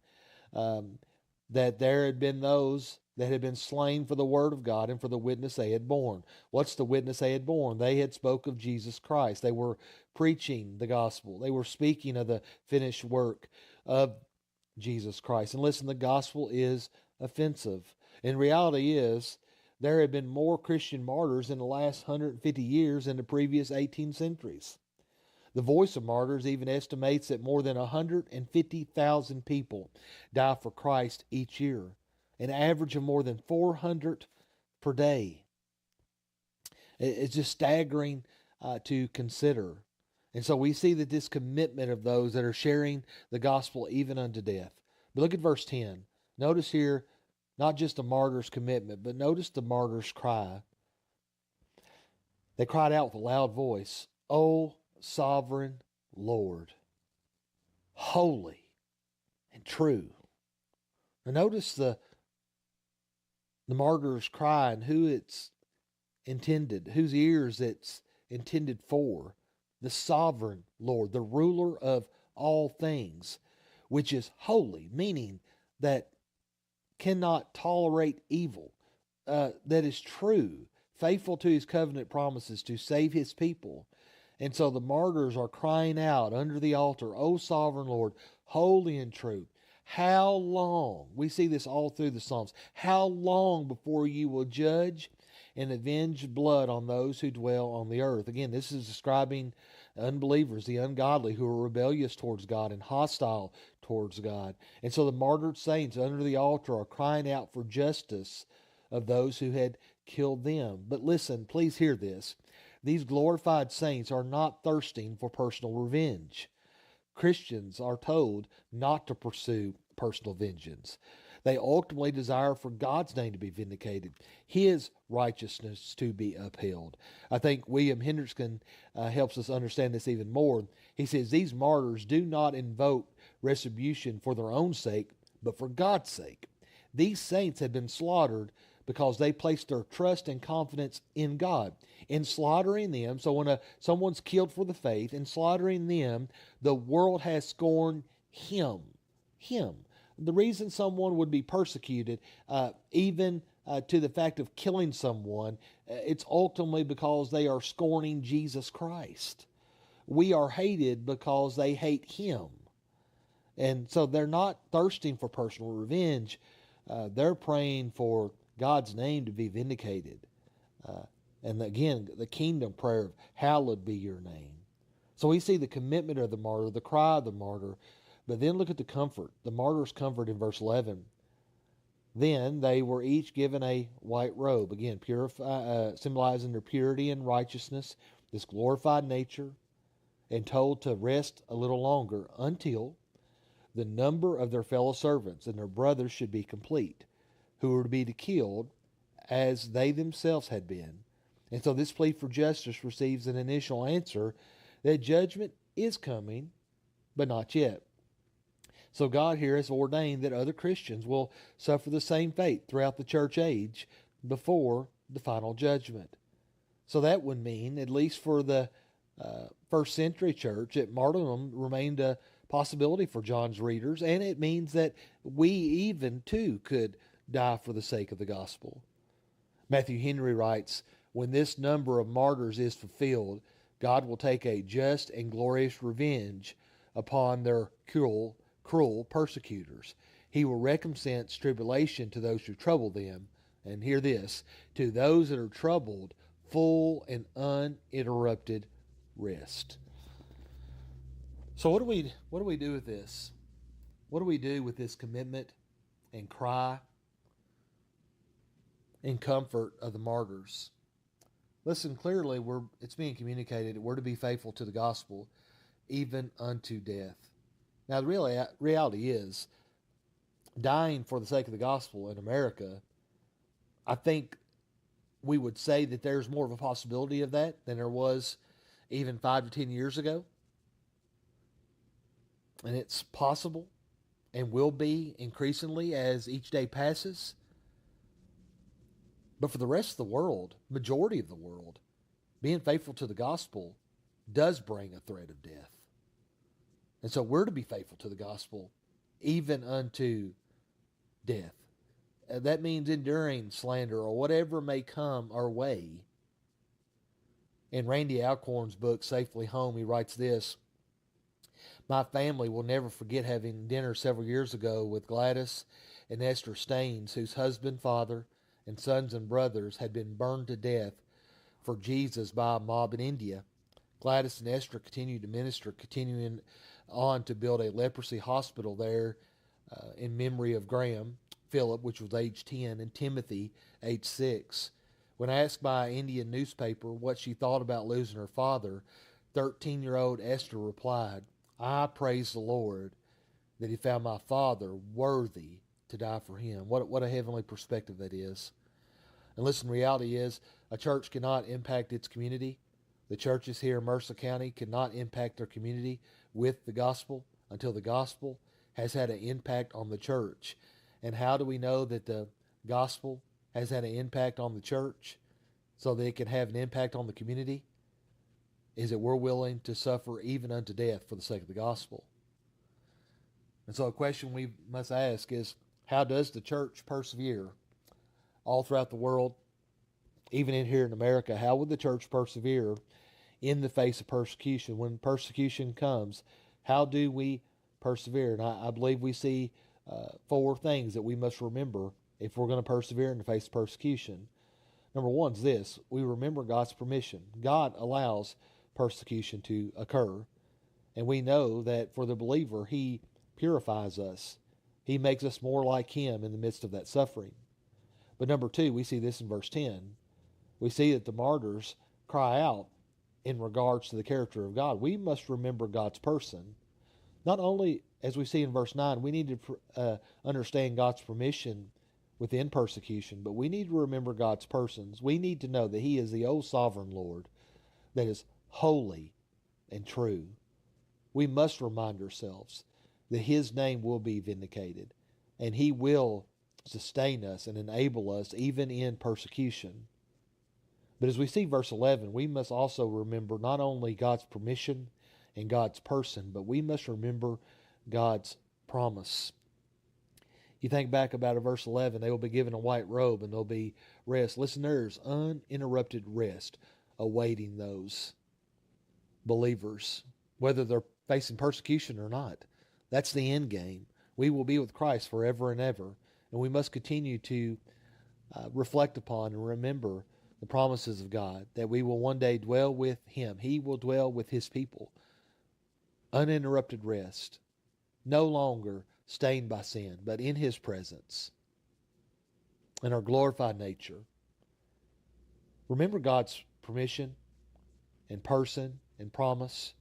that there had been those that had been slain for the word of God and for the witness they had borne. What's the witness they had borne? They had spoke of Jesus Christ. They were preaching the gospel. They were speaking of the finished work of Jesus Christ. And listen, the gospel is offensive. And reality is, there have been more Christian martyrs in the last 150 years than the previous 18 centuries. The Voice of Martyrs even estimates that more than 150,000 people die for Christ each year, an average of more than 400 per day. It's just staggering to consider. And so we see that this commitment of those that are sharing the gospel even unto death. But look at verse 10. Notice here, not just the martyr's commitment, but notice the martyr's cry. They cried out with a loud voice, O sovereign Lord, holy and true. Now notice the martyr's cry and who it's intended, whose ears it's intended for. The sovereign Lord, the ruler of all things, which is holy, meaning that cannot tolerate evil, that is true, faithful to his covenant promises to save his people. And so the martyrs are crying out under the altar, O sovereign Lord, holy and true. How long, we see this all through the Psalms, how long before you will judge and avenge blood on those who dwell on the earth? Again, this is describing unbelievers, the ungodly, who are rebellious towards God and hostile towards God. And so the martyred saints under the altar are crying out for justice of those who had killed them. But listen, please hear this. These glorified saints are not thirsting for personal revenge. Christians are told not to pursue personal vengeance. They ultimately desire for God's name to be vindicated, His righteousness to be upheld. I think William Hendrickson helps us understand this even more. He says, these martyrs do not invoke retribution for their own sake, but for God's sake. These saints have been slaughtered because they placed their trust and confidence in God. In slaughtering them, so when someone's killed for the faith, in slaughtering them, the world has scorned him. Him. The reason someone would be persecuted, even to the fact of killing someone, it's ultimately because they are scorning Jesus Christ. We are hated because they hate him. And so they're not thirsting for personal revenge. They're praying for God's name to be vindicated. And again, the kingdom prayer, hallowed be your name. So we see the commitment of the martyr, the cry of the martyr, but then look at the comfort, the martyr's comfort in verse 11. Then they were each given a white robe, again, symbolizing their purity and righteousness, this glorified nature, and told to rest a little longer until the number of their fellow servants and their brothers should be complete, who were to be killed as they themselves had been. And so this plea for justice receives an initial answer that judgment is coming, but not yet. So God here has ordained that other Christians will suffer the same fate throughout the church age before the final judgment. So that would mean, at least for the first century church, that martyrdom remained a possibility for John's readers, and it means that we even too could die for the sake of the gospel. Matthew Henry writes, when this number of martyrs is fulfilled, God will take a just and glorious revenge upon their cruel persecutors. He will recompense tribulation to those who trouble them, and hear this, to those that are troubled, full and uninterrupted rest. So what do we do with this? What do we do with this commitment and cry and comfort of the martyrs? Listen, clearly it's being communicated that we're to be faithful to the gospel even unto death. Now the reality is, dying for the sake of the gospel in America, I think we would say that there's more of a possibility of that than there was even 5 to 10 years ago. And it's possible and will be increasingly as each day passes. But for the rest of the world, majority of the world, being faithful to the gospel does bring a threat of death. And so we're to be faithful to the gospel even unto death. That means enduring slander or whatever may come our way. In Randy Alcorn's book, Safely Home, he writes this: my family will never forget having dinner several years ago with Gladys and Esther Staines, whose husband, father, and sons and brothers had been burned to death for Jesus by a mob in India. Gladys and Esther continued to minister, continuing on to build a leprosy hospital there in memory of Graham, Philip, which was age 10, and Timothy, age 6. When asked by an Indian newspaper what she thought about losing her father, 13-year-old Esther replied, I praise the Lord that he found my father worthy to die for him. What a heavenly perspective that is. And listen, reality is a church cannot impact its community. The churches here in Mercer County cannot impact their community with the gospel until the gospel has had an impact on the church. And how do we know that the gospel has had an impact on the church so that it can have an impact on the community? Is that we're willing to suffer even unto death for the sake of the gospel. And so a question we must ask is, how does the church persevere all throughout the world, even in here in America? How would the church persevere in the face of persecution? When persecution comes, how do we persevere? And I believe we see 4 things that we must remember if we're going to persevere in the face of persecution. Number 1 is this: we remember God's permission. God allows persecution to occur, and we know that for the believer, he purifies us. He makes us more like him in the midst of that suffering. But number 2, we see this in verse 10. We see that the martyrs cry out in regards to the character of God. We must remember God's person. Not only, as we see in verse 9, we need to understand God's permission within persecution, but we need to remember God's persons. We need to know that he is the old sovereign Lord that is holy and true. We must remind ourselves that his name will be vindicated, and he will sustain us and enable us even in persecution. But as we see verse 11, we must also remember not only God's permission and God's person, but we must remember God's promise. You think back about verse 11, they will be given a white robe and there'll be rest. Listen, there's uninterrupted rest awaiting those believers, whether they're facing persecution or not. That's the end game. We will be with Christ forever and ever, and we must continue to reflect upon and remember the promises of God, that we will one day dwell with Him. He will dwell with His people. Uninterrupted rest, no longer stained by sin, but in His presence, in our glorified nature. Remember God's permission and person and promise,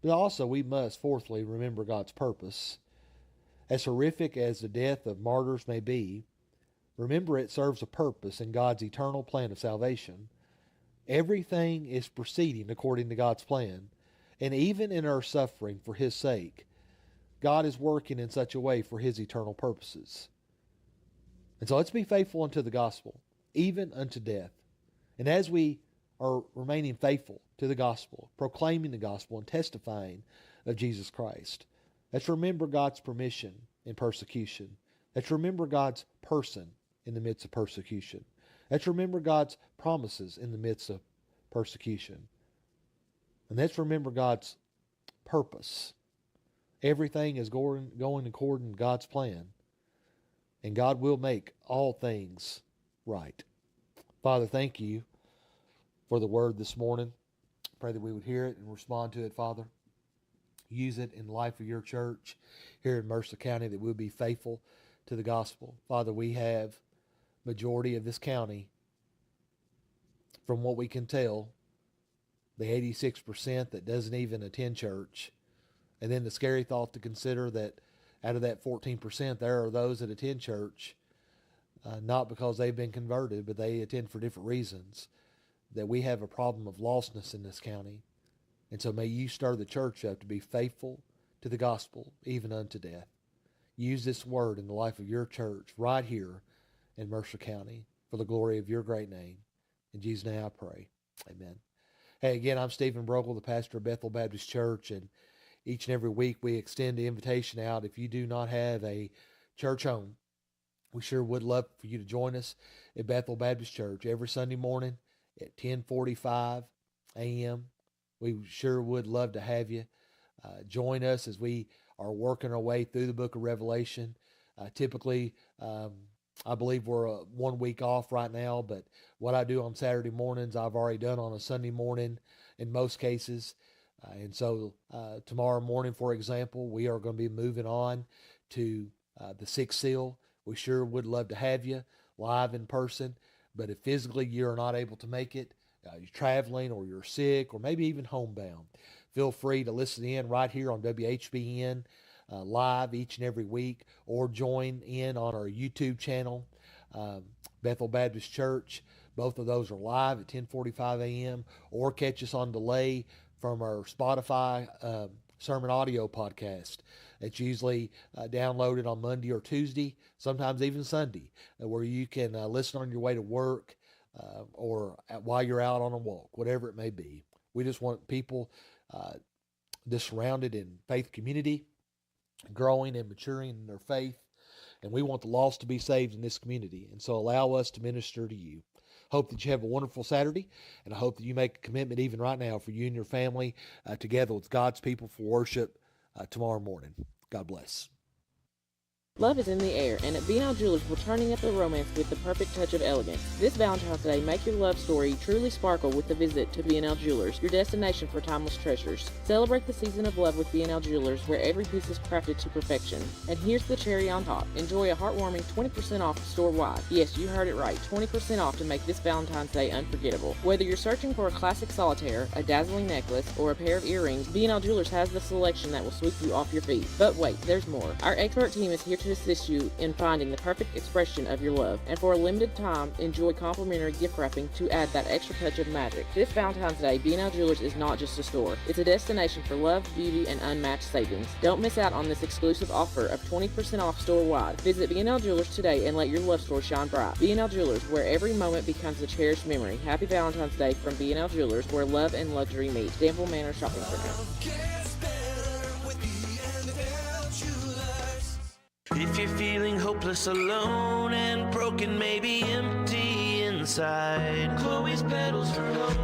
but also we must, fourthly, remember God's purpose. As horrific as the death of martyrs may be, remember it serves a purpose in God's eternal plan of salvation. Everything is proceeding according to God's plan, and even in our suffering for His sake, God is working in such a way for His eternal purposes. And so let's be faithful unto the gospel, even unto death. And as we are remaining faithful to the gospel, proclaiming the gospel and testifying of Jesus Christ, let's remember God's permission in persecution. Let's remember God's person in the midst of persecution. Let's remember God's promises in the midst of persecution. And let's remember God's purpose. Everything is going according to God's plan, and God will make all things right. Father, thank You for the word this morning. Pray that we would hear it and respond to it, Father. Use it in the life of Your church here in Mercer County, that we'll be faithful to the gospel. Father, we have majority of this county, from what we can tell, the 86% that doesn't even attend church. And then the scary thought to consider that out of that 14%, there are those that attend church, not because they've been converted, but they attend for different reasons, that we have a problem of lostness in this county. And so may You stir the church up to be faithful to the gospel, even unto death. Use this word in the life of Your church right here in Mercer County for the glory of Your great name. In Jesus' name I pray. Amen. Hey, again, I'm Stephen Brogle, the pastor of Bethel Baptist Church, and each and every week we extend the invitation out. If you do not have a church home, we sure would love for you to join us at Bethel Baptist Church every Sunday morning at 10:45 a.m. We sure would love to have you. Join us as we are working our way through the book of Revelation. Typically, I believe we're 1 week off right now, but what I do on Saturday mornings, I've already done on a Sunday morning in most cases. And so tomorrow morning, for example, we are going to be moving on to the sixth seal. We sure would love to have you live in person, but if physically you're not able to make it, you're traveling or you're sick or maybe even homebound, feel free to listen in right here on WHBN live each and every week, or join in on our YouTube channel, Bethel Baptist Church. Both of those are live at 10:45 a.m. or catch us on delay from our Spotify sermon audio podcast. It's usually downloaded on Monday or Tuesday, sometimes even Sunday, where you can listen on your way to work or while you're out on a walk, whatever it may be. We just want people just surrounded in faith community, growing and maturing in their faith, and we want the lost to be saved in this community. And so allow us to minister to you. Hope that you have a wonderful Saturday, and I hope that you make a commitment even right now for you and your family together with God's people for worship tomorrow morning. God bless. Love is in the air, and at B&L Jewelers, we're turning up the romance with the perfect touch of elegance. This Valentine's Day, make your love story truly sparkle with a visit to B&L Jewelers, your destination for timeless treasures. Celebrate the season of love with B&L Jewelers, where every piece is crafted to perfection. And here's the cherry on top. Enjoy a heartwarming 20% off store-wide. Yes, you heard it right, 20% off to make this Valentine's Day unforgettable. Whether you're searching for a classic solitaire, a dazzling necklace, or a pair of earrings, B&L Jewelers has the selection that will sweep you off your feet. But wait, there's more. Our expert team is here to to assist you in finding the perfect expression of your love. And for a limited time, enjoy complimentary gift wrapping to add that extra touch of magic. This Valentine's Day, B&L Jewelers is not just a store. It's a destination for love, beauty, and unmatched savings. Don't miss out on this exclusive offer of 20% off store-wide. Visit B&L Jewelers today and let your love story shine bright. B&L Jewelers, where every moment becomes a cherished memory. Happy Valentine's Day from B&L Jewelers, where love and luxury meet. Danville Manor Shopping Center. If you're feeling hopeless, alone, and broken, maybe empty inside, Chloe's Petals for Hope.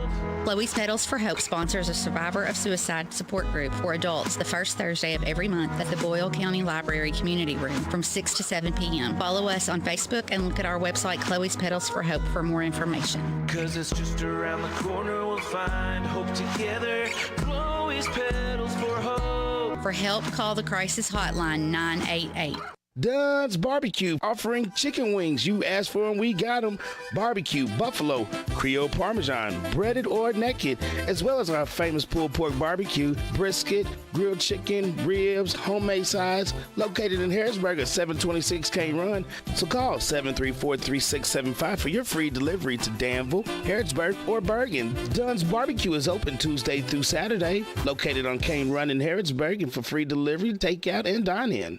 Chloe's Petals for Hope sponsors a survivor of suicide support group for adults the first Thursday of every month at the Boyle County Library Community Room from 6 to 7 p.m. Follow us on Facebook and look at our website, Chloe's Petals for Hope, for more information. 'Cause it's just around the corner, we'll find hope together. Chloe's Petals for Hope. For help, call the crisis hotline 988. Dunn's Barbecue, offering chicken wings. You asked for them, we got them. Barbecue, buffalo, Creole Parmesan, breaded or naked, as well as our famous pulled pork barbecue, brisket, grilled chicken, ribs, homemade sides, located in Harrodsburg at 726 Cane Run. So call 734-3675 for your free delivery to Danville, Harrodsburg, or Bergen. Dunn's Barbecue is open Tuesday through Saturday, located on Cane Run in Harrodsburg, and for free delivery, takeout, and dine-in.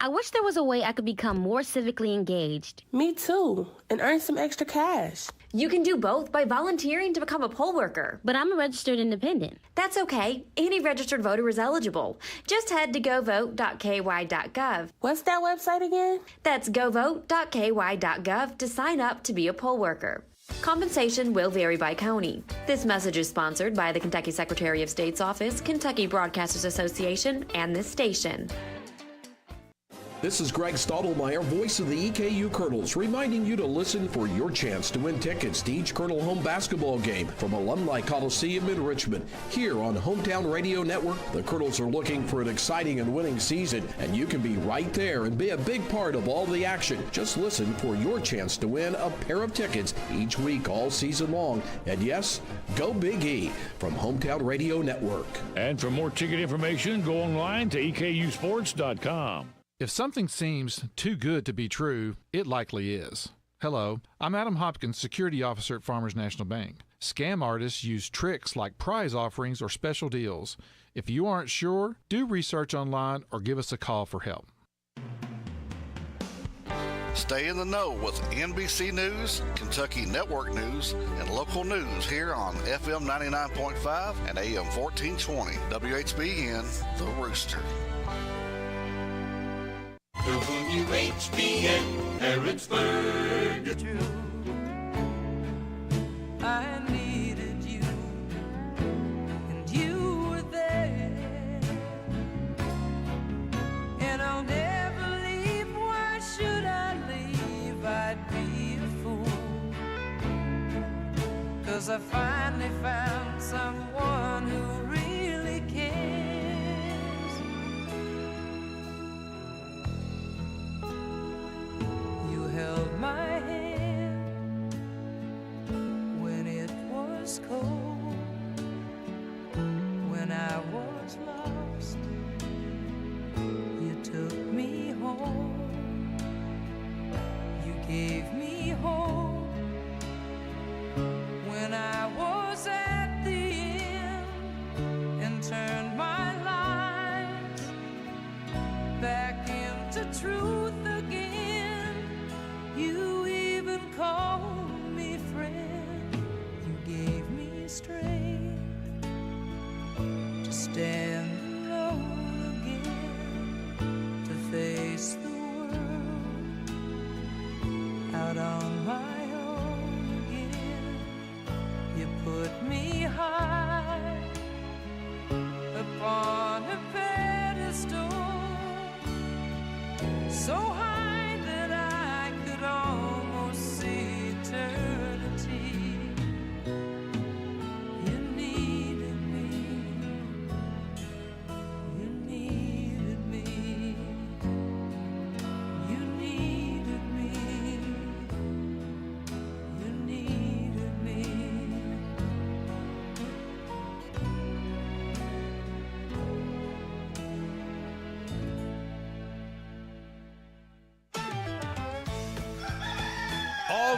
I wish there was a way I could become more civically engaged. Me too, and earn some extra cash. You can do both by volunteering to become a poll worker. But I'm a registered independent. That's okay. Any registered voter is eligible. Just head to govote.ky.gov. What's that website again? That's govote.ky.gov to sign up to be a poll worker. Compensation will vary by county. This message is sponsored by the Kentucky Secretary of State's Office, Kentucky Broadcasters Association, and this station. This is Greg Stottlemyre, voice of the EKU Colonels, reminding you to listen for your chance to win tickets to each Colonel home basketball game from Alumni Coliseum in Richmond. Here on Hometown Radio Network, the Colonels are looking for an exciting and winning season, and you can be right there and be a big part of all the action. Just listen for your chance to win a pair of tickets each week all season long. And yes, go Big E from Hometown Radio Network. And for more ticket information, go online to EKUsports.com. If something seems too good to be true, it likely is. Hello, I'm Adam Hopkins, Security Officer at Farmers National Bank. Scam artists use tricks like prize offerings or special deals. If you aren't sure, do research online or give us a call for help. Stay in the know with NBC News, Kentucky Network News, and local news here on FM 99.5 and AM 1420. WHBN, The Rooster. WHBN, Harrodsburg. I needed you, and you were there, and I'll never leave. Why should I leave? I'd be a fool, 'cause I finally found someone who really cares. Held my hand when it was cold, when I was lost. You took me home, you gave me hope when I was at the end, and turned my life back into truth again. You even called me friend. You gave me strength to stand alone again, to face the world out on my own again. You put me high upon a pedestal, so high almost see eternity. You needed me. You needed me. You needed me. You needed me.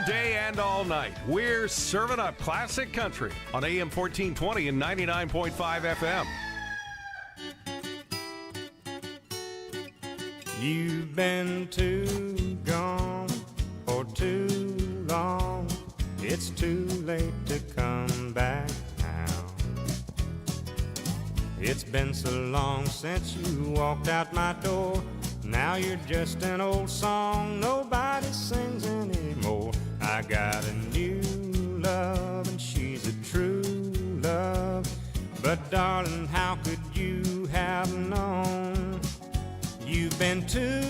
day and all night, we're serving up classic country on AM 1420 and 99.5 FM. You've been too gone for too long. It's too late to come back now. It's been so long since you walked out my door. Now you're just an old song nobody sings anymore. I got a new love and she's a true love. But darling, how could you have known? You've been too